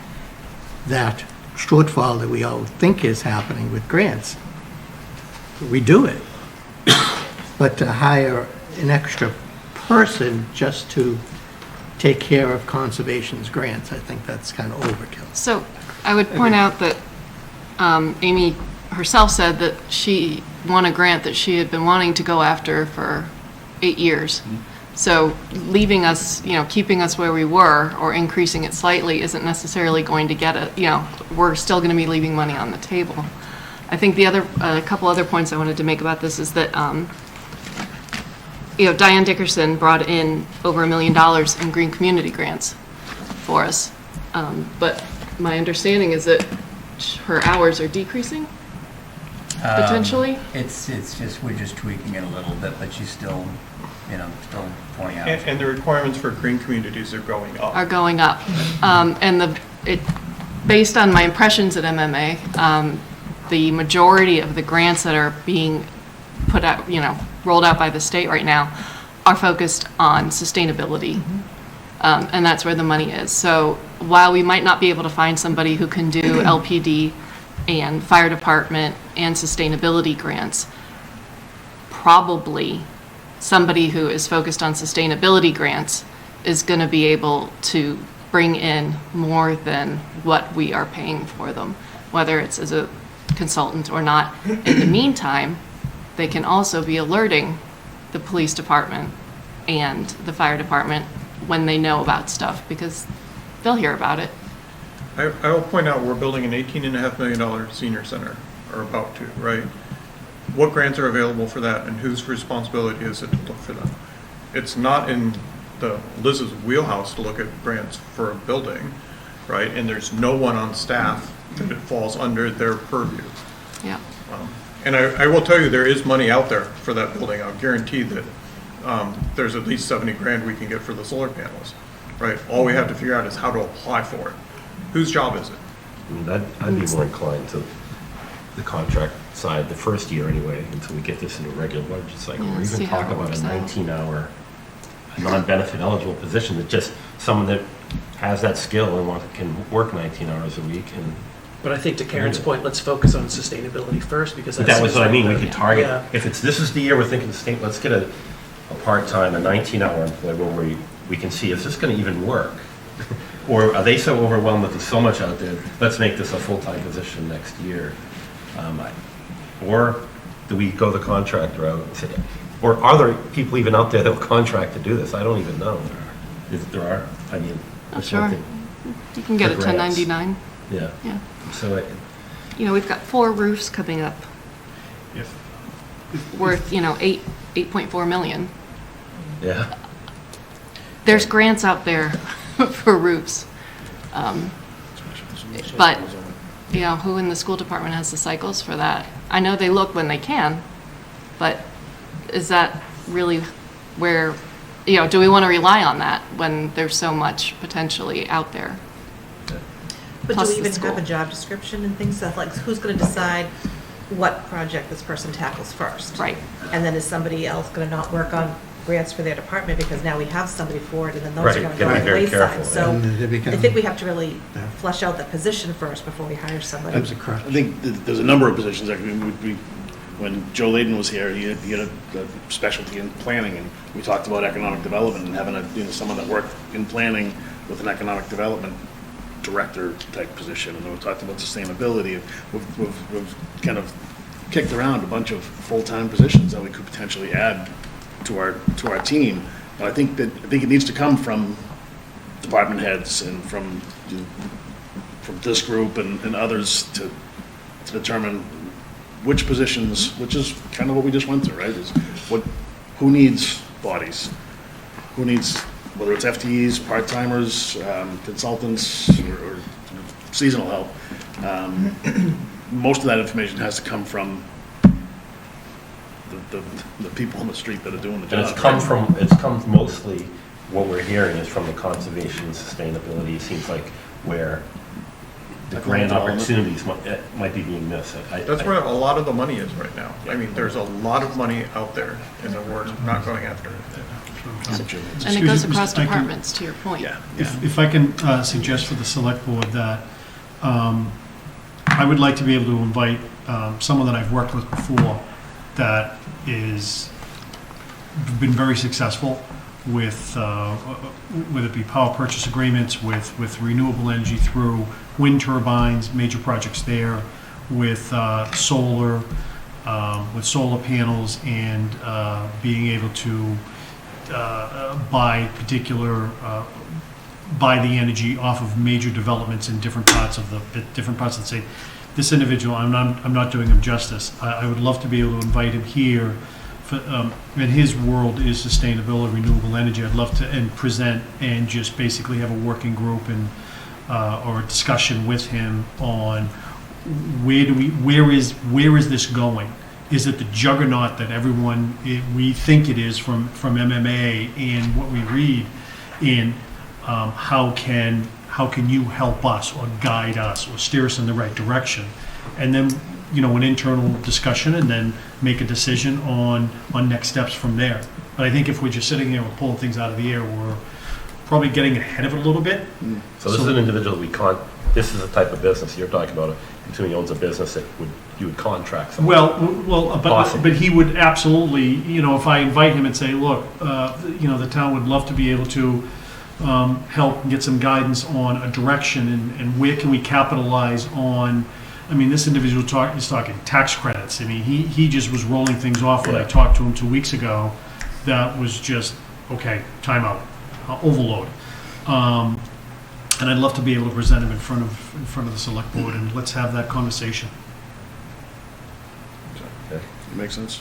that shortfall that we all think is happening with grants, we do it. But to hire an extra person just to take care of conservation's grants, I think that's kind of overkill. So I would point out that Amy herself said that she won a grant that she had been wanting to go after for 8 years. So leaving us, keeping us where we were or increasing it slightly isn't necessarily going to get it, we're still going to be leaving money on the table. I think a couple other points I wanted to make about this is that, Diane Dickerson brought in over $1 million in green community grants for us. But my understanding is that her hours are decreasing, potentially? It's just, we're just tweaking it a little bit, but she's still 20 hours. And the requirements for green communities are going up. Are going up. And based on my impressions at MMA, the majority of the grants that are being put out, rolled out by the state right now are focused on sustainability. And that's where the money is. So while we might not be able to find somebody who can do LPD and fire department and sustainability grants, probably somebody who is focused on sustainability grants is going to be able to bring in more than what we are paying for them, whether it's as a consultant or not. In the meantime, they can also be alerting the police department and the fire department when they know about stuff, because they'll hear about it. I will point out, we're building an $18.5 million senior center, or about to, right? What grants are available for that, and whose responsibility is it to look for them? It's not in Liz's wheelhouse to look at grants for a building, right? And there's no one on staff that it falls under their purview. Yeah. And I will tell you, there is money out there for that building. I'll guarantee that there's at least 70 grand we can get for the solar panels, right? All we have to figure out is how to apply for it. Whose job is it? I'd be more inclined to the contract side the first year anyway, until we get this in a regular budget cycle. Yeah, Or see even how talk it about a works out. 19-hour non-benefit eligible position, that just someone that has that skill and can work 19 hours a week. But I think to Karen's point, let's focus on sustainability first, because But that was what I mean, we could target, Yeah. if this is the year we're thinking state, let's get a part-time, a 19-hour employee where we can see, is this going to even work? Or are they so overwhelmed that there's so much out there, let's make this a full-time position next year? Or do we go the contract route? Or are there people even out there that will contract to do this? I don't even know. If there are, I mean. Oh, there's sure. something You can get a for grants. 1099. Yeah. Yeah. So, You know, we've got 4 roofs coming up worth, 8.4 million. yeah. There's grants out there for roofs. But, who in the school department has the cycles for that? I know they look when they can, but is that really where, do we want to rely on that when there's so much potentially out there? But Plus do we the even school. have a job description and things, so like, who's going to decide what project this person tackles first? Right. And then is somebody else going to not work on grants for their department because now we have somebody for it, and then those Right, are going to gotta go be by the very wayside. careful, So And they become- I think we have to really flesh out the position first before we hire somebody. Comes across. I think there's a number of positions, like, when Joe Layden was here, he had a specialty in planning, and we talked about economic development and having someone that worked in planning with an economic development director type position, and then we talked about sustainability. We've kind of kicked around a bunch of full-time positions that we could potentially add to our team. But I think it needs to come from department heads and from this group and others to determine which positions, which is kind of what we just went through, right? Who needs bodies? Who needs, whether it's FTEs, part-timers, consultants, or seasonal help. Most of that information has to come from the people on the street that are doing the job. And it's come mostly, what we're hearing is from the conservation and sustainability, seems like where the grand opportunities might be being missed. That's where a lot of the money is right now. I mean, there's a lot of money out there, and we're not going after it. And it goes me, across I can- departments, to your point. If I can suggest for the select board that I would like to be able to invite someone that I've worked with before that is been very successful with whether it be power purchase agreements with renewable energy through wind turbines, major projects there, with solar panels, and being able to buy the energy off of major developments in different parts of the state. This individual, I'm not doing him justice. I would love to be able to invite him here. And his world is sustainability, renewable energy. I'd love to present and just basically have a working group and or a discussion with him on where is this going? Is it the juggernaut that we think it is from MMA and what we read? And how can you help us or guide us or steer us in the right direction? And then an internal discussion, and then make a decision on next steps from there. But I think if we're just sitting here and pulling things out of the air, we're probably getting ahead of it a little bit. So this is an individual this is the type of business you're talking about, until he owns a business that you would contract someone. But he would absolutely, if I invite him and say, look, the town would love to be able to help and get some guidance on a direction and where can we capitalize on. I mean, this individual is talking tax credits. I mean, he just was rolling things off when I talked to him 2 weeks ago. That was just, okay, time out, overload. And I'd love to be able to present him in front of the select board, and let's have that conversation. Makes sense.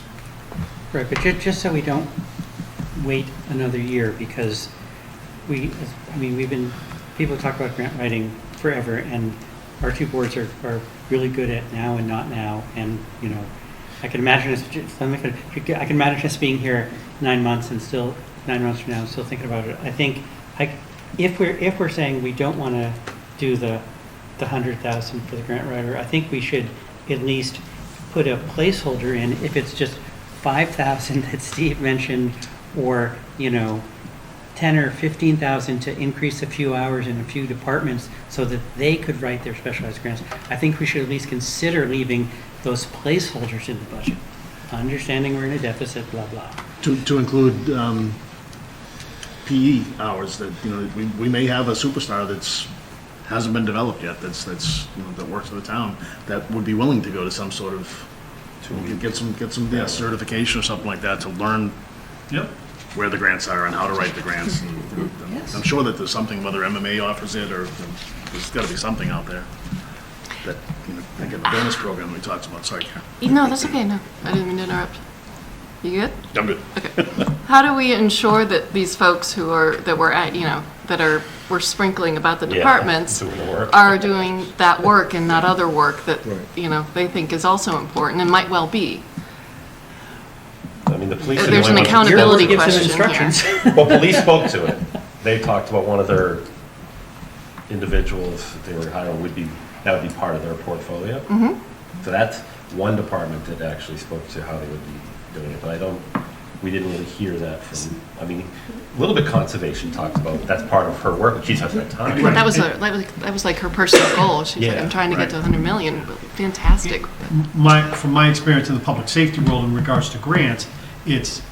Right, but just so we don't wait another year, because people talk about grant writing forever, and our two boards are really good at now and not now, and I can imagine us being here 9 months and still 9 months from now still thinking about it. I think if we're saying we don't want to do the 100,000 for the grant writer, I think we should at least put a placeholder in, if it's just 5,000 that Steve mentioned, or 10 or 15,000 to increase a few hours in a few departments so that they could write their specialized grants. I think we should at least consider leaving those placeholders in the budget, understanding we're in a deficit, blah, blah. To include PE hours, that we may have a superstar that's hasn't been developed yet, that works for the town, that would be willing to go to some sort of Get some certification or something like that to learn where the grants are and how to write the grants. And I'm sure that there's something, whether MMA offers it or there's got to be something out there. That, like in the bonus program we talked about. Sorry, Karen. No, that's okay. No, I didn't mean to interrupt. You good? I'm good. Okay. How do we ensure that these folks we're sprinkling about the departments doing the work. are doing that work and that other work that, they think is also important and might well be? I mean, the police. are the There's only an ones who accountability Give some question instructions. here. Well, police spoke to it. They talked about one of their individuals that they were hiring that would be part of their portfolio. Mm-hmm. So that's one department that actually spoke to how they would be doing it, but we didn't really hear that from, a little bit conservation talked about, that's part of her work, but she just hasn't had time. But that was like her personal goal. She's like, Yeah, I'm trying to get to 100 million. Fantastic. From my experience in the public safety world in regards to grants, it's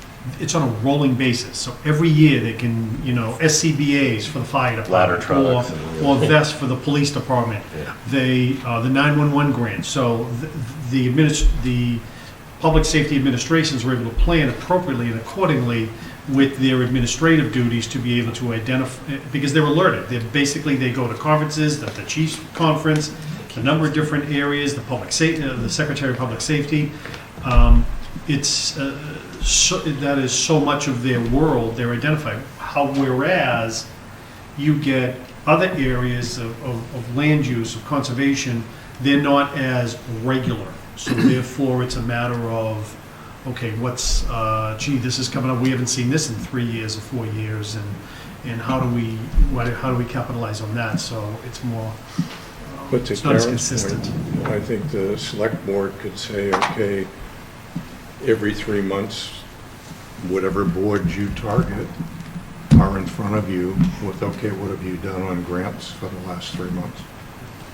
on a rolling basis. So every year they can, SCBAs for the fire Ladder department, trucks. or vests for the police department. Yeah. The 911 grant. So the public safety administrations were able to plan appropriately and accordingly with their administrative duties to be able to identify, because they're alerted. They go to conferences, the chief's conference, a number of different areas, the Secretary of Public Safety. That is so much of their world, they're identified. Whereas you get other areas of land use, of conservation, they're not as regular. So therefore, it's a matter of, okay, this is coming up, we haven't seen this in 3 years or 4 years, and how do we capitalize on that? So it's more, But to it's not as Karen's consistent. point, I think the select board could say, okay, every 3 months, whatever boards you target are in front of you with, okay, what have you done on grants for the last 3 months?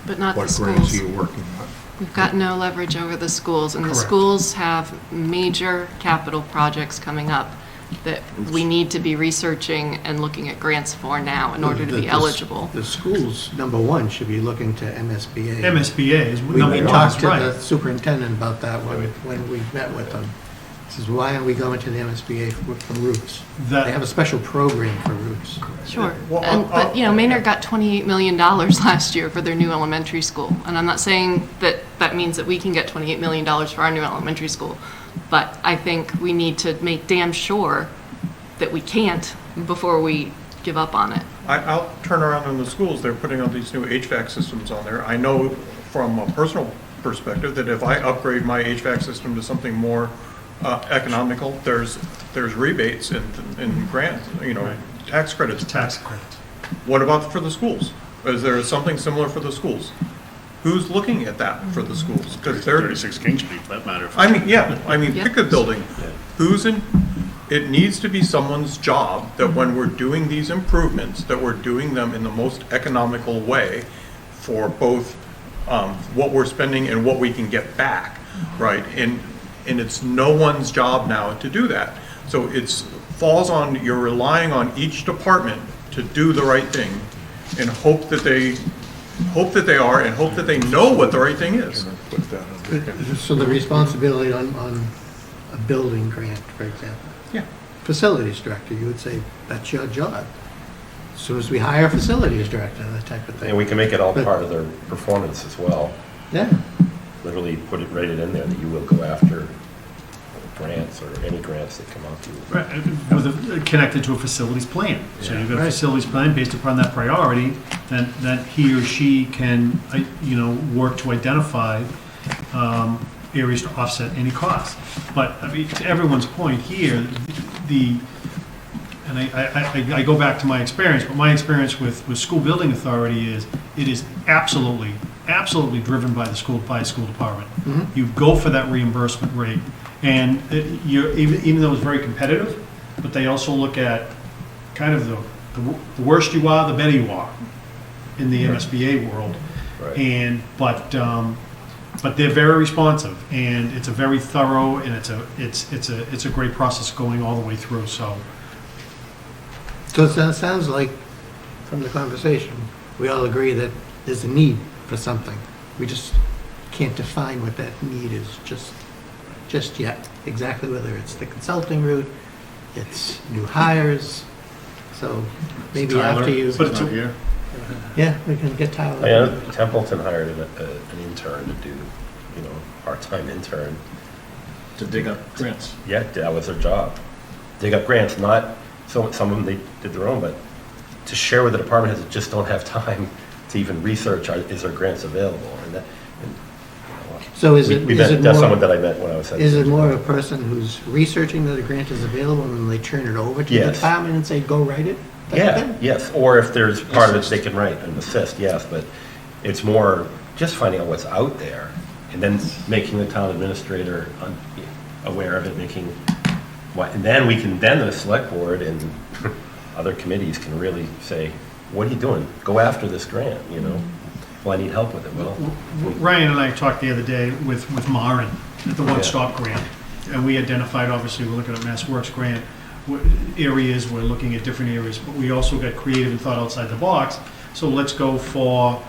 But not the What grants schools. are you working on? We've got no leverage over the schools, and the Correct. schools have major capital projects coming up that we need to be researching and looking at grants for now in order to be eligible. The schools, number one, should be looking to MSBA. MSBA is We number one, talked to right. the superintendent about that when we met with them. He says, why aren't we going to the MSBA for roofs? They have a special program for roofs. Sure. Well, But Maynard got $28 million last year for their new elementary school. And I'm not saying that means that we can get $28 million for our new elementary school. But I think we need to make damn sure that we can't before we give up on it. I'll turn around in the schools, they're putting out these new HVAC systems on there. I know from a personal perspective that if I upgrade my HVAC system to something more economical, there's rebates and grants, tax credits. Tax credits. What about for the schools? Is there something similar for the schools? Who's looking at that for the schools? Because they're 36 King Street, for that matter. pick a building. It needs to be someone's job that when we're doing these improvements, that we're doing them in the most economical way for both what we're spending and what we can get back, right? And it's no one's job now to do that. So you're relying on each department to do the right thing and hope that they know what the right thing is. So the responsibility on a building grant, for example. Yeah. Facilities director, you would say, that's your job. As soon as we hire a facilities director, that type of thing. And we can make it all But- part of their performance as well. Yeah. Literally write it in there that you will go after grants or any grants that come out to you. Right, connected to a facilities plan. So you've got a facilities plan based upon that priority, then he or she can, work to identify areas to offset any cost. But, to everyone's point here, and I go back to my experience, but my experience with school building authority is, it is absolutely driven by the school department. Mm-hmm. You go for that reimbursement rate, and even though it's very competitive, but they also look at kind of the worse you are, the better you are in the MSBA world. Right. But they're very responsive, and it's a very thorough, and it's a great process going all the way through. So it sounds like, from the conversation, we all agree that there's a need for something. We just can't define what that need is just just yet, exactly whether it's the consulting route, it's new hires, so maybe after you. But it's here. Yeah, we can get Tyler. Yeah, Templeton hired an intern to do, part-time intern. To dig up grants. Yeah, that was their job. Dig up grants, not, some of them they did their own, but to share with the department heads that just don't have time to even research, is there grants available? So is That's more, someone that I met when I was at. is it more of a person who's researching that a grant is available and then they turn it over to the Yes. department and say, go write it? type of Yeah, thing? yes, or if there's part of it they can write and assist, yes, but it's more just finding out what's out there and then making the town administrator aware of it, and then the select board and other committees can really say, what are you doing? Go after this grant, Well, I need help with it. Well, Ryan and I talked the other day with Maren at the One Stop Grant, and we identified, obviously, we're looking at Mass Works grant areas, we're looking at different areas, but we also got creative and thought outside the box. So let's go for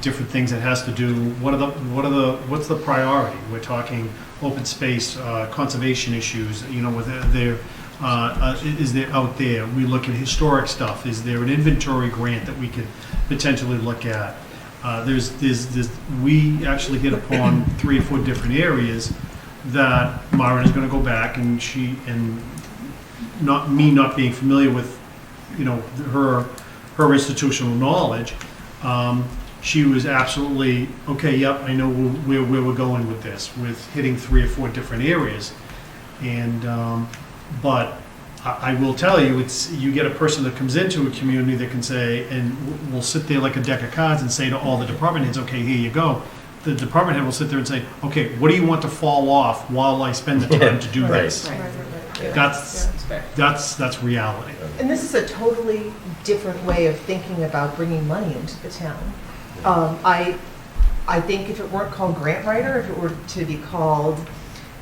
different things that has to do. What's the priority? We're talking open space, conservation issues. Is there out there? We look at historic stuff. Is there an inventory grant that we could potentially look at? We actually hit upon 3 or 4 different areas that Maren is going to go back and not being familiar with, her institutional knowledge. She was absolutely, okay, yep, I know where we're going with this, with hitting 3 or 4 different areas. And, but I will tell you, you get a person that comes into a community that can say, and will sit there like a deck of cards and say to all the department heads, okay, here you go. The department head will sit there and say, okay, what do you want to fall off while I spend the time to do this? That's reality. And this is a totally different way of thinking about bringing money into the town. I think if it weren't called grant writer, if it were to be called,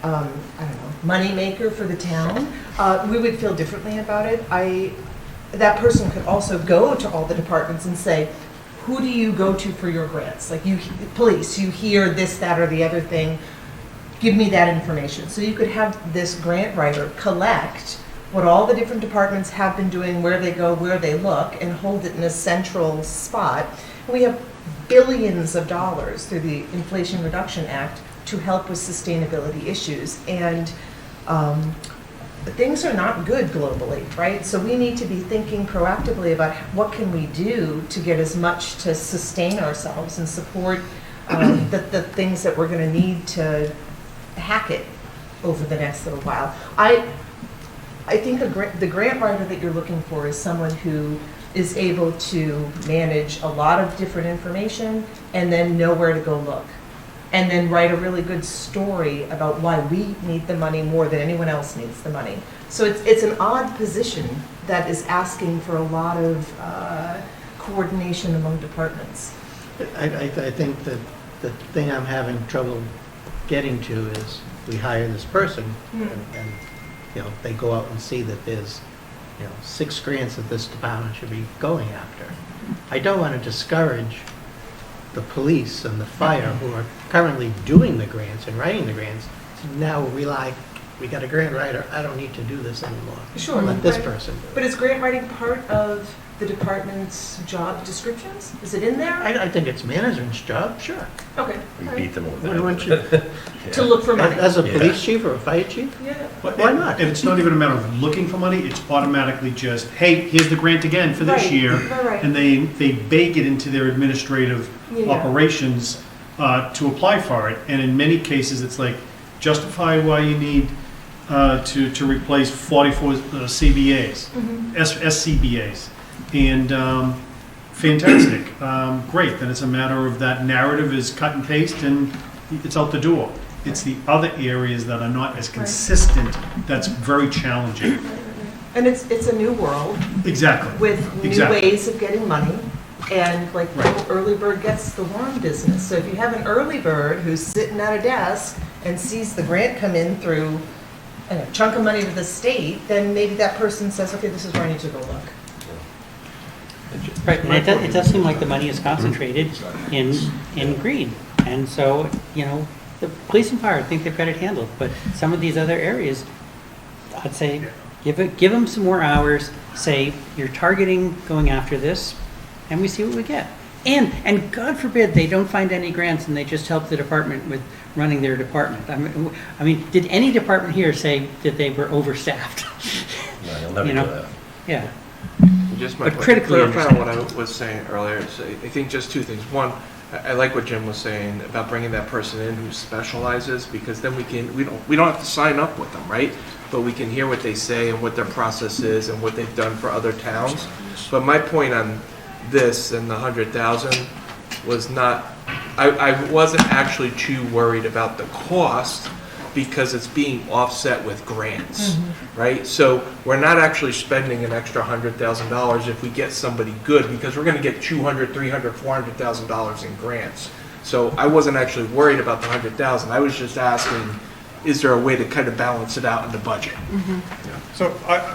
I don't know, money maker for the town, we would feel differently about it. That person could also go to all the departments and say, who do you go to for your grants? Like police, you hear this, that, or the other thing. Give me that information. So you could have this grant writer collect what all the different departments have been doing, where they go, where they look, and hold it in a central spot. And we have billions of dollars through the Inflation Reduction Act to help with sustainability issues. And things are not good globally, right? So we need to be thinking proactively about what can we do to get as much to sustain ourselves and support the things that we're going to need to hack it over the next little while. I think the grant writer that you're looking for is someone who is able to manage a lot of different information and then know where to go look. And then write a really good story about why we need the money more than anyone else needs the money. So it's an odd position that is asking for a lot of coordination among departments. I think that the thing I'm having trouble getting to is we hire this person and they go out and see that there's 6 grants that this department should be going after. I don't want to discourage the police and the fire who are currently doing the grants and writing the grants. So now we got a grant writer, I don't need to do this anymore. Sure. Let this person do it. But is grant writing part of the department's job descriptions? Is it in there? I think it's management's job, sure. Okay. We beat them over Why that. don't you? To look for money. As a police chief or a fire chief? Yeah. Why not? And it's not even a matter of looking for money, it's automatically just, hey, here's the grant again for this Right, year. right. And they bake it into their administrative Yeah. operations to apply for it. And in many cases, it's like, justify why you need to replace 44 CBAs, SCBAs. And fantastic, great, then it's a matter of that narrative is cut and paste and it's out the door. It's the other areas that are not as consistent that's very challenging. And it's a new world. Exactly. With new ways of getting money. And like early bird gets the worm business. So if you have an early bird who's sitting at a desk and sees the grant come in through a chunk of money to the state, then maybe that person says, okay, this is where I need to go look. Right, and it does seem like the money is concentrated in Green. And so, the police and fire, I think they've got it handled, but some of these other areas, I'd say, give them some more hours, say, you're targeting going after this, and we see what we get. And God forbid they don't find any grants and they just help the department with running their department. I mean, did any department here say that they were overstaffed? No, you'll never You do know? that. Yeah. Just But my critically clarify on what I understaffed. was saying earlier. So I think just two things. One, I like what Jim was saying about bringing that person in who specializes, because then we don't have to sign up with them, right? But we can hear what they say and what their process is and what they've done for other towns. But my point on this and the 100,000 was not, I wasn't actually too worried about the cost, because it's being offset with grants, right? So we're not actually spending an extra $100,000 if we get somebody good, because we're going to get $200,000, $300,000, $400,000 in grants. So I wasn't actually worried about the 100,000. I was just asking, is there a way to kind of balance it out in the budget? So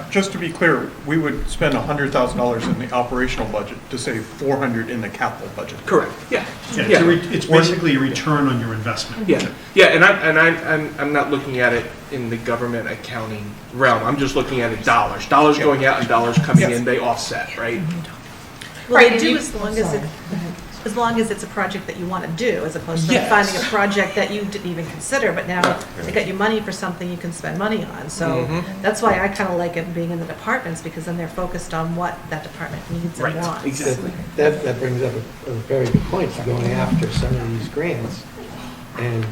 just to be clear, we would spend $100,000 in the operational budget to save 400 in the capital budget. Correct. Yeah. Yeah, it's basically a return on your investment. Yeah, yeah, and I'm not looking at it in the government accounting realm. I'm just looking at it dollars going out and dollars coming in. They offset, right? Well, Right, they and do you- as long as it's a project that you want to do, as opposed to Yes. finding a project that you didn't even consider, but now they got you money for something you can spend money on. So that's why I kind of like it being in the departments, because then they're focused on what that department needs and wants. Exactly. That brings up a very good point, for going after some of these grants. And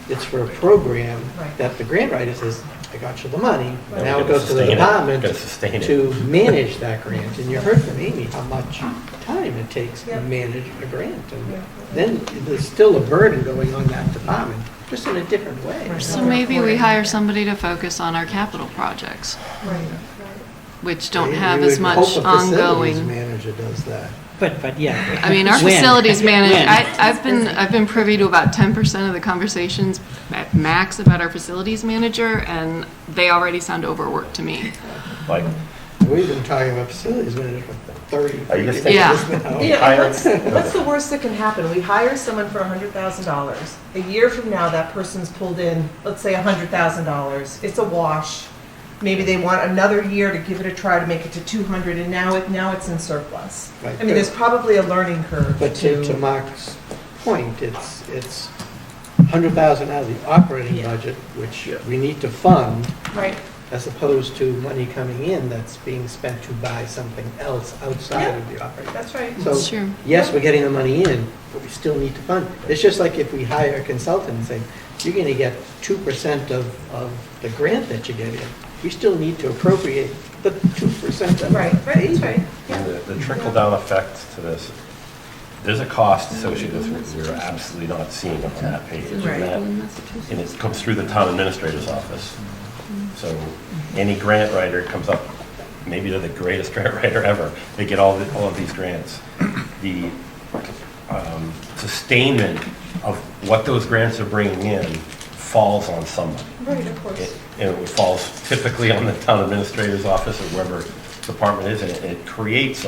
it's for a program that the grant writer says, I got you the money, Now now we it gotta goes to the sustain it. department Gotta sustain it. to manage that grant. And you heard from Amy how much time it takes to manage a grant. And then there's still a burden going on that department, just in a different way. So maybe we hire somebody to focus on our capital projects, which don't have as much You would hope a facilities ongoing. manager does that. But yeah. I mean, our When? facilities manager, When? I've been privy to about 10% of the conversations at max about our facilities manager, and they already sound overworked to me. Like, We've been talking about facilities manager for 30 Are you just years taking- now. Yeah, and what's the worst that can happen? We hire someone for $100,000. A year from now, that person's pulled in, let's say, $100,000. It's a wash. Maybe they want another year to give it a try to make it to 200, and now it's in surplus. Right. I mean, there's probably a learning curve But to Mark's point, it's 100,000 out of the operating budget, which we need to fund, Right. as opposed to money coming in that's being spent to buy something else outside of the operating. That's right. So, Sure. yes, we're getting the money in, but we still need to fund. It's just like if we hire a consultant and say, you're going to get 2% of the grant that you get in. We still need to appropriate the 2% of Right, that's right. and the trickle-down effect to this, there's a cost associated with it we're absolutely not seeing on that page. Right. And it comes through the town administrator's office. So any grant writer comes up, maybe they're the greatest grant writer ever. They get all of these grants. The sustainment of what those grants are bringing in falls on somebody. Right, of course. It falls typically on the town administrator's office or whoever department is, and it creates,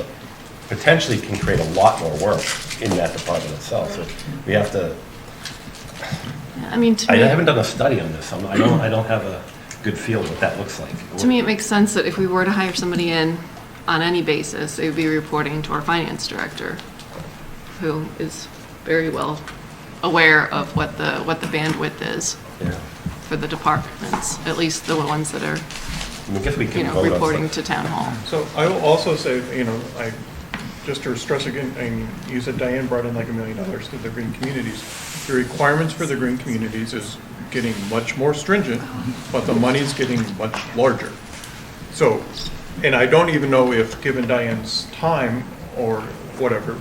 potentially can create a lot more work in that department itself. So we have to, I mean, to I me, haven't done a study on this. I don't have a good feel what that looks like. to me, it makes sense that if we were to hire somebody in on any basis, they would be reporting to our finance director, who is very well aware of what the bandwidth is Yeah. for the departments, at least the ones that are, I guess we can vote on reporting something. to town hall. So I will also say, just to stress again, and you said Diane brought in like $1 million to the green communities. The requirements for the green communities is getting much more stringent, but the money's getting much larger. So, and I don't even know if, given Diane's time or whatever,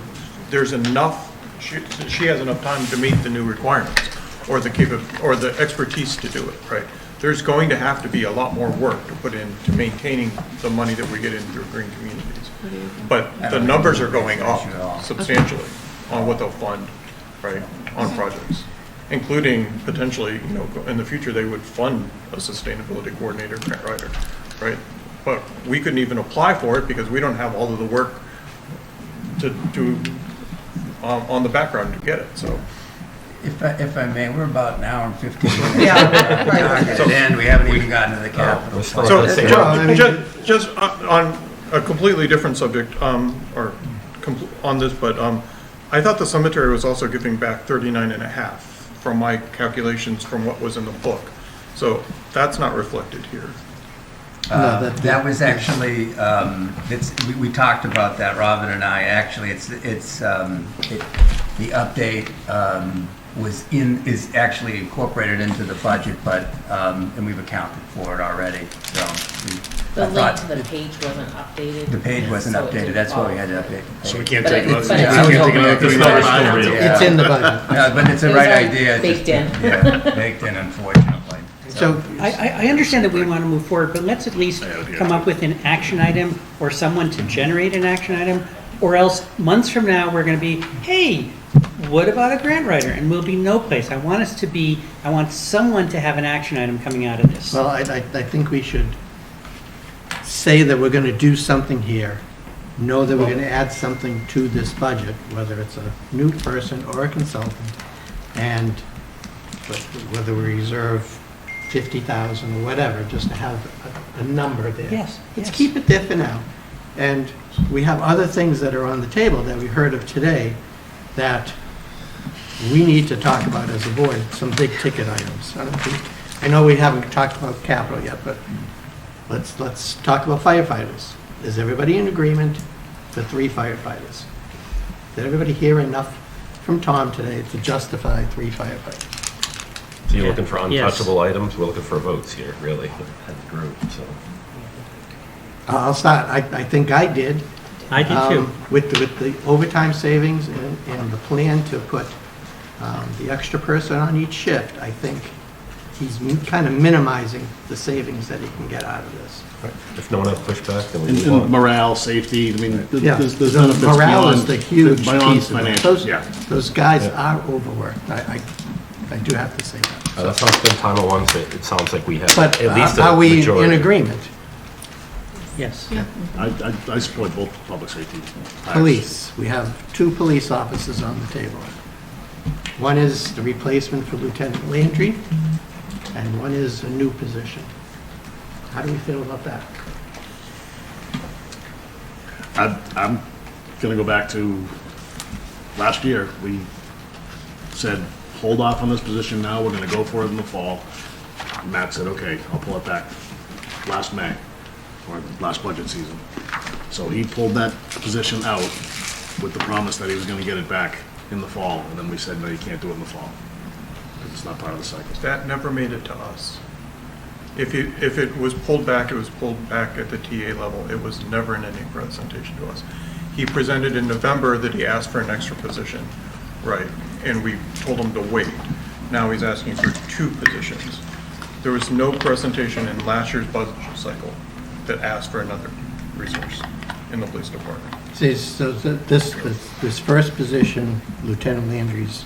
there's enough, she has enough time to meet the new requirements or the expertise to do it, right? There's going to have to be a lot more work to put into maintaining the money that we get in through green communities. But the numbers are going up substantially on what they'll fund, right, on projects, including potentially, in the future, they would fund a sustainability coordinator, grant writer, right? But we couldn't even apply for it because we don't have all of the work to on the background to get it. So If I may, we're about an hour and 15 minutes. Yeah, right. And we haven't even gotten to the capital. So- So, Well, just on a completely different subject, on this, but I thought the cemetery was also giving back 39 and a half from my calculations from what was in the book. So that's not reflected here. That was actually, we talked about that, Robin and I, actually, the update is actually incorporated into the budget, but, and we've accounted for it already, so. The link to the page wasn't updated. The page wasn't so it updated, didn't that's why we follow. had to update the page. So we can't But take it- another, but we it's- can't take another $39. It's in the budget. Yeah, but it's a It was right already idea. baked in. Yeah, baked in, unfortunately. So, I understand that we want to move forward, but let's at least come up with an action item or someone to generate an action item, or else months from now, we're going to be, hey, what about a grant writer? And we'll be no place. I want someone to have an action item coming out of this. well, I think we should say that we're going to do something here, know that we're going to add something to this budget, whether it's a new person or a consultant, and whether we reserve 50,000 or whatever, just to have a number there. Yes, Let's yes. keep it there for now. And we have other things that are on the table that we heard of today that we need to talk about as a board, some big ticket items. I know we haven't talked about capital yet, but let's talk about firefighters. Is everybody in agreement for 3 firefighters? Did everybody hear enough from Tom today to justify 3 firefighters? So you're looking for Yes. untouchable items, we're looking for votes here, really, as a group, so. I'll start. I think I did. I did too. With the overtime savings and the plan to put the extra person on each shift, I think he's kind of minimizing the savings that he can get out of this. If no one has pushback, then we And move and on. morale, safety, I mean, Yeah. there's benefits Morale beyond. is the huge beyond piece of it. financial. Those, Yeah. those guys are overworked. I do have to say that. Let's not spend time on one, it sounds like we have But at least a are we majority. in agreement? Yes. I support both public safety. Police, we have 2 police officers on the table. One is the replacement for Lieutenant Landry, and one is a new position. How do we feel about that? I'm gonna go back to last year. We said, hold off on this position now, we're gonna go for it in the fall. Matt said, okay, I'll pull it back last May, or last budget season. So he pulled that position out with the promise that he was gonna get it back in the fall, and then we said, no, you can't do it in the fall. It's not part of the cycle. That never made it to us. If it was pulled back, it was pulled back at the TA level. It was never in any presentation to us. He presented in November that he asked for an extra position, right? And we told him to wait. Now he's asking for 2 positions. There was no presentation in last year's budget cycle that asked for another resource in the police department. See, so this first position, Lieutenant Landry's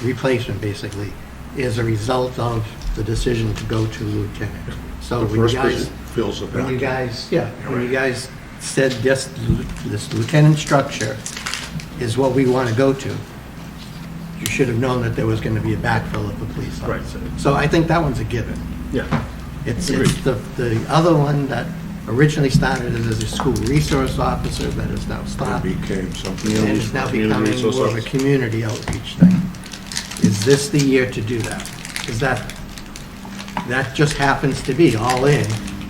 replacement, basically, is a result of the decision to go to lieutenant. So The when you first guys, person fills the when you vacuum. when you guys said this lieutenant structure is what we want to go to, you should have known that there was going to be a backfill of the police Right. officer. So I think that one's a given. Yeah. It's Agreed. the other one that originally started as a school resource officer that has now It stopped. became something And else. it's now Community becoming resource more of a officer. community outreach thing. Is this the year to do that? Is that just happens to be all in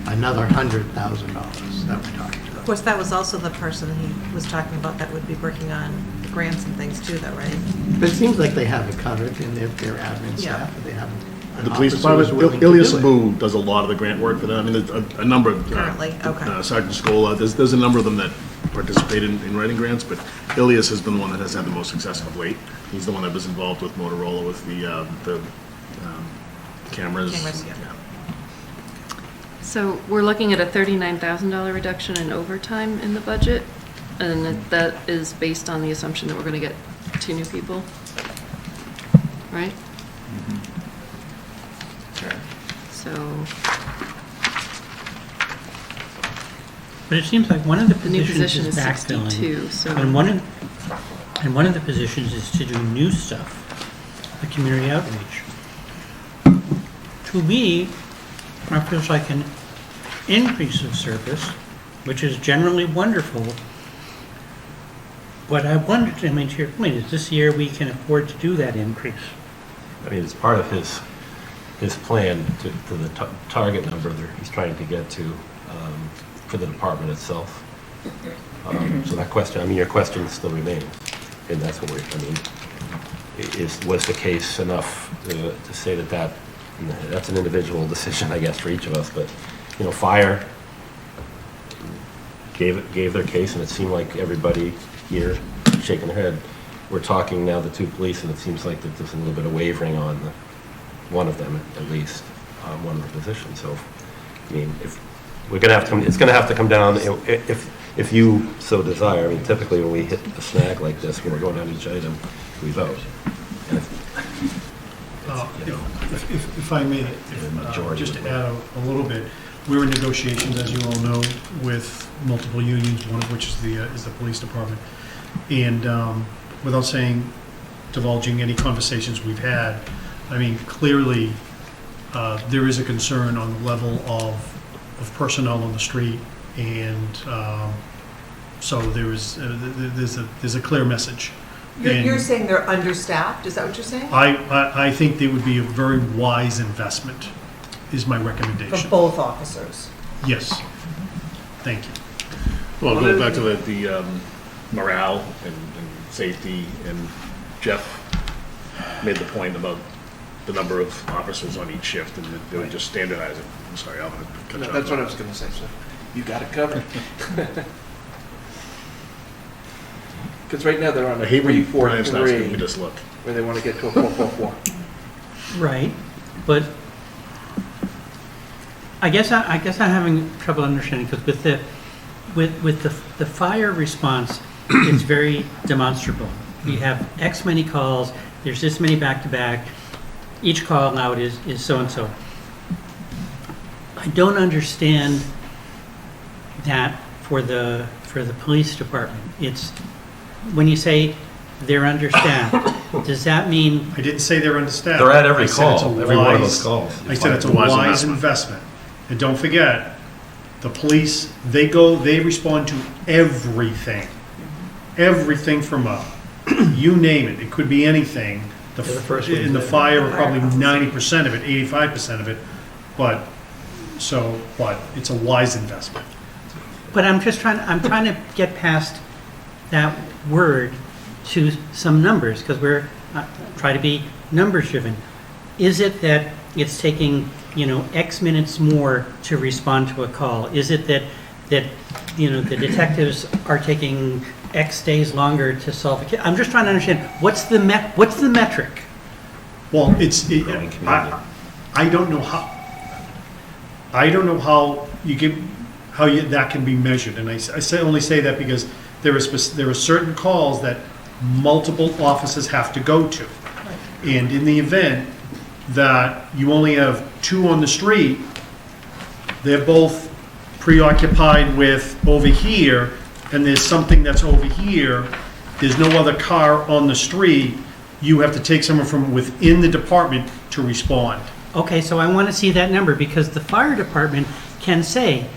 another $100,000 that we're talking Of about? course, that was also the person he was talking about that would be working on grants and things too, though, right? But it seems like they have it covered in their admin Yeah. staff, and they have an The police officer who's department, willing to Ilias do it. Abu does a lot of the grant work for them. I mean, there's a number of. Currently, okay. Sergeant Scola, there's a number of them that participate in writing grants, but Ilias has been the one that has had the most success of late. He's the one that was involved with Motorola with the cameras. Cameras, yeah. So we're looking at a $39,000 reduction in overtime in the budget, and that is based on the assumption that we're going to get 2 new people, right? So But it seems like one of the the new positions position is is backfilling. 62, so. And one of the positions is to do new stuff. the community outreach. To me, it feels like an increase of service, which is generally wonderful. But I wondered, I mean, to your point, is this year we can afford to do that increase? I mean, it's part of his plan to the target number that he's trying to get to for the department itself. So that question, I mean, your question still remains, and that's what was the case enough to say that's an individual decision, I guess, for each of us, but, fire gave their case, and it seemed like everybody here shaking their head. We're talking now the two police, and it seems like that there's a little bit of wavering on one of them, at least, one of the positions. So, I mean, if we're going to have to come, it's going to have to come down, if you so desire. I mean, typically when we hit a snag like this, when we're going down each item, we vote. And if I may, just to add a little bit, we're in negotiations, as you all know, with multiple unions, one of which is the police department. And without divulging any conversations we've had, I mean, clearly there is a concern on the level of personnel on the street, and so there's a clear message. You're saying they're understaffed? Is that what you're saying? I think they would be a very wise investment, is my recommendation. For both officers? Yes. Thank you. Well, going back to the morale and safety, and Jeff made the point about the number of officers on each shift, and that they would just standardize it. I'm sorry, I'm going to cut you off. That's what I was going to say, so you got it covered. Because right now they're on a 3-4-3, just look, where they want to get to a 4-4-4. Right, but I guess I'm having trouble understanding, because with the fire response, it's very demonstrable. We have X many calls, there's this many back-to-back, each call out is so-and-so. I don't understand that for the police department. It's, when you say they're understaffed, does that mean? I didn't say they're understaffed. They're at every I said call, it's a every one of wise- those calls. I said it's a wise investment. And don't forget, the police, they respond to everything. Everything from you name it. It could be anything. In the fire, probably 90% of it, 85% of it, but it's a wise investment. But I'm trying to get past that word to some numbers, because we're try to be numbers driven. Is it that it's taking, X minutes more to respond to a call? Is it that the detectives are taking X days longer to solve a case? I'm just trying to understand, what's the metric? Well, I don't know how that can be measured, and I only say that because there are certain calls that multiple officers have to go to, and in the event that you only have 2 on the street, they're both preoccupied with over here, and there's something that's over here, there's no other car on the street, you have to take someone from within the department to respond. Okay, so I want to see that number, because the fire department can say,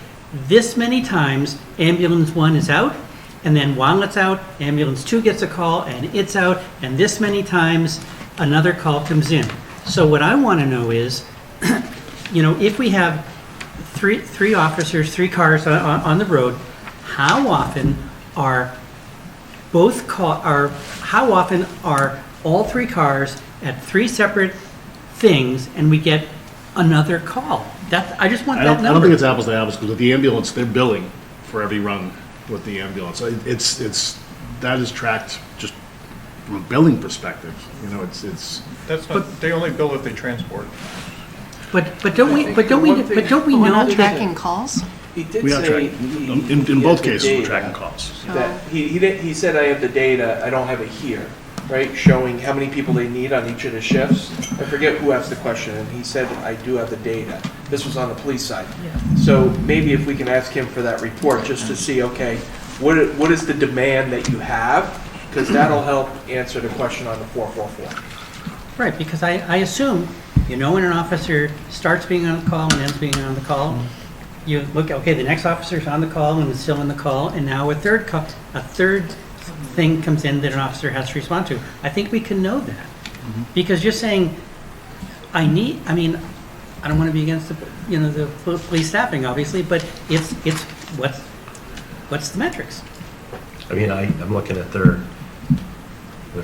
this many times ambulance 1 is out, and then while it's out, ambulance 2 gets a call and it's out, and this many times another call comes in. So what I want to know is, if we have three officers, 3 cars on the road, how often are all 3 cars at 3 separate things, and we get another call? I just want that number. I don't think it's apples to apples, because with the ambulance, they're billing for every run with the ambulance. That is tracked just from a billing perspective. They only bill if they transport. But don't we know? Tracking calls? He did We are say tracking, in both cases, we're tracking calls. that he said, I have the data, I don't have it here, right? Showing how many people they need on each of the shifts. I forget who asked the question, and he said, I do have the data. This was on the police side. So maybe if we can ask him for that report, just to see, okay, what is the demand that you have? Because that'll help answer the question on the 444. Right, because I assume, when an officer starts being on the call and ends being on the call, you look, okay, the next officer's on the call and is still in the call, and now a third thing comes in that an officer has to respond to. I think we can know that. Because just saying, I don't want to be against the police staffing, obviously, but it's what's the metrics? I mean, I'm looking at their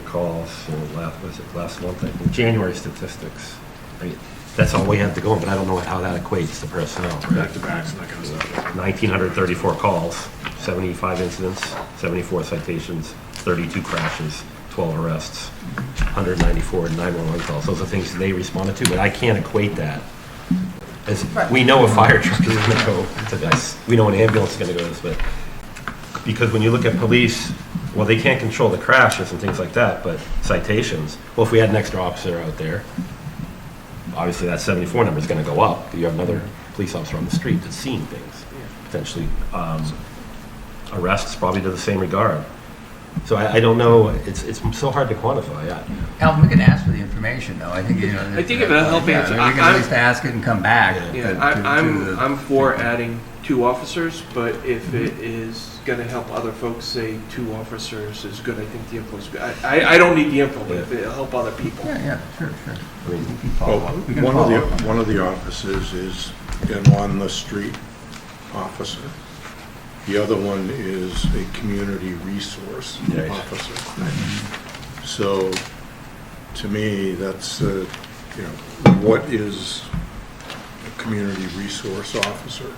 calls, last month, I think, January statistics. I mean, that's all we have to go on, but I don't know how that equates to personnel. Back to backs and that kind of stuff. 1,934 calls, 75 incidents, 74 citations, 32 crashes, 12 arrests, 194 911 calls. Those are things they responded to, but I can't equate that. As we know a fire truck is going to go to this. We know an ambulance is going to go to this, but because when you look at police, well, they can't control the crashes and things like that, but citations, well, if we had an extra officer out there, obviously that 74 number is going to go up. You have another police officer on the street that's seeing things, potentially. Arrests probably to the same regard. So I don't know. It's so hard to quantify. Alvin, we can ask for the information, though. I think I think it'll help answer. We can at least ask it and come back. I'm for adding 2 officers, but if it is going to help other folks say 2 officers is good, I think the info is good. I don't need the info, but if it'll help other people. Yeah, sure. I mean, one of the officers is an on-the-street officer. The other one is a community resource officer. So, to me, that's, what is a community resource officer?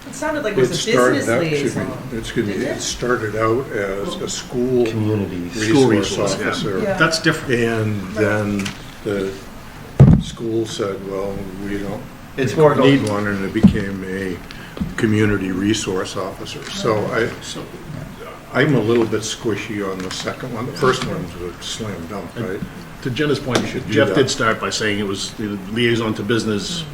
It sounded like it was a business liaison. It started out as a school community resource officer. Yeah. That's different. And then the school said, well, we don't need one, and it became a community resource officer. So I'm a little bit squishy on the second one. The first one's a slam dunk, right? To Jenna's point, Jeff did start by saying it was the liaison to business,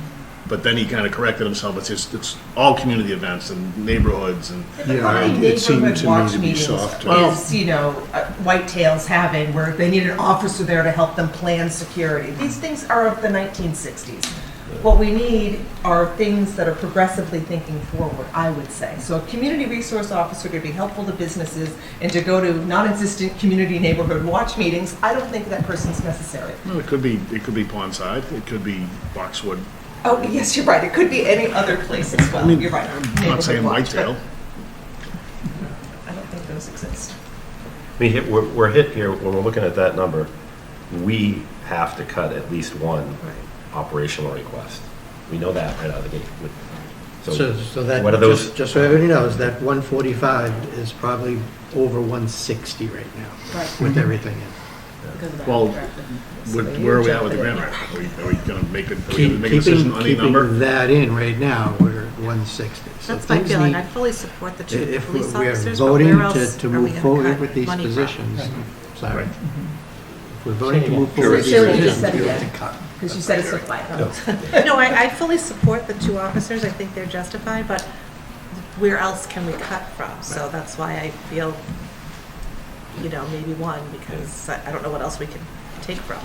but then he kind of corrected himself. It's all community events and neighborhoods and. It seemed to me to be softer. Whitetails having where they need an officer there to help them plan security. These things are of the 1960s. What we need are things that are progressively thinking forward, I would say. So a community resource officer to be helpful to businesses and to go to non-existent community neighborhood watch meetings, I don't think that person's necessary. Well, it could be Pondside, it could be Boxwood. Oh, yes, you're right. It could be any other place as well. You're right. I'm not saying Whitetail. I don't think those exist. We're hit here when we're looking at that number. We have to cut at least one operational request. We know that right out of the gate. So that, what are those? Just so everybody knows, that 145 is probably over 160 right now, with everything in. Well, where are we at with the grant writer? Are we going to make a decision on any number? Keeping that in right now, we're at 160. So That's my feeling. I fully support the 2 police officers, but where else to are we move going forward to with cut these money positions, from? sorry. If we're voting to move forward with these Shirley positions, just said we again, have to cut. because you said it so quiet. No, I fully support the 2 officers. I think they're justified, but where else can we cut from? So that's why I feel, maybe 1, because I don't know what else we can take from.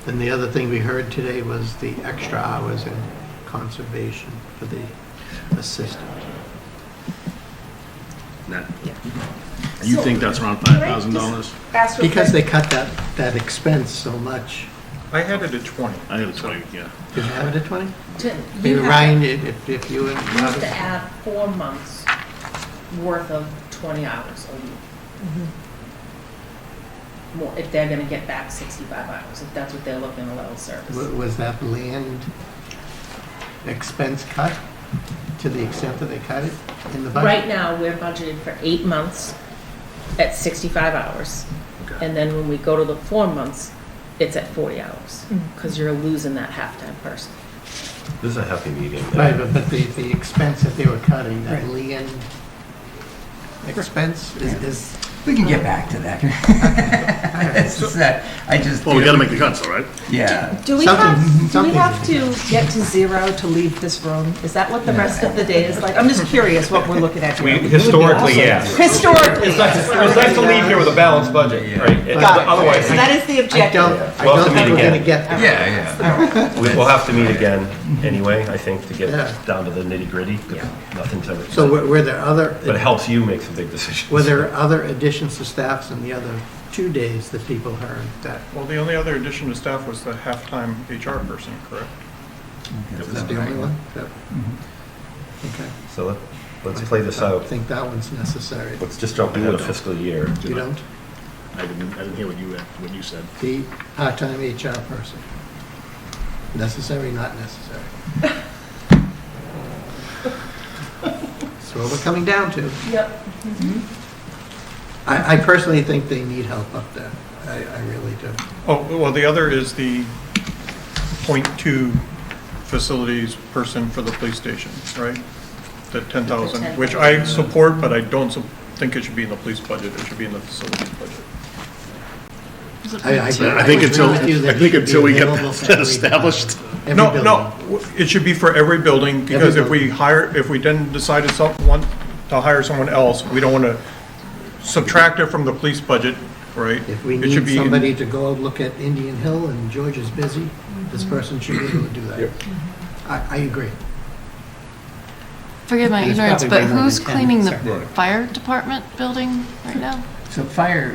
And the other thing we heard today was the extra hours in conservation for the assistant. You think that's around $5,000? Because they cut that expense so much. I had it at 20. I had it 20, yeah. Did you have it at 20? You have Ryan, if you and You have to add 4 months worth of 20 hours a week. More, if they're gonna get back 65 hours, if that's what they're looking to level service. Was that land expense cut to the extent that they cut it in the budget? Right now, we're budgeted for 8 months at 65 hours. Okay. And then when we go to the 4 months, it's at 40 hours, because you're losing that half-time person. This is a happy medium. Right, but the expense that they were cutting, that land expense is We can get back to that. It's just that, I just. Well, we gotta make the cuts, though, right? Yeah. Do we have to get to zero to leave this room? Is that what the rest of the day is like? I'm just curious what we're looking at here. Historically, yes. Historically. It's nice to leave here with a balanced budget, right? Got it. Otherwise, So that is the objective. I don't think we're going to get there. Yeah. we'll have to meet again anyway, I think, to get down to the nitty-gritty. Nothing to. So were there other? But it helps you make some big decisions. Were there other additions to staffs in the other 2 days that people heard that? Well, the only other addition to staff was the half-time HR person, correct? Was that the only one? Okay. So let's play this I out. think that one's necessary. Let's just jump ahead of fiscal year. You don't? I didn't hear what you said. The part-time HR person. Necessary, not necessary. That's what we're coming down to. Yep. I personally think they need help up there. I really do. Oh, well, the other is the .2 facilities person for the police station, right? The 10,000, which I support, but I don't think it should be in the police budget. It should be in the facilities budget. I think until we get that established. No, it should be for every building, because if we then decided to hire someone else, we don't want to subtract it from the police budget, right? If we It should need be somebody to go look at Indian Hill and George is busy, this person should be able to do that. I agree. Forgive my There's ignorance, probably but way more who's than 10 cleaning the separate. fire department building right now? So fire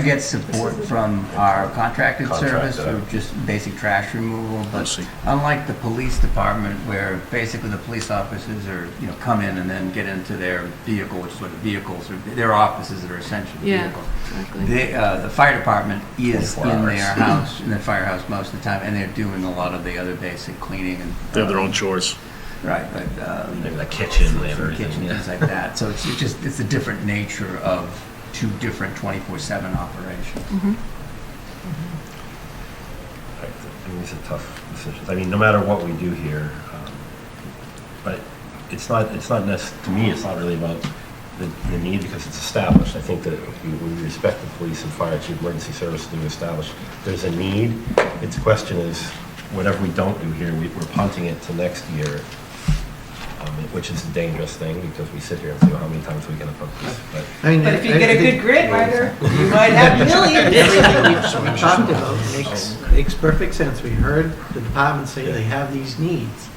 gets support from our contracted service for just basic trash removal, but unlike the police department, where basically the police officers are, come in and then get into their vehicle, which is what the vehicles are, their offices that are essentially vehicles. Exactly. The fire department is in their house, in the firehouse most of the time, and they're doing a lot of the other basic cleaning and. They have their own chores. Right, but. Maybe the kitchen, they have everything. Kitchen, things like that. So it's a different nature of 2 different 24/7 operations. I mean, these are tough decisions. I mean, no matter what we do here, but it's not to me, it's not really about the need, because it's established. I think that we respect the police and fire chief, emergency services to establish there's a need. Its question is, whatever we don't do here, we're punting it to next year, which is a dangerous thing, because we sit here and say, well, how many times are we going to pump this? But if you get a good grid writer, you might have millions. Everything we talked about makes perfect sense. We heard the department say they have these needs.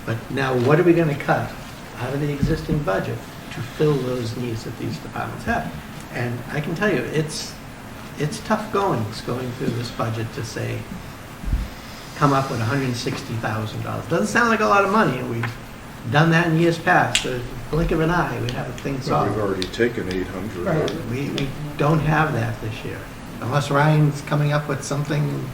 But now what are we going to cut out of the existing budget to fill those needs that these departments have? And I can tell you, it's tough going through this budget to say, come up with $160,000. Doesn't sound like a lot of money, and we've done that in years past. The blink of an eye, we have things Well, solved. we've already taken 800. Right. We don't have that this year, unless Ryan's coming up with something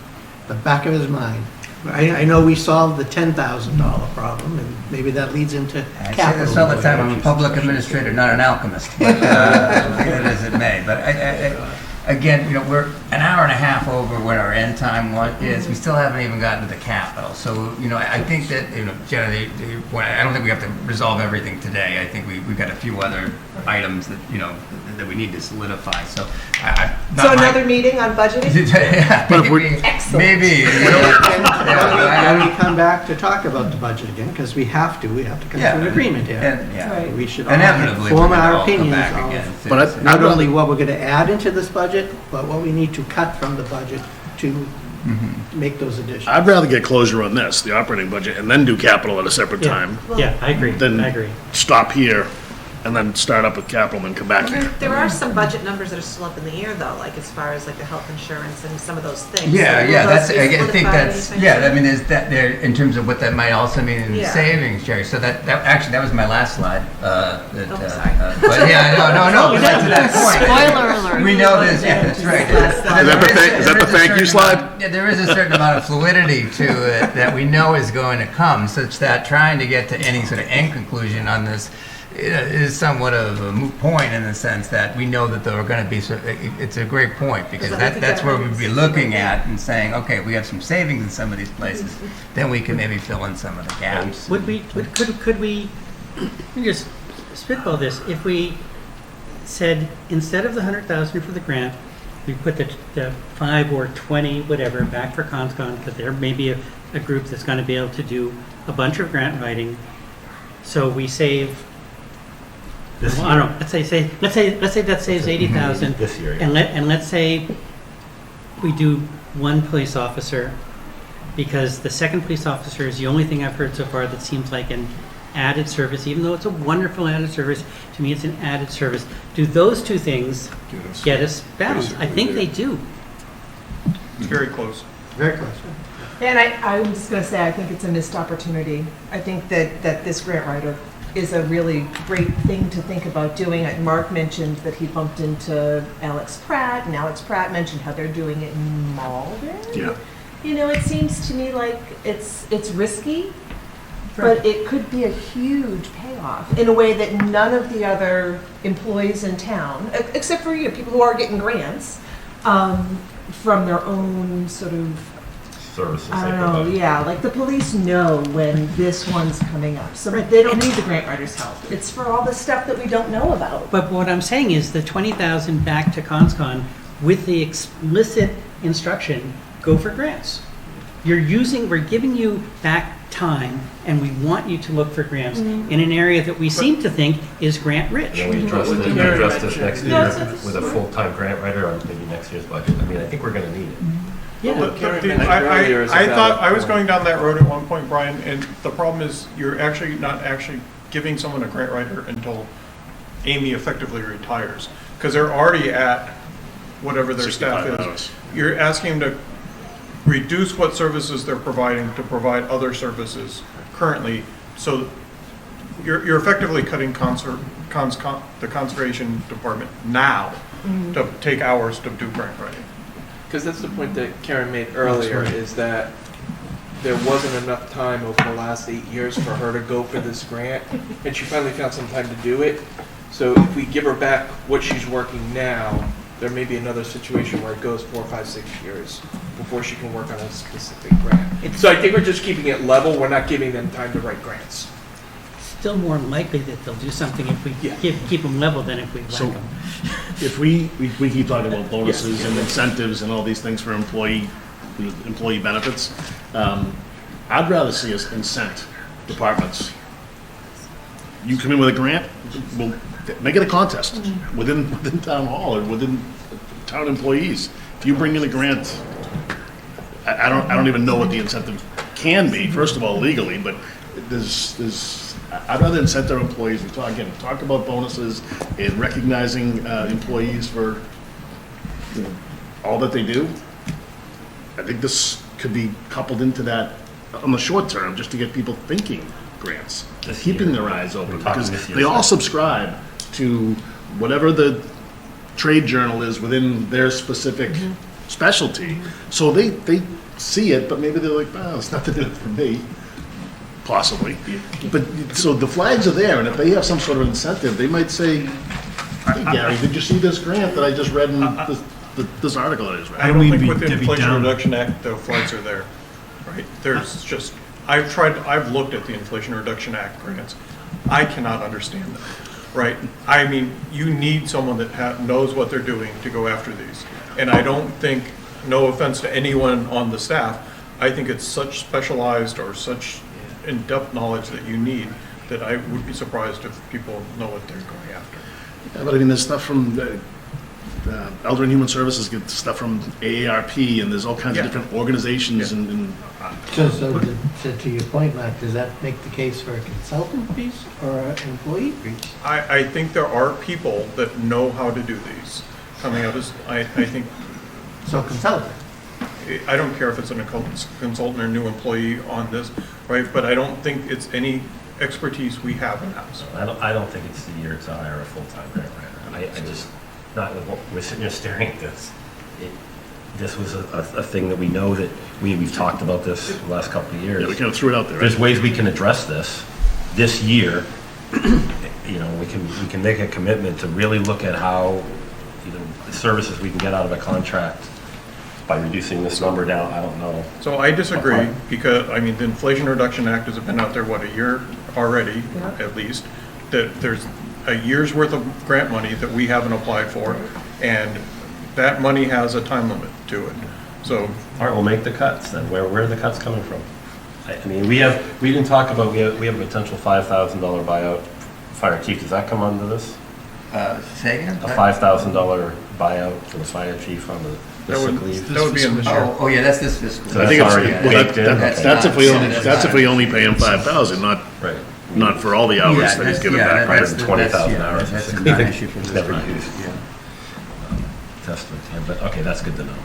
the back of his mind. I know we solved the $10,000 problem, and maybe that leads into I say capital. this all the time, I'm a public administrator, not an alchemist, but be that as it may. But again, we're an hour and a half over where our end time is. We still haven't even gotten to the capital. So, I think that, Jenna, I don't think we have to resolve everything today. I think we've got a few other items that, that we need to solidify. So, another meeting on budgeting? Yeah, Excellent. maybe. When we come back to talk about the budget again, because we have to come to an agreement here. And, We should all inevitably, form we're gonna our all come opinions back of again. But not only what we're going to add into this budget, but what we need to cut from the budget to make those additions. I'd rather get closure on this, the operating budget, and then do capital at a separate time. Yeah, I agree. Then I agree. stop here and then start up with capital and then come back here. There are some budget numbers that are still up in the air, though, like as far as like the health insurance and some of those things. Yeah, So yeah, will those be I think solidified that's, anytime yeah, soon? I mean, there's that there, in terms of what that might also mean in Yeah. savings, Jerry. So that actually, that was my last slide. Sorry. But yeah, no, but that's to that point. Spoiler alert. We know there's, yeah, that's right. Is that the thank you slide? Yeah, there is a certain amount of fluidity to it that we know is going to come, such that trying to get to any sort of end conclusion on this is somewhat of a moot point, in the sense that we know that there are going to be, it's a great point, because that's where we'd be looking at and saying, okay, we have some savings in some of these places, then we can maybe fill in some of the gaps. Could we just spitball this, if we said, instead of the 100,000 for the grant, we put the 5 or 20, whatever, back for ConsCon, because there may be a group that's going to be able to do a bunch of grant writing. So we save, well, I don't know, let's say that saves 80,000. This year, yeah. And let's say we do one police officer, because the second police officer is the only thing I've heard so far that seems like an added service, even though it's a wonderful added service. To me, it's an added service. Do those two things get us balanced? I think they do. It's very close. Very close. And I'm just going to say, I think it's a missed opportunity. I think that this grant writer is a really great thing to think about doing. Mark mentioned that he bumped into Alex Pratt, and Alex Pratt mentioned how they're doing it in Malden. Yeah. You know, it seems to me like it's risky, but it could be a huge payoff in a way that none of the other employees in town, except for people who are getting grants from their own sort of services. I don't know, yeah, like the police know when this one's coming up, so they don't need the grant writer's help. It's for all the stuff that we don't know about. But what I'm saying is the 20,000 back to ConsCon with the explicit instruction, go for grants. We're giving you back time, and we want you to look for grants in an area that we seem to think is grant rich. And we address this next year with a full-time grant writer on maybe next year's budget. I mean, I think we're going to need it. Yeah. I thought I was going down that road at one point, Brian, and the problem is you're actually not actually giving someone a grant writer until Amy effectively retires, because they're already at whatever their staff 65 is. hours. You're asking them to reduce what services they're providing to provide other services currently, so you're effectively cutting the conservation department now to take hours to do grant writing. Because that's the point that Karen made earlier, is that there wasn't enough time over the last 8 years for her to go for this grant, and she finally found some time to do it. So if we give her back what she's working now, there may be another situation where it goes 4, 5, 6 years before she can work on a specific grant. So I think we're just keeping it level. We're not giving them time to write grants. Still more likely that they'll do something if we keep them level than if we whack them. If we keep talking about bonuses and incentives and all these things for employee benefits, I'd rather see us incent departments. You come in with a grant, we'll make it a contest within town hall or within town employees. If you bring in a grant, I don't even know what the incentive can be, first of all, legally, but I'd rather incent our employees. We talk about bonuses and recognizing employees for all that they do. I think this could be coupled into that on the short term, just to get people thinking grants, keeping their eyes open, because they all subscribe to whatever the trade journal is within their specific specialty. So they see it, but maybe they're like, oh, it's nothing to do for me. Possibly. But so the flags are there, and if they have some sort of incentive, they might say, hey, Gary, did you see this grant that I just read in this article that I just read? I don't think with the Inflation Reduction Act, the flags are there, right? There's just, I've looked at the Inflation Reduction Act grants. I cannot understand them, right? I mean, you need someone that knows what they're doing to go after these. And I don't think, no offense to anyone on the staff, I think it's such specialized or such in-depth knowledge that you need that I would be surprised if people know what they're going after. Yeah, but I mean, there's stuff from Elder and Human Services, get stuff from AARP, and there's all kinds of different organizations. And So to your point, Matt, does that make the case for a consultant piece or an employee piece? I think there are people that know how to do these coming out as, I think. So consultant. I don't care if it's a consultant or new employee on this, right? But I don't think it's any expertise we have in-house. I don't think it's the year to hire a full-time grant writer. I just, not with what we're sitting here staring at this. This was a thing that we know that we've talked about this the last couple of years. Yeah, we kind of threw it out there. Right? There's ways we can address this year. You know, we can make a commitment to really look at how, you know, the services we can get out of a contract by reducing this number down. I don't know. So I disagree, because, I mean, the Inflation Reduction Act has been out there, what, a year already, at least, that a year's worth of grant money that we haven't applied for, and that money has a time limit to it. So, All right, we'll make the cuts then. Where are the cuts coming from? I mean, we didn't talk about, we have a potential $5,000 buyout fire chief. Does that come under this? Say again? A $5,000 buyout for the fire chief on the sick leave? that would be in this year. Oh, yeah, that's this fiscal. So I that's think it's, already well, baked in? that's if we only, that's if we only pay him 5,000, Right. not for all the hours that he's given back. 120,000 hours. That's a non-issue for this Never project, used. yeah. Testament, yeah, but, okay, that's good to know.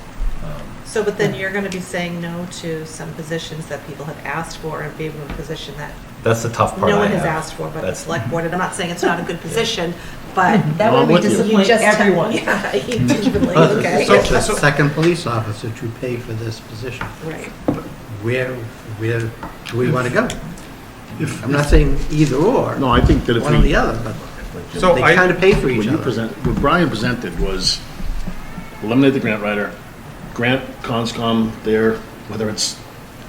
So, but then you're going to be saying no to some positions that people have asked for and be in a position that That's the tough part no I one has have. asked for, but the That's- select board, and I'm not saying it's not a good position, but. That No, would I'm be with you. disappoint everyone. Yeah, individually, okay. It's a second police officer to pay for this position. Right. Where do we want to go? I'm not saying either or, No, I think that if one or the we, other, but So they I, kind of pay for each what you other. what Brian presented was eliminate the grant writer, grant conscom there, whether it's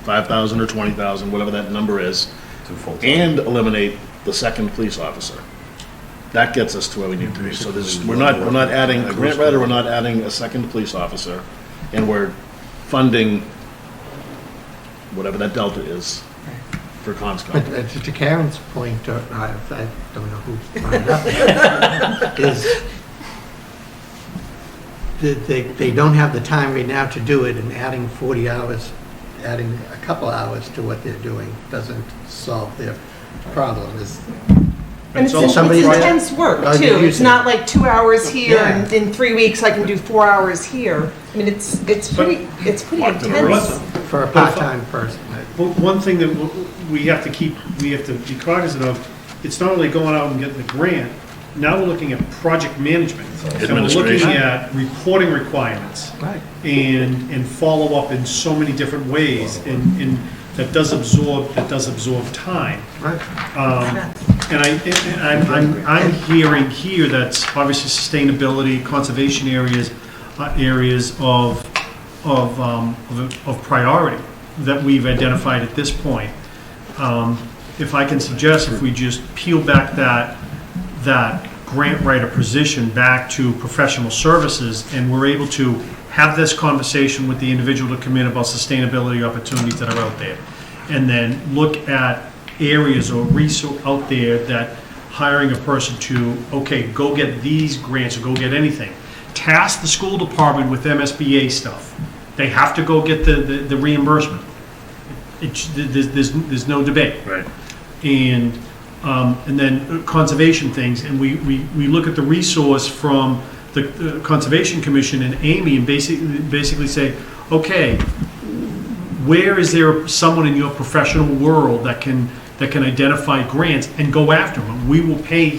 5,000 or 20,000, whatever that number is, and eliminate the second police officer. That gets us to where we need to be. So we're not adding a grant writer, we're not adding a second police officer, and we're funding whatever that delta is for conscom. But to Karen's point, or I don't know who brought it up, is that they don't have the time right now to do it, and adding 40 hours, adding a couple hours to what they're doing doesn't solve their problem. And it's somebody there? intense work Oh, too. you It's not like 2 hours here Yeah. and in 3 weeks I can do 4 hours here. I mean, it's pretty intense. For a part-time person. But one thing that we have to be cognizant of, it's not only going out and getting the grant, now we're looking at project management. And we're looking Administration. at reporting requirements. Right. And follow up in so many different ways, and that does absorb time. Right. And I'm hearing here that's obviously sustainability, conservation areas of priority that we've identified at this point. If I can suggest, if we just peel back that grant writer position back to professional services, and we're able to have this conversation with the individual to come in about sustainability opportunities that are out there, and then look at areas or resource out there that hiring a person to, okay, go get these grants or go get anything. Task the school department with MSBA stuff. They have to go get the reimbursement. There's no debate. Right. And then conservation things, and we look at the resource from the Conservation Commission and Amy, and basically say, okay, where is there someone in your professional world that can identify grants and go after them? We will pay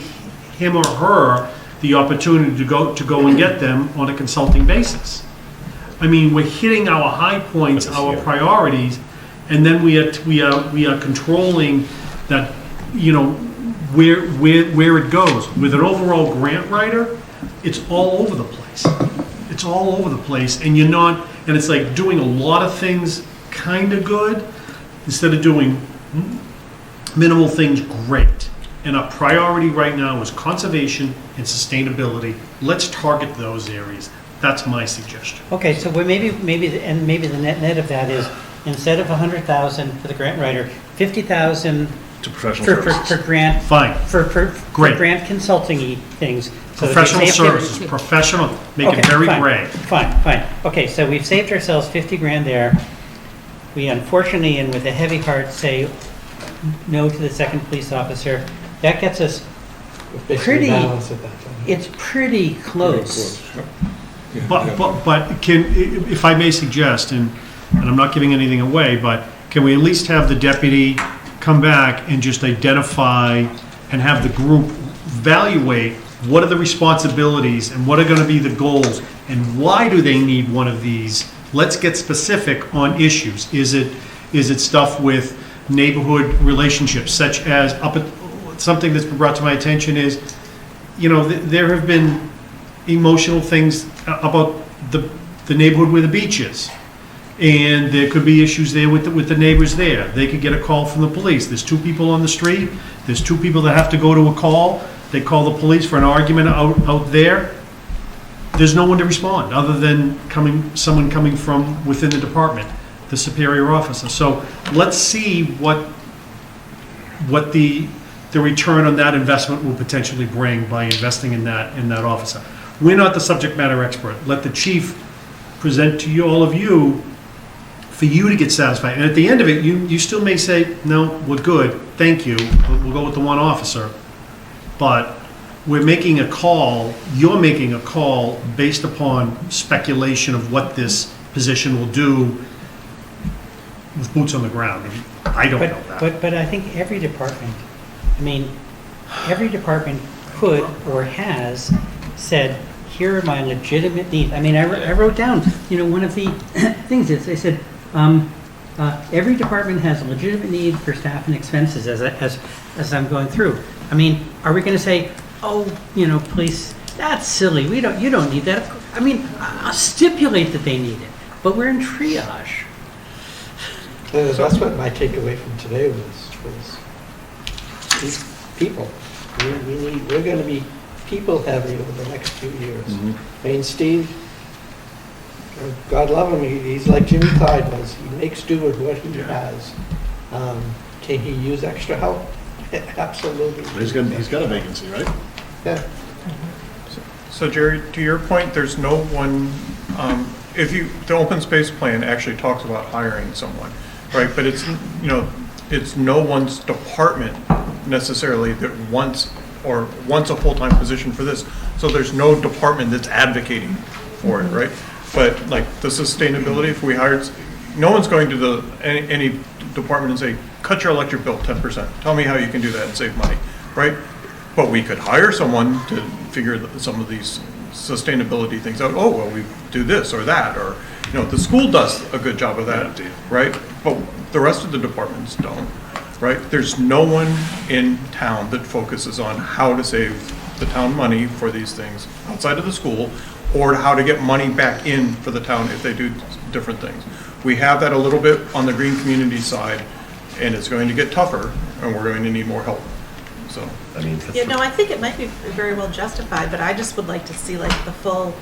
him or her the opportunity to go and get them on a consulting basis. I mean, we're hitting our high points, our priorities, and then we are controlling that, you know, where it goes. With an overall grant writer, it's all over the place. It's all over the place, and it's like doing a lot of things kind of good instead of doing minimal things great. And our priority right now is conservation and sustainability. Let's target those areas. That's my suggestion. Okay, so maybe the net of that is, instead of 100,000 for the grant writer, 50,000 To professional for services. grant. Fine. For Great. grant consulting things. So that we Professional save their- services, professional, make it Okay, very fine, gray. Fine. Okay, so we've saved ourselves 50 grand there. We unfortunately, and with a heavy heart, say no to the second police officer. That gets us pretty, it's pretty close. But if I may suggest, and I'm not giving anything away, but can we at least have the deputy come back and just identify and have the group evaluate what are the responsibilities and what are going to be the goals and why do they need one of these? Let's get specific on issues. Is it stuff with neighborhood relationships, such as something that's been brought to my attention is, you know, there have been emotional things about the neighborhood where the beach is. And there could be issues there with the neighbors there. They could get a call from the police. There's two people on the street. There's two people that have to go to a call. they call the police for an argument out there, there's no one to respond, other than someone coming from within the department, the superior officer. So let's see what the return on that investment will potentially bring by investing in that officer. We're not the subject matter expert. Let the chief present to all of you for you to get satisfied. And at the end of it, you still may say, no, we're good, thank you, we'll go with the one officer. But we're making a call, you're making a call based upon speculation of what this position will do with boots on the ground. I don't know that. But I think every department, every department could or has said, here are my legitimate needs. I wrote down, one of the things is, they said, every department has a legitimate need for staff and expenses as I'm going through. Are we going to say, oh, police, that's silly, you don't need that. I'll stipulate that they need it, but we're in triage. That's what my takeaway from today was these people. We're going to be people heavy over the next few years. Steve, God love him, he's like Jimmy Clyde was. He makes do with what he has. Can he use extra help? Absolutely. He's got a vacancy, right? Yeah. So Jerry, to your point, there's no one, the open space plan actually talks about hiring someone, right? But it's no one's department necessarily that wants a full-time position for this. So there's no department that's advocating for it, right? But like the sustainability, if we hired, no one's going to any department and say, cut your electric bill 10%. Tell me how you can do that and save money, right? But we could hire someone to figure some of these sustainability things out. Oh, well, we do this or that, or, the school does a good job of that, right? But the rest of the departments don't, right? There's no one in town that focuses on how to save the town money for these things outside of the school, or how to get money back in for the town if they do different things. We have that a little bit on the green community side, and it's going to get tougher, and we're going to need more help. So, I think it might be very well justified, but I just would like to see like the full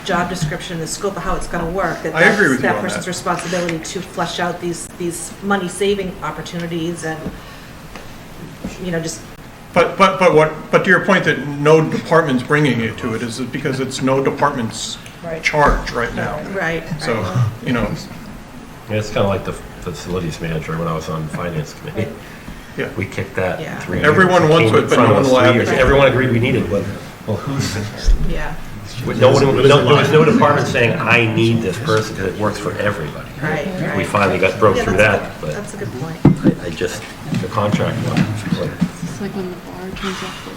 job description, the scope of how it's going to work. I agree with you that on person's that. responsibility to flesh out these money saving opportunities and just. But to your point that no department's bringing it to it is because it's no department's charge right now. Right. So, It's kind of like the facilities manager when I was on the finance committee. Yeah. We kicked that 3 years. Everyone wants Came it, in but front no of one us will 3 have years. it. Everyone agreed we needed, but, well, who's? Yeah. There was no department saying, I need this person, because it works for everybody. Right. We finally broke through that, but That's a good point. the contract one. It's like when the bar turns off.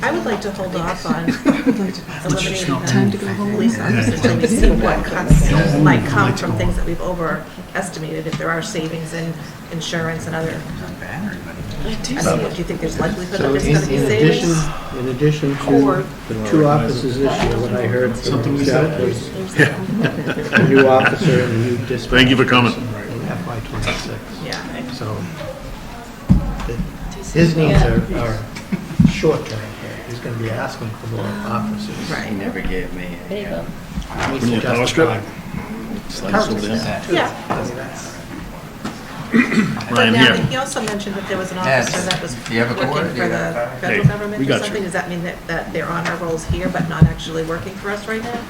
I would like to hold off on eliminating Time to go home. police officers until we see what cuts might come from things that we've overestimated, if there are savings in insurance and other. What do you think there's likelihood that there's going to be savings? In addition to the 2 officers this year, what I heard from Jeff was a new officer and a new dispatcher. Thank you for coming. In FY '26. Yeah. So his needs are short-term. He's going to be asking for more officers. Right. Never gave me. There you go. Needs to Power strip? justify. Slide this over there. Yeah. But Ryan, now, here. he also mentioned that there was an Yes. officer that was Do you have a working cord? for Do you the have- federal Hey, government we or got you. something. Does that mean that they're on our rolls here but not actually working for us right now?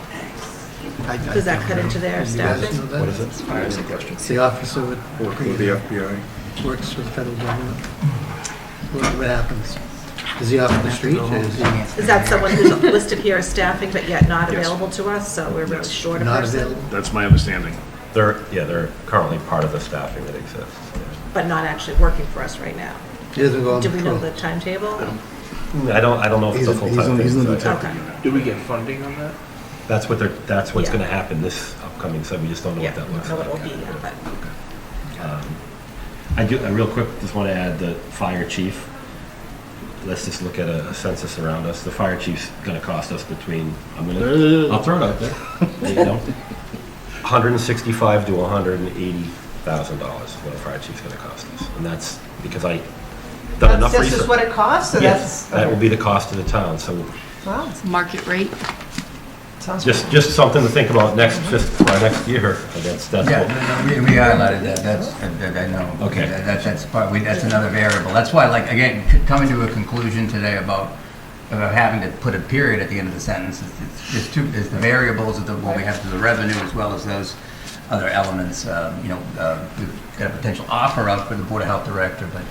Does that cut into their staffing? What is it? That's the question. It's the officer with Work with the FBI. works for the federal government. What happens? Is he off the street? Or is he Is that someone who's listed here as staffing but yet not available to us, so we're really short a not person? available? That's my understanding. They're currently part of the staffing that exists. But not actually working for us right now? He doesn't go on Do we know patrol. the timetable? I don't know if it's a full-time thing. Okay. Do we get funding on that? That's what's Yeah. going to happen this upcoming summer. We just don't know Yeah, what that looks know like. what it will be yet, but. I real quick, just want to add the fire chief. Let's just look at a census around us. The fire chief's going to cost us between, I'll throw it out there, $165,000 to $180,000 is what a fire chief's going to cost us. And that's because done enough That's research. just what it costs, so Yes, that's. that will be the cost of the town, so Wow, Market rate? sounds. just something to think about next year. That's Yeah, what. no, we highlighted that, that I know. Okay. That's part, that's another variable. That's why, like, again, coming to a conclusion today about having to put a period at the end of the sentence, there's the variables of what we have to the revenue as well as those other elements. We've got a potential offer out for the Board of Health Director, but,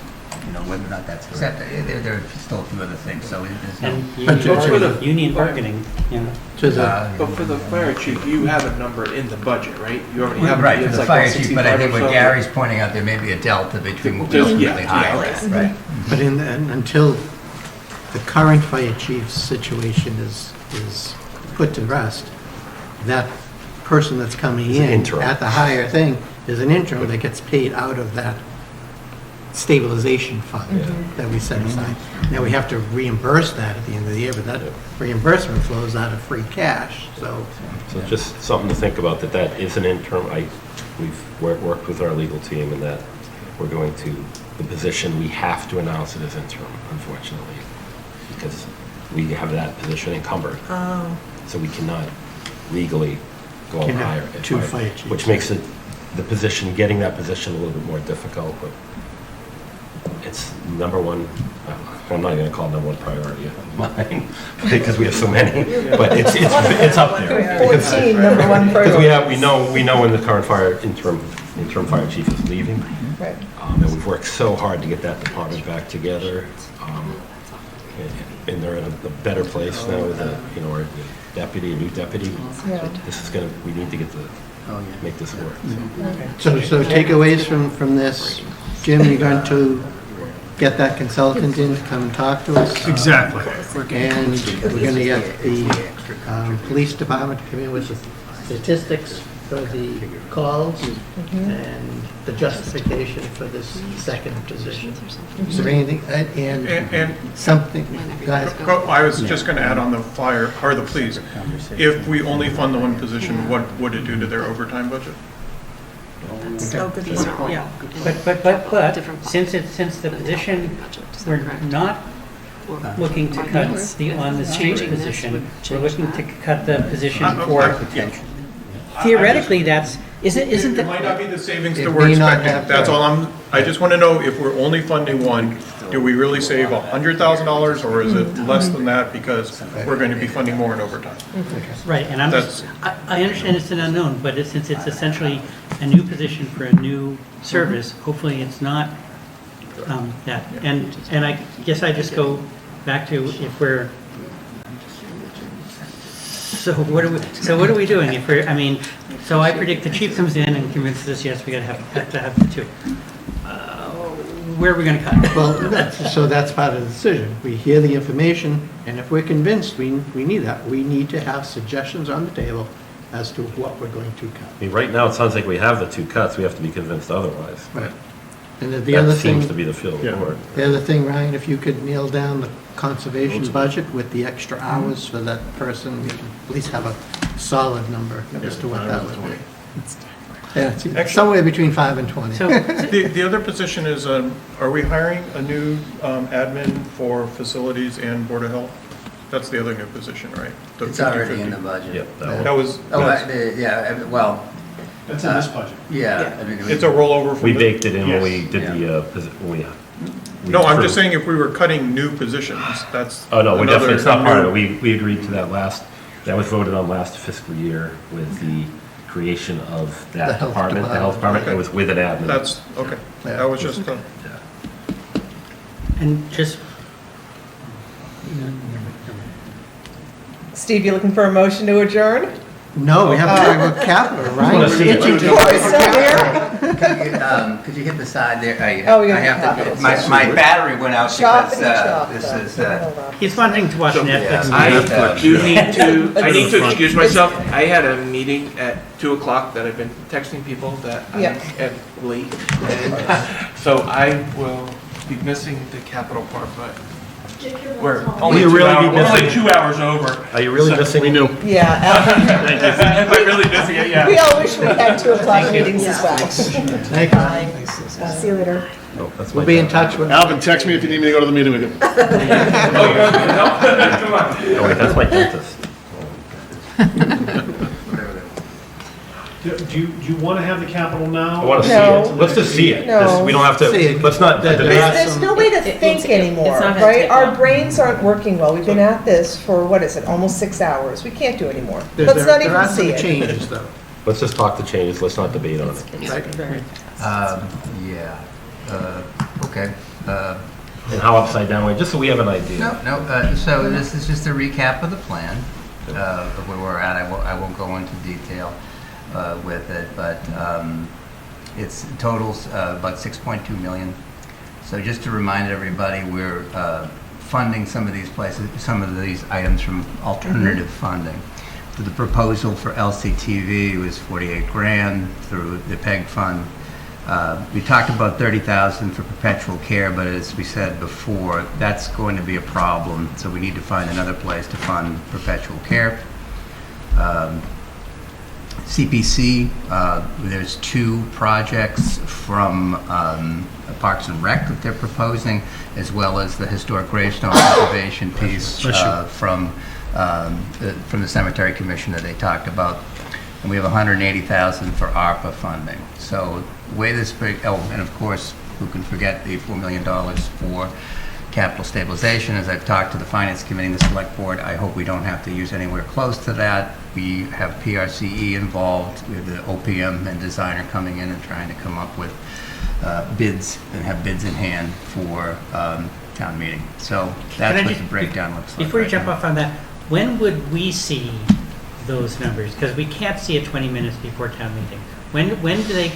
whether or not that's accepted, there are still a few other things, so there's no. And union bargaining, But for the fire chief, you have a number in the budget, right? You already have. Right, for it's the like fire chief, but I think 165 or what so. Gary's pointing out, there may be a delta between what we Just- ultimately yeah, hire yeah. at, right? But until the current fire chief's situation is put to rest, that person that's coming Is an in interim. at the higher thing is an interim that gets paid out of that stabilization fund that we set aside. Now, we have to reimburse that at the end of the year, but that reimbursement flows out of free cash, so. So just something to think about, that is an interim. We've worked with our legal team and that we're going to, the position, we have to announce it as interim, unfortunately, because we have that position encumbered. Oh. So we cannot legally go Can and have hire. at two fire- fire chiefs. Which makes it, getting that position a little bit more difficult, but it's number one, I'm not gonna call it number one priority of mine, because we have so many, but it's up there. 14, number one Because priority. we know when the current interim fire chief is leaving. Right. And we've worked so hard to get that department back together. And they're in a better place now with a new deputy. Yeah. This is we need to get make this work. So takeaways from this, Jim, you're going to get that consultant in to come and talk to us? Exactly. And we're going to get the police department to come in with the statistics for the calls and the justification for this second position. Is there anything, and something, guys? I was just going to add on the fire, or the police. If we only fund the one position, what would it do to their overtime budget? So good point, yeah. But since the position, we're not looking to cut on the chief position, we're looking to cut the position for, theoretically, isn't It the. might not be the savings It that we're may not expecting. have- That's all I just want to know if we're only funding one, do we really save $100,000 or is it less than that because we're going to be funding more in overtime? Right, and I understand it's an unknown, but since it's essentially a new position for a new service, hopefully it's not that. And I guess I just go back to if we're, so what are we doing? If we're, so I predict the chief comes in and convinces us, yes, we have to have the two. Where are we going to cut? Well, that's part of the decision. We hear the information, and if we're convinced we need that, we need to have suggestions on the table as to what we're going to cut. Right now, it sounds like we have the two cuts. We have to be convinced otherwise. Right. And the other That thing, seems to be the feel of the board. the other thing, Ryan, if you could nail down the conservation budget with the extra hours for that person, we can at least have a solid number as to what that would be. Yeah, it's somewhere between 5 and 20. So, The other position is, are we hiring a new admin for facilities and Board of Health? That's the other new position, right? The It's already 50/50. in the budget. Yep, That was, Well, That's in this budget. yeah. it's a rollover from We the. baked it in when we Yes. did we No, I'm approved. just saying if we were cutting new positions, that's. Oh, no, we another- definitely, it's not part of it. We agreed to that that was voted on last fiscal year with the creation of The that health department, the health department. It was with an admin. That's, okay. That was just, and just, Steve, you looking for a motion to adjourn? No, we have to talk about capital, right? wanna see it. You're still there? Could you hit the side there? Oh, we gotta I have hit to, that. my battery went out because Choppity chop. this is, he's wanting to watch Netflix. I do need to excuse myself. I had a meeting at 2:00 that I've been texting people that I'm Yeah. late. And so I will be missing the capital part, but We're Will only you really be we're only missing- 2 hours over. Are you really missing? We knew. Yeah. Thank you. Am I really missing it? Yeah. We all wish we had 2 o'clock meetings as well. Thank you. See you later. No, that's We'll my be in dad. touch with. Alvin, text me if you need me to go to the meeting with you. Oh, no, come on. Oh, wait, that's my dentist. Do you want to have the capital now? I want to see No. it. Let's just see it. No. We don't have See to, it. let's not There- debate. There's no way to think anymore, it's not gonna right? take Our long. brains aren't working well. We've been at this for, what is it, almost 6 hours. We can't do anymore. There- Let's there- not there are even some see it. changes, though. Let's just talk the changes, let's not debate on it. Right. Yeah, okay. And how upside down, we're just so we have an idea. No, so this is just a recap of the plan, of where we're at. I won't go into detail with it, but it's totals about 6.2 million. So just to remind everybody, we're funding some of these places, some of these items from alternative funding. So the proposal for LCTV was 48 grand through the PEG fund. We talked about 30,000 for perpetual care, but as we said before, that's going to be a problem. So we need to find another place to fund perpetual care. CPC, there's 2 projects from Parks and Rec that they're proposing, as well as the historic gravestone preservation piece from the Cemetery Commission that they talked about. And we have 180,000 for ARPA funding. So the way this, and of course, who can forget the $4 million for capital stabilization? As I've talked to the Finance Committee and the Select Board, I hope we don't have to use anywhere close to that. We have PRCE involved, we have the OPM and designer coming in and trying to come up with bids and have bids in hand for town meeting. So that's what the breakdown looks like. Before you right jump now. off on that, when would we see those numbers? Because we can't see it 20 minutes before town meeting. When do they,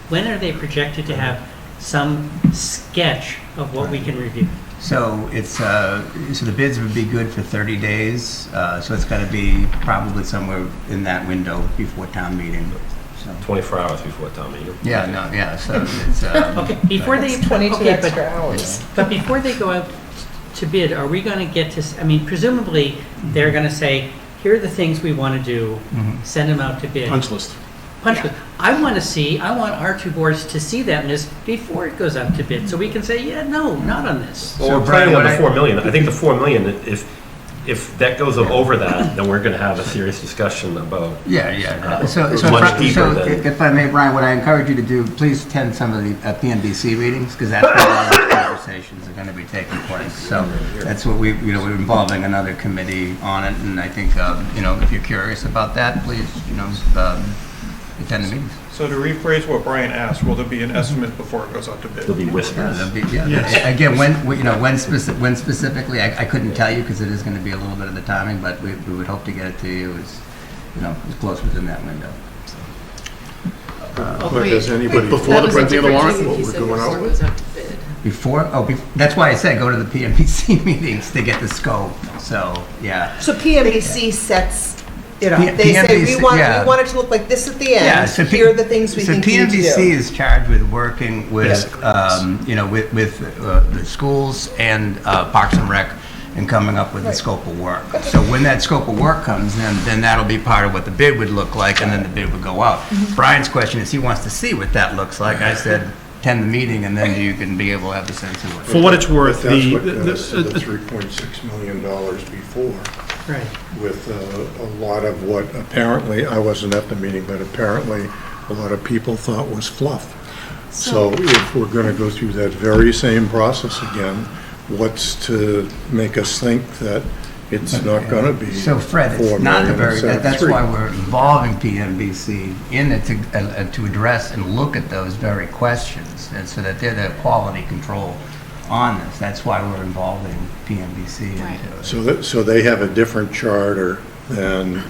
when are they projected to have some sketch of what we can review? So it's so the bids would be good for 30 days. So it's got to be probably somewhere in that window before town meeting. So 24 hours before town meeting. yeah, no, yeah. So it's Okay, before they, It's 22 okay, extra hours. but before they go out to bid, are we going to get to, I mean, presumably, they're going to say, here are the things we want to do, send them out to bid. Punch list. Punch list. I want our 2 boards to see that list before it goes out to bid, so we can say, yeah, no, not on this. Well, we're planning on the 4 million. I think the 4 million, if that goes over that, then we're going to have a serious discussion about. Yeah. So much deeper than. if I may, Brian, what I encourage you to do, please attend some of the PNBC meetings, because that's where all those conversations are going to be taking place. So that's what we're involving another committee on it, and I think, if you're curious about that, please, attend the meetings. So to rephrase what Brian asked, will there be an estimate before it goes out to bid? There'll be whispers. Again, when specifically, I couldn't tell you because it is going to be a little bit of the timing, but we would hope to get it to you as close within that window. But has anybody? Before the printing of the warrant? What we're going out with? That's why I said go to the PNBC meetings to get the scope. So, yeah. So PMBC sets it up. P- They say, PMBC, we want yeah. it to look like this at the Yeah, end. so Here are the things we think you need to do. PNBC is charged with working with, with the schools and Parks and Rec and coming up with the scope of work. So when that scope of work comes in, then that'll be part of what the bid would look like, and then the bid would go out. Brian's question is he wants to see what that looks like. I said, attend the meeting, and then you can be able to have the sense of what. For what it's worth, That's the what got us to the $3.6 million before. Right. With a lot of what apparently, I wasn't at the meeting, but apparently a lot of people thought was fluff. So if we're going to go through that very same process again, what's to make us think that it's not going to be So Fred, it's 4 not a million very, instead of that's 3? why we're involving PNBC in it to address and look at those very questions, and so that they're the quality control on this. That's why we're involving PNBC into it. So they have a different charter than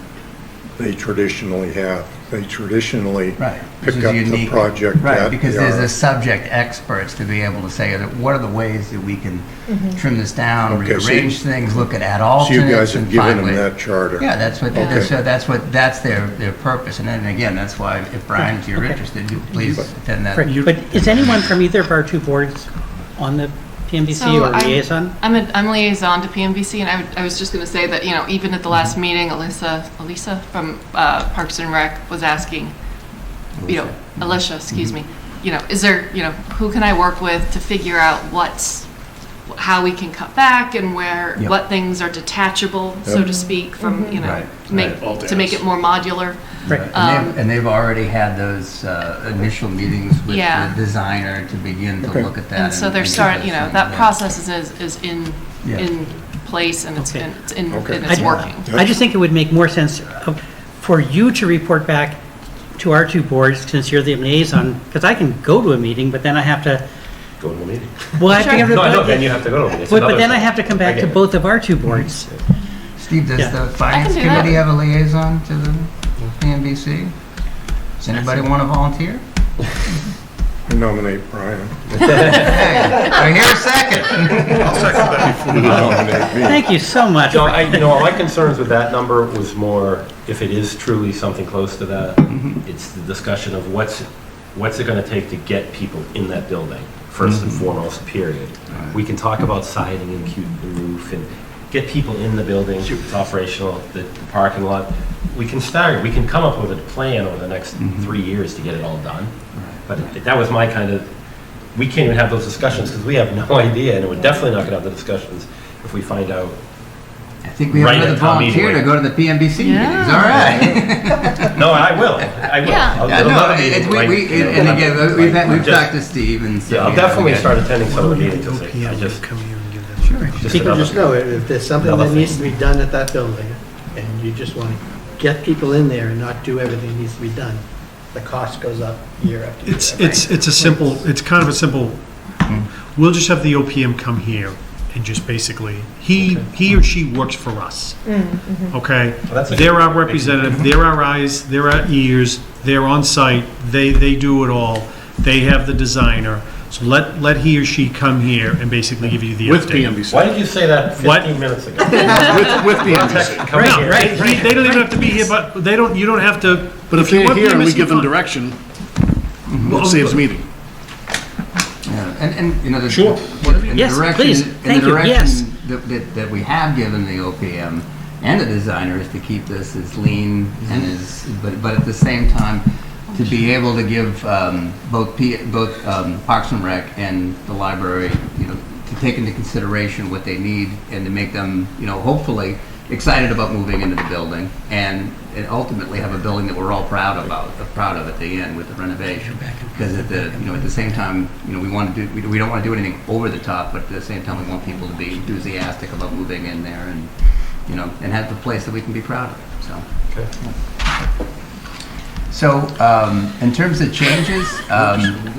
they traditionally have. They traditionally This pick is up the unique. project Right, at because the there's R. the subject experts to be able to say, that what are the ways that we can trim this down, Okay, so rearrange things, look at alternates. So you guys have and given find them ways. that charter? Yeah, that's what, Okay. that's their purpose. And then again, that's why, if Brian, if you're interested, you please attend that. But is anyone from either of our 2 boards on the PMBC So or liaison? I'm liaison to PMBC, and I was just going to say that, even at the last meeting, Elisa from Parks and Rec was asking, Alicia, excuse me, is there, who can I work with to figure out how we can cut back and what things are detachable, so to speak, from, to make it more modular. Right. And they've already had those initial meetings with the designer to begin to look at that. And so they're starting, that process is in place, and it's working. I just think it would make more sense for you to report back to our two boards, since you're the liaison, because I can go to a meeting, but then I have to. Go to a meeting. Well, I have to give it. No, I know, then you have to go to a meeting. It's But another then I thing. have to come back to both of our two boards. Steve, does the finance do that. committee have a liaison to the PMBC? Does anybody want to volunteer? I nominate Brian. Hey, I hear a second. I'll second that. Before you nominate me. Thank you so much. No, my concerns with that number was more, if it is truly something close to that, it's the discussion of what's it going to take to get people in that building, first and foremost, period. We can talk about siding and the roof and get people in the building, it's operational, the parking lot. We can start, we can come up with a plan over the next 3 years to get it all done. But that was my kind of, we can't even have those discussions because we have no idea, and we're definitely not going to have the discussions if we find out. I think we have another volunteer to go to the PMBC meetings. All right. No, I will. Yeah. I'll Yeah, do no, another meeting. and again, we've talked to Steve, and so, Yeah, I'll definitely start attending some of the meetings. I just, People just know, if there's something that needs to be done at that building, and you just want to get people in there and not do everything that needs to be done, the cost goes up year after year. It's kind of a simple, we'll just have the OPM come here and just basically, he or she works for us. Okay? They're our representative, they're our eyes, they're our ears, they're on site, they do it all. They have the designer. So let he or she come here and basically give you the With update. PMBC. why did you say that 15 minutes ago? With PMBC. Come here. Right. They don't even have to be here, but you don't have to. But if you they're want here and we PMBC, give them fine. direction, it saves meeting. Yeah, and the, Sure. in Yes, the direction, please. in Thank the you. direction Yes. that we have given the OPM and the designer is to keep this as lean and but at the same time to be able to give both Parks and Rec and the library, to take into consideration what they need and to make them, hopefully excited about moving into the building and ultimately have a building that we're all proud of at the end with the renovation. Because at the same time, we don't want to do anything over the top, but at the same time, we want people to be enthusiastic about moving in there and and have the place that we can be proud of. So. Okay. So, in terms of changes,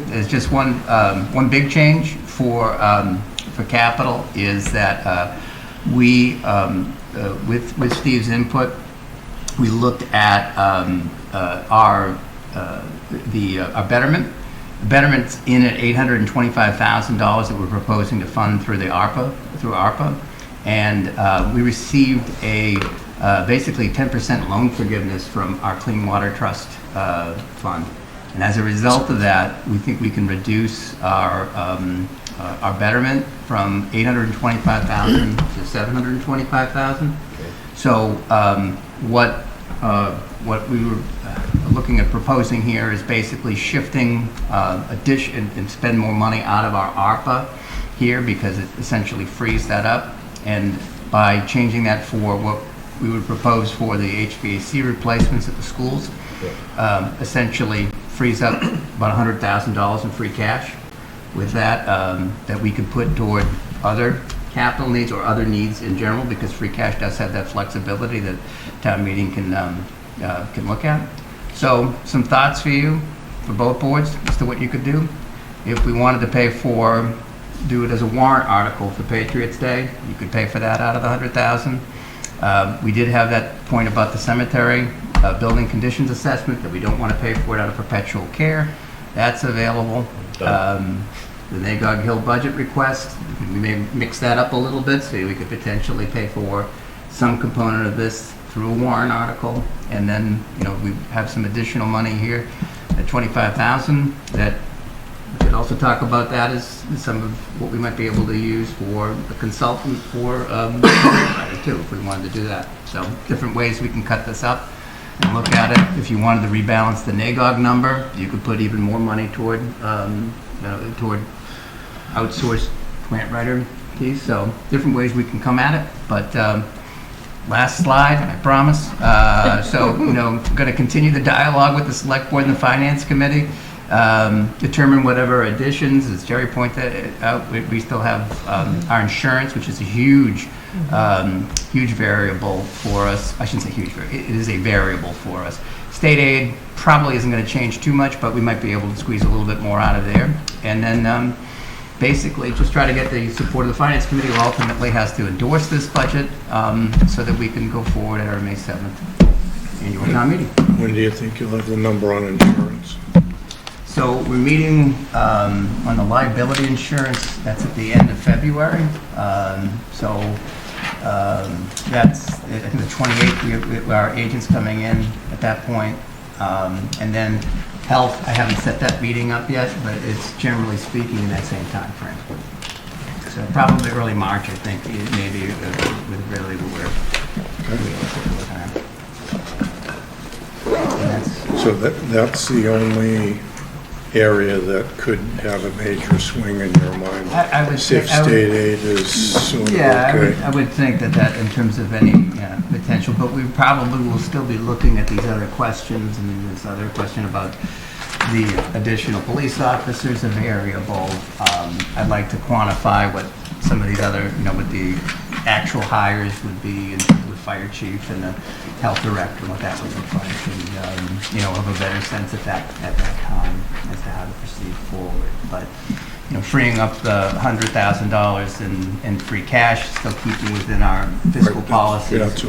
there's just one big change for capital is that we, with Steve's input, we looked at our betterment. The betterment's in at $825,000 that we're proposing to fund through ARPA, and we received a basically 10% loan forgiveness from our Clean Water Trust fund. And as a result of that, we think we can reduce our betterment from $825,000 to $725,000. So what we were looking at proposing here is basically shifting addition and spend more money out of our ARPA here because it essentially frees that up. And by changing that for what we would propose for the HVAC replacements at the schools, essentially frees up about $100,000 in free cash with that, that we could put toward other capital needs or other needs in general, because free cash does have that flexibility that town meeting can look at. So some thoughts for you, for both boards, as to what you could do. If we wanted to do it as a warrant article for Patriots Day, you could pay for that out of the $100,000. We did have that point about the cemetery building conditions assessment, that we don't want to pay for it out of perpetual care. That's available. The Nagog Hill budget request, we may mix that up a little bit, so we could potentially pay for some component of this through a warrant article. And then, we have some additional money here at $25,000 that We could also talk about that as some of what we might be able to use for a consultant for too, if we wanted to do that. So different ways we can cut this up and look at it. If you wanted to rebalance the NAGOG number, you could put even more money toward outsourced grant writer piece. So different ways we can come at it. But last slide, I promise. So, going to continue the dialogue with the Select Board and the Finance Committee. Determine whatever additions, as Jerry pointed out, we still have our insurance, which is a huge variable for us. I shouldn't say huge, it is a variable for us. State aid probably isn't going to change too much, but we might be able to squeeze a little bit more out of there. And then basically just try to get the support of the Finance Committee, who ultimately has to endorse this budget so that we can go forward at our May 7th annual town meeting. When do you think you'll have the number on insurance? So we're meeting on the liability insurance, that's at the end of February. That's, I think the 28th, our agent's coming in at that point. And then health, I haven't set that meeting up yet, but it's generally speaking in that same time frame. So probably early March, I think, maybe with really where So that's the only area that could have a major swing in your mind? I would say if state aid is sort of okay. I would think that in terms of any potential, but we probably will still be looking at these other questions, and this other question about the additional police officers, a variable. I'd like to quantify what some of these other, what the actual hires would be in terms of the fire chief and the health director, and what that would look like, and have a better sense at that time as to how to proceed forward. But freeing up the $100,000 in free cash, still keeping within our fiscal policies,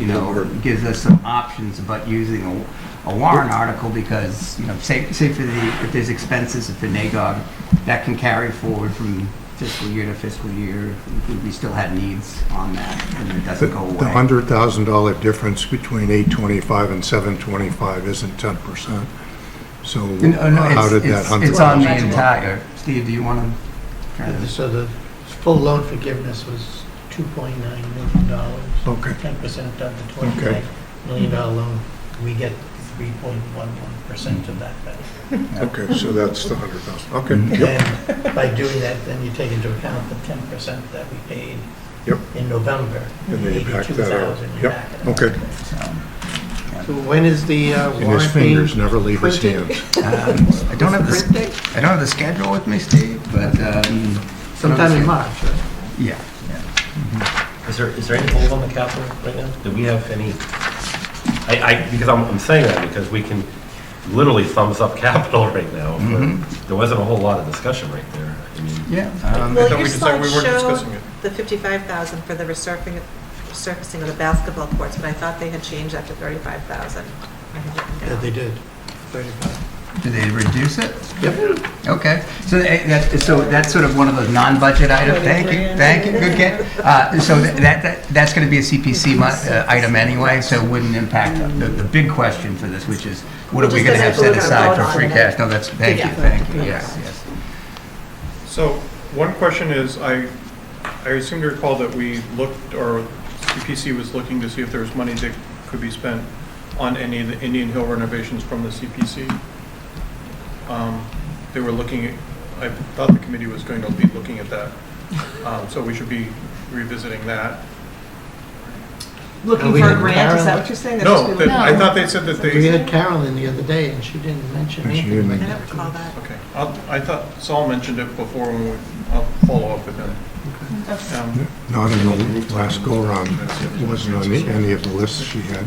gives us some options about using a warrant article, because say for if there's expenses for NAGOG that can carry forward from fiscal year to fiscal year, we still had needs on that, and it doesn't go away. The $100,000 difference between 825 and 725 isn't 10%. So how did that 100,000? It's on the entire. Steve, do you want to? So the full loan forgiveness was $2.9 million. Okay. 10% of the $29 million loan, we get 3.11% of that benefit. Okay, so that's the 100,000. Okay. And then by doing that, then you take into account the 10% that we paid in November. And then you back that out. 82,000. Yep. Okay. So when is the And his warrant fingers being never leave his printed? hands. I don't have the schedule with me, Steve, but Sometime in March, right? Yeah. Is there any hold on the capital right now? Do we have any? Because I'm saying that because we can literally thumbs up capital right now. There wasn't a whole lot of discussion right there. I mean, Well, thought your we decided we weren't slide discussing showed it. the $55,000 for the resurfacing of the basketball courts, but I thought they had changed that to $35,000. Yeah, they did. 35. Did they reduce it? Yep. Okay, so that's sort of one of those non-budget items. Thank you, good get. So that's going to be a CPC item anyway, so it wouldn't impact the big question for this, which is what are we going to have set aside for free cash? No, that's thank you. Yes. So one question is, I seem to recall that we looked, or CPC was looking to see if there was money that could be spent on any of the Indian Hill renovations from the CPC. They were looking at, I thought the committee was going to be looking at that. So we should be revisiting that. Looking for a grant, is that what you're saying? No, I thought they said that they. We had Carolyn the other day, and she didn't mention anything like I that. don't recall that. Okay, I thought Saul mentioned it before, when I'll follow up with him. Not in the last go-around. It wasn't on any of the lists she had.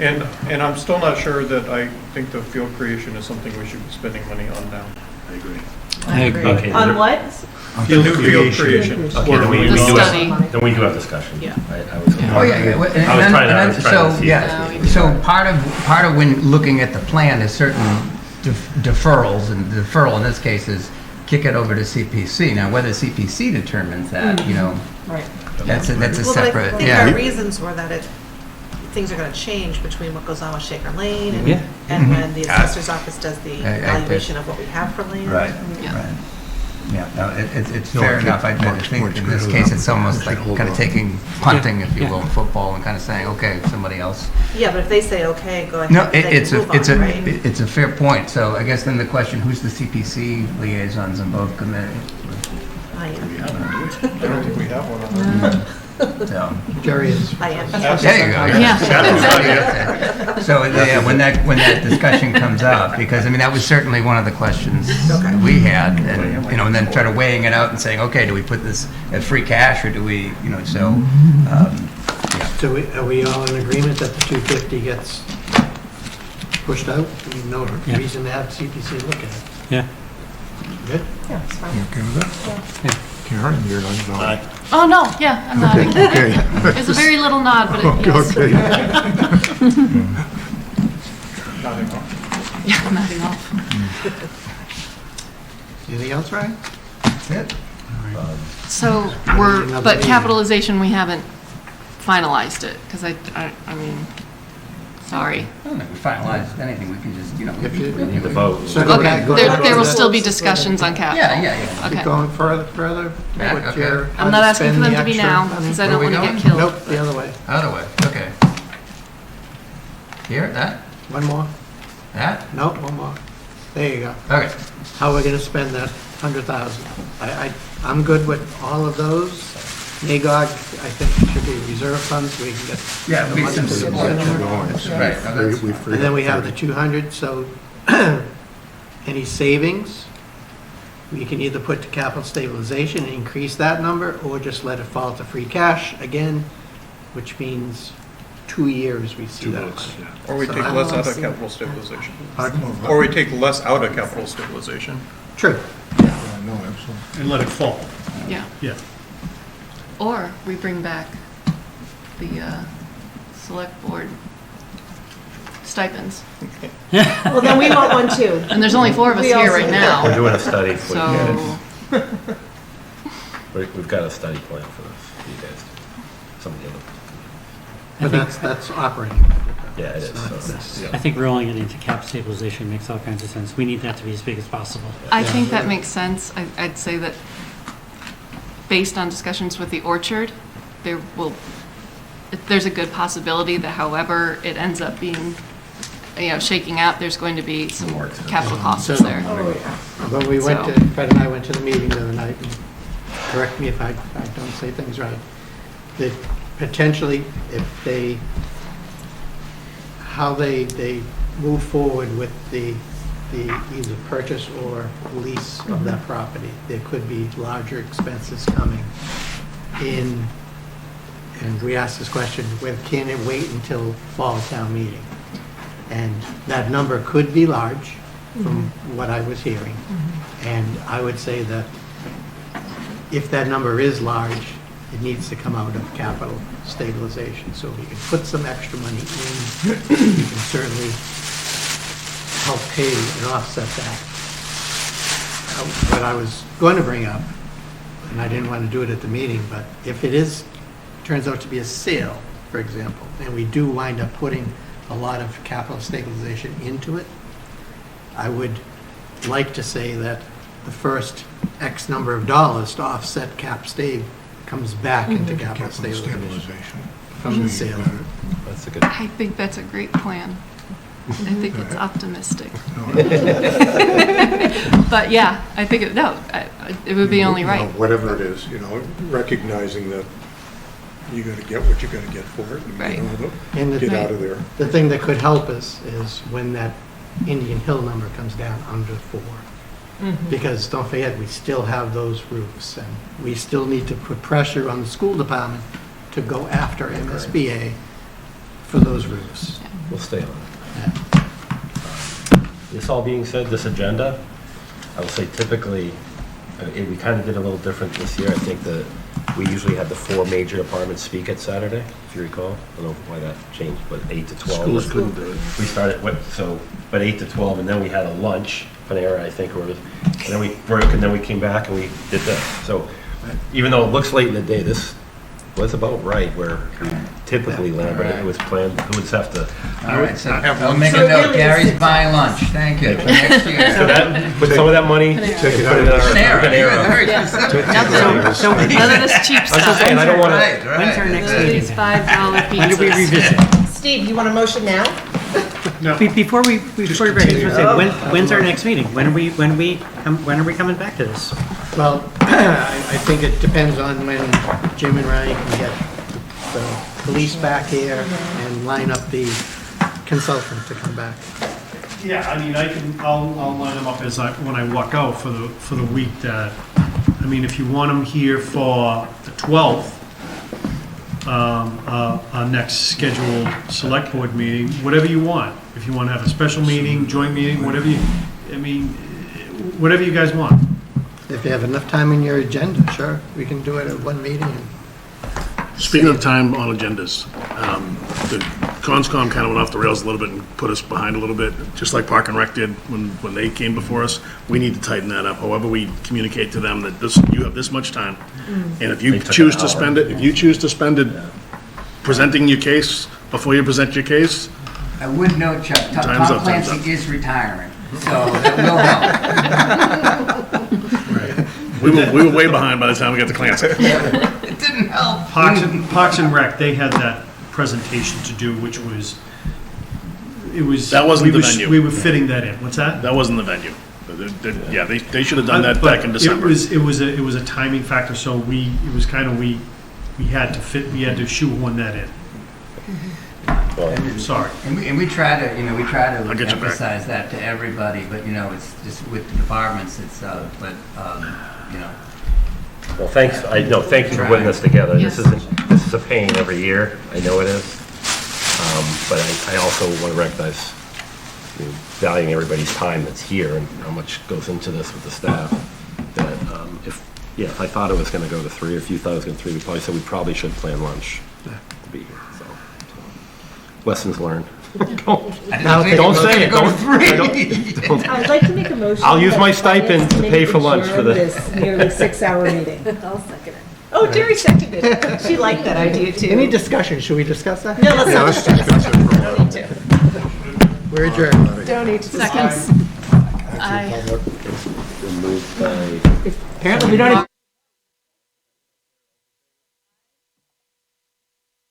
And I'm still not sure that I think the field creation is something we should be spending money on now. I agree. Okay, On what? Field creation. Okay, then we do have discussion. Yeah. I was trying to see. So part of when looking at the plan is certain deferrals, and the deferral in this case is kick it over to CPC. Now, whether CPC determines that, Right. that's a Well, separate. but I think our reasons were that things are going to change between what goes on with Shaker Lane and when the assessor's office does the evaluation of what we have for land. Right. Yeah. Yeah, no, it's fair enough. I think in this case, it's almost like kind of taking punting, if you will, in football, and kind of saying, okay, somebody else. Yeah, but if they say, okay, go ahead. No, they can move on, right? it's a fair point. So I guess then the question, who's the CPC liaisons on both committees? I am. I don't think we have one on that. So, Jerry is. I am. there you go. Yeah. So yeah, when that discussion comes up, because I mean that was certainly one of the questions that we had, and and then try to weighing it out and saying, okay, do we put this at free cash or do we, so. So are we all in agreement that the 250 gets pushed out? No reason to have CPC look at it. Yeah. Good? Yeah, it's fine. Okay with that? Karen, you're not. Oh, no, yeah, I'm nodding. Okay. It's a very little nod, but yes. Okay. Nothing off. Yeah, nodding off. Anything else, Ryan? That's it. So but capitalization, we haven't finalized it, because I mean, sorry. I don't think we finalized anything. We can just, We need the vote. Okay, there will still be discussions on capital. Yeah. Okay. Keep going further. Yeah, What's okay. your- I'm not asking for them spend to be the now, extra because money? I don't Where want we to get killed. Nope, the other way. Other way. Okay. Here, that, One more? that. Nope, one more. There you go. Okay. How are we gonna spend that 100,000? I'm good with all of those. NAGOG, I think, should be reserve funds, we can get. Yeah, we can support it. Right. And then we have the 200, so any savings, we can either put to capital stabilization and increase that number, or just let it fall to free cash again, which means 2 years we see that. Or we So take I less don't out of see- capital stabilization. Pardon? Or we take less out of capital stabilization. True. No, absolutely. And let it fall. Yeah. Yeah. Or we bring back the select board stipends. Well, then we want one too. And there's only 4 of us We here also- right now. We're doing a study for you So, guys. We've got a study plan for this, for you guys. Some of the other. But that's operating. Yeah, it is. It's not So, this. I think rolling it into cap stabilization makes all kinds of sense. We need that to be as big as possible. I think that makes sense. I'd say that based on discussions with the orchard, there's a good possibility that however it ends up being, shaking out, there's going to be some capital costs So- there. But we went So- to, Fred and I went to the meeting the other night, and correct me if I don't say things right, that potentially, how they move forward with the either purchase or lease of that property, there could be larger expenses coming in, and we asked this question, can it wait until fall town meeting? And that number could be large, from what I was hearing. And I would say that if that number is large, it needs to come out of capital stabilization. So we can put some extra money in, we can certainly help pay and offset that. What I was going to bring up, and I didn't want to do it at the meeting, but if it turns out to be a sale, for example, and we do wind up putting a lot of capital stabilization into it, I would like to say that the first X number of dollars to offset cap stave comes back into capital stabilization from the sale. That's a good. I think that's a great plan. I think it's optimistic. But yeah, I think it would be only right. Whatever it is, recognizing that you gotta get what you gotta get for it. Right. And Get out of there. The thing that could help us is when that Indian Hill number comes down under 4. Because don't forget, we still have those roofs, and we still need to put pressure on the school department to go after MSBA for those roofs. We'll stay on it. This all being said, this agenda, I will say typically, we kind of did a little different this year. I think that we usually had the 4 major departments speak at Saturday, if you recall. I don't know why that changed, but 8 to 12. Schools couldn't do it. We started, but 8 to 12, and then we had a lunch, Panera, I think, and then we broke, and then we came back and we did this. So even though it looks late in the day, this was about right where we typically land, but it was planned, who would have to. All right, so I'll So make it a note, really Gary's is buying lunch, thank you, for next year. So that, put some of that money, and put it in our Panera. So None of this cheap I'm just stuff. saying, I don't want Right, to. right. when's our next None of meeting? these $5 pizzas. When do we revisit? Steve, you want a motion now? Before we break, I just want to say, when's our next meeting? When are we coming back to this? Well, I think it depends on when Jim and Ryan can get the police back here and line up the consultant to come back. Yeah, I mean, I'll line them up when I walk out for the week that, I mean, if you want them here for the 12th, our next scheduled select board meeting, whatever you want. If you want to have a special meeting, joint meeting, whatever you guys want. If you have enough time in your agenda, sure, we can do it at one meeting. Speaking of time on agendas, the Conscom kind of went off the rails a little bit and put us behind a little bit, just like Park and Rec did when they came before us. We need to tighten that up. However, we communicate to them that you have this much time, and if you choose to spend it presenting your case before you present your case. I would note, Chuck, Time's Tom up, time's Clancy up. is retiring, so that will help. We were way behind by the time we got to Clancy. It didn't help. Parks and Rec, they had that presentation to do, which was, That wasn't the venue. We were fitting that in. What's that? That wasn't the venue. Yeah, they should have done that back in December. It was a timing factor, so we had to shoehorn that in. Sorry. And we try to, I'll get you back. emphasize that to everybody, but, it's just with the departments, Well, thanks, thank you for putting this together. This is a pain every year, I know it is. But I also want to recognize valuing everybody's time that's here and how much goes into this with the staff. That if I thought it was going to go to 3, or if you thought it was going to 3, we probably said we probably should plan lunch to be here. So lessons learned. Don't say it. I'd like to make a motion. I'll use that my Finance stipend to Committee pay for lunch for adjourn the. this nearly 6-hour meeting. I'll second it. Oh, Jerry seconded it. She liked that idea too. Any discussion, should we discuss that? No, let's Yeah, not let's discuss it. discuss it. Don't need to. We're adjourned. Don't need to discuss. Seconds. Aye. Moved by. Apparently, we don't.